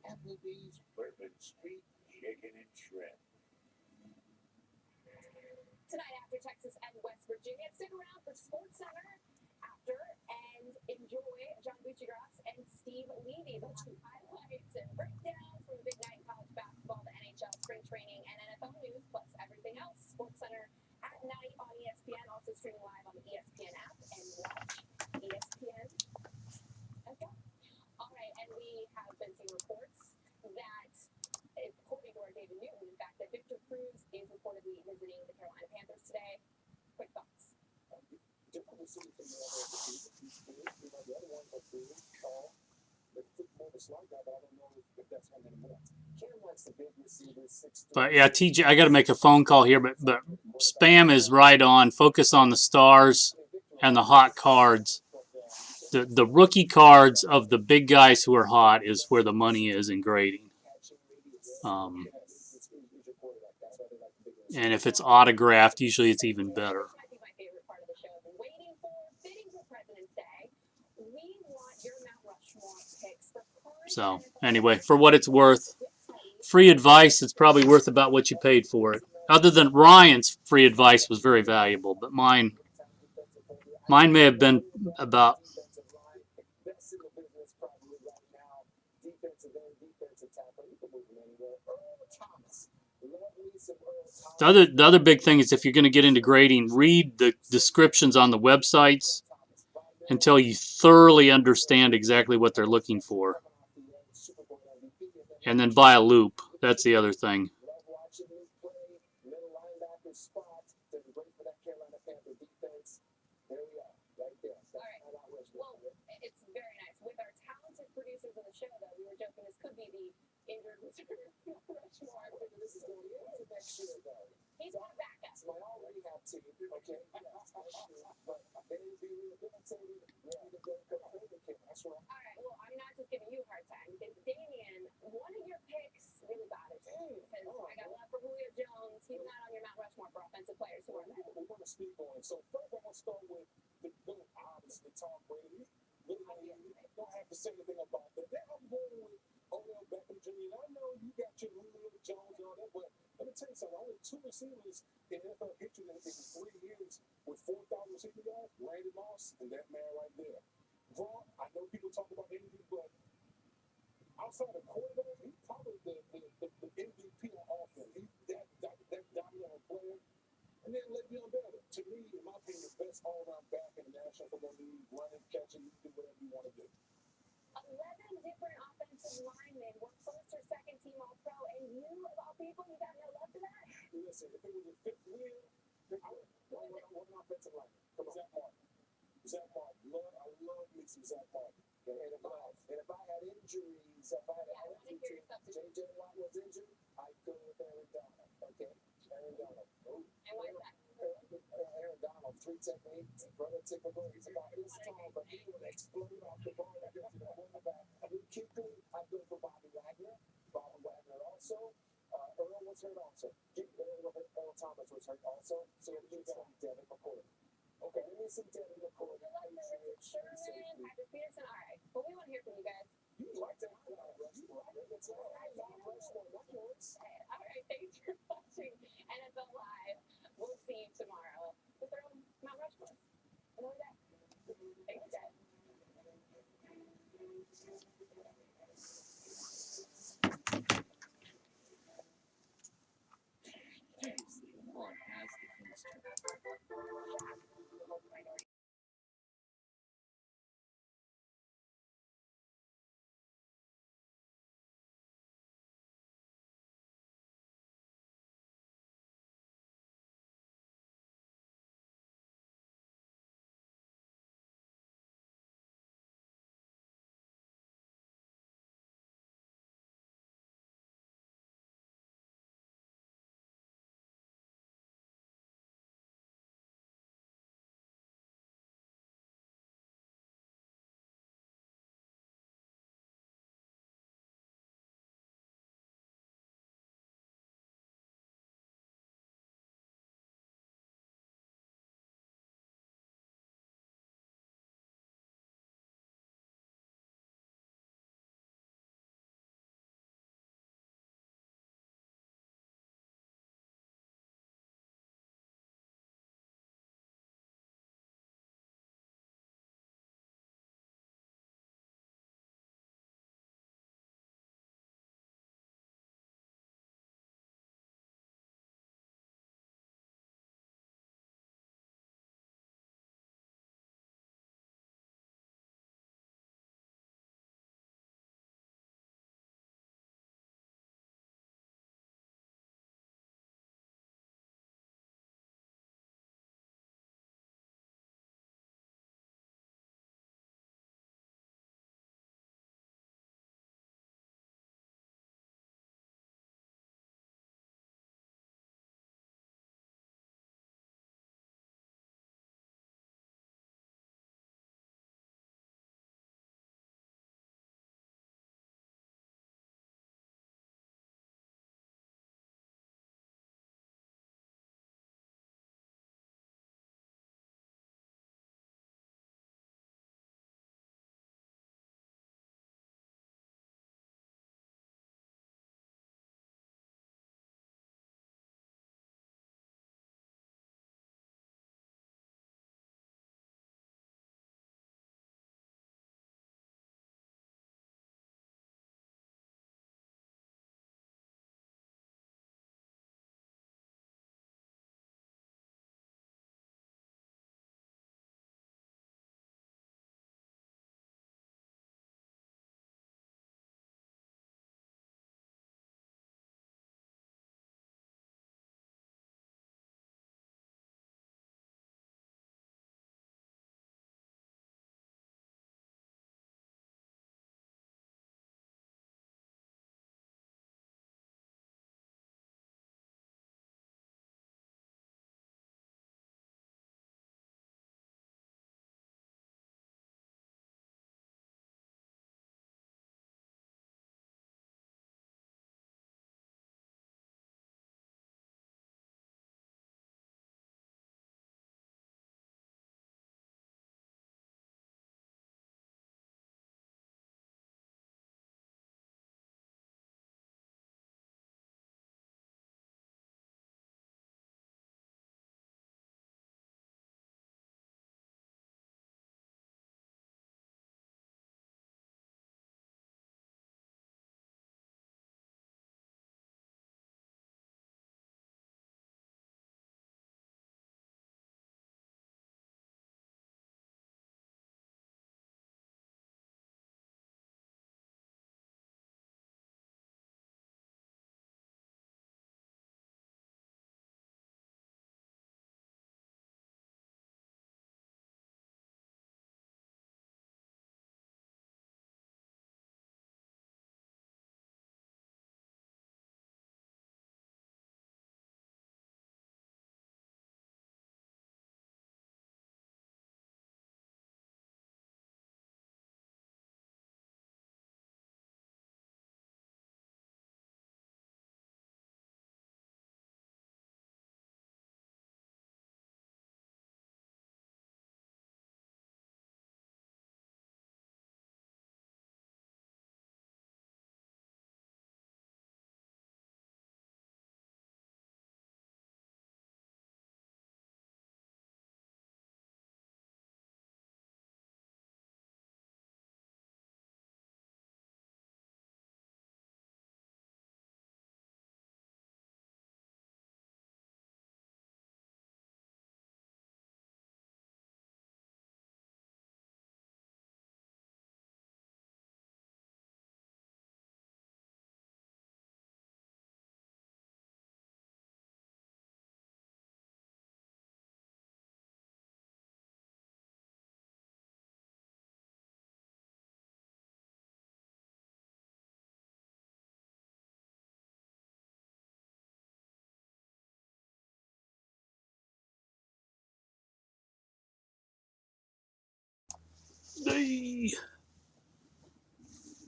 Applebee's, Bourbon Street, chicken and shrimp. Tonight after Texas and West Virginia, stick around for Sports Center after and enjoy John Buccigross and Steve Levy. They'll do highlights and breakdowns from the big night in college basketball, the NHL, spring training, and NFL news, plus everything else. Sports Center at night on ESPN, also streaming live on the ESPN app and watch ESPN occupancy reports that, according to our David Newton, in fact, that Victor Cruz is reportedly visiting the Carolina Panthers today. Quick thoughts. Different receivers from the other receivers. He's big. You know, the other one was big, tall. But more of a slot guy, but I don't know if that's him anymore. Cam likes the big receivers, 6'3". But yeah, TJ, I got to make a phone call here, but Spam is right on. Focus on the stars and the hot cards. The rookie cards of the big guys who are hot is where the money is in grading. And if it's autographed, usually it's even better. So anyway, for what it's worth, free advice, it's probably worth about what you paid for it. Other than Ryan's free advice was very valuable, but mine may have been about. The other big thing is if you're going to get into grading, read the descriptions on the websites until you thoroughly understand exactly what they're looking for. And then buy a loop. That's the other thing. It's very nice. With our talented producers of the show, though, we were joking this could be the injured reserve Rushmore. This is going into next year, though. He's going to back us. So I already have two. Okay. But they will be rehabilitated. Ready to go completely. That's right. All right. Well, I'm not just giving you a hard time because Damian, one of your picks really bothered me. Because I got love for Julio Jones. He's not on your Mount Rushmore for offensive players who are there. We want to speak on. So first, I'm going to start with the GOAT, obviously, Tom Brady. Don't have to say anything about that. Then I'm going with Odell Beckham Jr. And I know you got your Julio Jones and all that, but let me tell you something. Only two receivers in NFL history that in 3 years with 4,000 receiving yards, Randy Moss and that man right there. Gronk, I know people talk about MVP, but outside of quarterback, he's probably the MVP on offense. He's that dominant player. And then Le'Veon Bell, to me, in my opinion, the best all-around back in the National Football League, running, catching, you can do whatever you want to do. 11 different offensive linemen were first or second team All-Pro, and you, of all people, you got no love for that? Listen, if it was a fifth wheel, I would want an offensive lineman. Come on. Zach Martin. I love me some Zach Martin. And if I had injuries, if I had J.J. Watt was injured, I'd go with Aaron Donald. Okay? Aaron Donald. And why is that? Aaron Donald, 3 techniques, prototypical. He's about this tall, but he would explode off the ball. I mean, kicker, I'd go for Bobby Wagner. Bobby Wagner also. Earl was hurt also. Earl Thomas was hurt also. So you got Devin McCourty. Okay, give me some Devin McCourty. You like Richard Sherman, Patrick Peterson? All right. But we want to hear from you guys. You like that? You like it? It's all right. Mount Rushmore, not yours. All right. Thanks for watching NFL Live. We'll see you tomorrow with our own Mount Rushmore. Another day. Thanks, guys. Seriously, what has the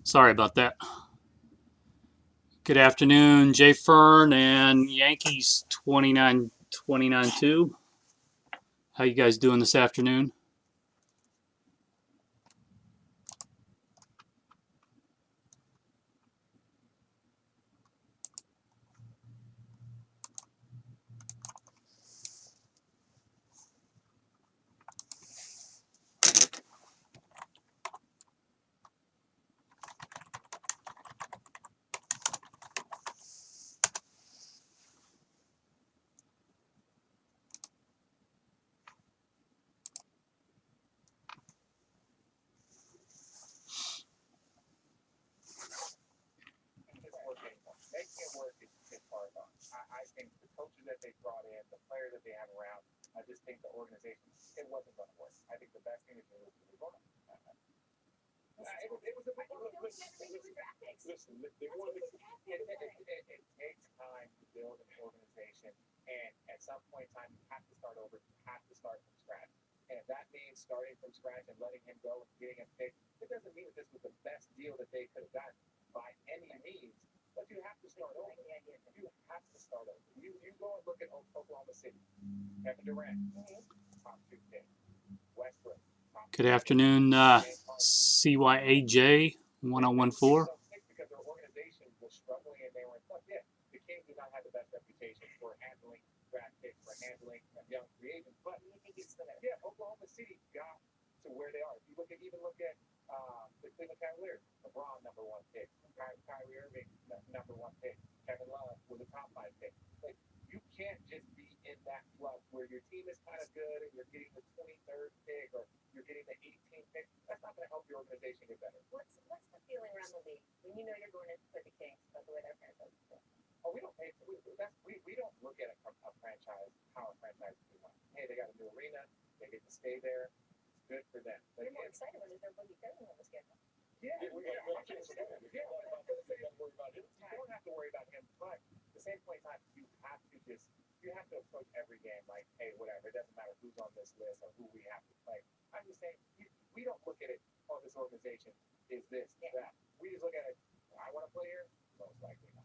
Sorry about that. Good afternoon, Jay Fern and Yankees 29-2. How you guys doing this afternoon? Making it work is hard. I think the coaches that they brought in, the players that they have around, I just think the organization, it wasn't going to work. I think the best thing to do is to move on. It was a big listen, they wanted to, it takes time to build an organization, and at some point in time, you have to start over, you have to start from scratch. And if that means starting from scratch and letting him go and getting him picked, it doesn't mean that this was the best deal that they could have gotten by any means. But you have to start over. You have to start over. You go and look at Oklahoma City. Kevin Durant, top 2 pick. Westbrook, top 2 Good afternoon, CYAJ 1014. because their organization was struggling and they were in touch. Yeah, the Kings do not have the best reputation for handling draft picks, for handling young free agents. But yeah, Oklahoma City got to where they are. If you even look at the Cleveland Cavaliers, LeBron #1 pick, Kyrie Irving #1 pick, Kevin Love was a top 5 pick. Like, you can't just be in that flux where your team is kind of good and you're getting the 23rd pick or you're getting the 18th pick. That's not going to help your organization get better. What's the feeling around the league when you know you're going to play the Kings, by the way their franchise is doing? Oh, we don't pay. We don't look at a franchise, how a franchise is doing. Hey, they got a new arena. They get to stay there. It's good for them. But You're more excited when there's nobody going on the schedule. Yeah, we got to worry about him. You don't have to worry about him, but at the same point in time, you have to approach every game like, hey, whatever. It doesn't matter who's on this list or who we have to play. I'm just saying, we don't look at it, oh, this organization is this, that. We just look at it, I want to play here? Most likely not.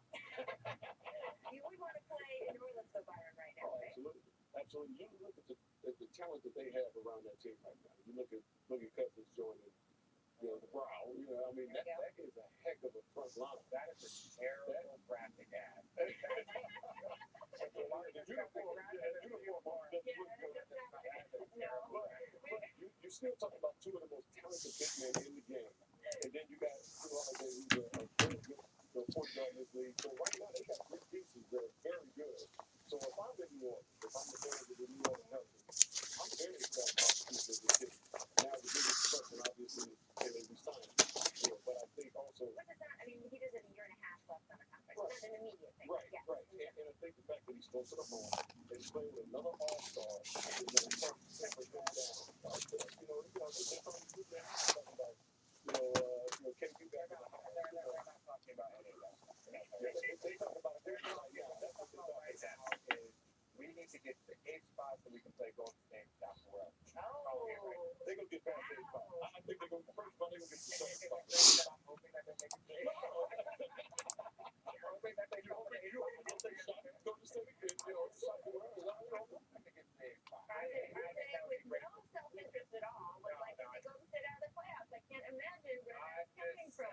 We want to play in Orlando, so Byron, right now, right? Absolutely. Absolutely. You look at the talent that they have around that team right now. You look at Cousins joining, the Brown. I mean, that is a heck of a front line. That is a terrible graphic ad. You're still talking about 2 of the most talented big men in the game. And then you got Holiday, who's a very good point guard in this league. So right now, they got 3 pieces that are very good. So if I'm the New Orleans, if I'm the fans of the New Orleans Pelicans, I'm very excited about the future of this team. Now, the biggest question, obviously, is can they resign him? But I think also... What does that, I mean, he does have a year and a half left on the contract. Right. It's not an immediate thing. Right, Yeah. right. And I think the fact that he's close to the home and he's playing with another all-star is going to help temper him down. They're trying to do that. Talking about, can you back in the house? They're not talking about any of that. They talk about it. That's what they're Right now is we need to get to the 8th spot so we can play Golden State down the road. They're going to get past the 8th spot. I think they're going to, first of all, they're going to get to the 7th spot. I'm hoping that they make it to the 8th spot. I'm hoping that they go to the 8th spot. I'll take a shot. Go to state again. Shot the world. I think it's the 8th spot. Are they with no self-interest at all? Like, if they go and sit out of the playoffs, I can't imagine where that's coming from.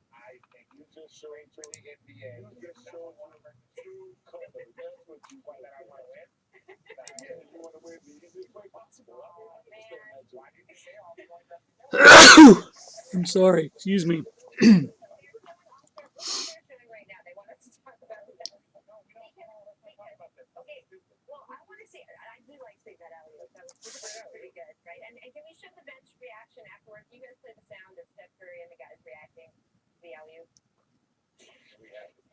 I think You just showed to the NBA. You just showed your true colors. That's what you want. That I want to win. Yeah, you want to win the easiest way possible. I understand that too. Why did you say all the I'm sorry. Excuse me. Right now, they want us to talk about that. Okay, well, I want to say, I do like seeing that alley-oop. That was pretty good, right? And can we show the bench reaction afterwards? You guys play the sound of Steph Curry and the guys reacting to the alley-oop. We have to.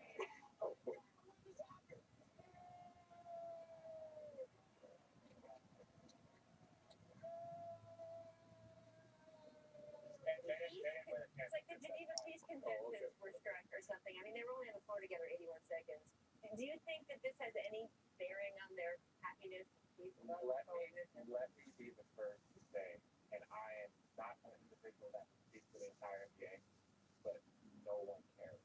It's like the Geneva Peace Conventions were struck or something. I mean, they were only on the floor together 81 seconds. Do you think that this has any bearing on their happiness, peace, love, Let me be the first to say, and I am not 100% individual that speaks for the entire NBA, but no one cares.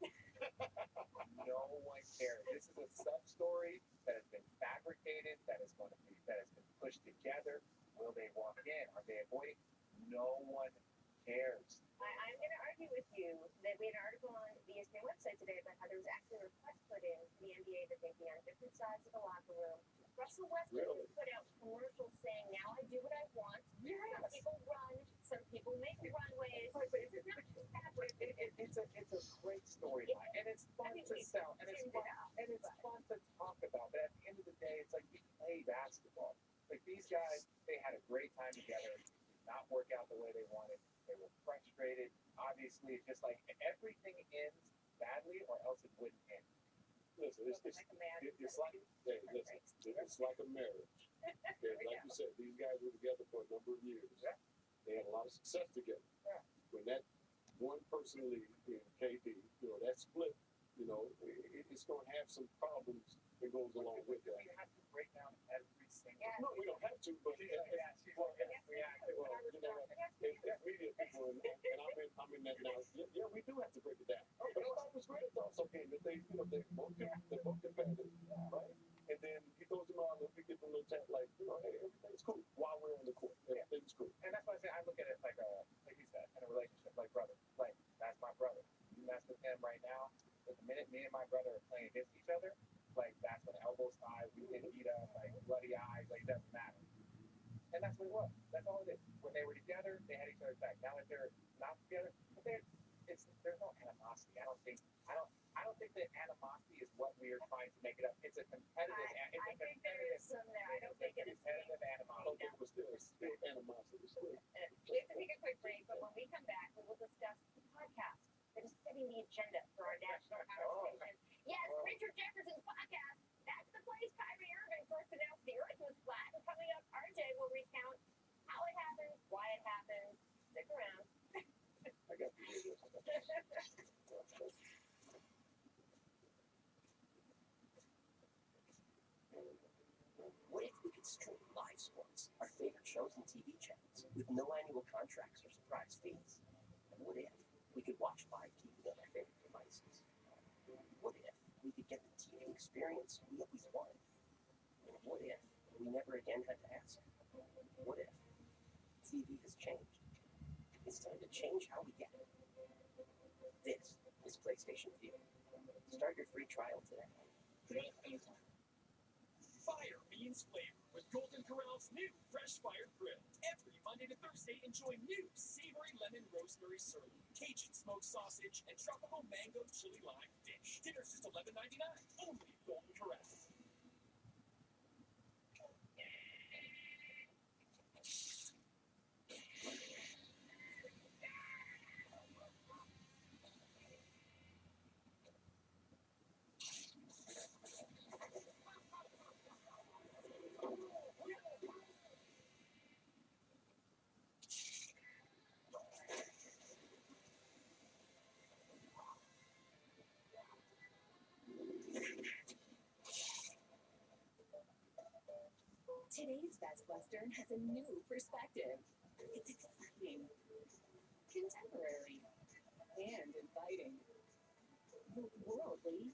No one cares. This is a sub story that has been fabricated, that has been pushed together. Will they walk in? Are they avoiding? No one cares. I'm going to argue with you that we had an article on the ESPN website today about how there was actually a request put in to the NBA that they be on different sides of the locker room. Russell Westbrook has put out commercials saying, now I do what I want. Yes. Some people run, some people make runways. But it's not just that. It's a great storyline, and it's fun to sell, and it's fun to talk about. But at the end of the day, it's like you play basketball. Like these guys, they had a great time together. It did not work out the way they wanted. They were frustrated. Obviously, it's just like everything ends badly, or else it wouldn't end. Listen, it's like a marriage. Okay, like you said, these guys were together for a number of years. Yeah. They had a lot of success together. Yeah. When that one person leaves, KD, that split, it's going to have some problems that goes along with that. We have to break down every single. No, we don't have to, but we have to. As media people, and I'm in that now. Yeah, we do have to break it down. But I thought it was great. I thought it's okay that they both competitive, right? And then he throws them out, and we get them a little tap like, hey, everything's cool while we're on the court. Everything's cool. And that's why I say I look at it like you said, in a relationship, like brother. Like that's my brother. You mess with him right now. But the minute me and my brother are playing against each other, like that's when elbows fly, we get beat up, like bloody eyes, like it doesn't matter. And that's what it was. That's all it is. When they were together, they had each other's back. Now that they're not together, but there's no animosity. I don't think that animosity is what we are trying to make it up. It's a competitive. I think there is some there. I don't think it's competitive animosity. Okay, but still animosity. We have to take a quick break, but when we come back, we will discuss the podcast that is setting the agenda for our national conversation. Yes, Richard Jefferson's podcast. That's the place Kyrie Irving first announced the earth was flat. And coming up, RJ will recount how it happened, why it happened. Stick around. I got to hear this. What if we could stream live sports, our favorite shows and TV channels, with no annual contracts or surprise fees? What if we could watch live TV on our favorite devices? What if we could get the TV experience we always wanted? And what if we never again had to ask? What if TV has changed? It's time to change how we get it. This is PlayStation View. Start your free trial today. Fire means flavor with Golden Corral's new Fresh Fire Grill. Every Monday to Thursday, enjoy new savory lemon rosemary sirloin, Cajun smoked sausage, and tropical mango chili lime dish. Dinner's just $11.99. Only Golden Corral. Today's Best Western has a new perspective. It's exciting, contemporary, and inviting. Both worldly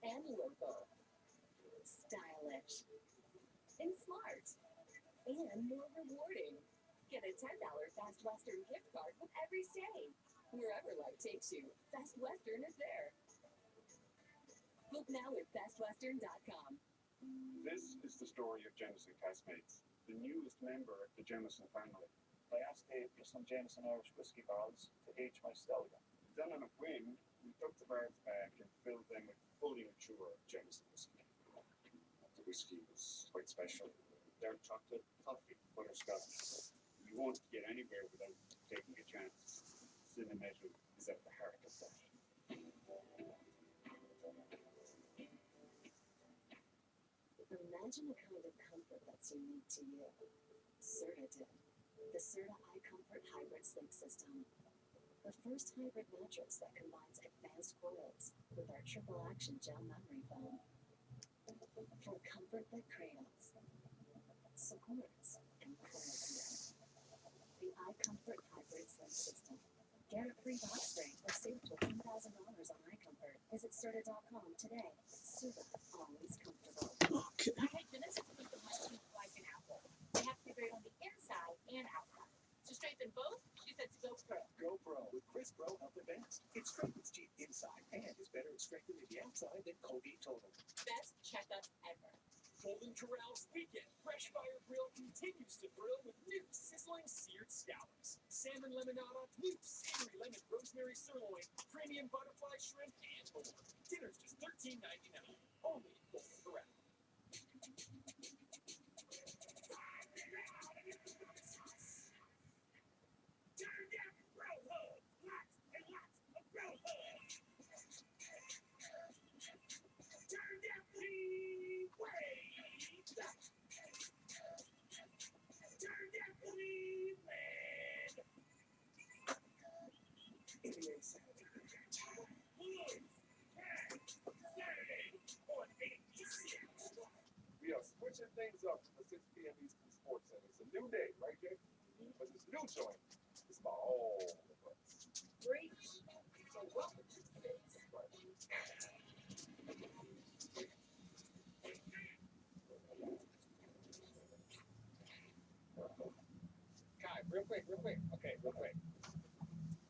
and local. Stylish and smart. And more rewarding. Get a $10 Best Western gift card with every stay. Wherever life takes you, Best Western is there. Book now at bestwestern.com. This is the story of Allstarcasebreaks, the newest member of the Jameson family. I asked Dave for some Jameson Irish whiskey barrels to age my stallion. Done on a whim, we took the barrels back and filled them with fully mature Jameson whiskey. The whiskey was quite special. Dark chocolate, coffee, butterscotch. You won't get anywhere without taking a chance. Cinnamon is at the heart of that. Imagine a kind of comfort that's unique to you. Serta did. The Serta iComfort Hybrid Sleep System. The first hybrid mattress that combines advanced coils with our triple action gel memory foam. For comfort that cradles, supports, and pulls you. The iComfort Hybrid Sleep Serta.com today. Serta, always comfortable. Okay. I hate goodness to put the musky like an apple. They have to be great on the inside and outside. To strengthen both, she said to go pro. GoPro with Chris Pro of the best. It strengthens teeth inside and is better at strengthening the outside than Colgate Total. Best checkup ever. Golden Corral's weekend Fresh Fire Grill continues to thrill with new sizzling seared scallops, salmon lemonada, new savory lemon rosemary sirloin, premium butterfly shrimp, and more. Dinner's just $13.99. Only at Golden Corral. Turn down the Bro Hub. Lots and lots of Bro Hub. Turn down the waves. Turn down the land. NBA Saturday. Saturday on ABC. We are switching things up to the 6 p.m. Eastern Sports Center. It's a new day, right, Jay? But this new joint is about all of us. Breach. So welcome to today's Kai, real quick. Okay, real quick.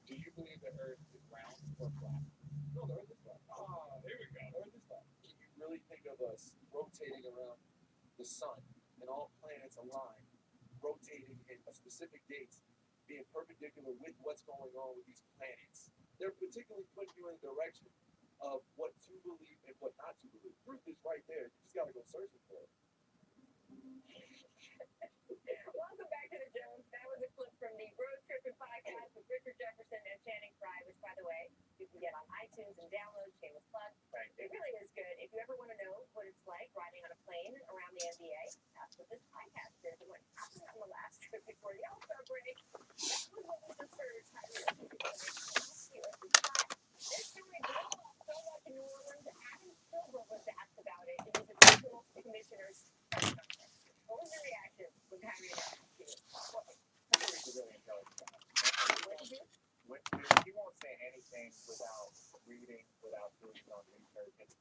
Do you believe the Earth is round or flat? No, the Earth is flat. Here we go. The Earth is flat. Can you really think of us rotating around the sun and all planets aligned, rotating in a specific dates, being perpendicular with what's going on with these planets? They're particularly putting you in the direction of what to believe and what not to believe. Proof is right there. You just gotta go searching for it. Welcome back to the Jones. That was a clip from the Road Tripping podcast with Richard Jefferson and Channing Frye, which, by the way, you can get on iTunes and download. Shameless plug. It really is good. If you ever want to know what it's like riding on a plane around the NBA, that's what this podcast is. And what happened on the last trip before the All-Star break, that was what was just heard. This story blew up so much in New Orleans. Adam Silver was asked about it in his official commissioner's press conference. What was your reaction when Kyrie announced it? Kyrie's a really intelligent guy. He won't say anything without reading, without doing his own research. And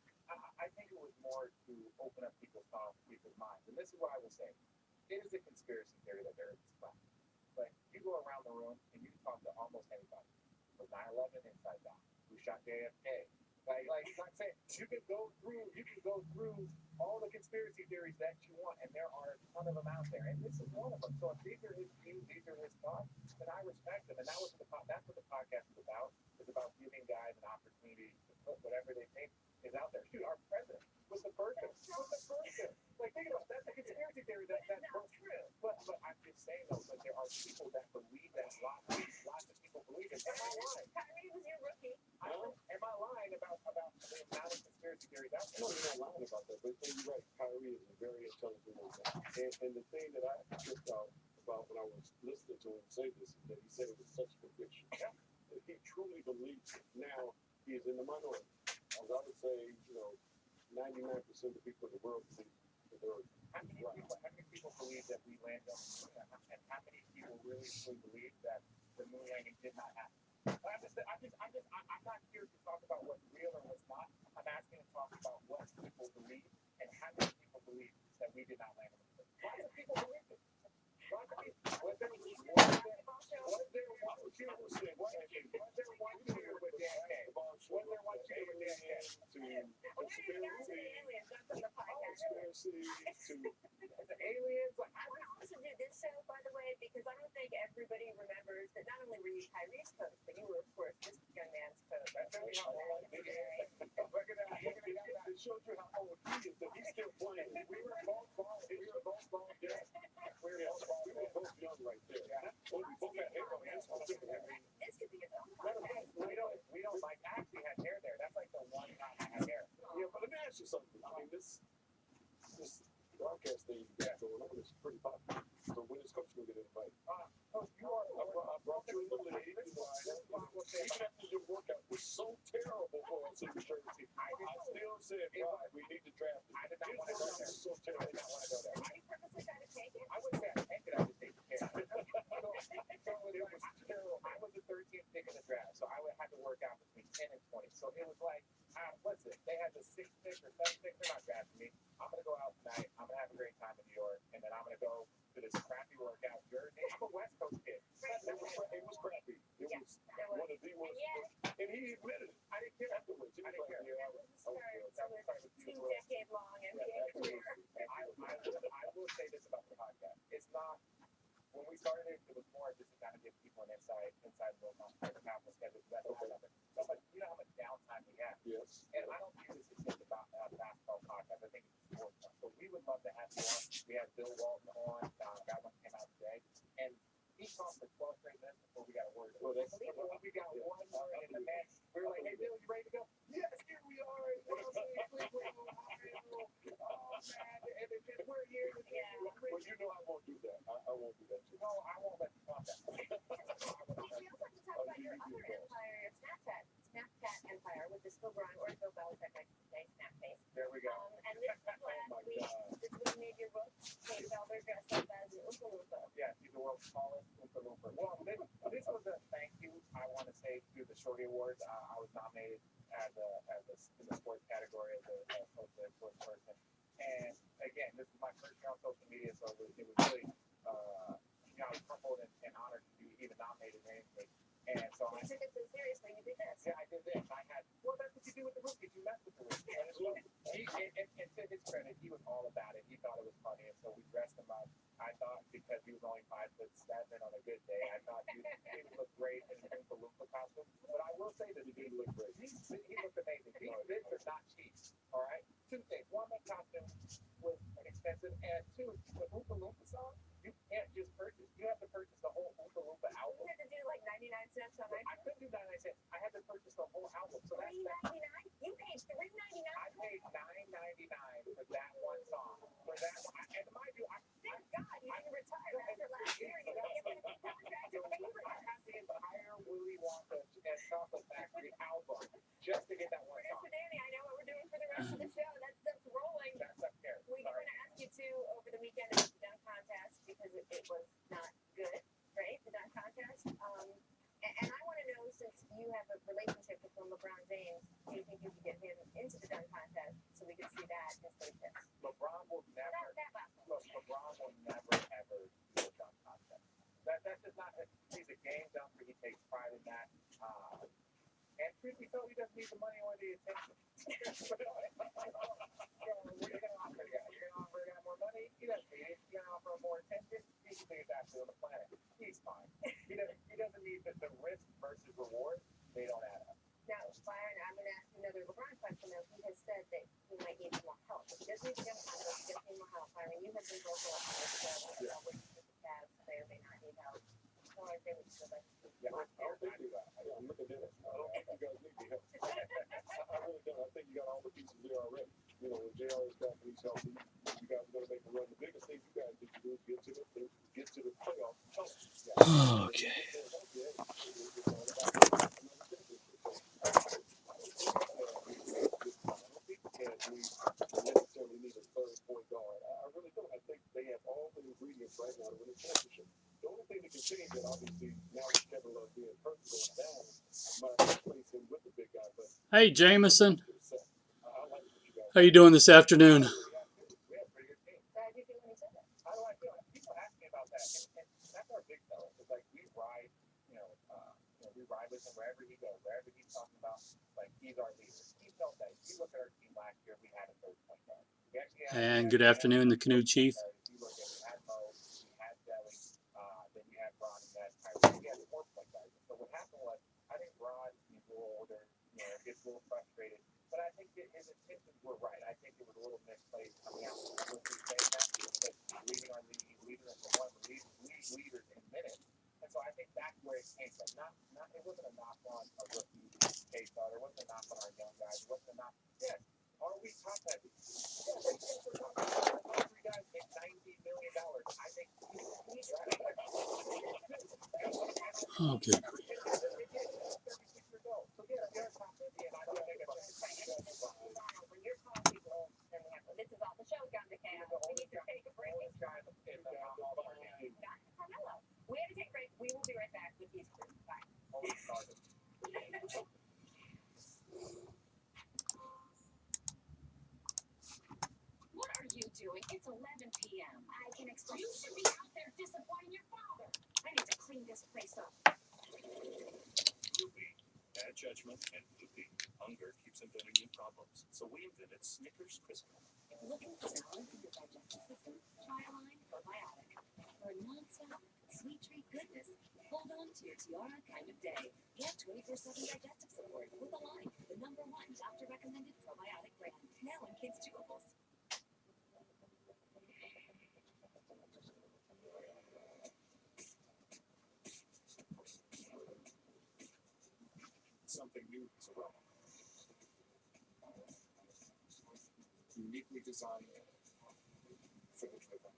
I think it was more to open up people's thoughts, people's minds. And this is what I will say. It is a conspiracy theory that the Earth is flat. But you go around the room and you talk to almost anybody. Was 9/11 inside down? Who shot JFK? Like I'm saying, you can go through all the conspiracy theories that you want, and there are a ton of them out there. And this is one of them. So if these are his views, these are his thoughts, then I respect them. And that's what the podcast is about. It's about giving guys an opportunity to put whatever they think is out there. Shoot, our president was the first. Like, think about it. That's a conspiracy theory that's not true. But I'm just saying though, that there are people that believe that. Lots of people believe it. Am I lying? Kyrie was your rookie. Am I lying about the amount of conspiracy theories out there? No, you're not lying about that, but you're right. Kyrie is a very intelligent man. And the thing that I tripped out about when I was listening to him say this is that he said it with such conviction. Yeah. That he truly believes it. Now, he is in the minority. As I would say, 99% of the people in the world believe that the Earth How many people believe that we landed on the moon? And how many people really believe that the moon landing did not happen? I'm not here to talk about what's real or what's not. I'm asking to talk about what people believe and how many people believe that we did not land on the moon. Lots of people believe it. Was there one cheer with JFK? Was there one cheer with JFK? To aliens. I want to also do this show, by the way, because I don't think everybody remembers that not only were you Kyrie's coach, but you were, of course, this young man's coach. Look at that. It shows you how old he is, that he's still playing. We were both ball young. We were both young right there. Yeah. We both had hair on this one. This could be its own podcast. We don't like, I actually had hair there. That's like the one time I had hair. Yeah, but let me ask you something. I mean, this broadcast thing you got going on is pretty popular. So when is Coach going to get invited? I brought you in the league. Even after your workout was so terrible for us in Jersey, I still said, we need to draft him. I did not want to go there. So terrible. I did not want to go there. Did you purposely try to take it? I wouldn't say I tanked it. I just take care. So It was terrible. I was the 13th pick in the draft, so I would have to work out between 10 and 20. So it was like, what's this? it as a crappy workout. I'm a West Coast kid. It was crappy. It was one of the worst. And he admitted it. I didn't care afterwards. I didn't care. Two-decade-long NBA career. I will say this about the podcast. It's not. When we started it was more just to kind of give people an inside look on the capital schedule. That's all happened. So much, you know how much downtime we have. Yes. And I don't view this as just about basketball podcast. I think it's sports. So we would love to have you on. We had Bill Walton on. That one came out today, and he talked for 12 straight minutes before we got a word. We got one word in the match. We were like, "Hey, Bill, you ready to go?" Yes, here we are. Oh man, and we're here. Well, you know I won't do that. I won't do that. No, I won't let you talk that. We also have to talk about your other empire, your Snapchat empire with this LeBron or Bill Belichick, I should say, Snap face. There we go. And this is last week. This was made your book. Kate Felder dressed up as an Oompa Loompa. Yeah, he's the world's smallest Oompa Loompa. Well, this was a thank you. I want to say to the Shorty Awards. I was nominated in the sports category as a sports person. And again, this is my first year on social media, so it was really, I was humbled and honored to be even nominated or anything. And so I took it so seriously. You did this. Yeah, I did this. That's what you do with the rookies. You mess with the rookies. And to his credit, he was all about it. He thought it was funny, and so we dressed him up. I thought because he was only 5'7" on a good day, I thought he would look great in an Oompa Loompa costume. But I will say that he did look great. He looked amazing. These bids are not cheap. All right. Two things. One, that costume was expensive, and two, the Oompa Loompa song, you can't just purchase. You have to purchase the whole Oompa Loompa album. You had to do like 99 cents on it. I couldn't do 99 cents. I had to purchase the whole album. So that's $3.99. You paid $3.99. I paid $9.99 for that one song. For that one, and mind you, thank God you didn't retire after last year. You didn't get the contract to pay for I had the entire Willy Wonka and Chocolate Factory album just to get that one song. Producer Danny, I know what we're doing for the rest of the show. That stuff's rolling. That's up there. We were going to ask you too over the weekend about the dunk contest because it was not good, right? The dunk contest. And I want to know, since you have a relationship with LeBron James, do you think you could get him into the dunk contest so we could see that instead of this? LeBron will never. LeBron will never ever do a dunk contest. That's just not. He's a game dunker. He takes pride in that. And truth be told, he doesn't need the money or the attention. So what are you going to offer? You're going to offer a guy more money? He doesn't need it. You're going to offer him more attention? He's the biggest athlete on the planet. He's fine. He doesn't need the risk versus reward. They don't add up. Now, Byron, I'm going to ask you another LeBron question, though. He has said that he might need more help. He doesn't need to get contest. He doesn't need more help. Byron, you have been vocal on this show about what the Cavs may or may not need help. So I think it's good. Yeah, I don't think you got. I'm looking at it. I don't think you guys need the help. I really don't. I think you got all the pieces there already. You know, when JR is back and he's healthy, you guys are going to make a run. The biggest thing you guys need to do is get to the playoffs. Okay. Necessarily need a third point guard. I really don't. I think they have all the ingredients right now to win a championship. The only thing that can change it, obviously, now with Kevin Love being hurt going down, might replace him with the big guy. But Hey, Jameson. How you doing this afternoon? How do I feel? People ask me about that, and that's our big fella. It's like we ride, we ride with him wherever he goes, wherever he's talking about. Like he's our leader. He felt that. If you look at our team last year, we had a third point guard. And good afternoon, the Canoe Chief. If you look at, we had Mo, we had Deli, then you had Ron, and that Kyrie. We had 4 point guards. So what happened was, I think Ron, he's a little older, gets a little frustrated. But I think his intentions were right. I think it was a little misplaced coming out with his saying that, but leading our league, leading us to one of the league leaders in minutes. And so I think that's where it came from. It wasn't a knock on a rookie case starter. It wasn't a knock on our young guys. It wasn't a knock. Yes, are we top heavy? Yes, we're top heavy. All 3 guys make $90 million. I think he's right. Oh, good. This is all the show, John DeCamp. We need to take a break. We had to take a break. We will be right back with these crews. Bye. What are you doing? It's 11 p.m. I can explain. You should be out there. clean this place up. Loopy. Bad judgment and loopy. Hunger keeps inventing new problems. So we invented Snickers Crisper. Looking for balance in your digestive system? Try a line probiotic. For non-stop, sweet treat goodness, hold on to your Tiara kind of day. Get 24/7 digestive support with a line, the #1 doctor-recommended probiotic brand. Now in kids' chewables. Something new is around. Uniquely designed for the driven.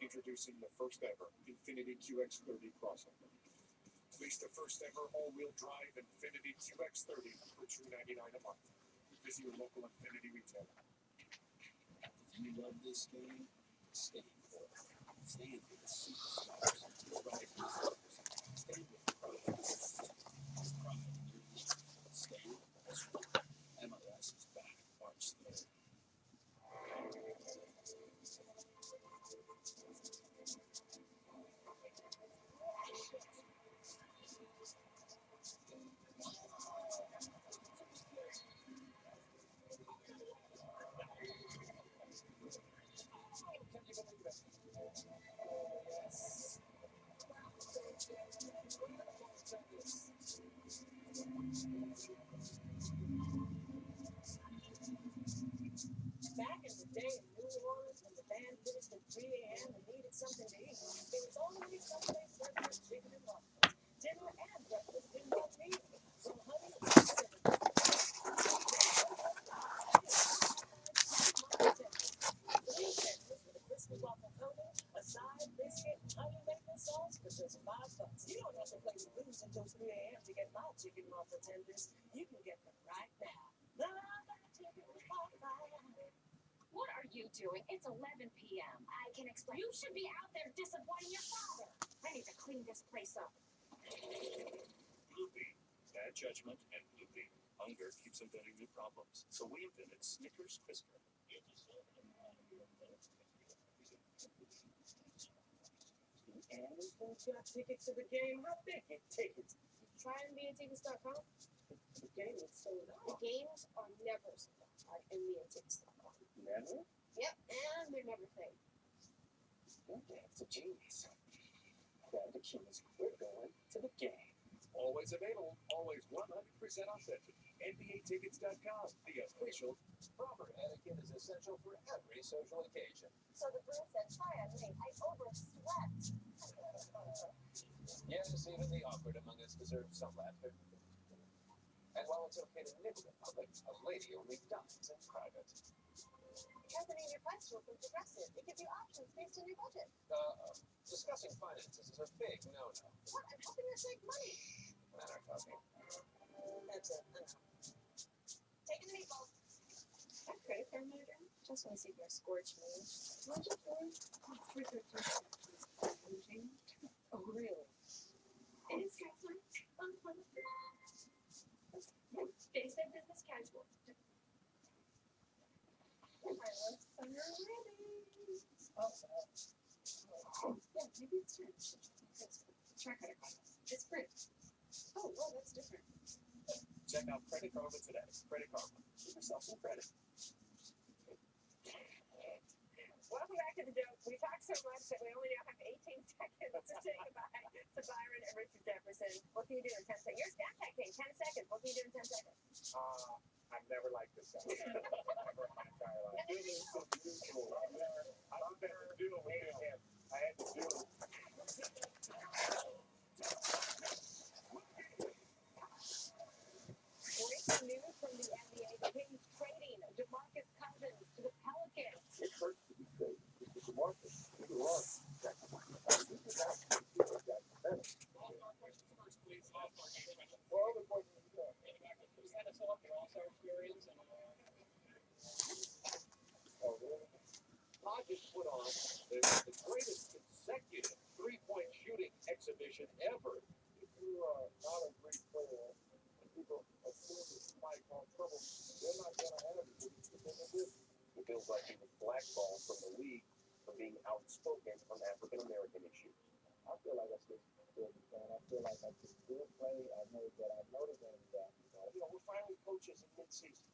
Introducing the first ever Infiniti QX30 crossover. Lease the first ever all-wheel drive Infiniti QX30 for $299 a month. Visit your local Infiniti retailer. If you love this game, stay for it. Stay with the superstars. Drive your stars. Stay with the pros. Pride in your league. Stay with us. MLS is back March 3rd. Back in the day in New Orleans, when the band finished at 3 a.m. and needed something to eat, there was always someplace serving chicken and waffles. Dinner and breakfast in one meal. So, honey, three tenders with a crispy waffle coating, a side biscuit, honey maple sauce for just $5. You don't have to play the blues until 3 a.m. to get my chicken waffle tenders. You can get them right now. What are you doing? It's 11 p.m. I can explain. You should be out there disappointing your father. I need to clean this place up. Loopy. Bad judgment and loopy. Hunger keeps inventing new problems. So we invented Snickers Crisper. And who's got tickets to the game? How they get tickets? Try NBAtickets.com. The game is sold out. The games are never sold out at NBAtickets.com. Never? Yep, and they're never fake. Your dad's a genius. Glad the keys. We're going to the game. Always available, always 100% authentic. NBAtickets.com, the official. Proper etiquette is essential for every social occasion. So the broom said, try on me. I overslept. Yes, even the awkward among us deserve some laughter. And while it's okay to nibble in public, a lady only dines in private. Hasn't your price from Progressive. It gives you options based on your budget. Discussing finances is a big no-no. What? I'm helping her save money. Men are talking. That's it. Taking the meatballs. That credit card manager just want to see if you're scorched me. What'd you do? Oh, 313. Oh, really? It is Catherine. They said business casual. I love summer weddings. Oh, yeah, maybe it's true. Try credit card. It's free. Oh, well, that's different. Check out Credit Karma today. Credit Karma. Give yourself some credit. Welcome back to the joke. We talked so much that we only now have 18 seconds to say goodbye to Byron and Richard Jefferson. What can you do in 10 seconds? Your Snapchat game, 10 seconds. What can you do in 10 seconds? I've never liked this guy. Ever in my entire life. It is so beautiful. I've spent a deal with him. I had to do it. Breaking news from the NBA. The Kings trading DeMarcus Cousins to the Pelicans. It hurts to be good. It's DeMarcus. He lost. All-star questions first, please. All-star game question. Well, the question is, Just had us all up your all-star experience and oh, really? Hodges put on the greatest consecutive three-point shooting exhibition ever. If you're not a great player, and people assume that you might cause trouble, they're not going to have it. It feels like he was blackballed from the league for being outspoken on African American issues. I feel like I should still be playing. I feel like I could still play. I know the game is that. You know, we're firing coaches in mid-season.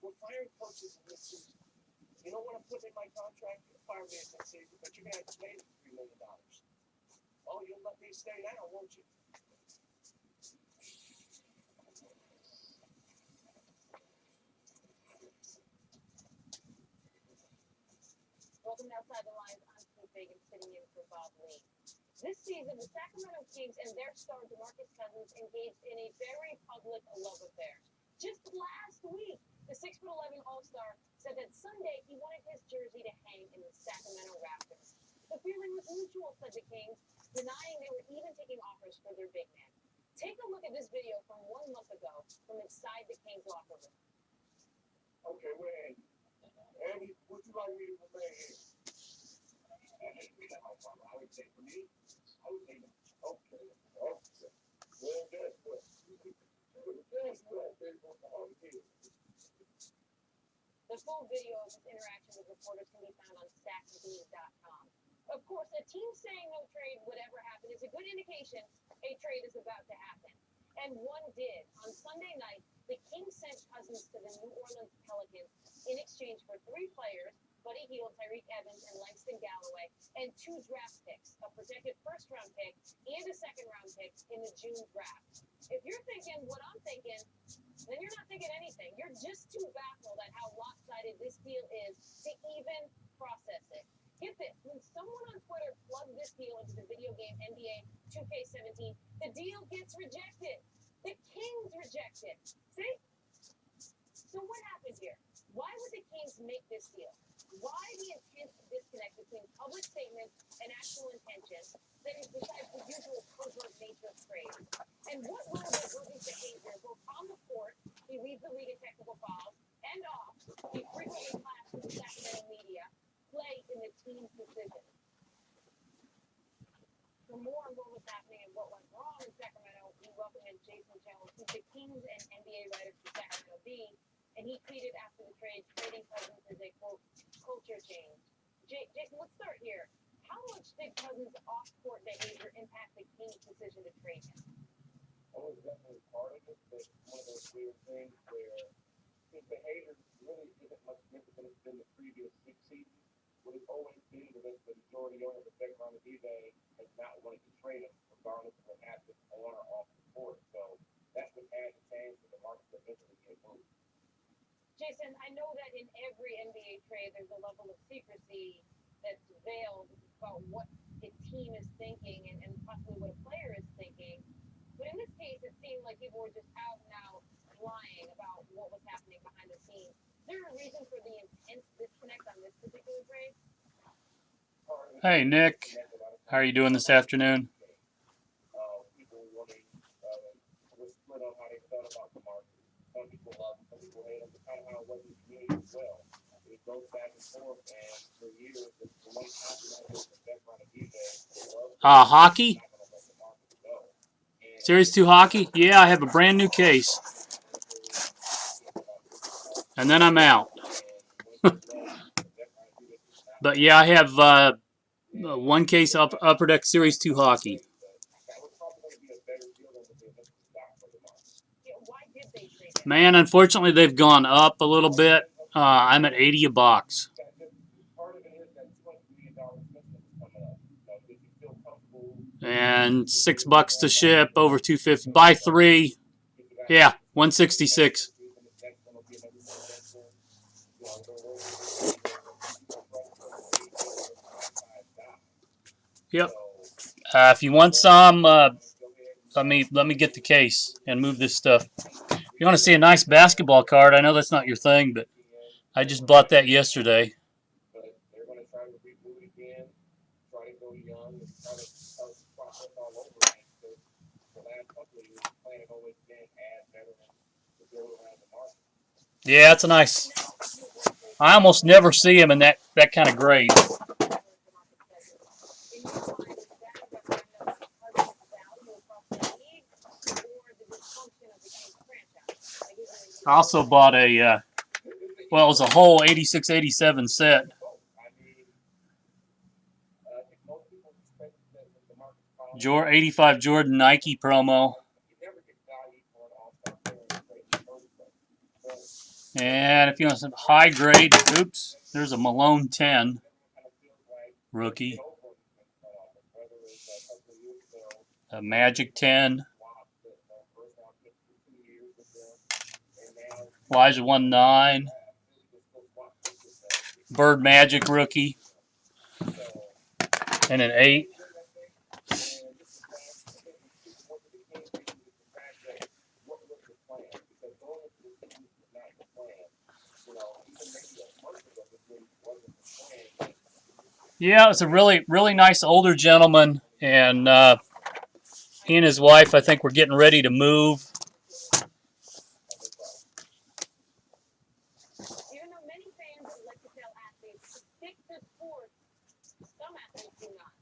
We're firing coaches in mid-season. You know what I'm putting in my contract? You fire me in mid-season, but you're gonna have to pay me $3 million. Oh, you'll let me stay now, won't you? Welcome to Outside the Lines. I'm Steve Fagan, sitting in for Bob Lee. This season, the Sacramento Kings and their star DeMarcus Cousins engaged in a very public love affair. Just last week, the 6'11" All-Star said that Sunday he wanted his jersey to hang in the Sacramento Raptors. The feeling was mutual, said the Kings, denying they were even taking offers for their big man. Take a look at this video from 1 month ago from inside the Kings locker room. Okay, where Andy? Andy, would you like me to remain here? I would say for me, I would say no. Okay. Well, guess what? The full video of this interaction with reporters can be found on StackDean.com. Of course, a team saying no trade would ever happen is a good indication a trade is about to happen. And one did. On Sunday night, the Kings sent Cousins to the New Orleans Pelicans in exchange for 3 players, Buddy Hield, Tyreek Evans, and Langston Galloway, and 2 draft picks, a projected first-round pick and a second-round pick in the June draft. If you're thinking what I'm thinking, then you're not thinking anything. You're just too baffled at how lopsided this deal is to even process it. Get this, when someone on Twitter plugged this deal into the video game NBA 2K17, the deal gets rejected. The Kings reject it. See? So what happened here? Why would the Kings make this deal? Why the intense disconnect between public statements and actual intentions that is besides the usual covert nature of trade? And what role does Ruby's behavior, both on the court, he leads the league in technical fouls, and off, he frequently clashed with the Sacramento media, play in the team's decision? For more on what was happening and what went wrong in Sacramento, we welcome in Jason Jones, who's the Kings and NBA writer for Sacramento Bee, and he tweeted after the trade, trading Cousins is a, quote, culture change. Jason, let's start here. How much did Cousins' off-court behavior impact the Kings' decision to trade him? Oh, it's definitely part of it, but one of those weird things where his behavior really isn't much different than the previous 6 seasons. What it's always been that the majority owner of the second round of eBay has not wanted to trade him, regardless of what happens on or off the court. So that's what had to change for the market to eventually get moved. Jason, I know that in every NBA trade, there's a level of secrecy that's veiled about what a team is thinking and possibly what a player is thinking. But in this case, it seemed like people were just out and out lying about what was happening behind the scenes. Is there a reason for the intense disconnect on this particular trade? Hey, Nick. How are you doing this afternoon? People wanting was split on how they felt about the market. Some people love him, some people hate him. It's kind of how it was in the community as well. It goes back and forth, and for years, the late happened with the second round of eBay. Hockey? Series 2 hockey? Yeah, I have a brand new case. And then I'm out. But yeah, I have one case Upper Deck Series 2 hockey. Man, unfortunately, they've gone up a little bit. I'm at $80 a box. And $6 to ship, over $250. Buy 3. Yeah, $166. Yep. If you want some, let me get the case and move this stuff. If you want to see a nice basketball card, I know that's not your thing, but I just bought that yesterday. Yeah, it's a nice. I almost never see him in that kind of grade. I also bought a, well, it was a whole 86-87 set. 85 Jordan Nike promo. And if you want some high grade, oops, there's a Malone 10 rookie. A Magic 10. Elijah 1-9. Bird Magic rookie. And an 8. Yeah, it's a really, really nice older gentleman, and he and his wife, I think, were getting ready to move. Even though many fans like to tell athletes to stick to sports, some athletes do not.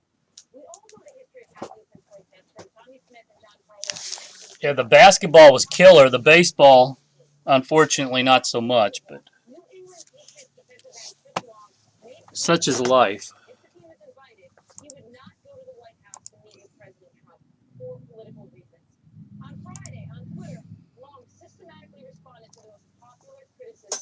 We all know the history of athletes and protests from Tommy Smith and John Carlos. Yeah, the basketball was killer. The baseball, unfortunately, not so much, but New England Patriots defensive end Chris Long made such is life. if the team is invited, he would not go to the White House to meet with President Trump for political reasons. On Friday, on Twitter, Long systematically responded to the most popular criticism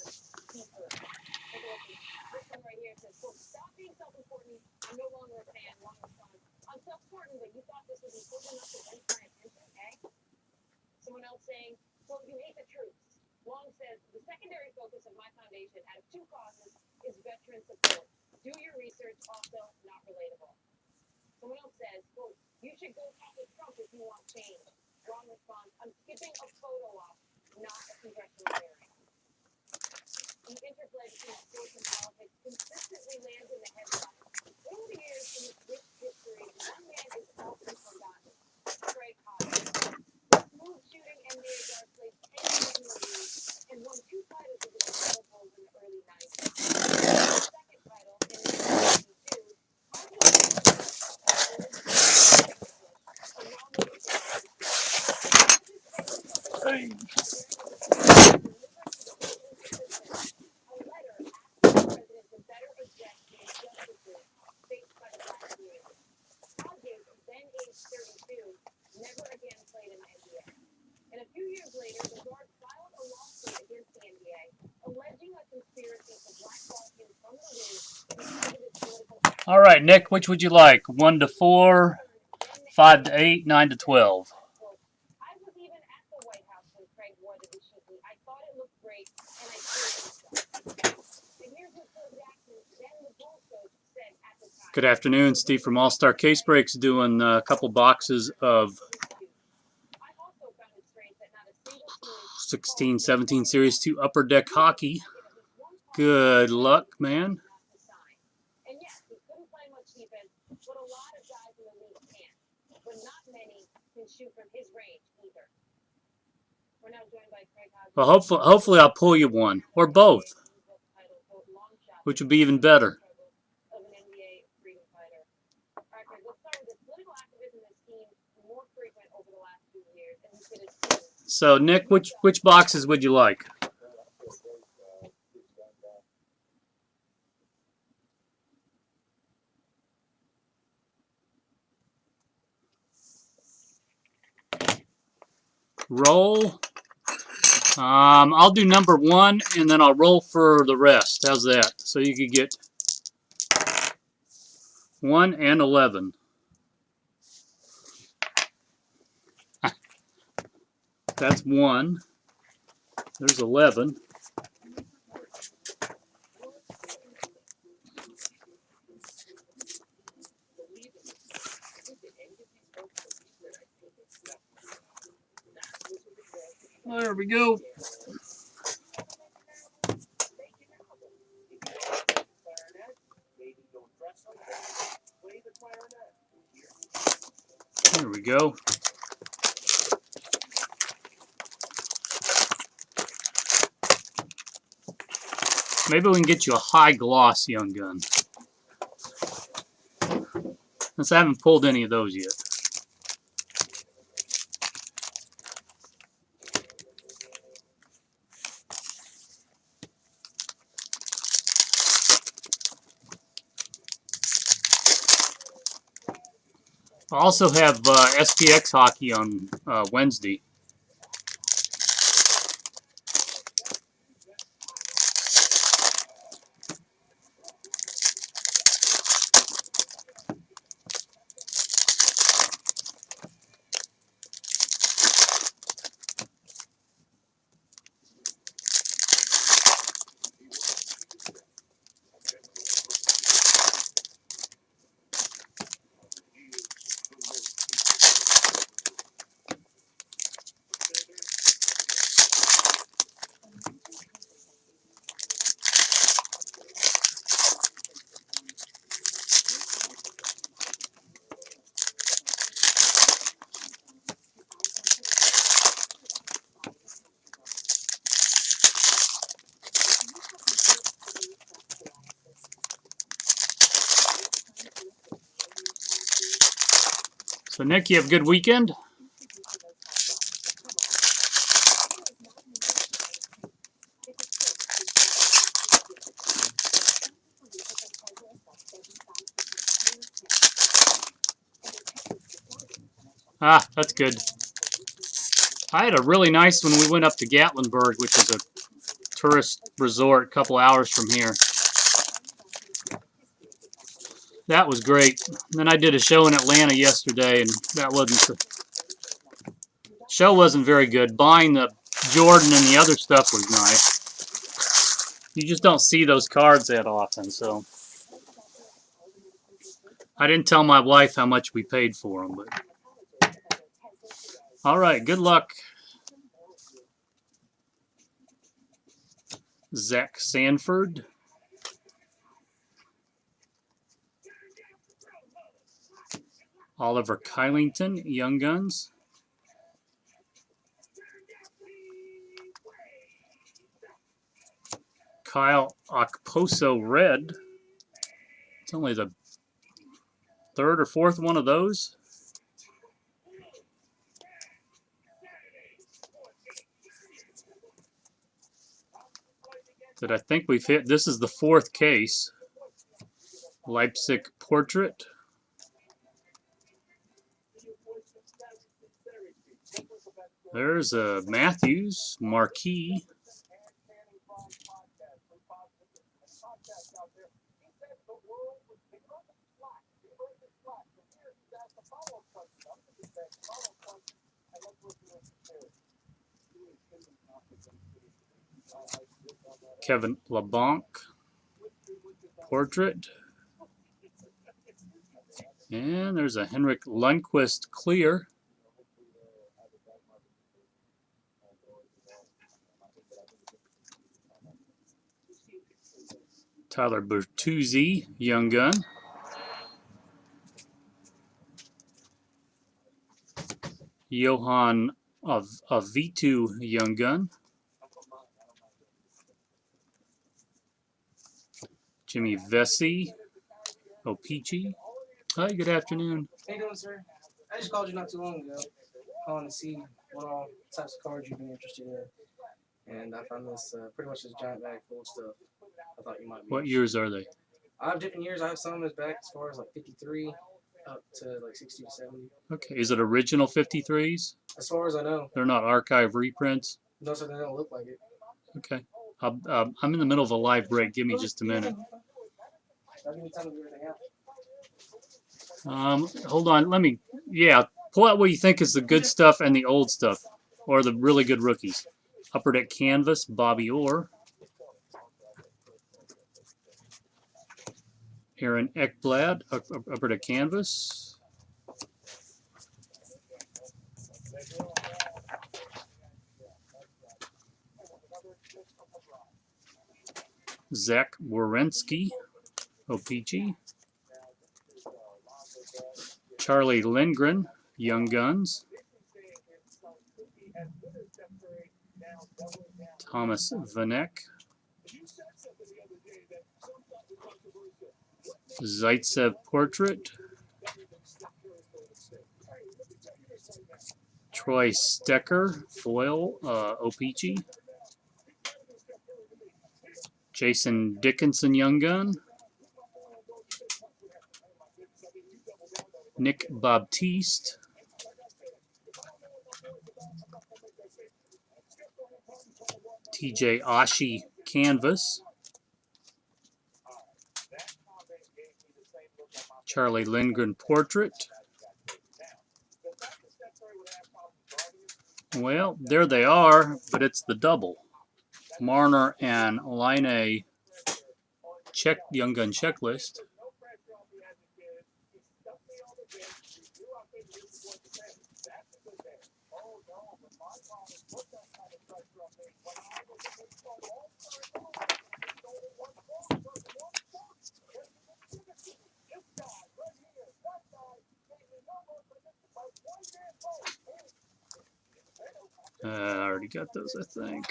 he heard. Take a listen. This one right here says, quote, stop being self-important. I'm no longer a fan. Long responds, I'm self-important, but you thought this was important enough to waste my attention, eh? Someone else saying, quote, you hate the troops. Long says, the secondary focus of my foundation out of two causes is veteran support. Do your research, also not relatable. Someone else says, quote, you should go talk with Trump if you want change. Long response, I'm skipping a photo op, not a congressional hearing. The interplay between sports and politics consistently lands in the headlines. Over the years, in this rich history, one man is often forgotten. Craig Hodges. The smooth shooting NBA guard played 10 years in the league and won 2 titles with the Chicago Bulls in the early 90s. The second title in 1992, Hodges along with his Hodges famous during the delivered to the president's assistant a letter asking the president to better address the injustices faced by the black community. Hodges, then age 32, never again played in the NBA. And a few years later, the guard filed a lawsuit against the NBA, alleging a conspiracy to blackball him from the league because of his political actions. All right, Nick, which would you like? 1 to 4, 5 to 8, 9 to 12. I was even at the White House when Craig wore the dashiki. I thought it looked great, and I told him so. And here's what Phil Jackson, then the Bulls coach, said at the time. Good afternoon, Steve from Allstarcasebreaks, doing a couple boxes of 16-17 Series 2 Upper Deck Hockey. Good luck, man. And yes, he couldn't play much defense, but a lot of guys in the league can. But not many can shoot from his range either. We're now joined by Craig Hodges. Well, hopefully I'll pull you one, or both, which would be even better. Of an NBA freedom fighter. All right, Craig, let's start with this. Political activism has seemed more frequent over the last few years, and we could assume. So, Nick, which boxes would you like? Roll. I'll do number 1, and then I'll roll for the rest. How's that? So you could get 1 and 11. That's 1. There's 11. There we go. There we go. Maybe we can get you a high gloss young gun. Since I haven't pulled any of those yet. I also have SPX hockey on Wednesday. So Nick, you have a good weekend? Ah, that's good. I had a really nice one. We went up to Gatlinburg, which is a tourist resort a couple hours from here. That was great. And then I did a show in Atlanta yesterday, and that show wasn't very good. Buying the Jordan and the other stuff was nice. You just don't see those cards that often, so I didn't tell my wife how much we paid for them. But all right, good luck. Zach Sanford. Oliver Kylington, Young Guns. Kyle Okposo, Red. It's only the third or fourth one of those. That I think we've hit. This is the fourth case. Leipzig Portrait. There's a Matthews Marquee. Kevin LeBlanc Portrait. And there's a Henrik Lundqvist Clear. Tyler Bertuzzi, Young Gun. Johan Avitu, Young Gun. Jimmy Vesey, Opeachy. Hi, good afternoon. How you doing, sir? I just called you not too long ago, calling to see what all types of cards you'd be interested in. And I found this pretty much this giant bag full of stuff. I thought you might be. What years are they? I have different years. I have some as back as far as like 53 up to like 60 to 70. Okay, is it original 53s? As far as I know. They're not archive reprints? No, sir, they don't look like it. Okay. I'm in the middle of a live break. Give me just a minute. I'll give you time to do everything out. Hold on. Pull out what you think is the good stuff and the old stuff, or the really good rookies. Upper Deck Canvas, Bobby Orr. Aaron Ekblad, Upper Deck Canvas. Zach Werenski, Opeachy. Charlie Lindgren, Young Guns. Thomas Vanek. Zaitsev Portrait. Troy Stecker, Foil, Opeachy. Jason Dickinson, Young Gun. Nick Baptiste, TJ Oshie canvas, Charlie Lindgren portrait. Well, there they are, but it's the double. Marner and Line check Young Gun checklist. I already got those, I think.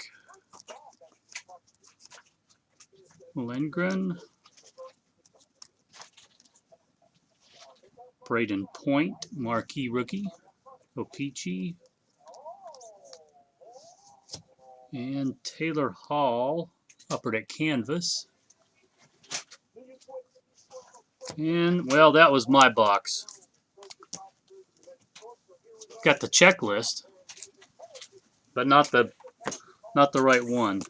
Lindgren, Braden Point, marquee rookie, Opeachy, and Taylor Hall, upper deck canvas. And, well, that was my box. Got the checklist, but not the right one.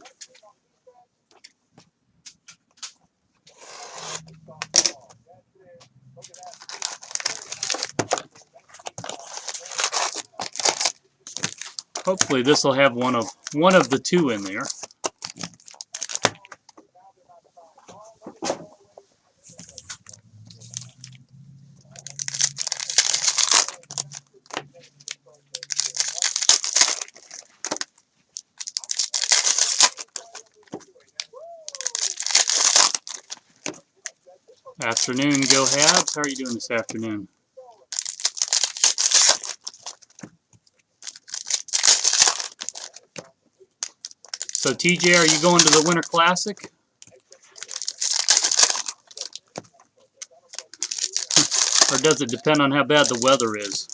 Hopefully this will have one of the two in there. Afternoon, Go Habs. How are you doing this afternoon? So TJ, are you going to the Winter Classic? Or does it depend on how bad the weather is?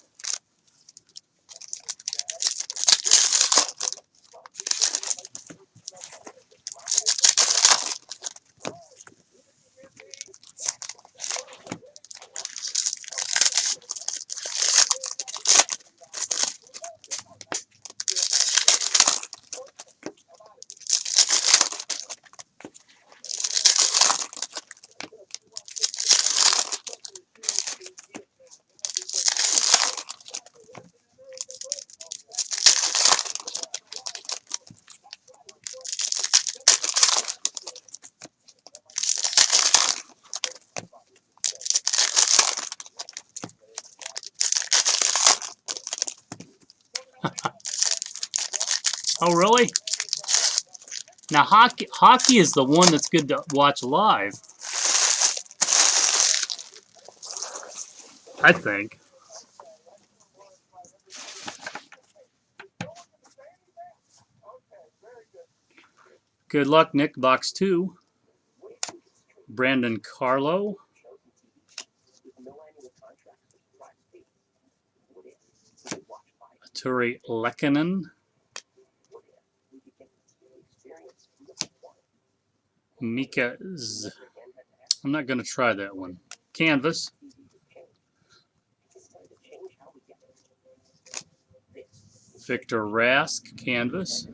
Oh, really? Now, hockey is the one that's good to watch live, I think. Good luck, Nick. Box 2. Brandon Carlo. Turi Lekkonen. Mika Z. I'm not going to try that one. Canvas. Victor Rask, canvas.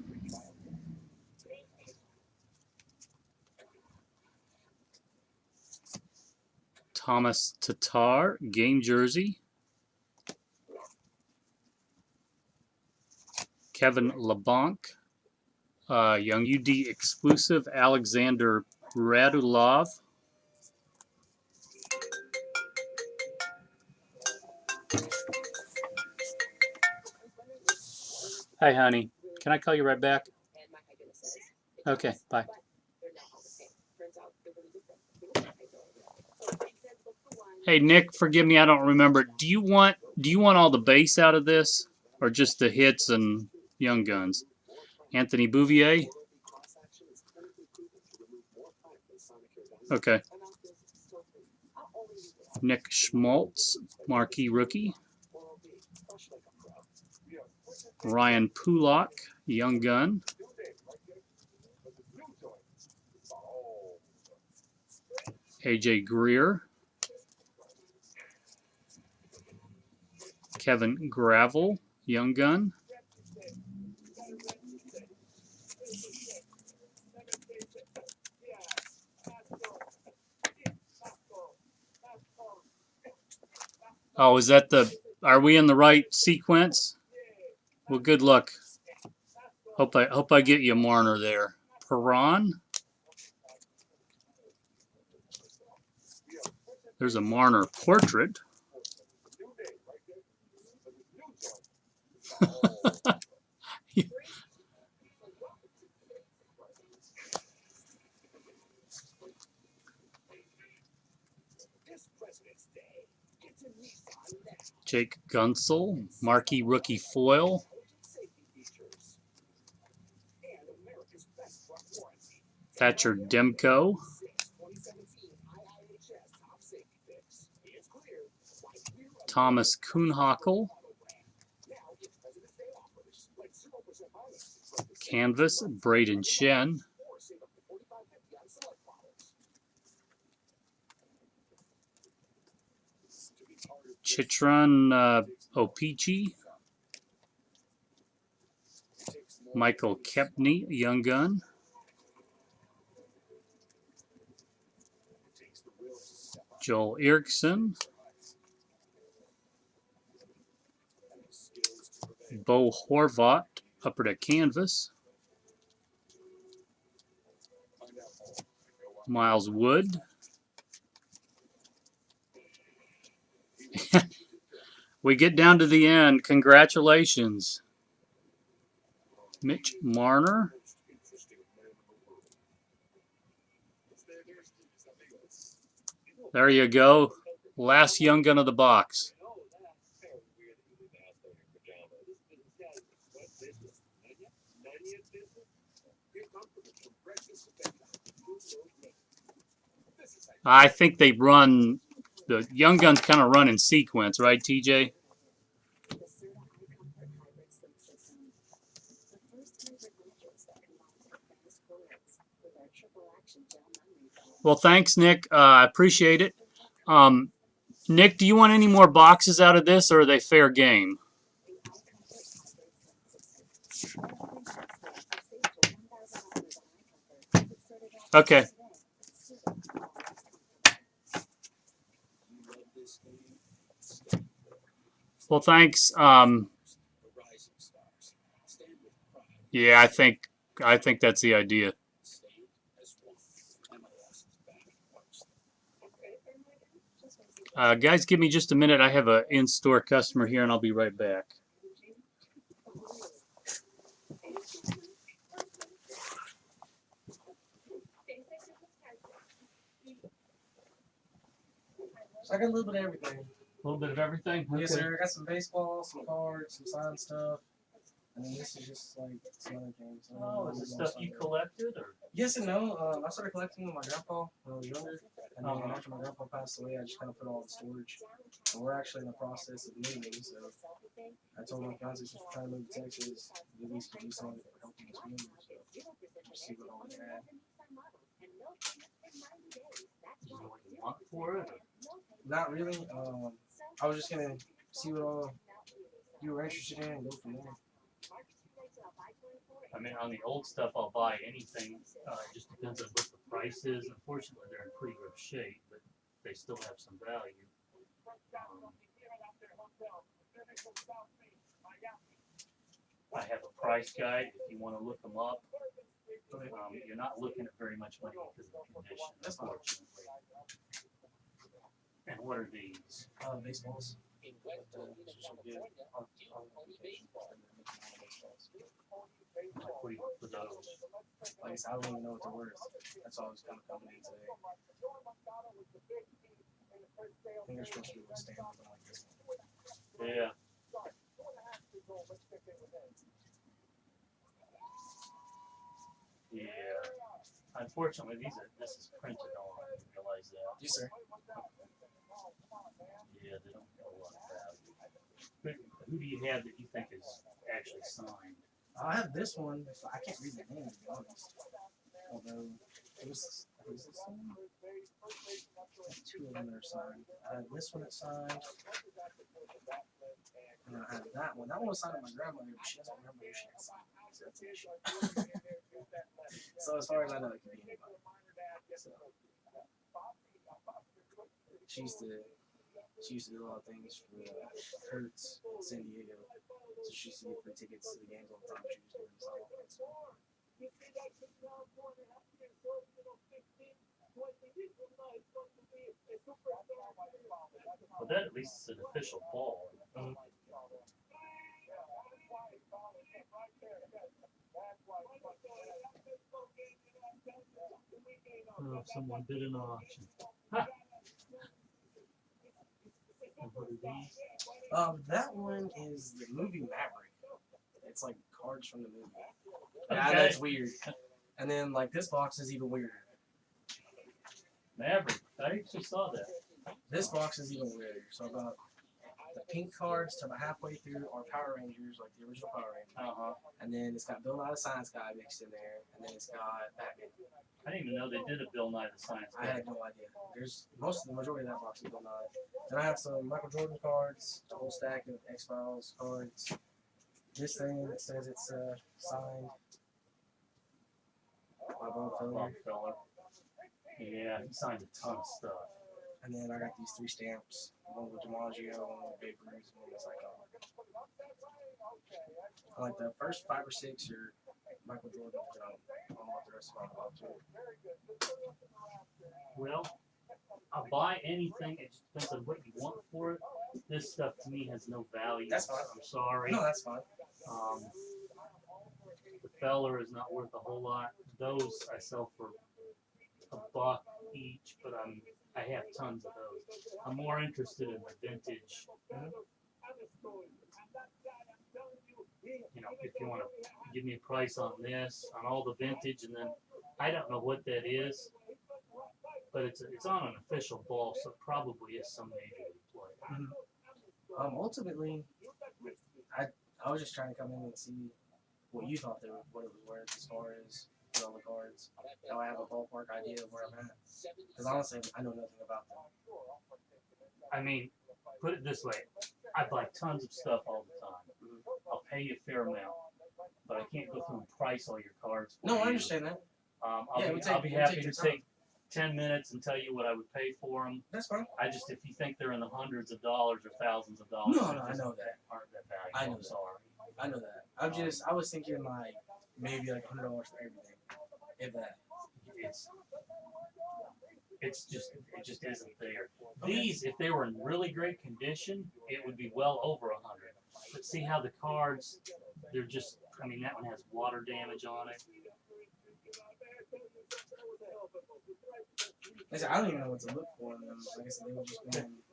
Thomas Tatar, game jersey. Kevin LeBlanc, Young UD exclusive. Alexander Radulov. Hi, honey. Can I call you right back? Okay, bye. Hey, Nick, forgive me, I don't remember. Do you want all the base out of this, or just the hits and Young Guns? Anthony Bouvier. Okay. Nick Schmaltz, marquee rookie. Ryan Pulak, Young Gun. AJ Greer. Kevin Gravel, Young Gun. Oh, is that the... Are we in the right sequence? Well, good luck. Hope I get you, Marner, there. Perron. There's a Marner portrait. Jake Gunsel, marquee rookie foil. Thatcher Demko. Thomas Kuhnhackel. Canvas, Braden Shen. Chitron Opeachy. Michael Kepney, Young Gun. Joel Eriksson. Bo Horvat, upper deck canvas. Miles Wood. We get down to the end. Congratulations. Mitch Marner. There you go. Last Young Gun of the box. I think they run, the Young Guns kind of run in sequence, right, TJ? Well, thanks, Nick. I appreciate it. Nick, do you want any more boxes out of this, or are they fair game? Okay. Well, thanks. Yeah, I think that's the idea. Guys, give me just a minute. I have an in-store customer here, and I'll be right back. So I got a little bit of everything. A little bit of everything? Okay. Yes, sir. I got some baseball, some cards, some signed stuff. And then this is just like some other things. Oh, is it stuff you collected, or? Yes and no. I started collecting with my grandpa when I was younger. And then after my grandpa passed away, I just kind of put it all in storage. And we're actually in the process of moving, so I told my fiance, since we're trying to move to Texas, at least could do something for helping us move. So just see what all we had. Do you know what you want for it? Or? Not really. I was just gonna see what all you were interested in and go from there. I mean, on the old stuff, I'll buy anything. It just depends on what the price is. Unfortunately, they're in pretty rough shape, but they still have some value. I have a price guide if you want to look them up. You're not looking at very much money because of the condition, unfortunately. And what are these? Baseballs. What do you want for those? Like I said, I don't even know what they're worth. That's all I was kind of coming in today. I think they're supposed to be able to stand up like this. Yeah. Yeah. Unfortunately, this is printed on. You realize that? Yes, sir. Yeah, they don't have a lot of value. Who do you have that you think is actually signed? I have this one. I can't read the name, to be honest. Although, was this one? Two of them that are signed. I have this one that's signed. And I have that one. That one was signed by my grandmother, but she doesn't remember who she had signed. So that's an issue. So as far as I know, it could be anybody. So she used to do a lot of things for Hertz in San Diego. So she used to get free tickets to the games all the time. She was doing this all the time. Well, that at least is an official ball. Mm-hmm. Oh, someone did an auction. Huh. What are these? That one is the movie Maverick. It's like cards from the movie. Okay. Yeah, that's weird. And then like this box is even weirder. Maverick. I actually saw that. This box is even weirder. So about the pink cards to about halfway through are Power Rangers, like the original Power Rangers. And then it's got Bill Nye the Science Guy mixed in there, and then it's got Batman. I didn't even know they did a Bill Nye the Science Guy. I had no idea. There's the majority of that box is Bill Nye. Then I have some Michael Jordan cards, a whole stack of X-Files cards. This thing that says it's signed by Bob Feller. Yeah, he signed a ton of stuff. And then I got these 3 stamps. One with DiMaggio, one with Babe Ruth, and one with Psycho. Like the first 5 or 6 are Michael Jordan, but I don't know what the rest of them are about too. Well, I'll buy anything. It just depends on what you want for it. This stuff to me has no value. That's fine. I'm sorry. No, that's fine. The Feller is not worth a whole lot. Those I sell for $1 each, but I have tons of those. I'm more interested in the vintage. You know, if you want to give me a price on this, on all the vintage, and then I don't know what that is, but it's on an official ball, so it probably is some major league play. Ultimately, I was just trying to come in and see what you thought what it was worth as far as all the cards. Now I have a ballpark idea of where I'm at. Because honestly, I know nothing about them. I mean, put it this way. I buy tons of stuff all the time. I'll pay you a fair amount, but I can't go through and price all your cards for you. No, I understand that. I'll be happy to take 10 minutes and tell you what I would pay for them. That's fine. If you think they're in the hundreds of dollars or thousands of dollars, no, I know that. Aren't that valuable? I know I'm sorry. I know that. I was thinking like maybe like $100 for everything, if that. It just isn't there. Okay. These, if they were in really great condition, it would be well over 100. But see how the cards, they're just. I mean, that one has water damage on it. I don't even know what to look for in them. Like I said, they were just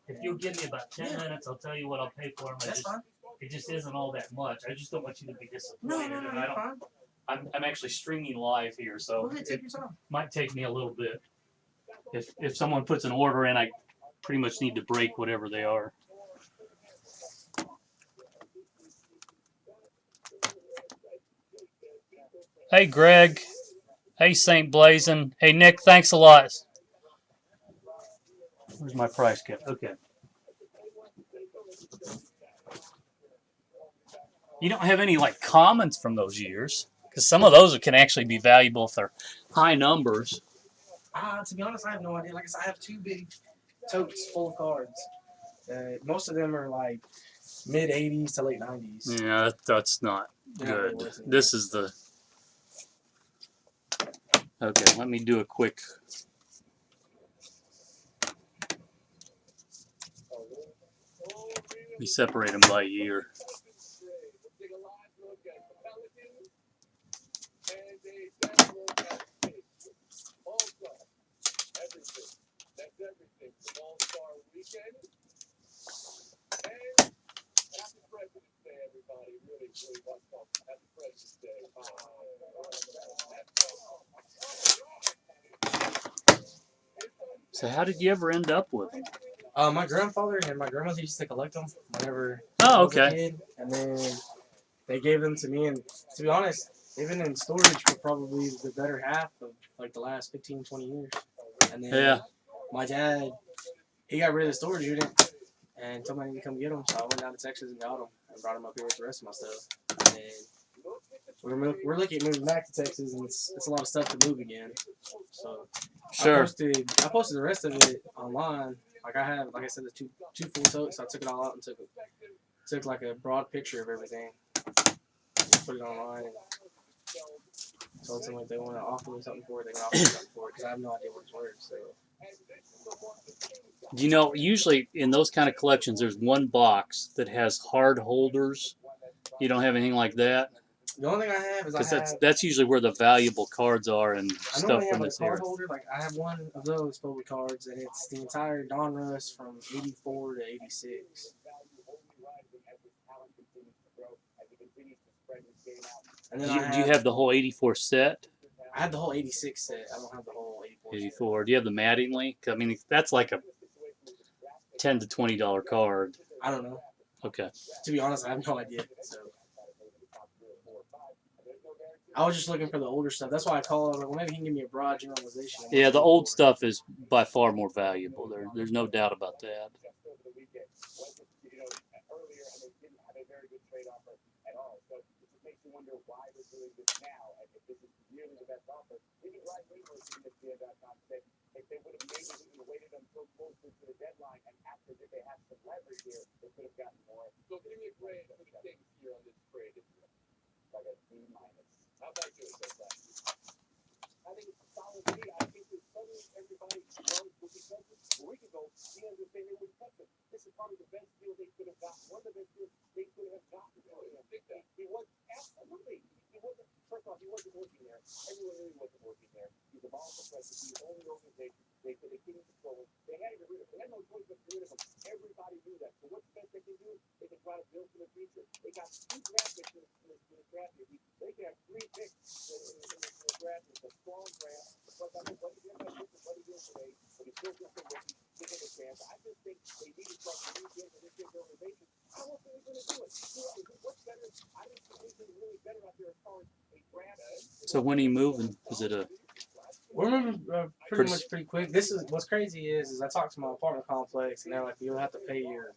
if you'll give me about 10 minutes, I'll tell you what I'll pay for them. That's fine. It just isn't all that much. I just don't want you to be disappointed. No, you're fine. I'm actually streaming live here, so it might take me a little bit. If someone puts an order in, I pretty much need to break whatever they are. Hey, Greg. Hey, St. Blazin. Hey, Nick, thanks a lot. Where's my price kit? Okay. You don't have any, like, comments from those years? Because some of those can actually be valuable if they're high numbers. To be honest, I have no idea. Like I said, I have 2 big totes full of cards. Most of them are like mid-80s to late 90s. Yeah, that's not good. This is the... Okay, let me do a quick... We separate them by year. That's everything from All-Star Weekend. And happy President's Day, everybody. Really, really welcome. Happy President's Day. So how did you ever end up with them? My grandfather and my grandmother used to collect them whenever I was a kid. And then they gave them to me. And to be honest, they've been in storage for probably the better half of like the last 15, 20 years. And then my dad, he got rid of the storage unit and told me I needed to come get them. So I went down to Texas and got them and brought them up here with the rest of my stuff. And then we're looking at moving back to Texas, and it's a lot of stuff to move again. So Sure. I posted the rest of it online. Like I said, the two full totes. So I took it all out and took like a broad picture of everything. Put it online and told them if they want to offer me something for it, they can offer me something for it because I have no idea what it's worth. So. You know, usually in those kind of collections, there's one box that has hard holders. You don't have anything like that? The only thing I have is Because that's usually where the valuable cards are and I stuff normally have from like a this card era. holder. Like I have one of those filled with cards, and it's the entire Donruss from '84 to '86. And then Do you have the whole 84 set? I have the whole '86 set. I don't have the whole '84. 84. Do you have the Mattingly? I mean, that's like a $10 to $20 card. I don't know. Okay. To be honest, I have no idea. So I was just looking for the older stuff. That's why I called. I was like, well, maybe he can give me a broad generalization. Yeah, the old stuff is by far more valuable. There's no doubt about that. So when are you moving? Is it a? We're moving pretty quick. This is what's crazy is I talked to my apartment complex, and they're like, you'll have to pay your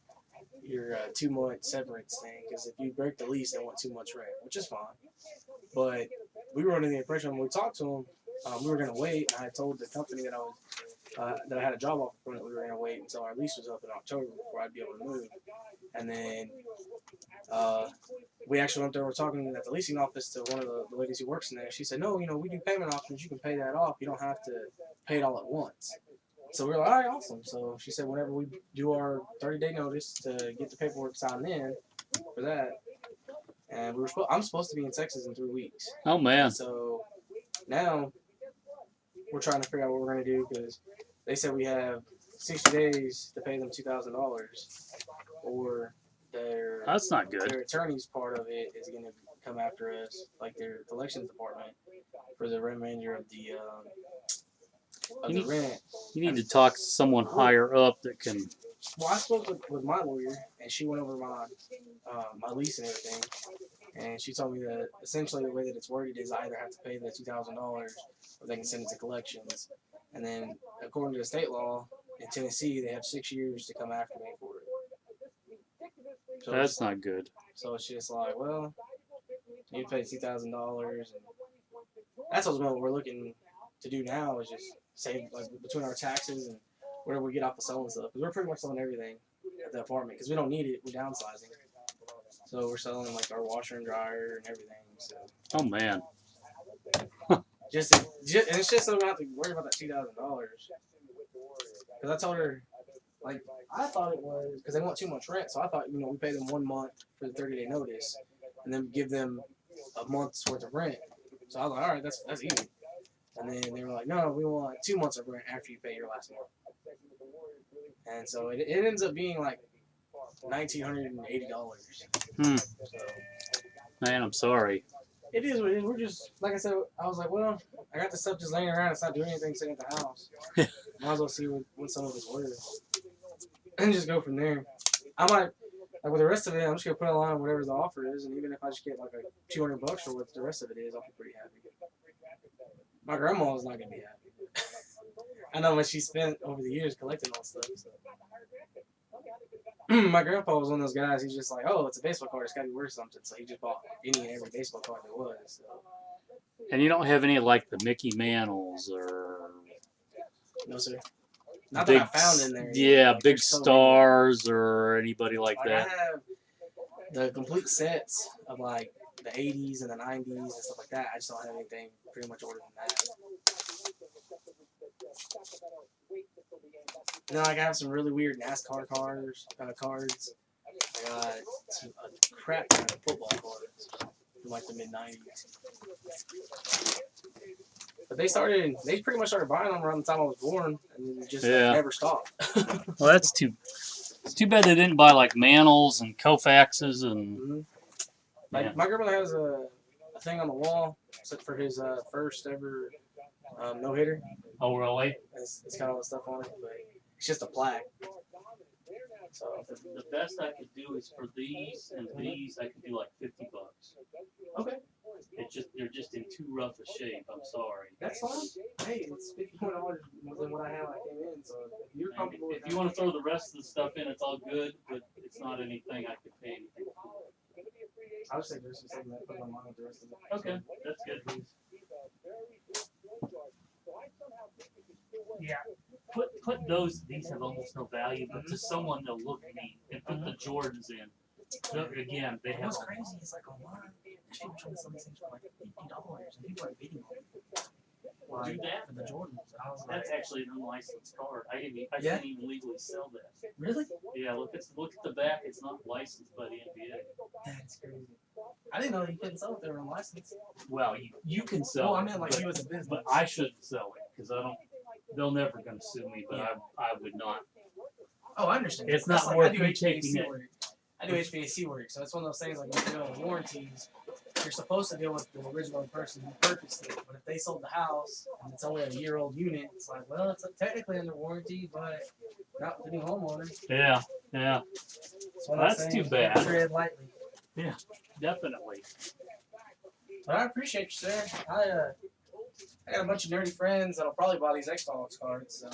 2-month severance thing because if you break the lease, they want too much rent, which is fine. But we were under the impression when we talked to them, we were gonna wait. And I told the company that I had a job offer from that we were gonna wait until our lease was up in October before I'd be able to move. And then we actually went there. We're talking at the leasing office to one of the ladies who works in there. She said, "No, we do payment options. You can pay that off. You don't have to pay it all at once." So we were like, "All right, awesome." So she said, "Whenever we do our 30-day notice to get the paperwork signed in for that." And I'm supposed to be in Texas in 3 weeks. Oh man. So now we're trying to figure out what we're gonna do because they said we have 60 days to pay them $2,000, or That's not good. their attorney's part of it is gonna come after us, like their collections department, for the remainder of the rent. You need to talk to someone higher up that can. Well, I spoke with my lawyer, and she went over my lease and everything, and she told me that essentially the way that it's worded is I either have to pay the $2,000 or they can send it to collections. And then according to the state law in Tennessee, they have 6 years to come after me for it. So That's not good. So it's just like, well, you pay $2,000, and that's what we're looking to do now is just save like between our taxes and whatever we get off of selling stuff. Because we're pretty much selling everything at the apartment because we don't need it. We're downsizing. So we're selling like our washer and dryer and everything. So. Oh man. And it's just so we don't have to worry about that $2,000. Because I told her, like, I thought it was because they want too much rent. So I thought, we pay them 1 month for the 30-day notice, and then give them a month's worth of rent. So I was like, all right, that's easy. And then they were like, no, we want 2 months of rent after you pay your last month. And so it ends up being like $1,980. Man, I'm sorry. It is what it is. We're just, like I said, I was like, well, I got the stuff just laying around. It's not doing anything sitting at the house. Might as well see what some of it's worth. And just go from there. I might, like with the rest of it, I'm just going to put it on whatever the offer is. And even if I just get like $200 for what the rest of it is, I'll be pretty happy. My grandma's not going to be happy. I know what she spent over the years collecting all stuff. So. My grandpa was one of those guys. He's just like, oh, it's a baseball card. It's got to be worth something. So he just bought any and every baseball card there was. So. And you don't have any like the Mickey Mantles or No, sir. Not big, that I found in there. yeah, like, big so stars or anybody like that. I have the complete sets of like the 80s and the 90s and stuff like that. I just don't have anything pretty much older than that. And then like, I have some really weird NASCAR cards. I got a crap ton of football cards from like the mid-90s. But they pretty much started buying them around the time I was born, and it just never stopped. Well, it's too bad they didn't buy like Mantles and Koufaxes and. My grandmother has a thing on the wall for his first ever no-hitter. Oh, really? It's got all the stuff on it, but it's just a plaque. So the best I could do is for these and these, I could do like $50. Okay. They're just in too rough a shape. I'm sorry. That's fine. Hey, it's $54 more than what I had when I came in. So if you're comfortable with if you want to throw the rest of the stuff in, it's all good, but it's not anything I could pay anything for. I would say there's just something that put on mine with the rest of it. Okay, that's good. Yeah, put those. These have almost no value, but to someone they'll look neat. And put the Jordans in. Again, they have. What's crazy is like online, people trying to sell these things for like $50, and people are bidding on it. Do that for the Jordans. That's actually an unlicensed card. I can't even legally sell that. Really? Yeah, look at the back. It's not licensed by the NBA. That's crazy. I didn't know you couldn't sell it if they were unlicensed. Well, you can sell. Well, I meant like you as a business. But I shouldn't sell it because I don't. They'll never gonna sue me, but I would not. Oh, I understand. It's not like worth me taking it. I do HVAC work, so it's one of those things like when you're doing warranties, you're supposed to deal with the original person who purchased it. But if they sold the house and it's only a year-old unit, it's like, well, it's technically under warranty, but not the new homeowner. Yeah. So that's too bad. Tread lightly. Yeah, definitely. But I appreciate you, sir. I got a bunch of nerdy friends that'll probably buy these Xbox cards. So.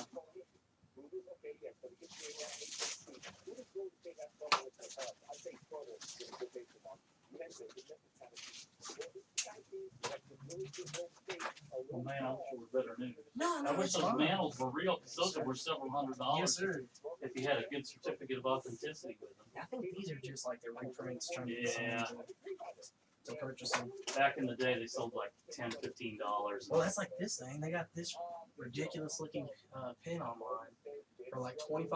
Well, man, I wish it was better news. No, I wish those Mantles were real because those were several $100s. Yes, sir. If you had a good certificate of authenticity with them. I think these are just like their reprints trying to get someone to purchase them. Back in the day, they sold like $10, $15. Well, that's like this thing. They got this ridiculous looking pin online for like $25.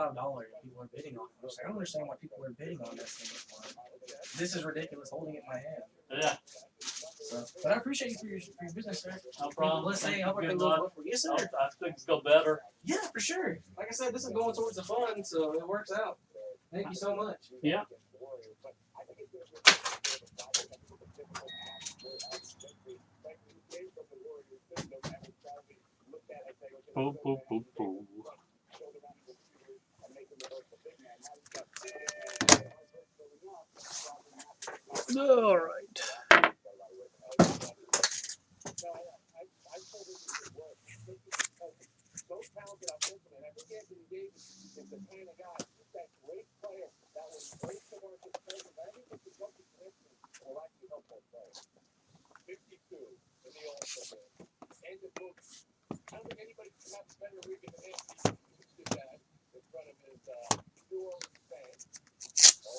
People are bidding on it. I don't understand why people are bidding on this thing. This is ridiculous holding it in my hand. Yeah. So, but I appreciate you for your business, sir. No problem. Let's say, hope everything goes well for you. Yes, sir. I think it's go better. Yeah, for sure. Like I said, this is going towards the fun, so it works out. Thank you so much. Yeah. Boom, boom, boom, boom. All right.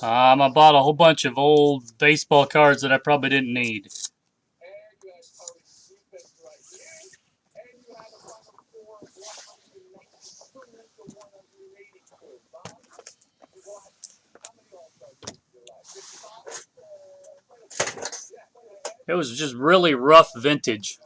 I bought a whole bunch of old baseball cards that I probably didn't need. It was just really rough vintage.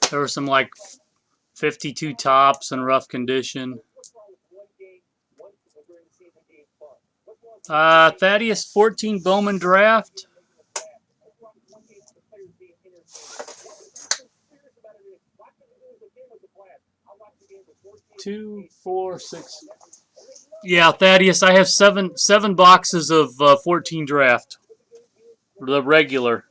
There were some like 52 tops in rough condition. Thaddeus 14 Bowman draft. 2, 4, 6. Yeah, Thaddeus, I have seven boxes of 14 draft. The regular.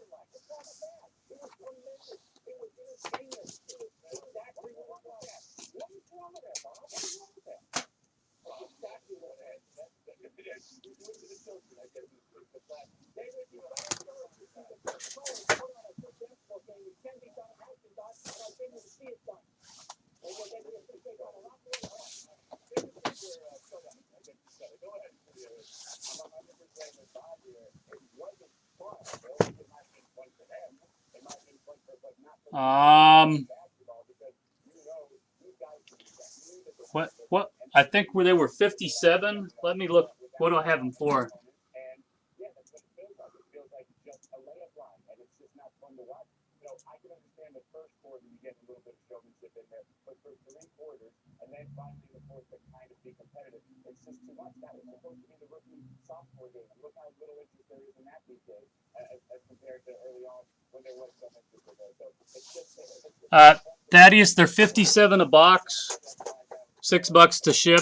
What? I think where they were 57. Let me look. What do I have them for? Thaddeus, they're 57 a box. $6 to ship.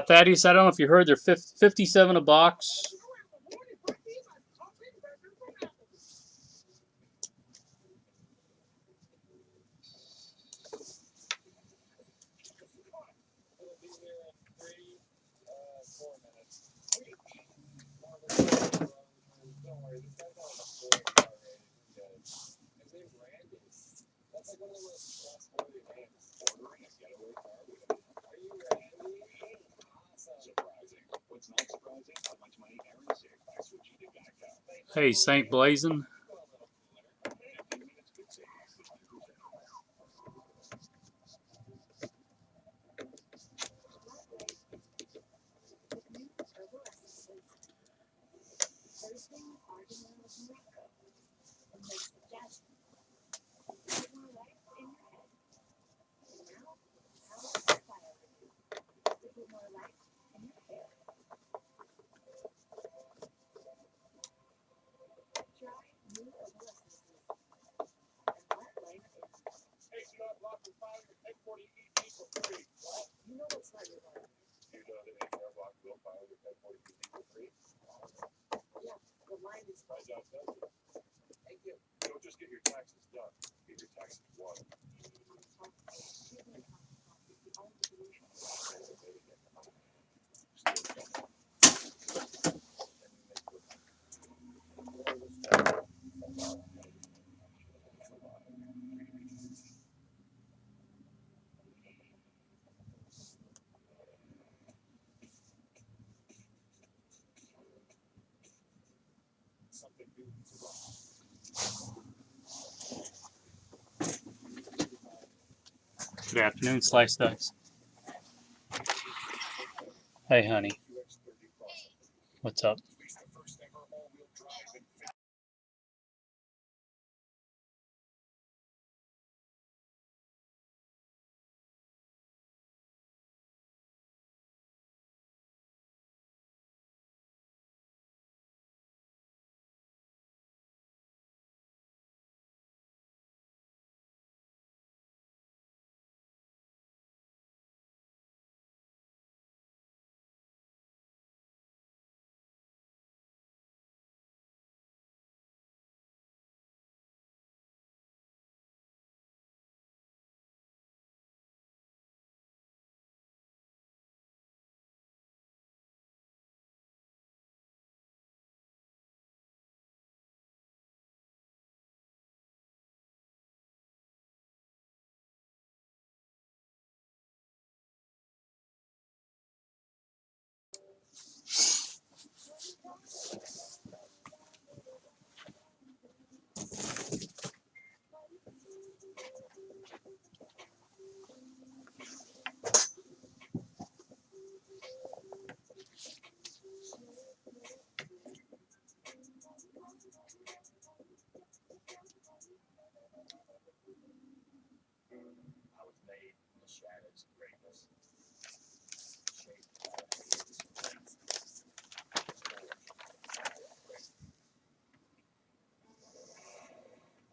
Thaddeus, I don't know if you heard, they're 57 a box. Hey, Saint Blazin'. Good afternoon, Slice Dice. Hey, honey. What's up? I was made in the shadows of greatness. Shaped by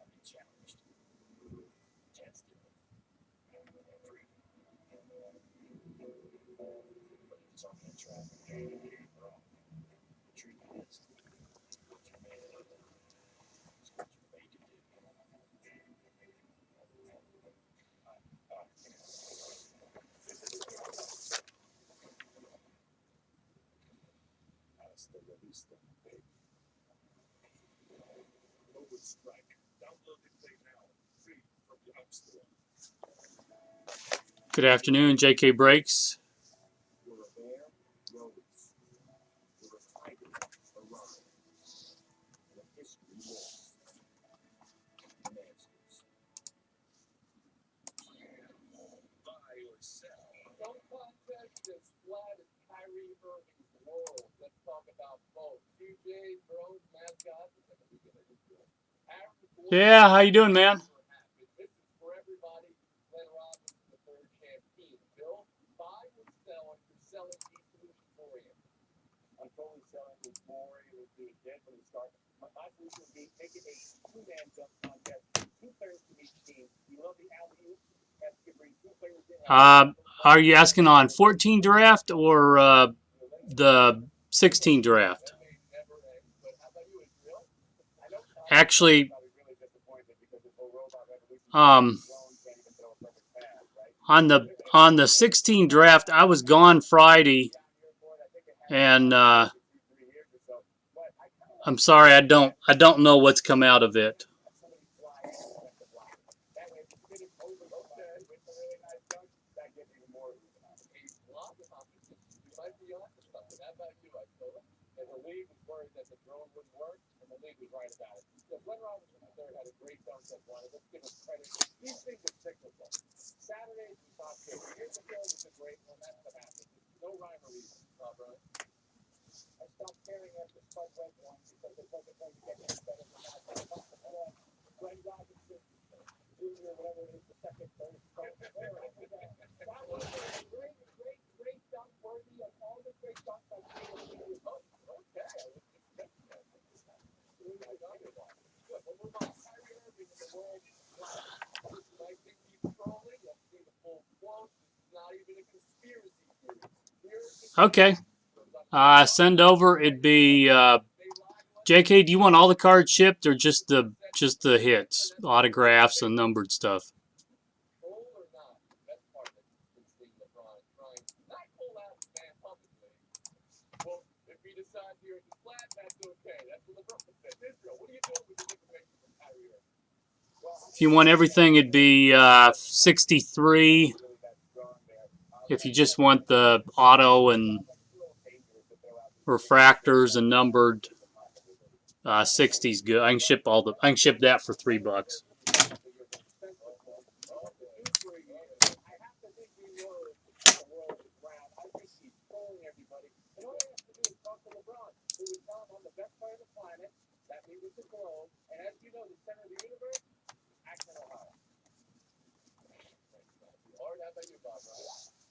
I've been challenged, tested, free. But it's on that track. Wrong. The truth is, what you're made of is what you're made to do. Hasta la vista, baby. Global Strike. Download and play now. Free from the App Store. Good afternoon, JK Breaks. We're a bear, rose. We're a tiger, a lion. And a history lost. Masters. Buy or sell. Don't contest as flat as Kyrie Irving's world. Let's talk about both. QJ, drones, mascots, and then we get into it. Yeah, how you doing, man? This is for everybody. Glenn Robbins, the third champion. Bill, buy or sell, and you're selling these solutions for you. I'm totally selling this more. It would be dead from the start. My solution would be make it a two-man dunk contest. 2 players from each team. You love the alley-oop. Have to bring 2 players in. Are you asking on 14 draft or the 16 draft? Actually, on the 16 draft, I was gone Friday, and I'm sorry, I don't know what's come out of it. And the league was worried that the drone wouldn't work, and the league was right about it. So Glenn Robinson III had a great dunk that wanted. Let's give him credit. These things are cyclical. Saturdays we talk here. Years ago was a great one. That's what happened. No rhyme or reason, brother. I stopped caring after Spud went one because it wasn't going to get any better than that. Glenn Robinson Jr., whatever it is, the second, third, fourth. That was a great dunk worthy of all the great dunks I've seen. Okay. Send over. It'd be JK. Do you want all the cards shipped or just the hits, autographs, and numbered stuff? If you want everything, it'd be 63. If you just want the auto and refractors and numbered, 60's good. I can ship that for $3.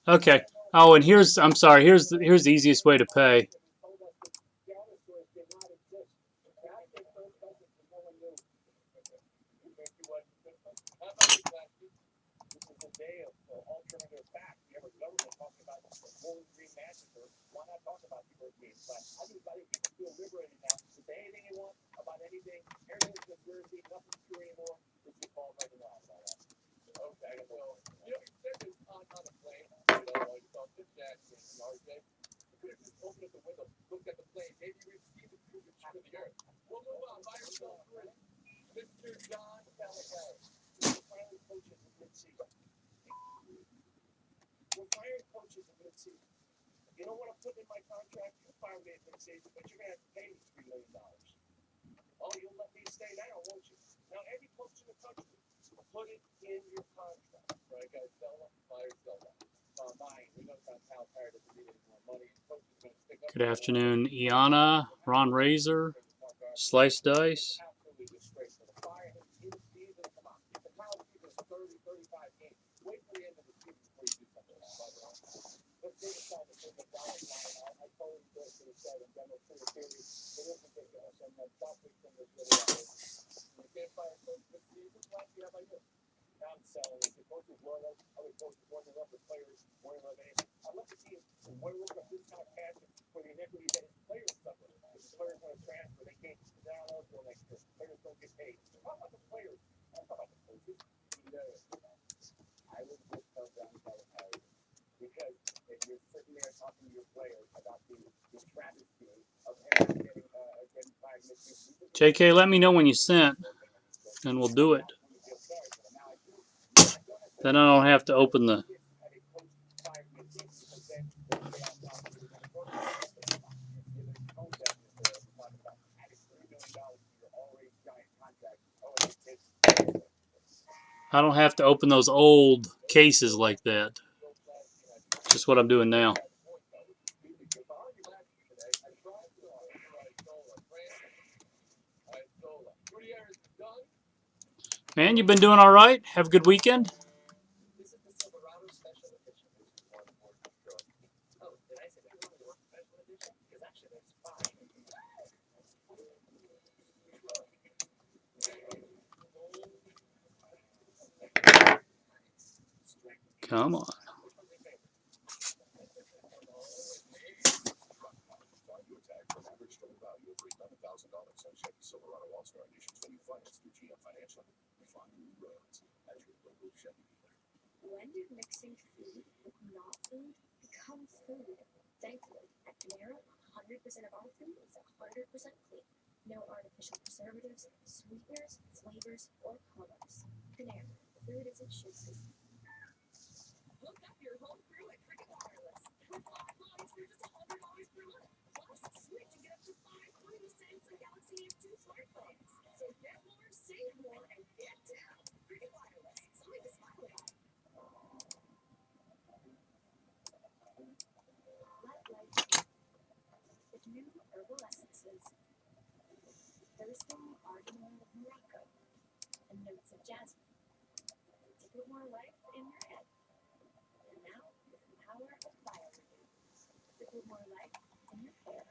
Okay. Oh, and I'm sorry. Here's the easiest way to pay. You know what I'm putting in my contract? You fire me at mid-season, but you're going to have to pay me $3 million. Oh, you'll let me stay now, won't you? Now, every coach in the country put it in your contract, right, guys? Sell them, buy or sell them. Mine, we know Kyle Perry doesn't need any more money. Coach is going to stick up. Good afternoon, Iana, Ron Razor, Slice Dice. Absolutely disgraceful. The Fire has in season. Come on. The Kyle season is 30, 35 games. Wait for the end of the season before you do something like that. Let's take a side to take the bottom line. I totally agree with what you said in general to the theory. It is ridiculous. And then stop fixing this really out. You can't fire a coach this season. Why do you have like this? Now I'm selling it. The coaches loyal. Other coaches want to love the players. Want to love anything. I love to see when we look at this kind of passion for the inequities that his players suffer. If the players want to transfer, they can't. They're not eligible next year. Players don't get paid. How about the players? How about the coaches? I would just tell them because if you're sitting there talking to your players about the travesty of him getting fired midseason. JK, let me know when you sent, and we'll do it. Then I don't have to open the... I don't have to open those old cases like that. Just what I'm doing now. Man, you've been doing all right? Have a good weekend? Come on. When did mixing food with not food become food? Thankfully, at Panera, 100% of our food is 100% clean. No artificial preservatives, sweeteners, flavors, or colors. Panera, food as it should be. Hook up your whole crew at Cricket Wireless. With 5 lines for just $100 per month. Plus, switch and get up to 5 free Samsung Galaxy M2 smartphones. So get more, save more, and get down. Cricket Wireless. Something to smile about. With new herbal essences, thirsting argan of Morocco, and notes of jasmine to put more life in your head. And now, with the power of BioRenew to put more life in your hair.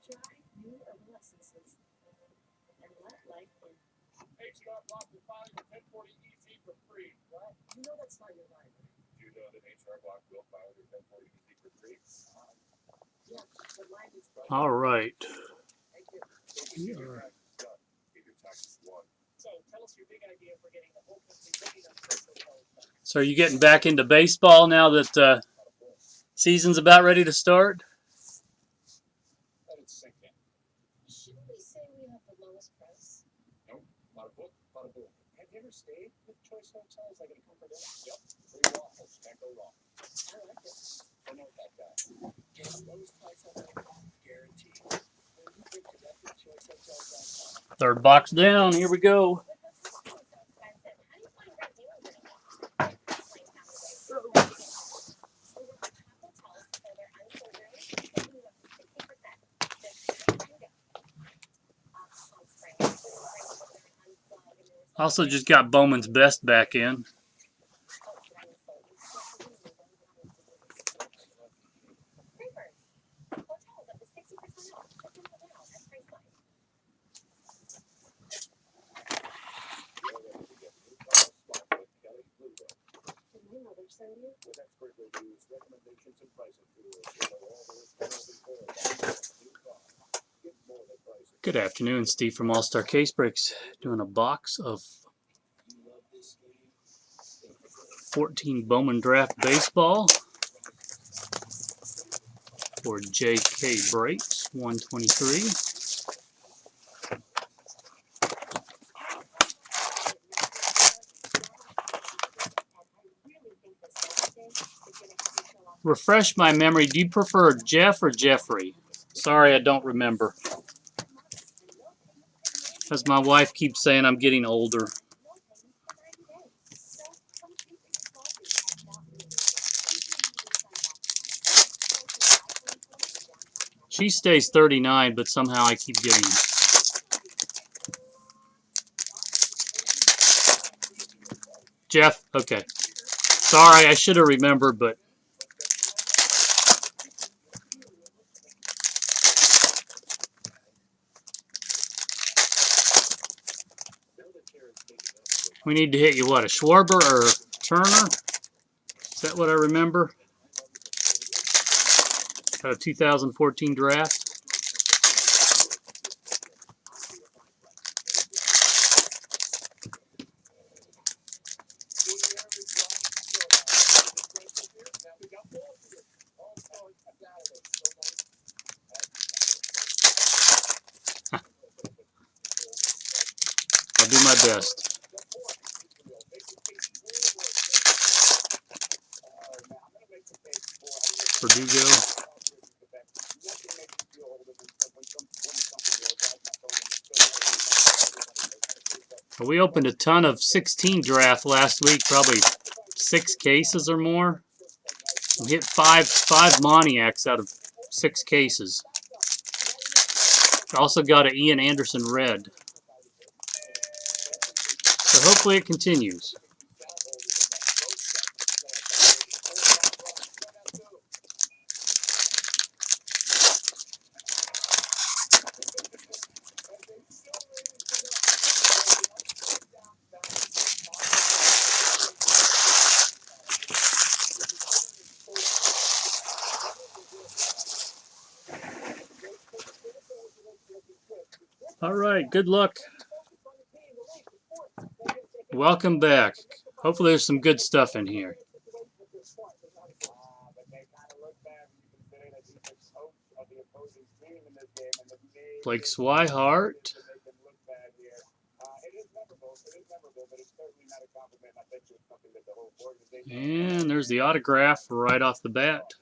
Try new herbal essences and let life in. HR Block will file your 1040 EZ for free. What? You know that's not your line, right? Do you know that HR Block will file your 1040 EZ for free? Yeah, but mine is broken. All right. Thank you. Get your taxes done. Get your taxes won. So tell us your big idea for getting the whole country ready to So are you getting back into baseball now that season's about ready to start? Let it sink in. Shouldn't we say we have the lowest price? Nope. Bada book, bada boom. Have you ever stayed with Choice Hotels? Like a comfort inn? Yep. 3 waffles. Can't go wrong. I like it. I know that guy. Get the lowest price on everything. Guaranteed. When you book direct at choicehotels.com. Third box down. Here we go. Also just got Bowman's Best back in. With expert reviews, recommendations, and pricing tools, get more than pricing. Good afternoon, Steve from Allstarcasebreaks, doing a box of 14 Bowman Draft Baseball for JK Breaks, 123. Refresh my memory. Do you prefer Jeff or Jeffrey? Sorry, I don't remember. As my wife keeps saying, I'm getting older. She stays 39, but somehow I keep getting. Jeff, okay. Sorry, I should have remembered, but. We need to hit you, what, a Schwarber or Turner? Is that what I remember? Out of 2014 draft. I'll do my best. Verdugo. We opened a ton of 16 draft last week, probably 6 cases or more. We hit five Moniacs out of 6 cases. Also got an Ian Anderson red. So hopefully it continues. All right, good luck. Welcome back. Hopefully there's some good stuff in here. Blake Swihart. And there's the autograph right off the bat.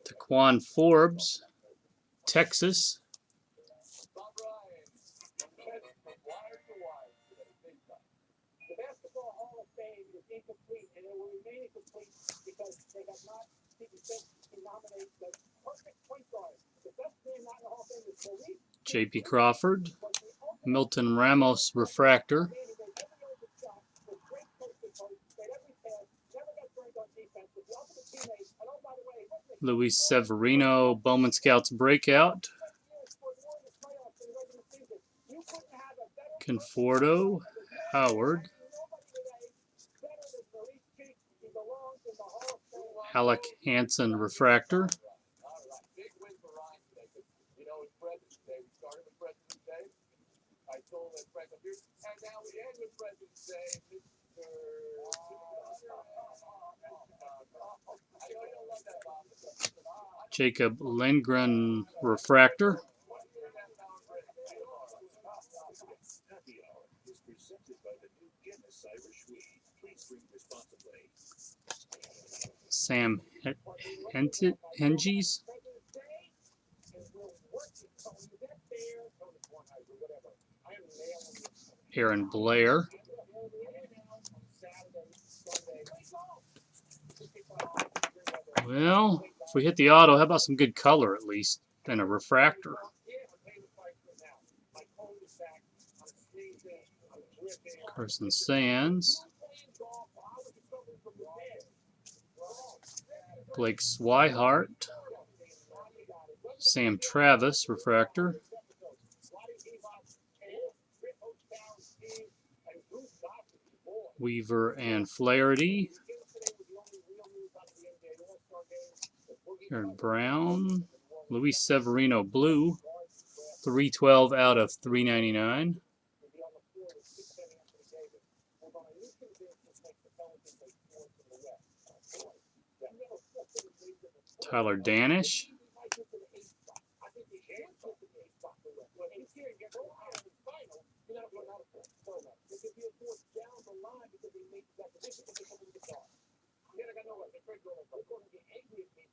Taquan Forbes, Texas. The Basketball Hall of Fame is incomplete, and it will remain incomplete because they have not seen fit to nominate the perfect point guard. The best name not in the Hall of Fame is Maurice. J.P. Crawford, Milton Ramos refractor. Luis Severino, Bowman Scouts breakout. Conforto, Howard. Alec Hansen refractor. Jacob Lindgren refractor. Sam Henges. Aaron Blair. Well, if we hit the auto, how about some good color at least, and a refractor? Carson Sands. Blake Swihart. Sam Travis refractor. Weaver and Flaherty. Aaron Brown. Luis Severino blue. 312 out of 399. Tyler Danish.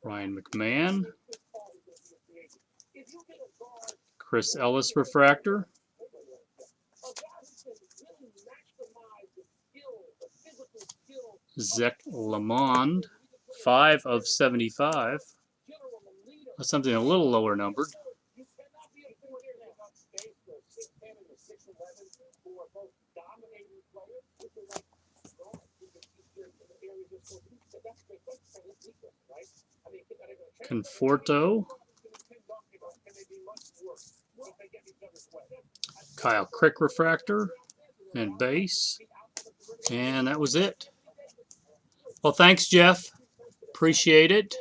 Ryan McMahon. Chris Ellis refractor. Zach Lamond, 5 of 75. That's something a little lower numbered. Conforto, Kyle Crick refractor, and base. And that was it. Well, thanks, Jeff. Appreciate it.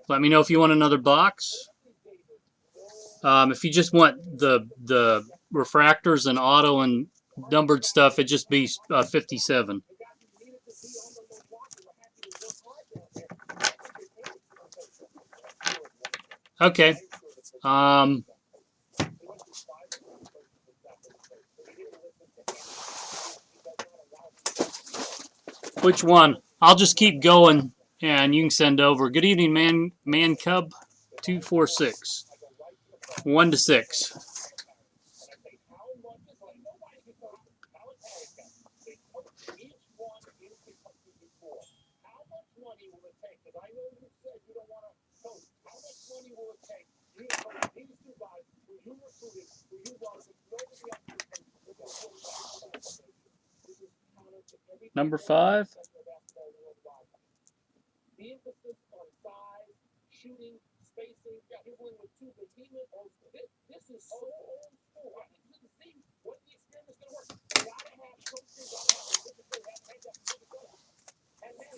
Let me know if you want another box. If you just want the refractors and auto and numbered stuff, it'd just be 57. Okay. Which one? I'll just keep going, and you can send over. Good evening, man Cub 246. 1 to 6. Number 5.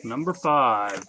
Number 5.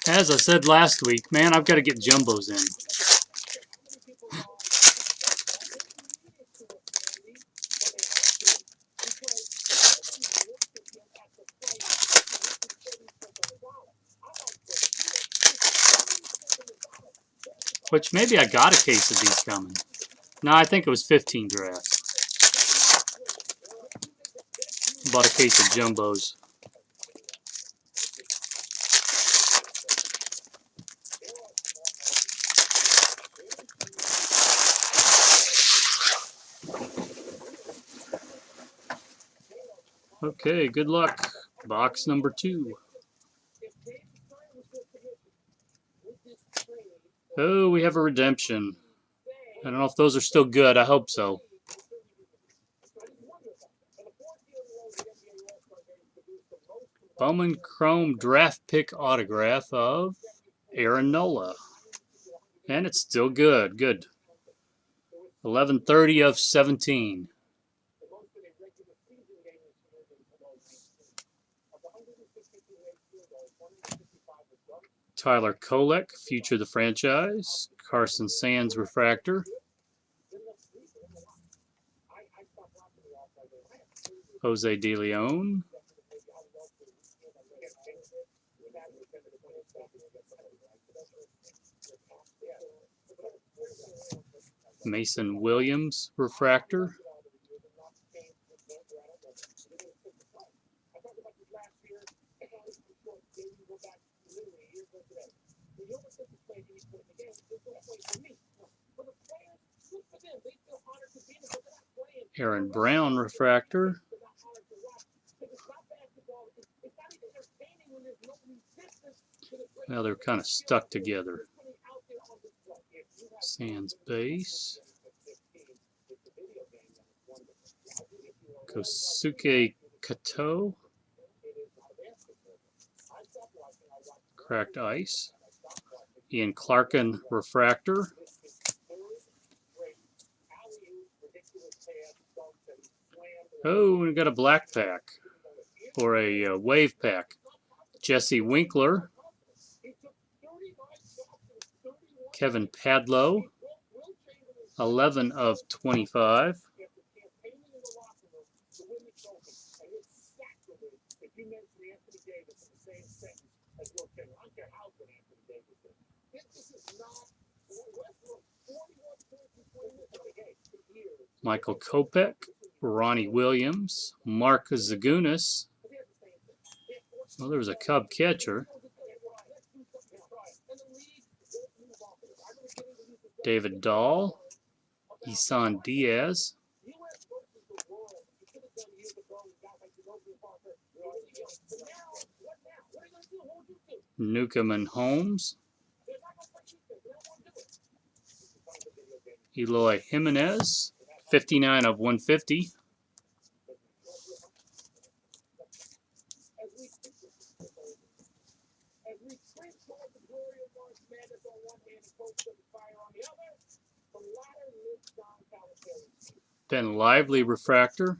As I said last week, man, I've got to get jumbos in. Which maybe I got a case of these coming. No, I think it was 15 drafts. Bought a case of jumbos. Okay, good luck. Box number 2. Oh, we have a redemption. I don't know if those are still good. I hope so. Bowman Chrome draft pick autograph of Aaron Nola. And it's still good. Good. 1130 of 17. Tyler Kolek, future of the franchise. Carson Sands refractor. Jose De Leon. Mason Williams refractor. Aaron Brown refractor. Well, they're kind of stuck together. Sands base. Kosuke Kato. Cracked ice. Ian Clarkin refractor. Oh, we got a black pack. Or a wave pack. Jesse Winkler. Kevin Padlow. 11 of 25. Michael Kopech, Ronnie Williams, Mark Zagunis. Well, there was a Cub catcher. David Dahl, Isan Diaz. Newcomb and Holmes. Eloy Jimenez, 59 of 150. Ben Lively refractor.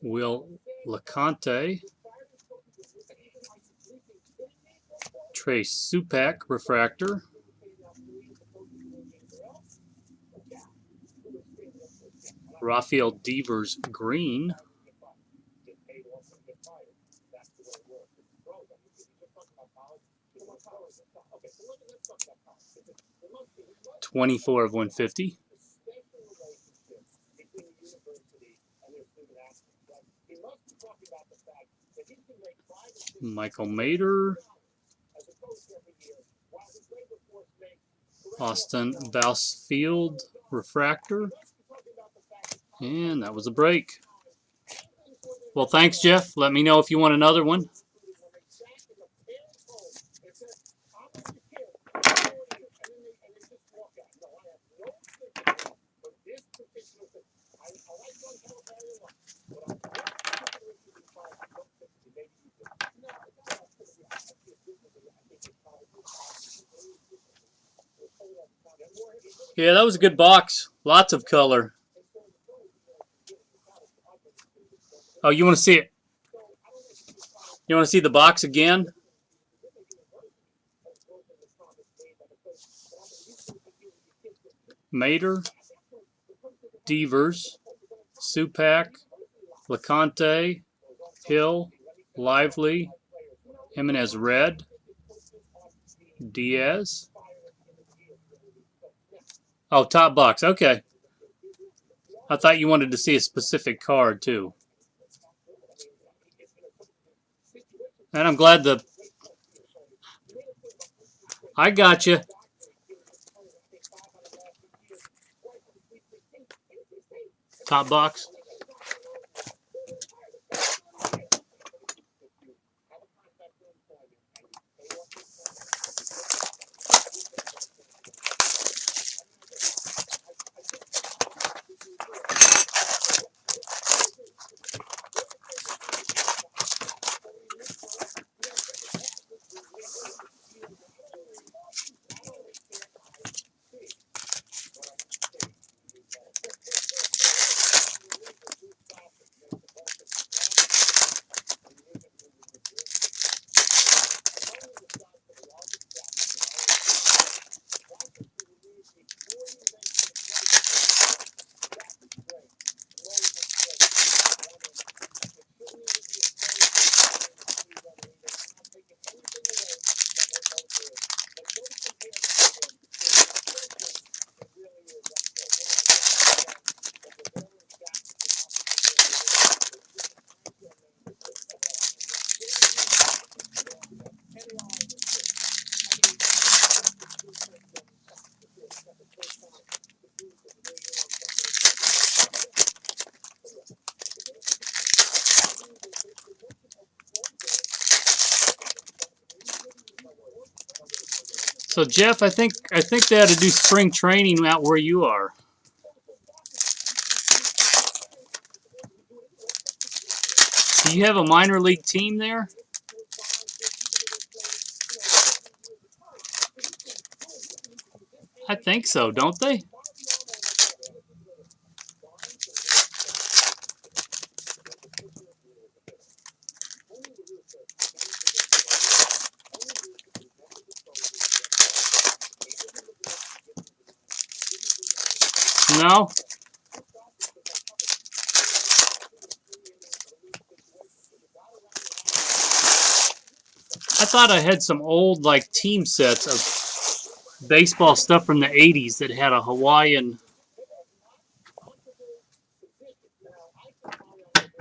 Will LeConte. Trey Supak refractor. Rafael Devers green. .24 of 150. Michael Mader. Austin Bausfield refractor. And that was a break. Well, thanks, Jeff. Let me know if you want another one. Yeah, that was a good box. Lots of color. Oh, you want to see it? You want to see the box again? Mader, Devers, Supak, LeConte, Hill, Lively, Jimenez red, Diaz. Oh, top box. Okay. I thought you wanted to see a specific card, too. And I'm glad the... I got you. Top box. So Jeff, I think they ought to do spring training out where you are. Do you have a minor league team there? I think so, don't they? No? I thought I had some old like team sets of baseball stuff from the 80s that had a Hawaiian,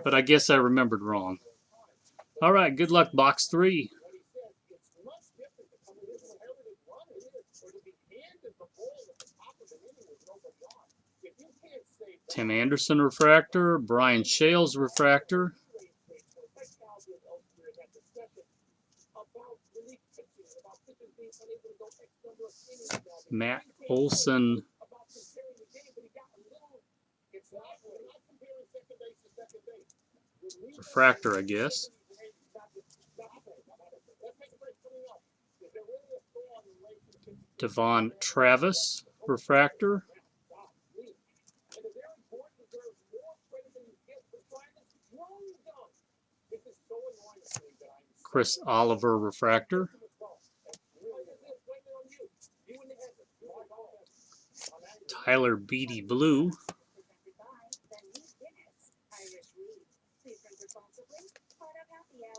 but I guess I remembered wrong. All right, good luck, box 3. Tim Anderson refractor, Brian Shales refractor, Matt Olson refractor, I guess. Devon Travis refractor. Chris Oliver refractor. Tyler Beatty blue.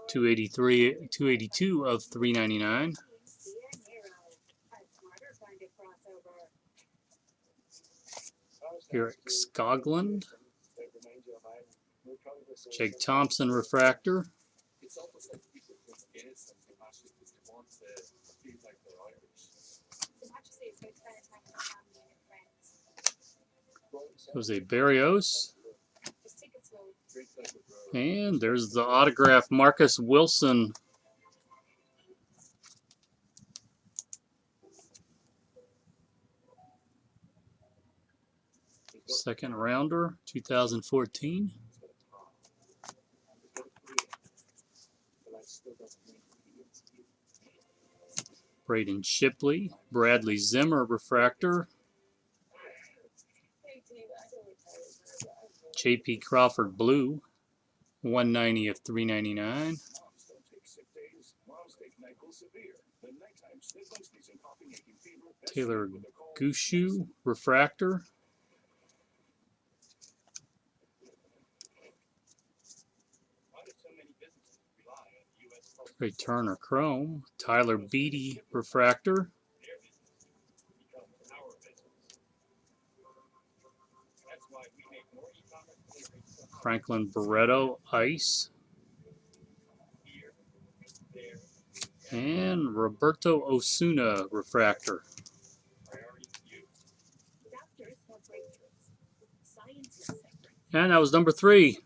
282 of 399. Eric Skoglund. Jake Thompson refractor. Jose Barrios. And there's the autograph Marcus Wilson. Second rounder, 2014. Braden Shipley, Bradley Zimmer refractor. J.P. Crawford blue, 190 of 399. Taylor Gushu refractor. Trey Turner chrome. Tyler Beatty refractor. Franklin Barreto ice. And Roberto Osuna refractor. And that was number 3.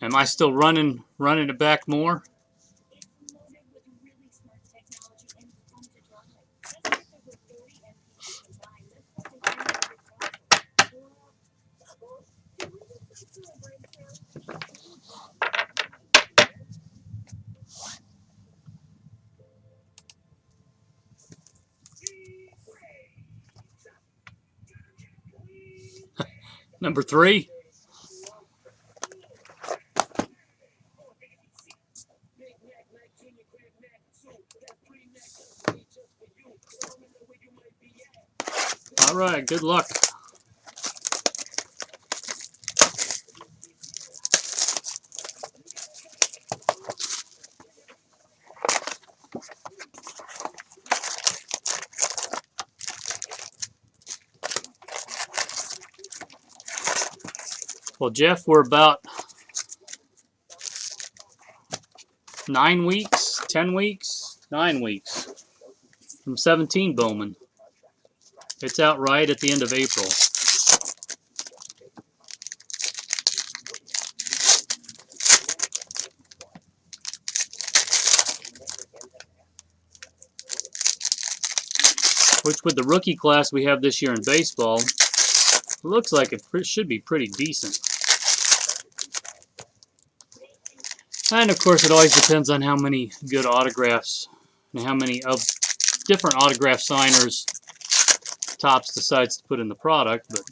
Am I still running it back more? Number 3. All right, good luck. Well, Jeff, we're about 9 weeks, 10 weeks, 9 weeks from 17 Bowman. It's out right at the end of April. which with the rookie class we have this year in baseball, looks like it should be pretty decent. And of course, it always depends on how many good autographs and how many of different autograph signers Topps decides to put in the product. But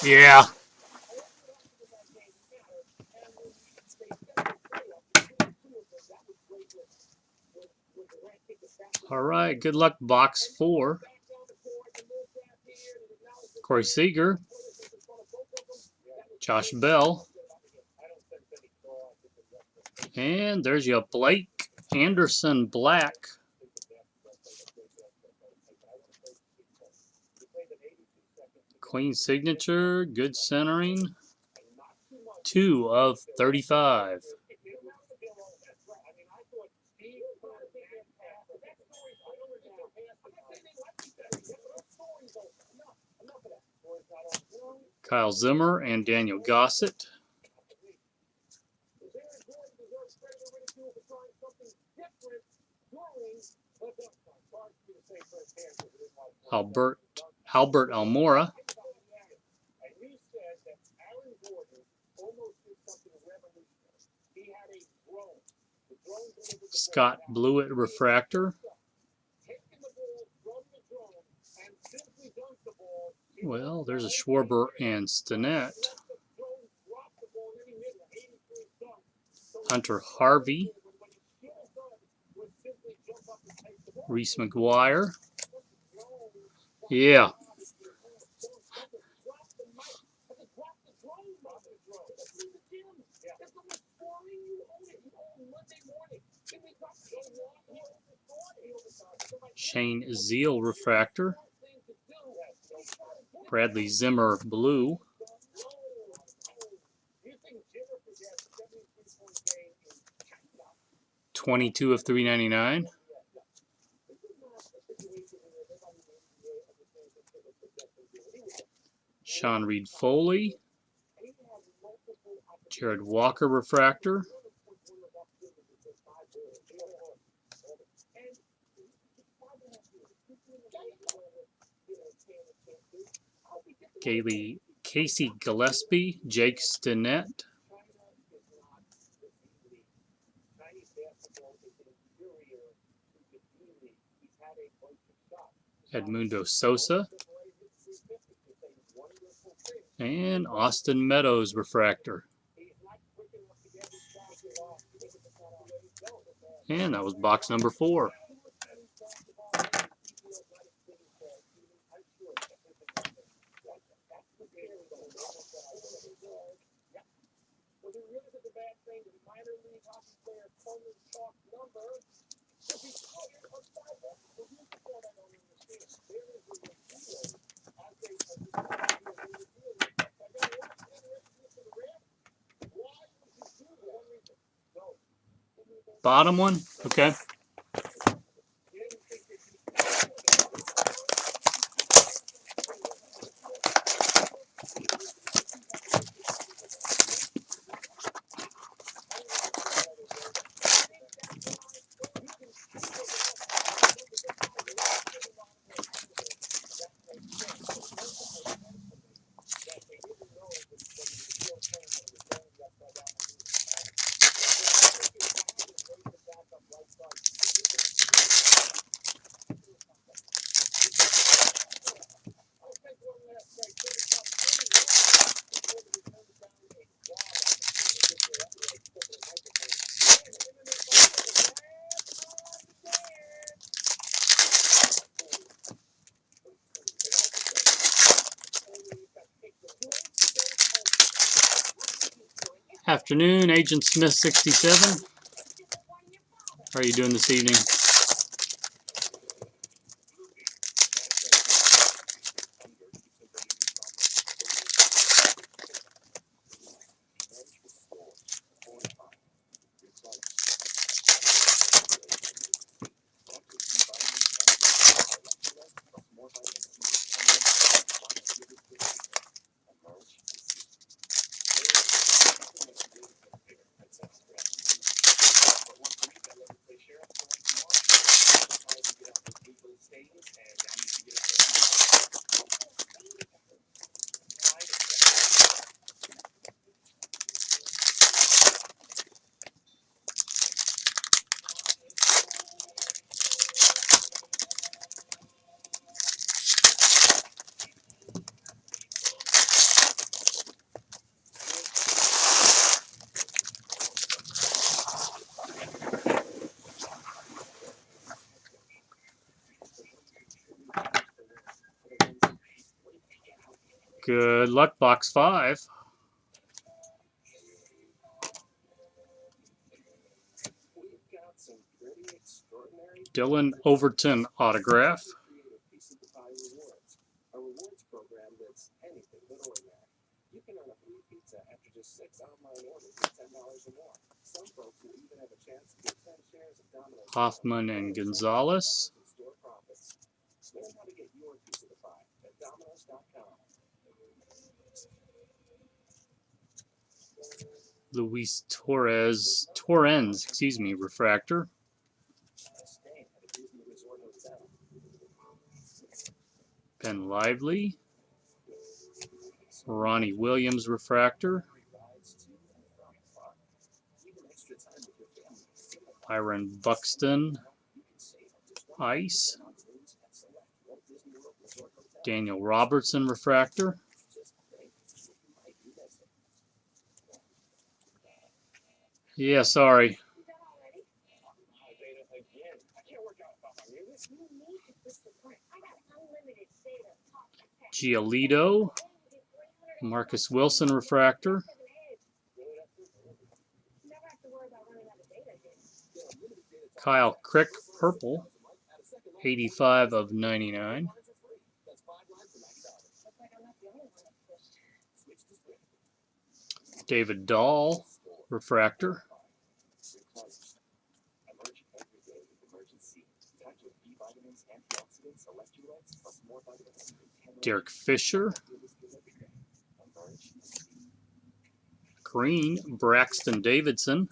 yeah. All right, good luck, box 4. Corey Seager, Josh Bell, and there's your Blake Anderson Black. Clean signature, good centering. 2 of 35. Kyle Zimmer and Daniel Gossett. Albert Almora. Scott Blewett refractor. Well, there's a Schwarber and Stinnett. Hunter Harvey. Reese McGuire. Yeah. Shane Zeal refractor. Bradley Zimmer blue. $22 of $3.99. Sean Reed Foley. Jared Walker refractor. Casey Gillespie, Jake Stinnett. Edmundo Sosa. And Austin Meadows refractor. And that was box number 4. Bottom one? Okay. Afternoon, Agent Smith 67. How are you doing this evening? Good luck, box 5. Dylan Overton autograph. A rewards program that's anything but ordinary. You can earn a free pizza after just 6 online orders of $10 or more. Some folks will even have a chance to get 10 shares of Domino's Hoffman and Gonzalez. store profits. Learn how to get your piece of the pie at Domino's.com. Luis Torrens, excuse me, refractor. Staying at a Disney Resort hotel. Ben Lively. Ronnie Williams refractor. Byron Buxton. Ice. Daniel Robertson refractor. Yeah, sorry. Giolito. Marcus Wilson refractor. Kyle Crick purple. 85 of 99. David Dahl refractor. Derek Fisher. Green, Braxton Davidson.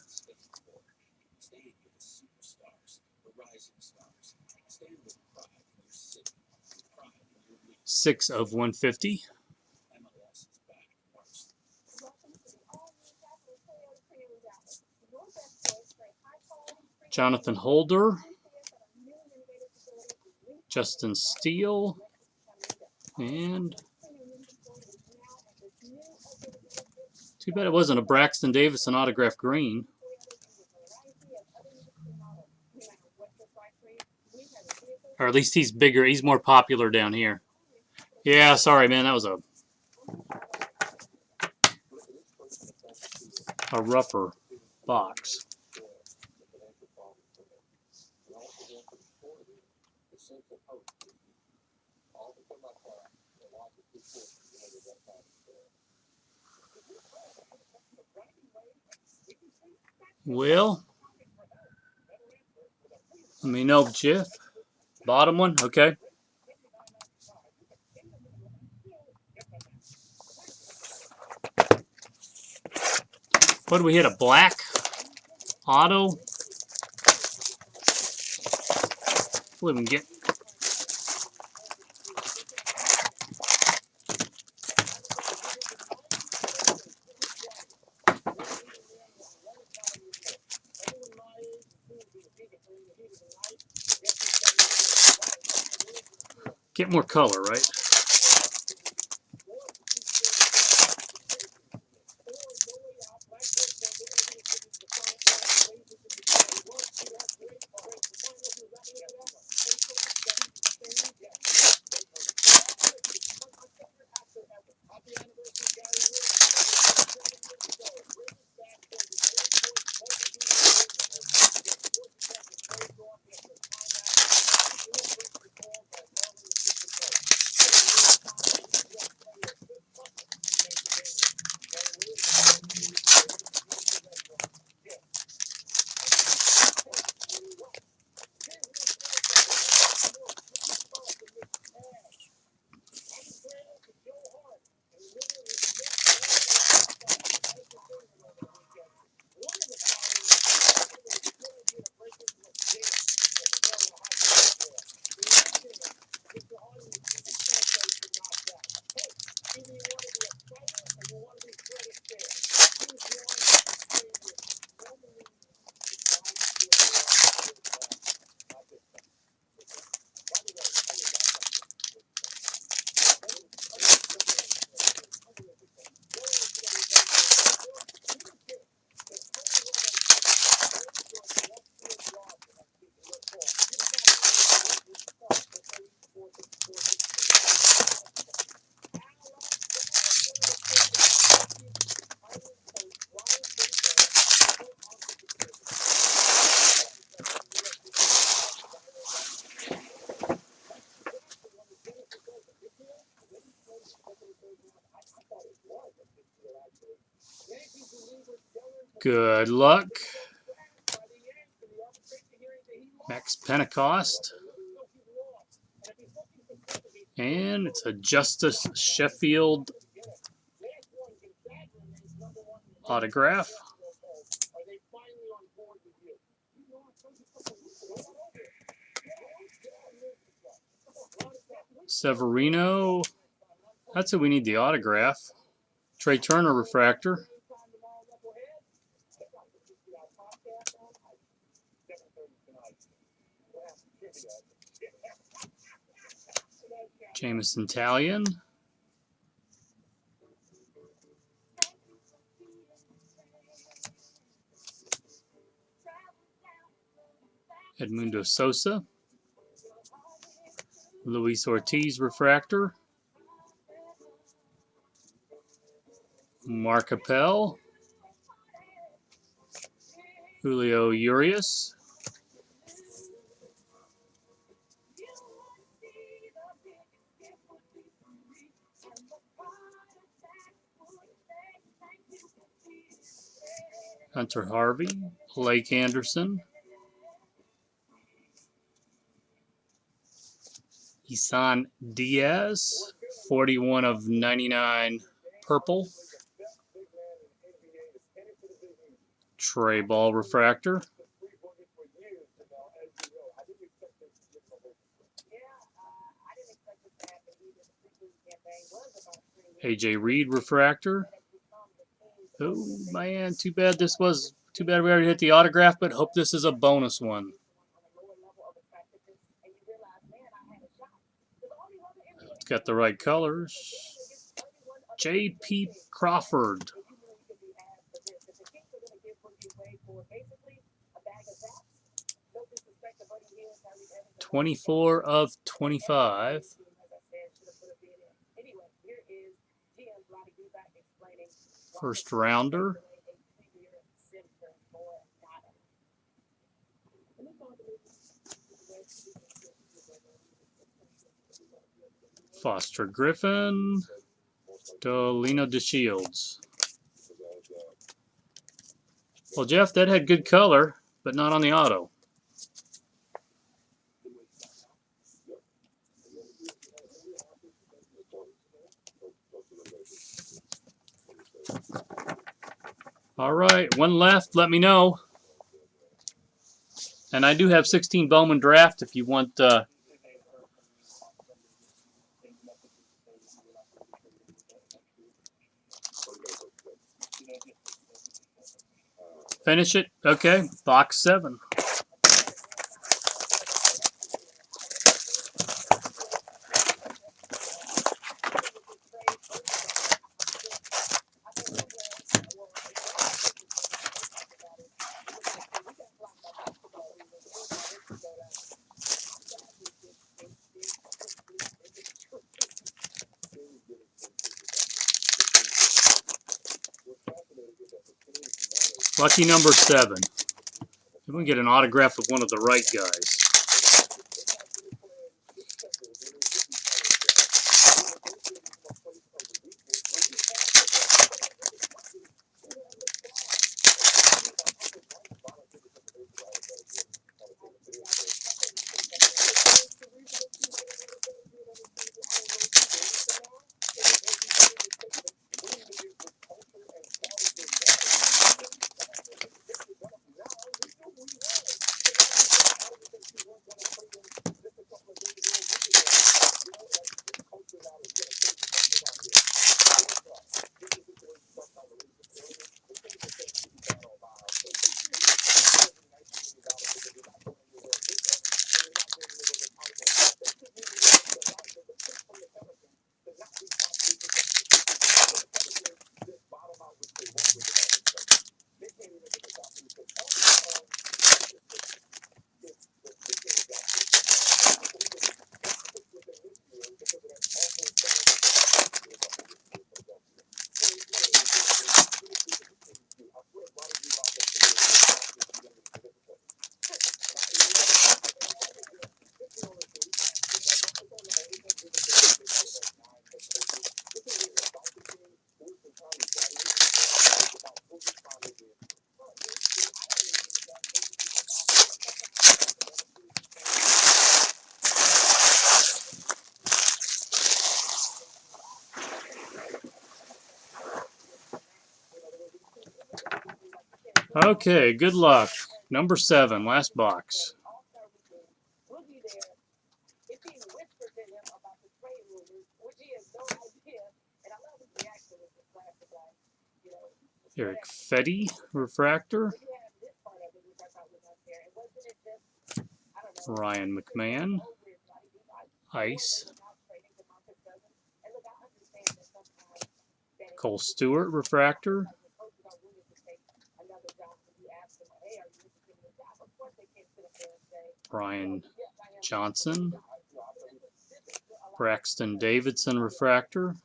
6 of 150. Jonathan Holder. Justin Steele. And too bad it wasn't a Braxton Davidson autograph green. Or at least he's bigger. He's more popular down here. Yeah, sorry, man. That was a rougher box. Well, let me know, Jeff. Bottom one? Okay. What did we hit? A black auto? Hopefully we can get more color, right? Good luck. Max Pentecost. And it's a Justice Sheffield autograph. Severino. That's who we need the autograph. Trey Turner refractor. Jameson Talion. Edmundo Sosa. Luis Ortiz refractor. Mark Appel. Julio Urias. Hunter Harvey. Blake Anderson. Isan Diaz. 41 of 99 purple. Trey Ball refractor. AJ Reed refractor. Oh man, too bad we already hit the autograph, but hope this is a bonus one. It's got the right colors. J.P. Crawford. 24 of 25. First rounder. Foster Griffin. Dolino DeShields. Well, Jeff, that had good color, but not on the auto. All right, one left. Let me know. And I do have 16 Bowman draft if you want. Finish it. Okay, box 7. Lucky number 7. We can get an autograph of one of the right guys. Okay, good luck. Number 7, last box. We'll be there. If he whispered to him about the trade rumors, which he has no idea, and I love his reaction with this plastic guy, you know. Eric Fetty, refractor. But you have this part of it, which I thought was unfair. And wasn't it just, I don't know, Ryan McMahon, ice. and look, I understand that sometimes that Cole Stewart, refractor. coaches are willing to take another job when you ask them, hey, are you interested in the job? Of course they can't sit up there and say, Brian yes, I am. Johnson, Braxton Davidson, refractor.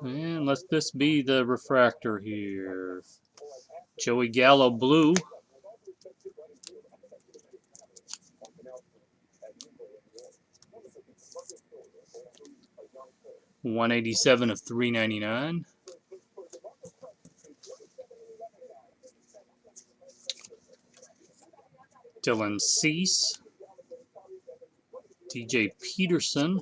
And let this be the refractor here. Joey Gallo, blue. $187 of $399. Dylan Cease, DJ Peterson,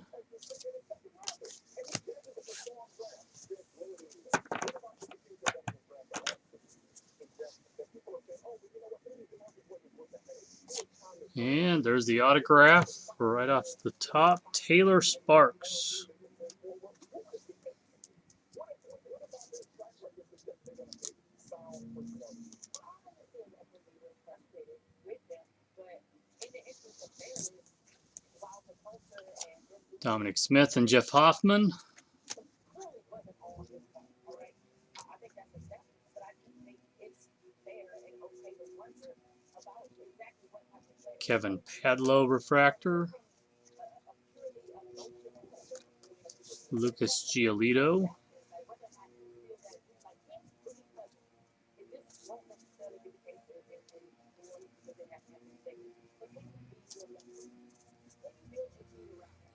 and there's the autograph right off the top, Taylor Sparks. Dominic Smith and Jeff Hoffman. Kevin Padlow, refractor. Lucas Giolito.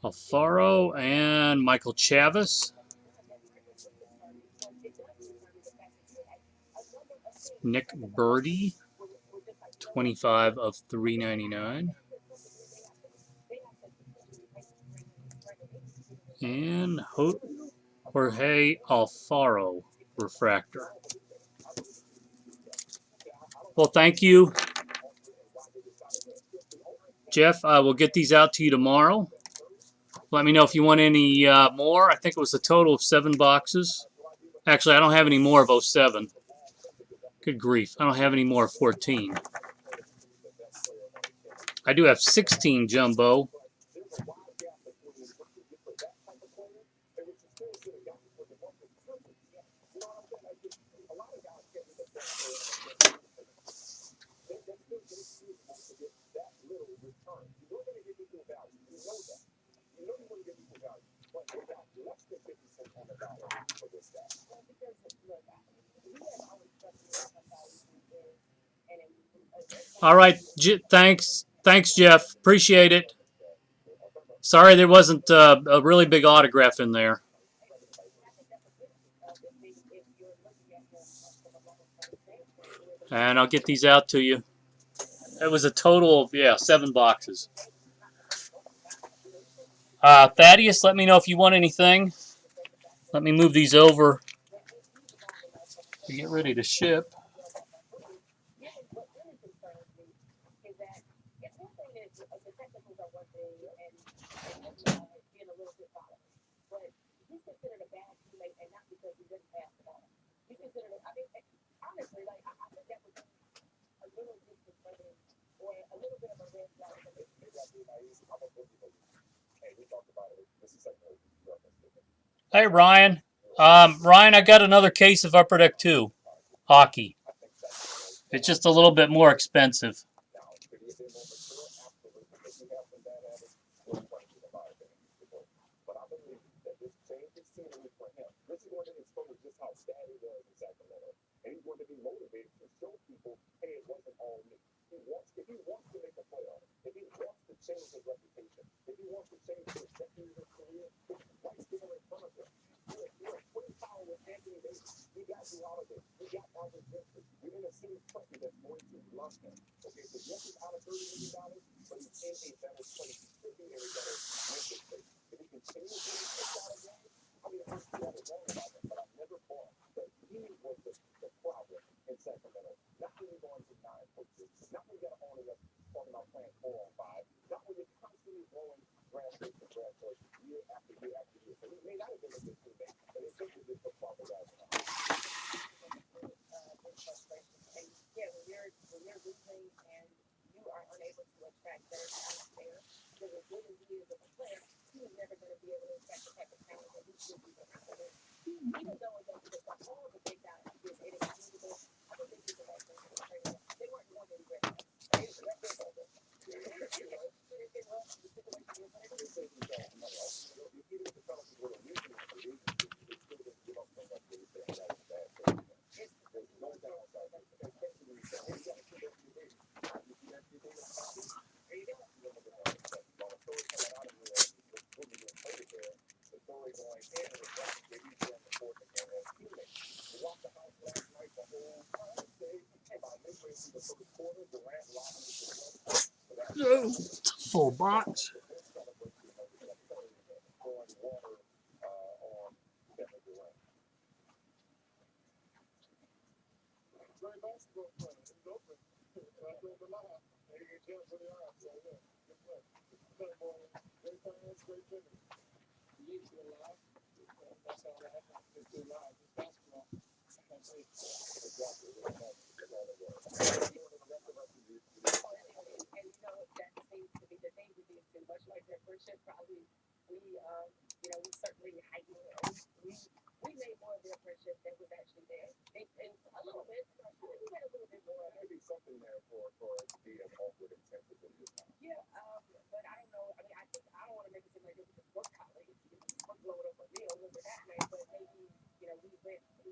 Alfaro and Michael Chavis. Nick Birdie, 25 of 399. And Jorge Alfaro, refractor. Well, thank you, Jeff. I will get these out to you tomorrow. Let me know if you want any more. I think it was a total of 7 boxes. Actually, I don't have any more of 07. Good grief. I don't have any more of 14. I do have 16 jumbo. All right, thanks, Jeff. Appreciate it. Sorry there wasn't a really big autograph in there. And I'll get these out to you. It was a total of, 7 boxes. Thaddeus, let me know if you want anything. Let me move these over to get ready to ship. Hey, Ryan. Ryan, I got another case of Upper Deck 2 hockey. It's just a little bit more expensive. fact that it's unfair. Because as good as he is as a player, he was never going to be able to affect the type of talent that he should be around. And even though it doesn't just like all the big guys did anything musical, I think they did the right thing for the trade. They weren't going anywhere. It was the situation is what it is. Full box. Much like their friendship, probably we certainly heightened. We made more of their friendship than was actually there. And a little bit, we had a little bit more. Maybe something there for the awkward intensity. Yeah, but I don't know. I mean, I don't want to make it seem like it was just work colleagues. We're blowing up a meal over that way, but maybe we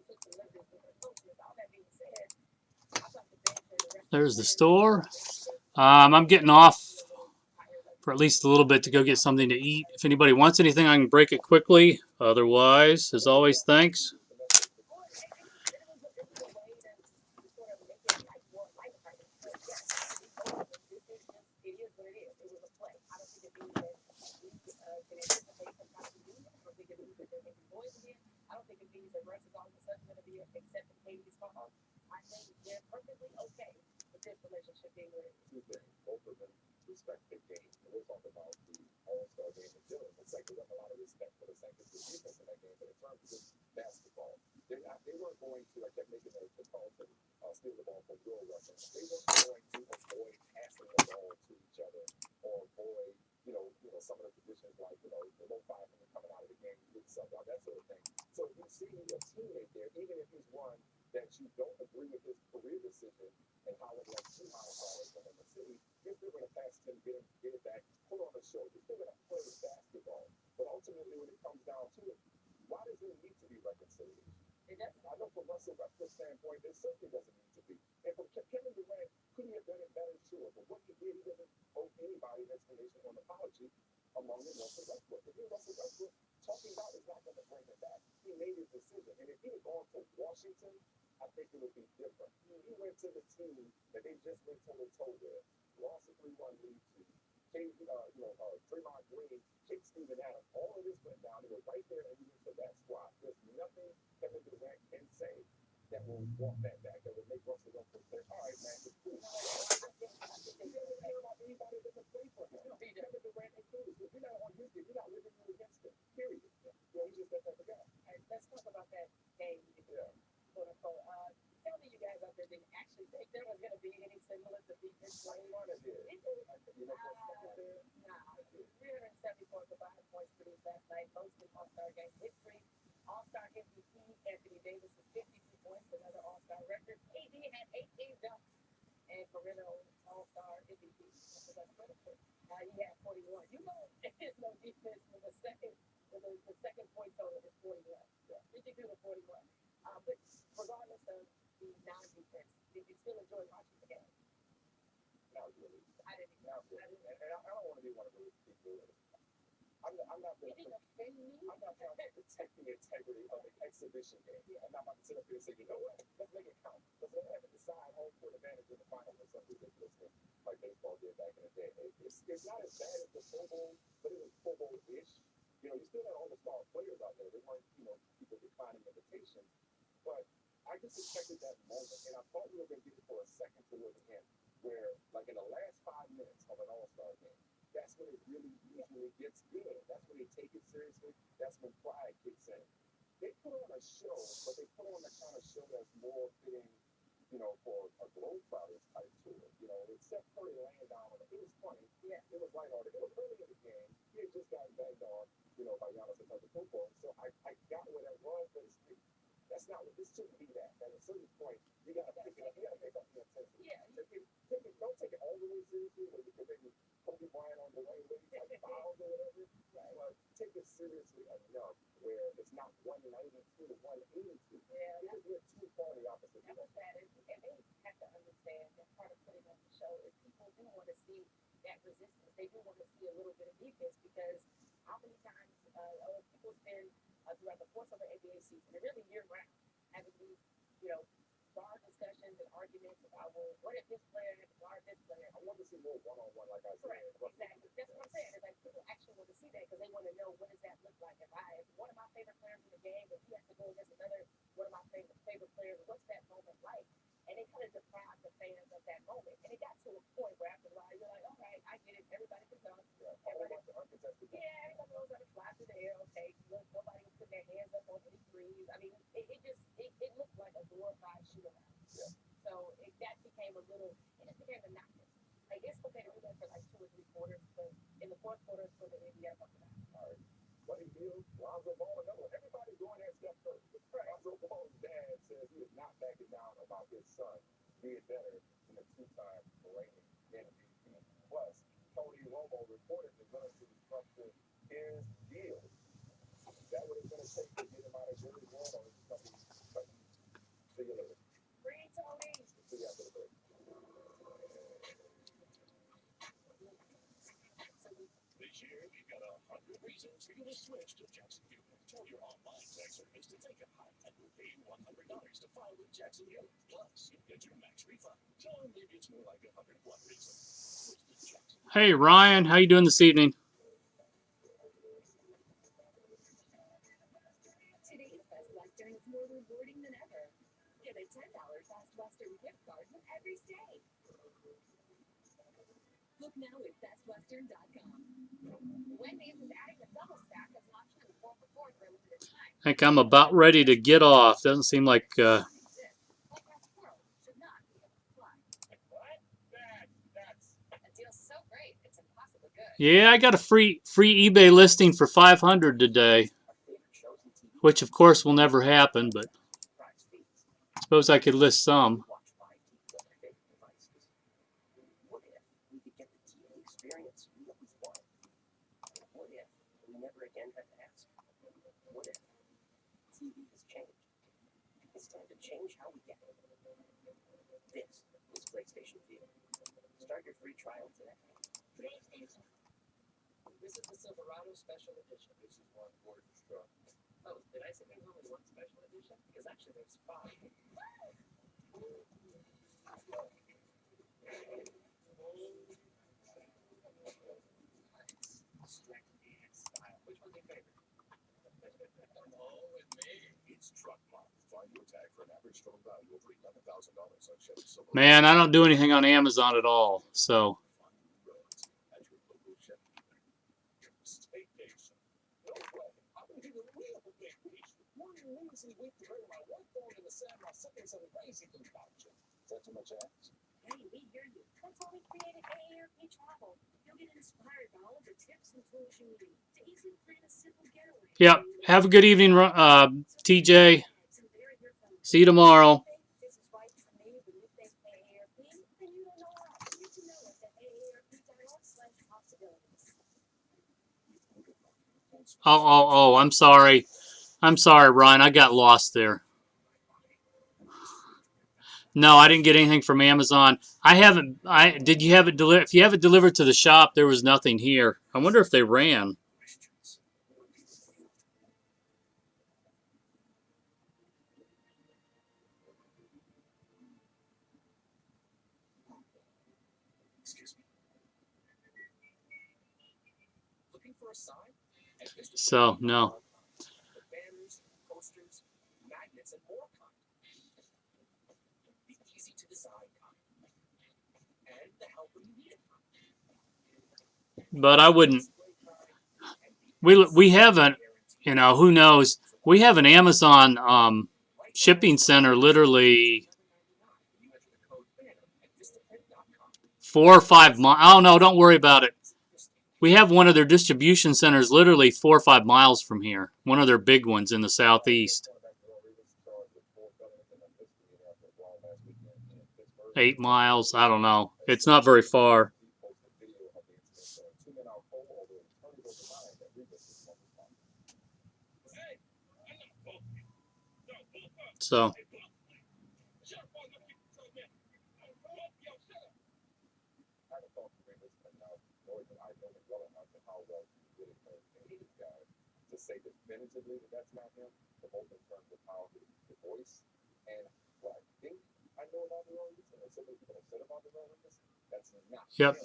took some liberties with our closeness. All that being said, I thought the bench and the rest. There's the store. I'm getting off for at least a little bit to go get something to eat. If anybody wants anything, I can break it quickly. Otherwise, as always, thanks. I think they're perfectly okay with this relationship being what it is. Both of them respect the game. We'll talk about the All-Star game in general. The Celtics have a lot of respect for the Celtics' defense in that game, but in terms of just basketball, they weren't going to, I kept making the Carlton steal the ball from Will Russell. They weren't going to avoid passing the ball to each other or avoid, some of the positions like, the low five when you're coming out of the game, you get sub out, that sort of thing. So if you see a teammate there, even if he's one that you don't agree with his career decision and how it like 2 miles from the city, you're still going to pass him, get it back, put on a show. You're still going to play basketball. But ultimately, when it comes down to it, why does there need to be reconciliation? I know from Russell Westbrook's standpoint, there certainly doesn't need to be. And from Kevin Durant, could he have done it better? Sure. But what he did, he doesn't owe anybody an explanation or an apology among the Russell Westbrook. If you're Russell Westbrook, talking about is not going to bring him back. He made his decision. And if he had gone to Washington, I think it would be different. He went to the team that they just went toe-to-toe with, lost a 3-1 lead to. Draymond Green, kicked Steven Adams. All of this went down. They were right there and he went to that squad. There's nothing Kevin Durant can say that will walk that back, that will make Russell Westbrook say, all right, man, it's cool. He doesn't care about anybody that can play for him. Kevin Durant included. If you're not on his team, you're not living against him, period. He's just that type of guy. All right, let's talk about that game. Yeah. Quote-unquote. Tell me you guys out there didn't actually think there was going to be any semblance of defense playing on it. Nah. 374 combined points produced last night, most in All-Star game history. All-Star MVP Anthony Davis with 52 points, another All-Star record. AD had 18 dunks, and perennial All-Star MVP. He had 41. There's no defense for the second point total is 41. 52 to 41. But regardless of the non-defense, did you still enjoy watching the game? Not really. I didn't. And I don't want to be one of those people. I'm not trying to protect the integrity of the exhibition game. I'm not about to sit up here and say, you know what? Let's make it count. Let's let it decide home court advantage in the final or some ridiculous thing like baseball did back in the day. It's not as bad as the Pro Bowl, but it was Pro Bowl-ish. You still had all the star players out there. They weren't, people declining invitations. But I just expected that moment, and I thought we were going to get it for a second toward the end, where, like in the last 5 minutes of an All-Star game, that's when it really usually gets good. That's when they take it seriously. That's when pride kicks in. They put on a show, but they put on the kind of show that's more fitting, for a Globetrotters type tour. Except Curry laying down on it. It was fun. funny. Yeah. It was lighthearted. It was early in the game. He had just gotten banged on, by Giannis Antetokounmpo. So I got where that was, but that's not what this shouldn't be. That at a certain point, you gotta pick it up. You gotta pick up the intensity. Yeah. Don't take it all the way seriously, where you can maybe Kobe Bryant on the way, where you like fouls or whatever. Right. But take it seriously enough where it's not 192 to 182. Yeah. You're too far the opposite. That was bad. And they have to understand that part of putting on the show is people do want to see that resistance. They do want to see a little bit of defense, because how many times people spend throughout the course of the NBA season, and really year round, having these, bar discussions and arguments about, well, what if this player had guard this player? I want to see more one-on-one, like I said. Correct. Exactly. That's what I'm saying. Is like people actually want to see that, because they want to know, what does that look like? If one of my favorite players in the game, if he has to go against another one of my favorite players, what's that moment like? And they kind of deprive the fans of that moment. And it got to a point where after a while, you're like, all right, I get it. Everybody can dunk. Everybody knows how to fly through the air. Okay, nobody was putting their hands up on any threes. I mean, it looked like a glorified shoot around. Yeah. So that became a little, it just became monotonous. Like, it's okay to do that for like 2 or 3 quarters, but in the fourth quarter, it's for the NBA up and down. All right. Buddy Hield, Lonzo Ball, another one. Everybody's going at Steph Curry. Lonzo Ball's dad says he is not backing down about his son being better than a 2-time reigning MVP. Plus, Tony Romo reportedly going to restructure his deal. Is that what it's going to take to get him out of Jerry's world, or is it something? See you later. Free Tony. See you after the break. This year, you've got 100 reasons for you to switch to Jackson Hewitt. Tell your online tax service to take a hike and will pay you $100 to file with Jackson Hewitt. Plus, you'll get your max refund. Tell them maybe it's more like 101 reasons. Switch to Jackson. Hey Ryan, how you doing this evening? Today's Best Western is more rewarding than ever. Get a $10 Best Western gift card with every stay. Book now at bestwestern.com. Wendy's is adding a double stack as an option in 4 for $4 for a limited time. I think I'm about ready to get off. Doesn't seem like yeah, I got a free eBay listing for 500 today, which of course will never happen, but I suppose I could list some. What if we could get the TV experience we always wanted? What if we never again had to ask? What if TV has changed? It's time to change how we get it. This is PlayStation View. Start your free trial today. PlayStation. This is the Silverado Special Edition. This is one gorgeous truck. Oh, did I say there's only one Special Edition? Because actually there's 5. Strength and style. Which one's your favorite? Oh, and me. It's Truck Month. Find your tag for an average total value over $11,000 on Chevy Silverado. Man, I don't do anything on Amazon at all, so. Is that too much ask? Hey, we hear you. That's why we created AARP Travel. You'll get inspired by all the tips and tools you need to easily plan a simple getaway. Yep. Have a good evening, TJ. See you tomorrow. This is right for me, but you think AARP, then you don't know us. Get to know us at AARP.org/possibilities. Oh, I'm sorry. I'm sorry, Ryan. I got lost there. No, I didn't get anything from Amazon. Did you have it delivered? If you have it delivered to the shop, there was nothing here. I wonder if they ran. Looking for a sign? So, no. Banners, posters, magnets, and more kind. The easy to design kind. And the help when you need it kind. But I wouldn't. We haven't, who knows? We have an Amazon shipping center literally 4 or 5 miles. Oh, no, don't worry about it. We have one of their distribution centers literally 4 or 5 miles from here. One of their big ones in the southeast. 8 miles. I don't know. It's not very far. So. To say definitively that that's not him, but both in terms of how his voice and what I think I know about the Rollins, and so many people have said about the Rollins, that's not Yep. him.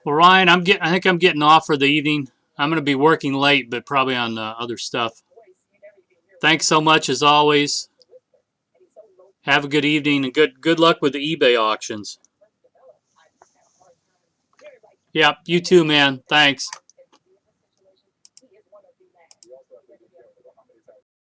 Well, Ryan, I think I'm getting off for the evening. I'm going to be working late, but probably on other stuff. Thanks so much as always. Have a good evening and good luck with the eBay auctions. Yep, you too, man. Thanks.